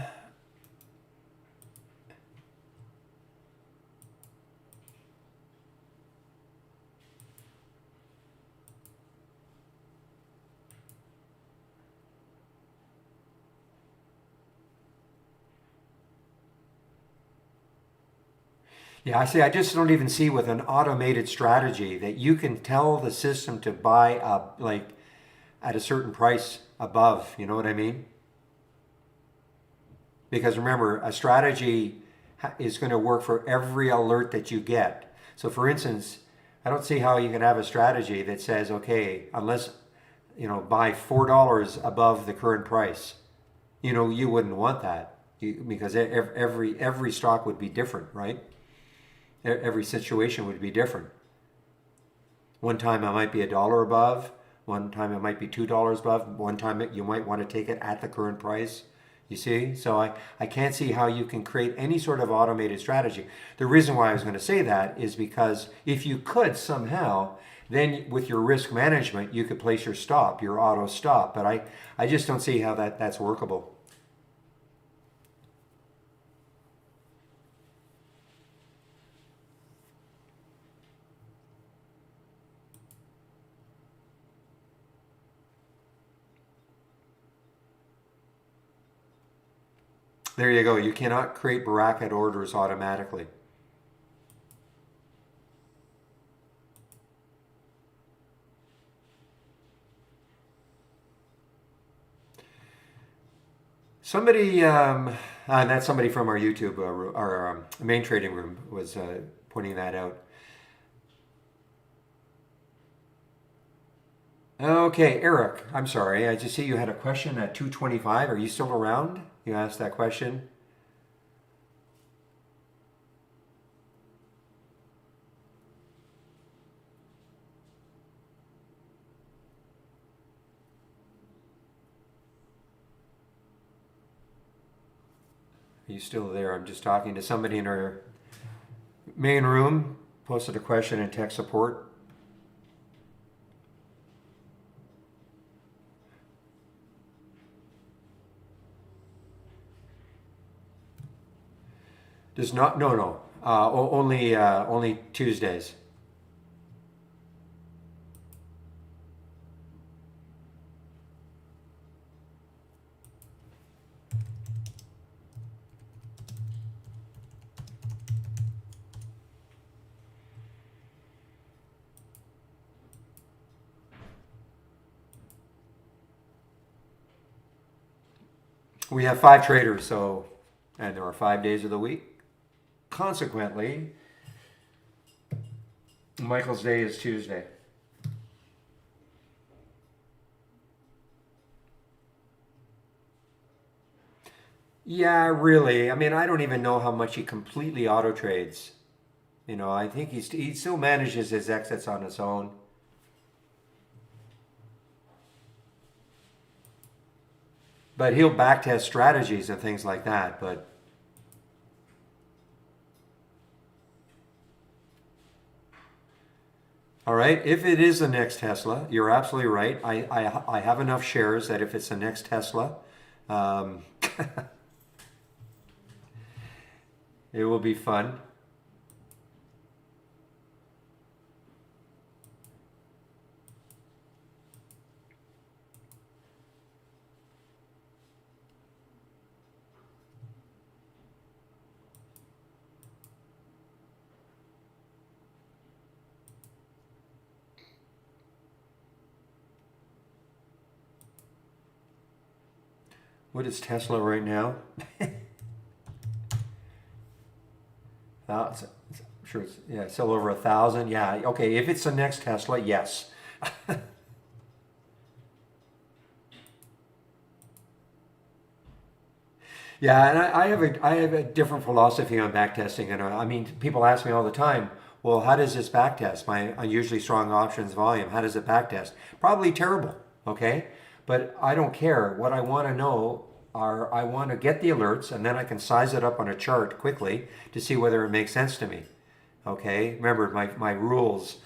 S1: Yeah, I see. I just don't even see with an automated strategy that you can tell the system to buy up like at a certain price above. You know what I mean? Because remember, a strategy is going to work for every alert that you get. So, for instance, I don't see how you can have a strategy that says, okay, unless buy $4 above the current price. You wouldn't want that because every stock would be different, right? Every situation would be different. One time it might be $1 above. One time it might be $2 above. One time you might want to take it at the current price. You see? So I can't see how you can create any sort of automated strategy. The reason why I was going to say that is because if you could somehow, then with your risk management, you could place your stop, your auto stop. But I just don't see how that's workable. There you go. You cannot create bracket orders automatically. Somebody, and that's somebody from our YouTube, our main trading room was pointing that out. Okay, Eric, I'm sorry. I just see you had a question at 2:25. Are you still around? You asked that question. Are you still there? I'm just talking to somebody in our main room. Posted a question in tech support. Does not, no, no. Only Tuesdays. We have 5 traders, so, and there are 5 days of the week. Consequently, Michael's day is Tuesday. Yeah, really. I mean, I don't even know how much he completely auto trades. I think he still manages his exits on his own. But he'll backtest strategies and things like that. But all right, if it is the next Tesla, you're absolutely right. I have enough shares that if it's the next Tesla, um, it will be fun. What is Tesla right now? I'm sure it's, yeah, still over 1,000. Yeah, okay. If it's the next Tesla, yes. Yeah, and I have a different philosophy on backtesting, and I mean, people ask me all the time, well, how does this backtest my unusually strong options volume? How does it backtest? Probably terrible, okay? But I don't care. What I want to know are I want to get the alerts, and then I can size it up on a chart quickly to see whether it makes sense to me. Okay, remember my rules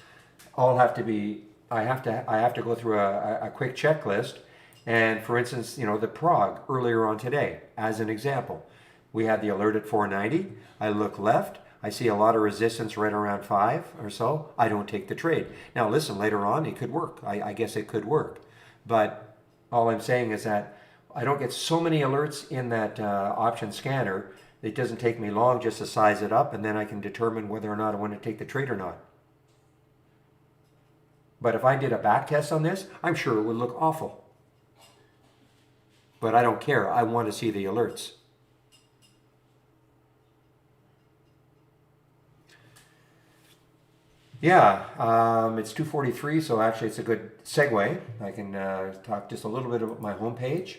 S1: all have to be. I have to go through a quick checklist. And for instance, the Prague earlier on today, as an example, we had the alert at 490. I look left. I see a lot of resistance right around 5 or so. I don't take the trade. Now listen, later on it could work. I guess it could work, but all I'm saying is that I don't get so many alerts in that option scanner. It doesn't take me long just to size it up, and then I can determine whether or not I want to take the trade or not. But if I did a back test on this, I'm sure it would look awful. But I don't care. I want to see the alerts. Yeah, it's 2:43, so actually it's a good segue. I can talk just a little bit about my homepage.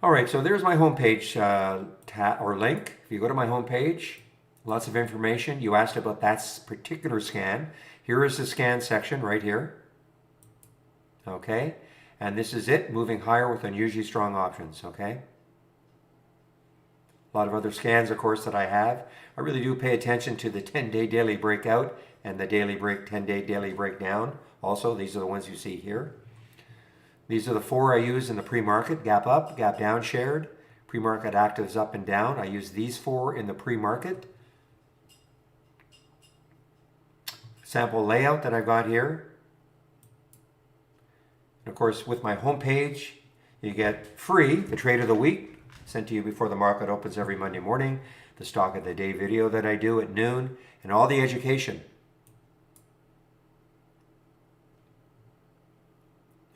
S1: All right, so there's my homepage or link. If you go to my homepage, lots of information. You asked about that particular scan. Here is the scan section right here. Okay, and this is it, moving higher with unusually strong options. Okay, a lot of other scans, of course, that I have. I really do pay attention to the 10-day daily breakout and the daily 10-day daily breakdown. Also, these are the ones you see here. These are the 4 I use in the pre-market: gap up, gap down shared, pre-market actives up and down. I use these 4 in the pre-market. Sample layout that I've got here. And of course, with my homepage, you get free the trade of the week, sent to you before the market opens every Monday morning, the stock of the day video that I do at noon, and all the education.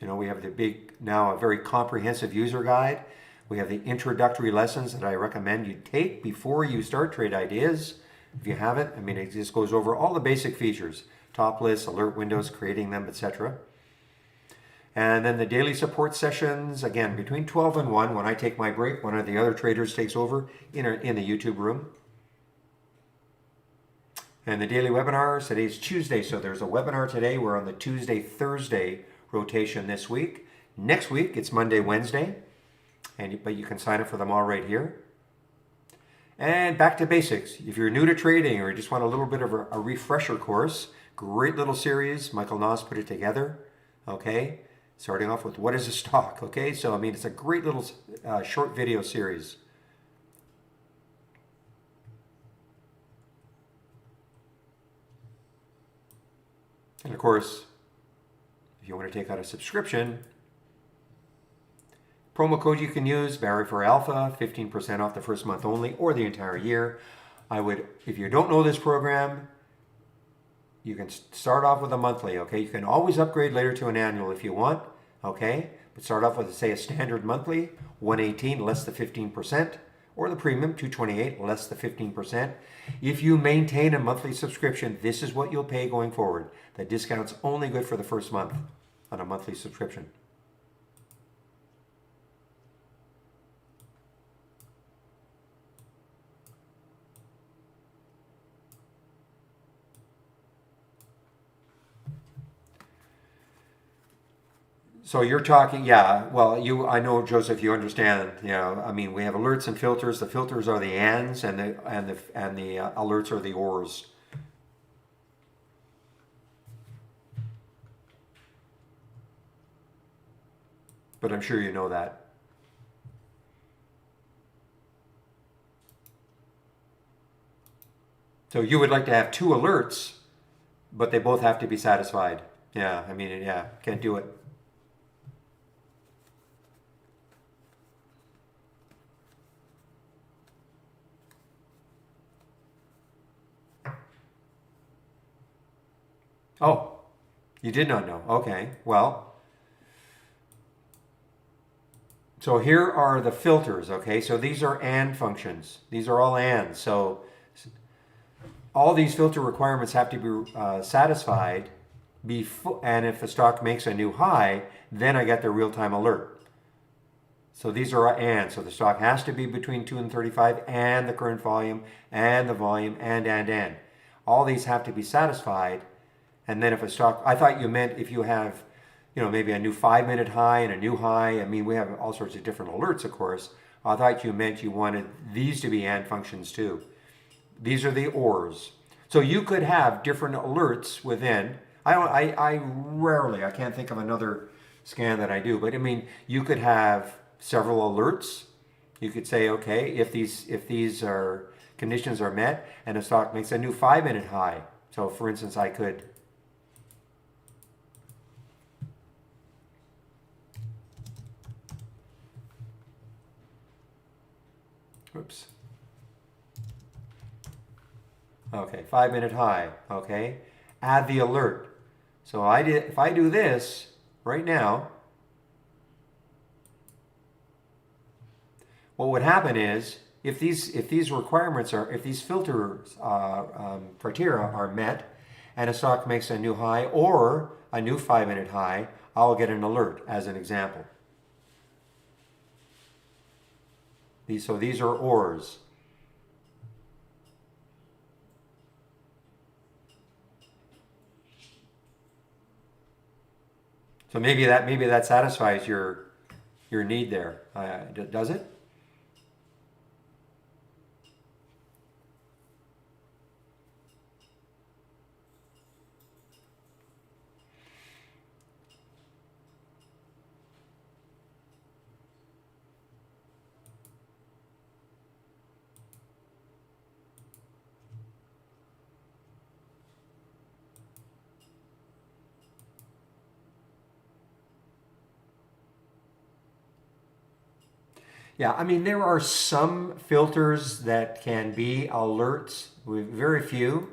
S1: We have the now a very comprehensive user guide. We have the introductory lessons that I recommend you take before you start trade ideas. If you haven't, I mean, it just goes over all the basic features: top lists, alert windows, creating them, etc. And then the daily support sessions, again, between 12 and 1, when I take my break, one of the other traders takes over in the YouTube room. And the daily webinars, today's Tuesday, so there's a webinar today. We're on the Tuesday-Thursday rotation this week. Next week, it's Monday, Wednesday, but you can sign up for them all right here. And back to basics. If you're new to trading or you just want a little bit of a refresher course, great little series. Michael Noss put it together. Okay, starting off with what is a stock. Okay, so I mean, it's a great little short video series. And of course, if you want to take out a subscription, Promo code you can use, Barry for Alpha, 15% off the first month only or the entire year. I would, if you don't know this program, you can start off with a monthly, okay? You can always upgrade later to an annual if you want, okay? But start off with, say, a standard monthly, 118 less the 15%, or the premium, 228 less the 15%. If you maintain a monthly subscription, this is what you'll pay going forward. The discount's only good for the first month on a monthly subscription. So you're talking, yeah. Well, I know, Joseph. You understand. You know, I mean, we have alerts and filters. The filters are the ands, and the alerts are the ors. But I'm sure you know that. So you would like to have two alerts, but they both have to be satisfied. Yeah, I mean, yeah, can't do it. Oh, you did not know. Okay, well, so here are the filters, okay? So these are AND functions. These are all AND. So all these filter requirements have to be satisfied before, and if the stock makes a new high, then I get the real-time alert. So these are AND. So the stock has to be between 2 and 35 and the current volume and the volume and. All these have to be satisfied. And then if a stock, I thought you meant if you have, maybe a new 5-minute high and a new high. I mean, we have all sorts of different alerts, of course. I thought you meant you wanted these to be AND functions too. These are the ORs. So you could have different alerts within. I rarely, I can't think of another scan that I do, but I mean, you could have several alerts. You could say, okay, if these are conditions are met and a stock makes a new 5-minute high. So for instance, I could oops. Okay, 5-minute high. Okay, add the alert. So if I do this right now, what would happen is if these requirements are, if these filter criteria are met, and a stock makes a new high or a new 5-minute high, I'll get an alert as an example. So these are ORs. So maybe that satisfies your need there. Does it? Yeah, I mean, there are some filters that can be alerts, with very few.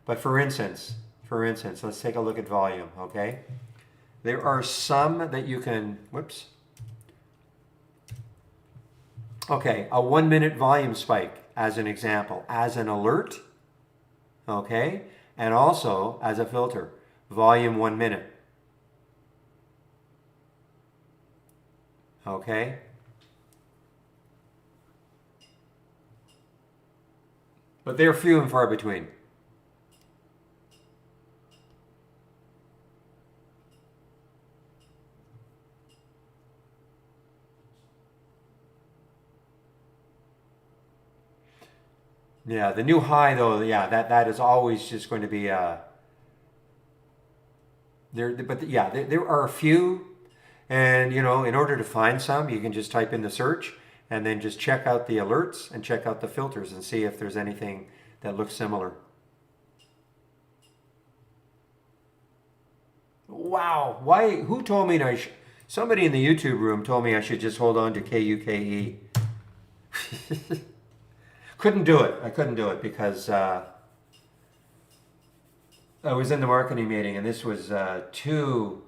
S1: But for instance, let's take a look at volume, okay? There are some that you can, whoops. Okay, a 1-minute volume spike as an example, as an alert, okay? And also as a filter, volume 1 minute. Okay? But they're few and far between. Yeah, the new high though, yeah, that is always just going to be there. But yeah, there are a few, and in order to find some, you can just type in the search and then just check out the alerts and check out the filters and see if there's anything that looks similar. Wow, why? Who told me Somebody in the YouTube room told me I should just hold on to KUKE. Couldn't do it. I couldn't do it because I was in the marketing meeting and this was too.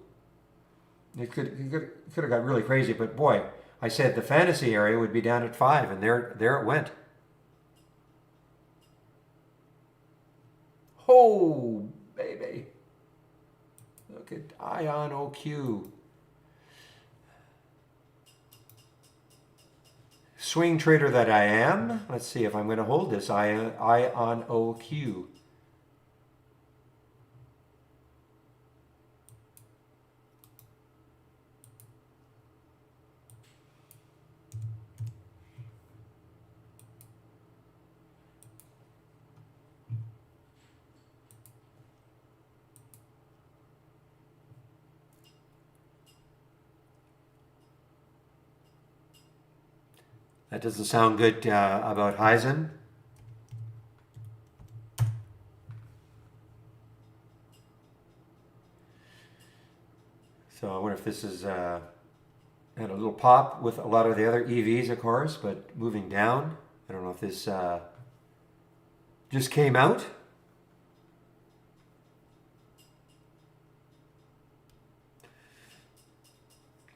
S1: It could have got really crazy, but boy, I said the fantasy area would be down at 5, and there it went. Oh, baby. Look at Ion OQ. Swing trader that I am. Let's see if I'm going to hold this Ion OQ. That doesn't sound good about Heisen. So I wonder if this is had a little pop with a lot of the other EVs, of course, but moving down. I don't know if this just came out.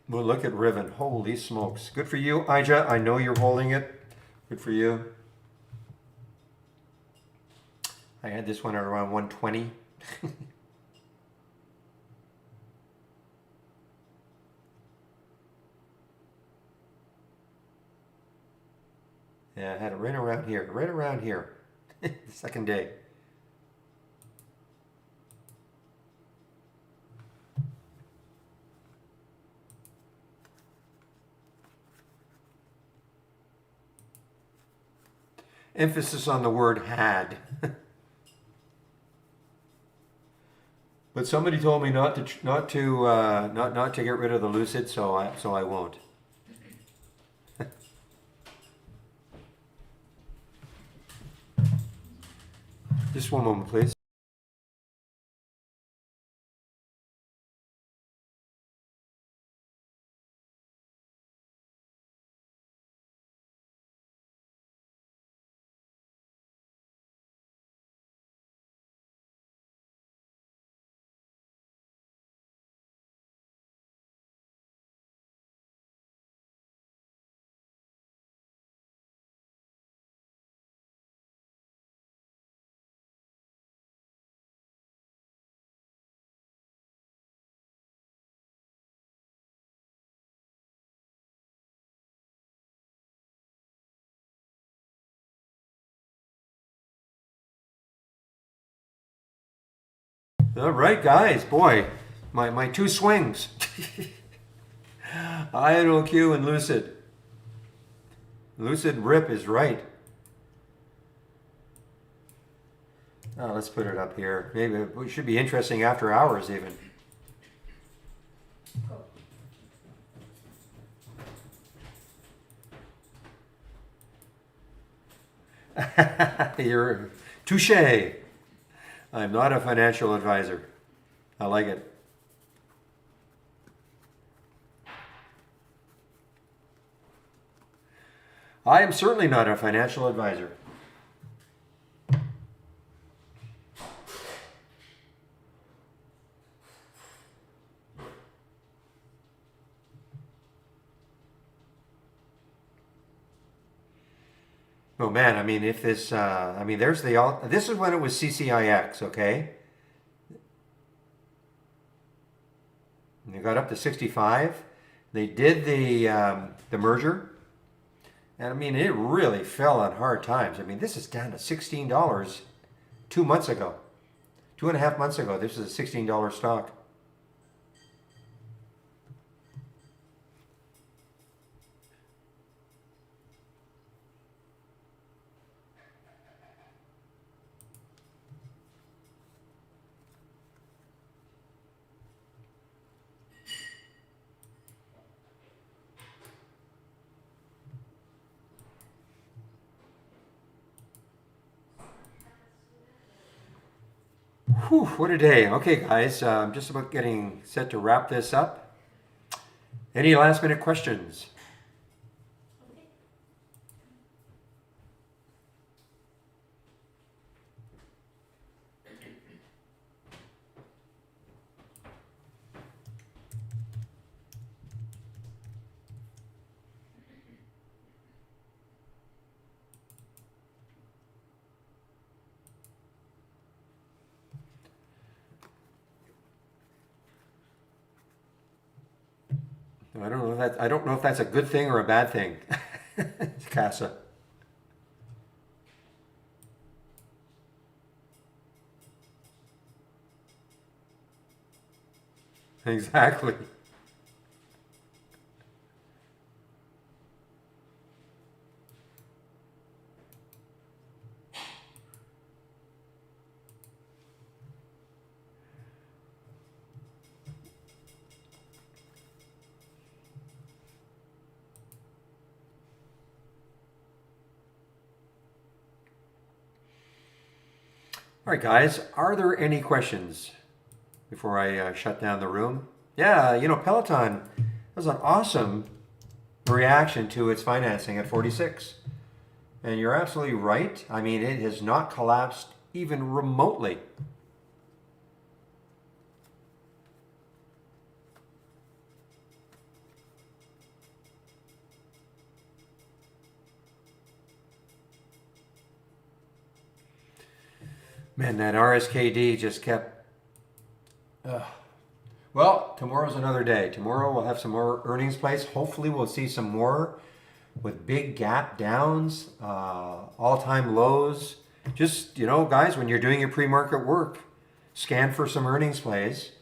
S1: Well, look at Riven. Holy smokes. Good for you, Ija. I know you're holding it. Good for you. I had this one at around 120. Yeah, I had it right around here. Right around here. The second day. Emphasis on the word had. But somebody told me not to get rid of the Lucid, so I won't. Just one moment, please. All right, guys. Boy, my two swings. INOQ and Lucid. Lucid Rip is right. Oh, let's put it up here. Maybe it should be interesting after hours even. You're touche. I'm not a financial advisor. I like it. I am certainly not a financial advisor. Oh man, I mean, if this, I mean, there's the, this is when it was CCIX, okay? And they got up to 65. They did the merger. And I mean, it really fell on hard times. I mean, this is down to $16 2 months ago. 2.5 months ago, this is a $16 stock. Whew, what a day. Okay, guys, I'm just about getting set to wrap this up. Any last minute questions? I don't know if that's a good thing or a bad thing. Casa. Exactly. All right, guys, are there any questions before I shut down the room? Yeah, Peloton was an awesome reaction to its financing at 46. And you're absolutely right. I mean, it has not collapsed even remotely. Man, that RSKD just kept. Well, tomorrow's another day. Tomorrow we'll have some more earnings plays. Hopefully, we'll see some more with big gap downs, all-time lows. Just, guys, when you're doing your pre-market work, scan for some earnings plays.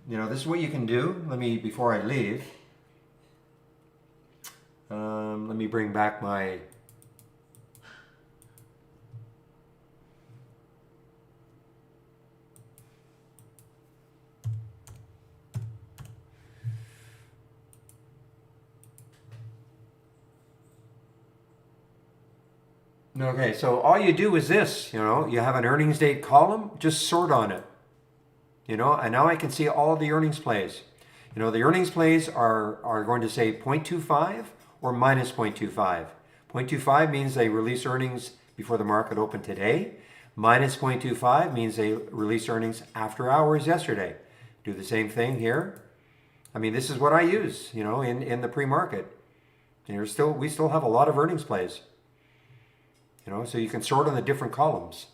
S1: This is what you can do. Before I leave, let me bring back my. Okay, so all you do is this, you have an earnings date column, just sort on it, and now I can see all the earnings plays. The earnings plays are going to say 0.25 or minus 0.25. 0.25 means they release earnings before the market opened today. Minus 0.25 means they released earnings after hours yesterday. Do the same thing here. I mean, this is what I use, in the pre-market. We still have a lot of earnings plays. So you can sort on the different columns.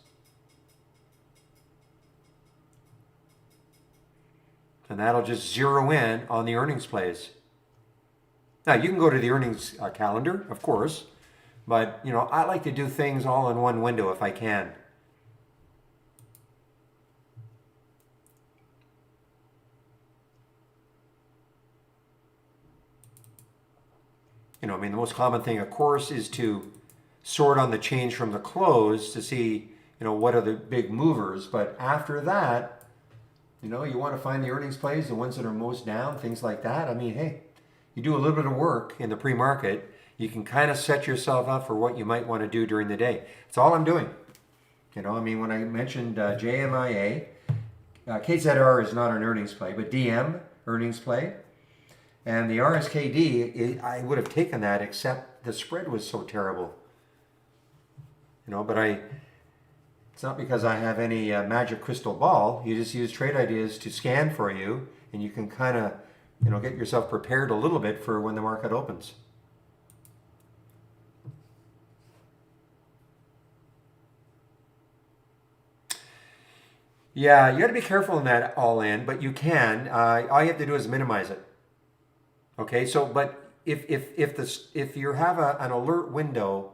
S1: And that'll just zero in on the earnings plays. Now, you can go to the earnings calendar, of course, but, I like to do things all in one window if I can. The most common thing, of course, is to sort on the change from the close to see, what are the big movers. But after that, you want to find the earnings plays, the ones that are most down, things like that. I mean, hey, you do a little bit of work in the pre-market, you can kind of set yourself up for what you might want to do during the day. That's all I'm doing. When I mentioned JMIA, KZR is not an earnings play, but DM, earnings play. And the RSKD, I would have taken that, except the spread was so terrible. But it's not because I have any magic crystal ball. You just use trade ideas to scan for you, and you can kind of, get yourself prepared a little bit for when the market opens. Yeah, you got to be careful in that all in, but you can. All you have to do is minimize it. Okay, so but if you have an alert window.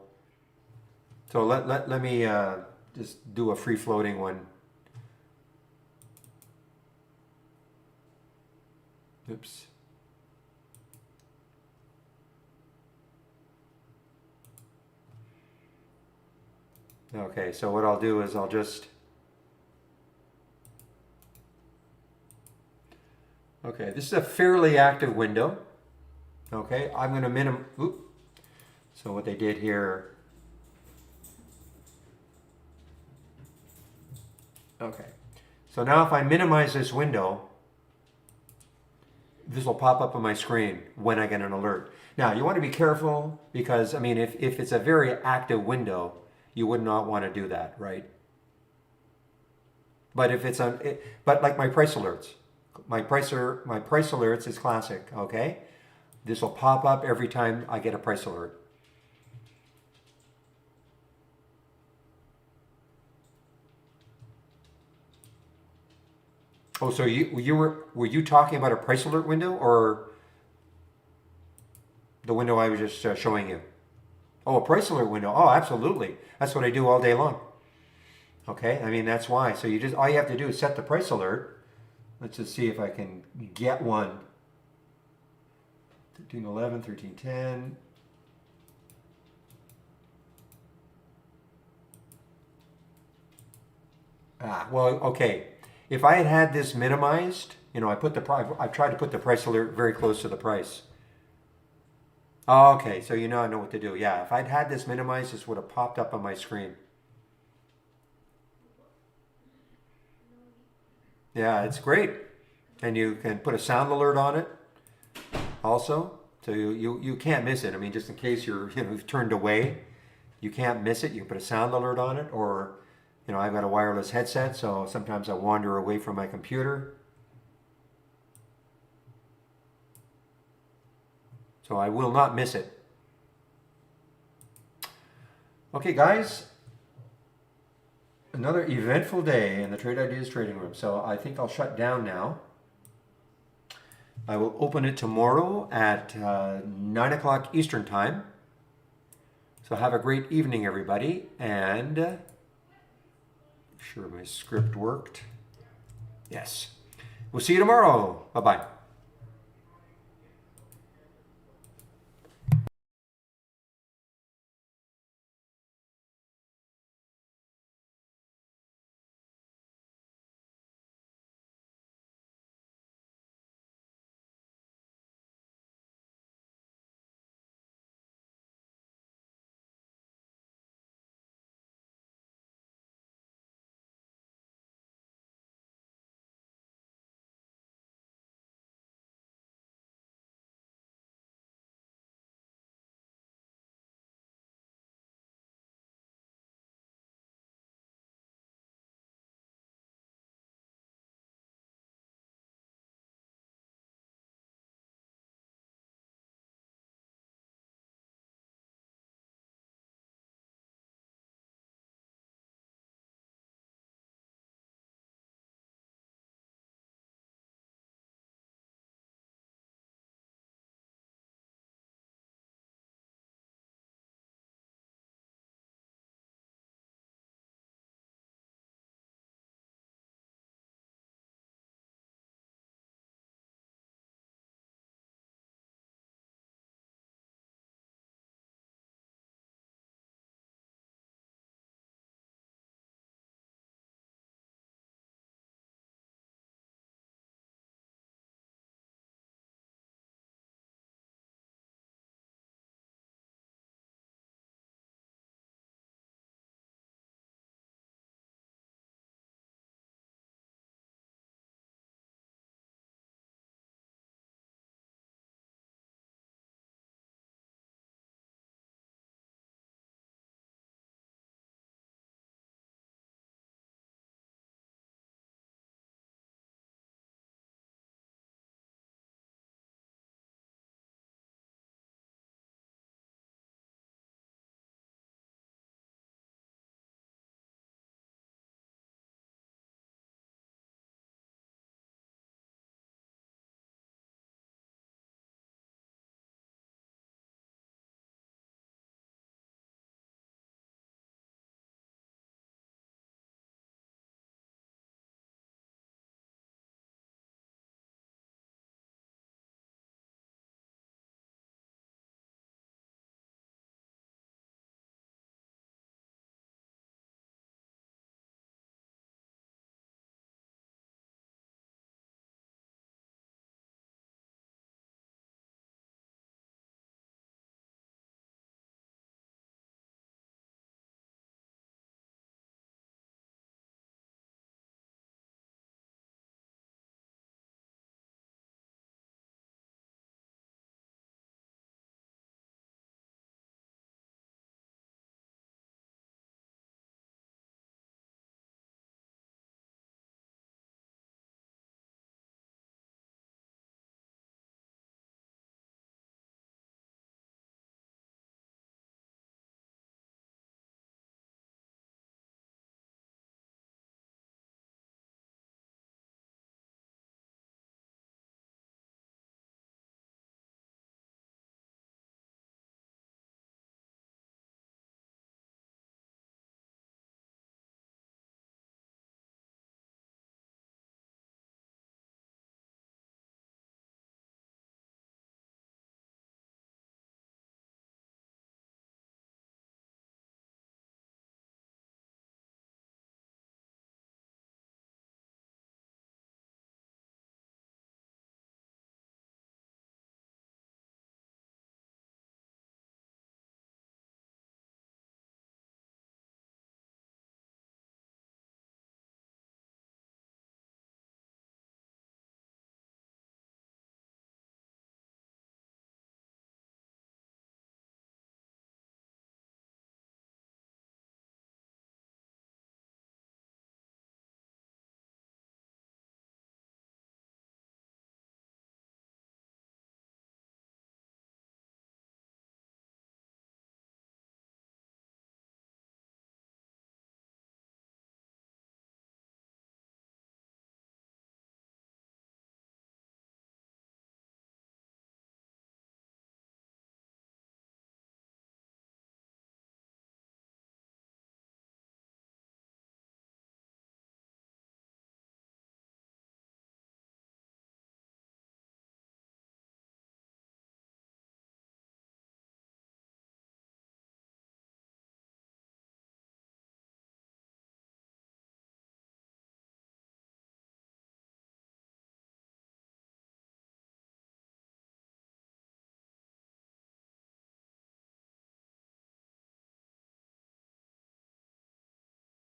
S1: So let me just do a free floating one. Oops. Okay, so what I'll do is I'll just. Okay, this is a fairly active window. Okay, I'm going to So what they did here. Okay, so now if I minimize this window, this will pop up on my screen when I get an alert. Now, you want to be careful because, I mean, if it's a very active window, you would not want to do that, right? But if it's on, but like my price alerts, my price alerts is classic, okay? This will pop up every time I get a price alert. Oh, so were you talking about a price alert window or the window I was just showing you? Oh, a price alert window. Oh, absolutely. That's what I do all day long. Okay, I mean that's why. So all you have to do is set the price alert. Let's just see if I can get one. 1311, 1310. Well, okay. If I had this minimized, I tried to put the price alert very close to the price. Oh, okay, so I know what to do. Yeah, if I'd had this minimized, this would have popped up on my screen. Yeah, it's great. And you can put a sound alert on it also. So you can't miss it. I mean, just in case you've turned away, you can't miss it. You can put a sound alert on it, or I've got a wireless headset, so sometimes I wander away from my computer. So I will not miss it. Okay, guys. Another eventful day in the Trade Ideas trading room. So I think I'll shut down now. I will open it tomorrow at 9 o'clock Eastern Time. So have a great evening, everybody. And make sure my script worked. Yes. We'll see you tomorrow. Bye-bye.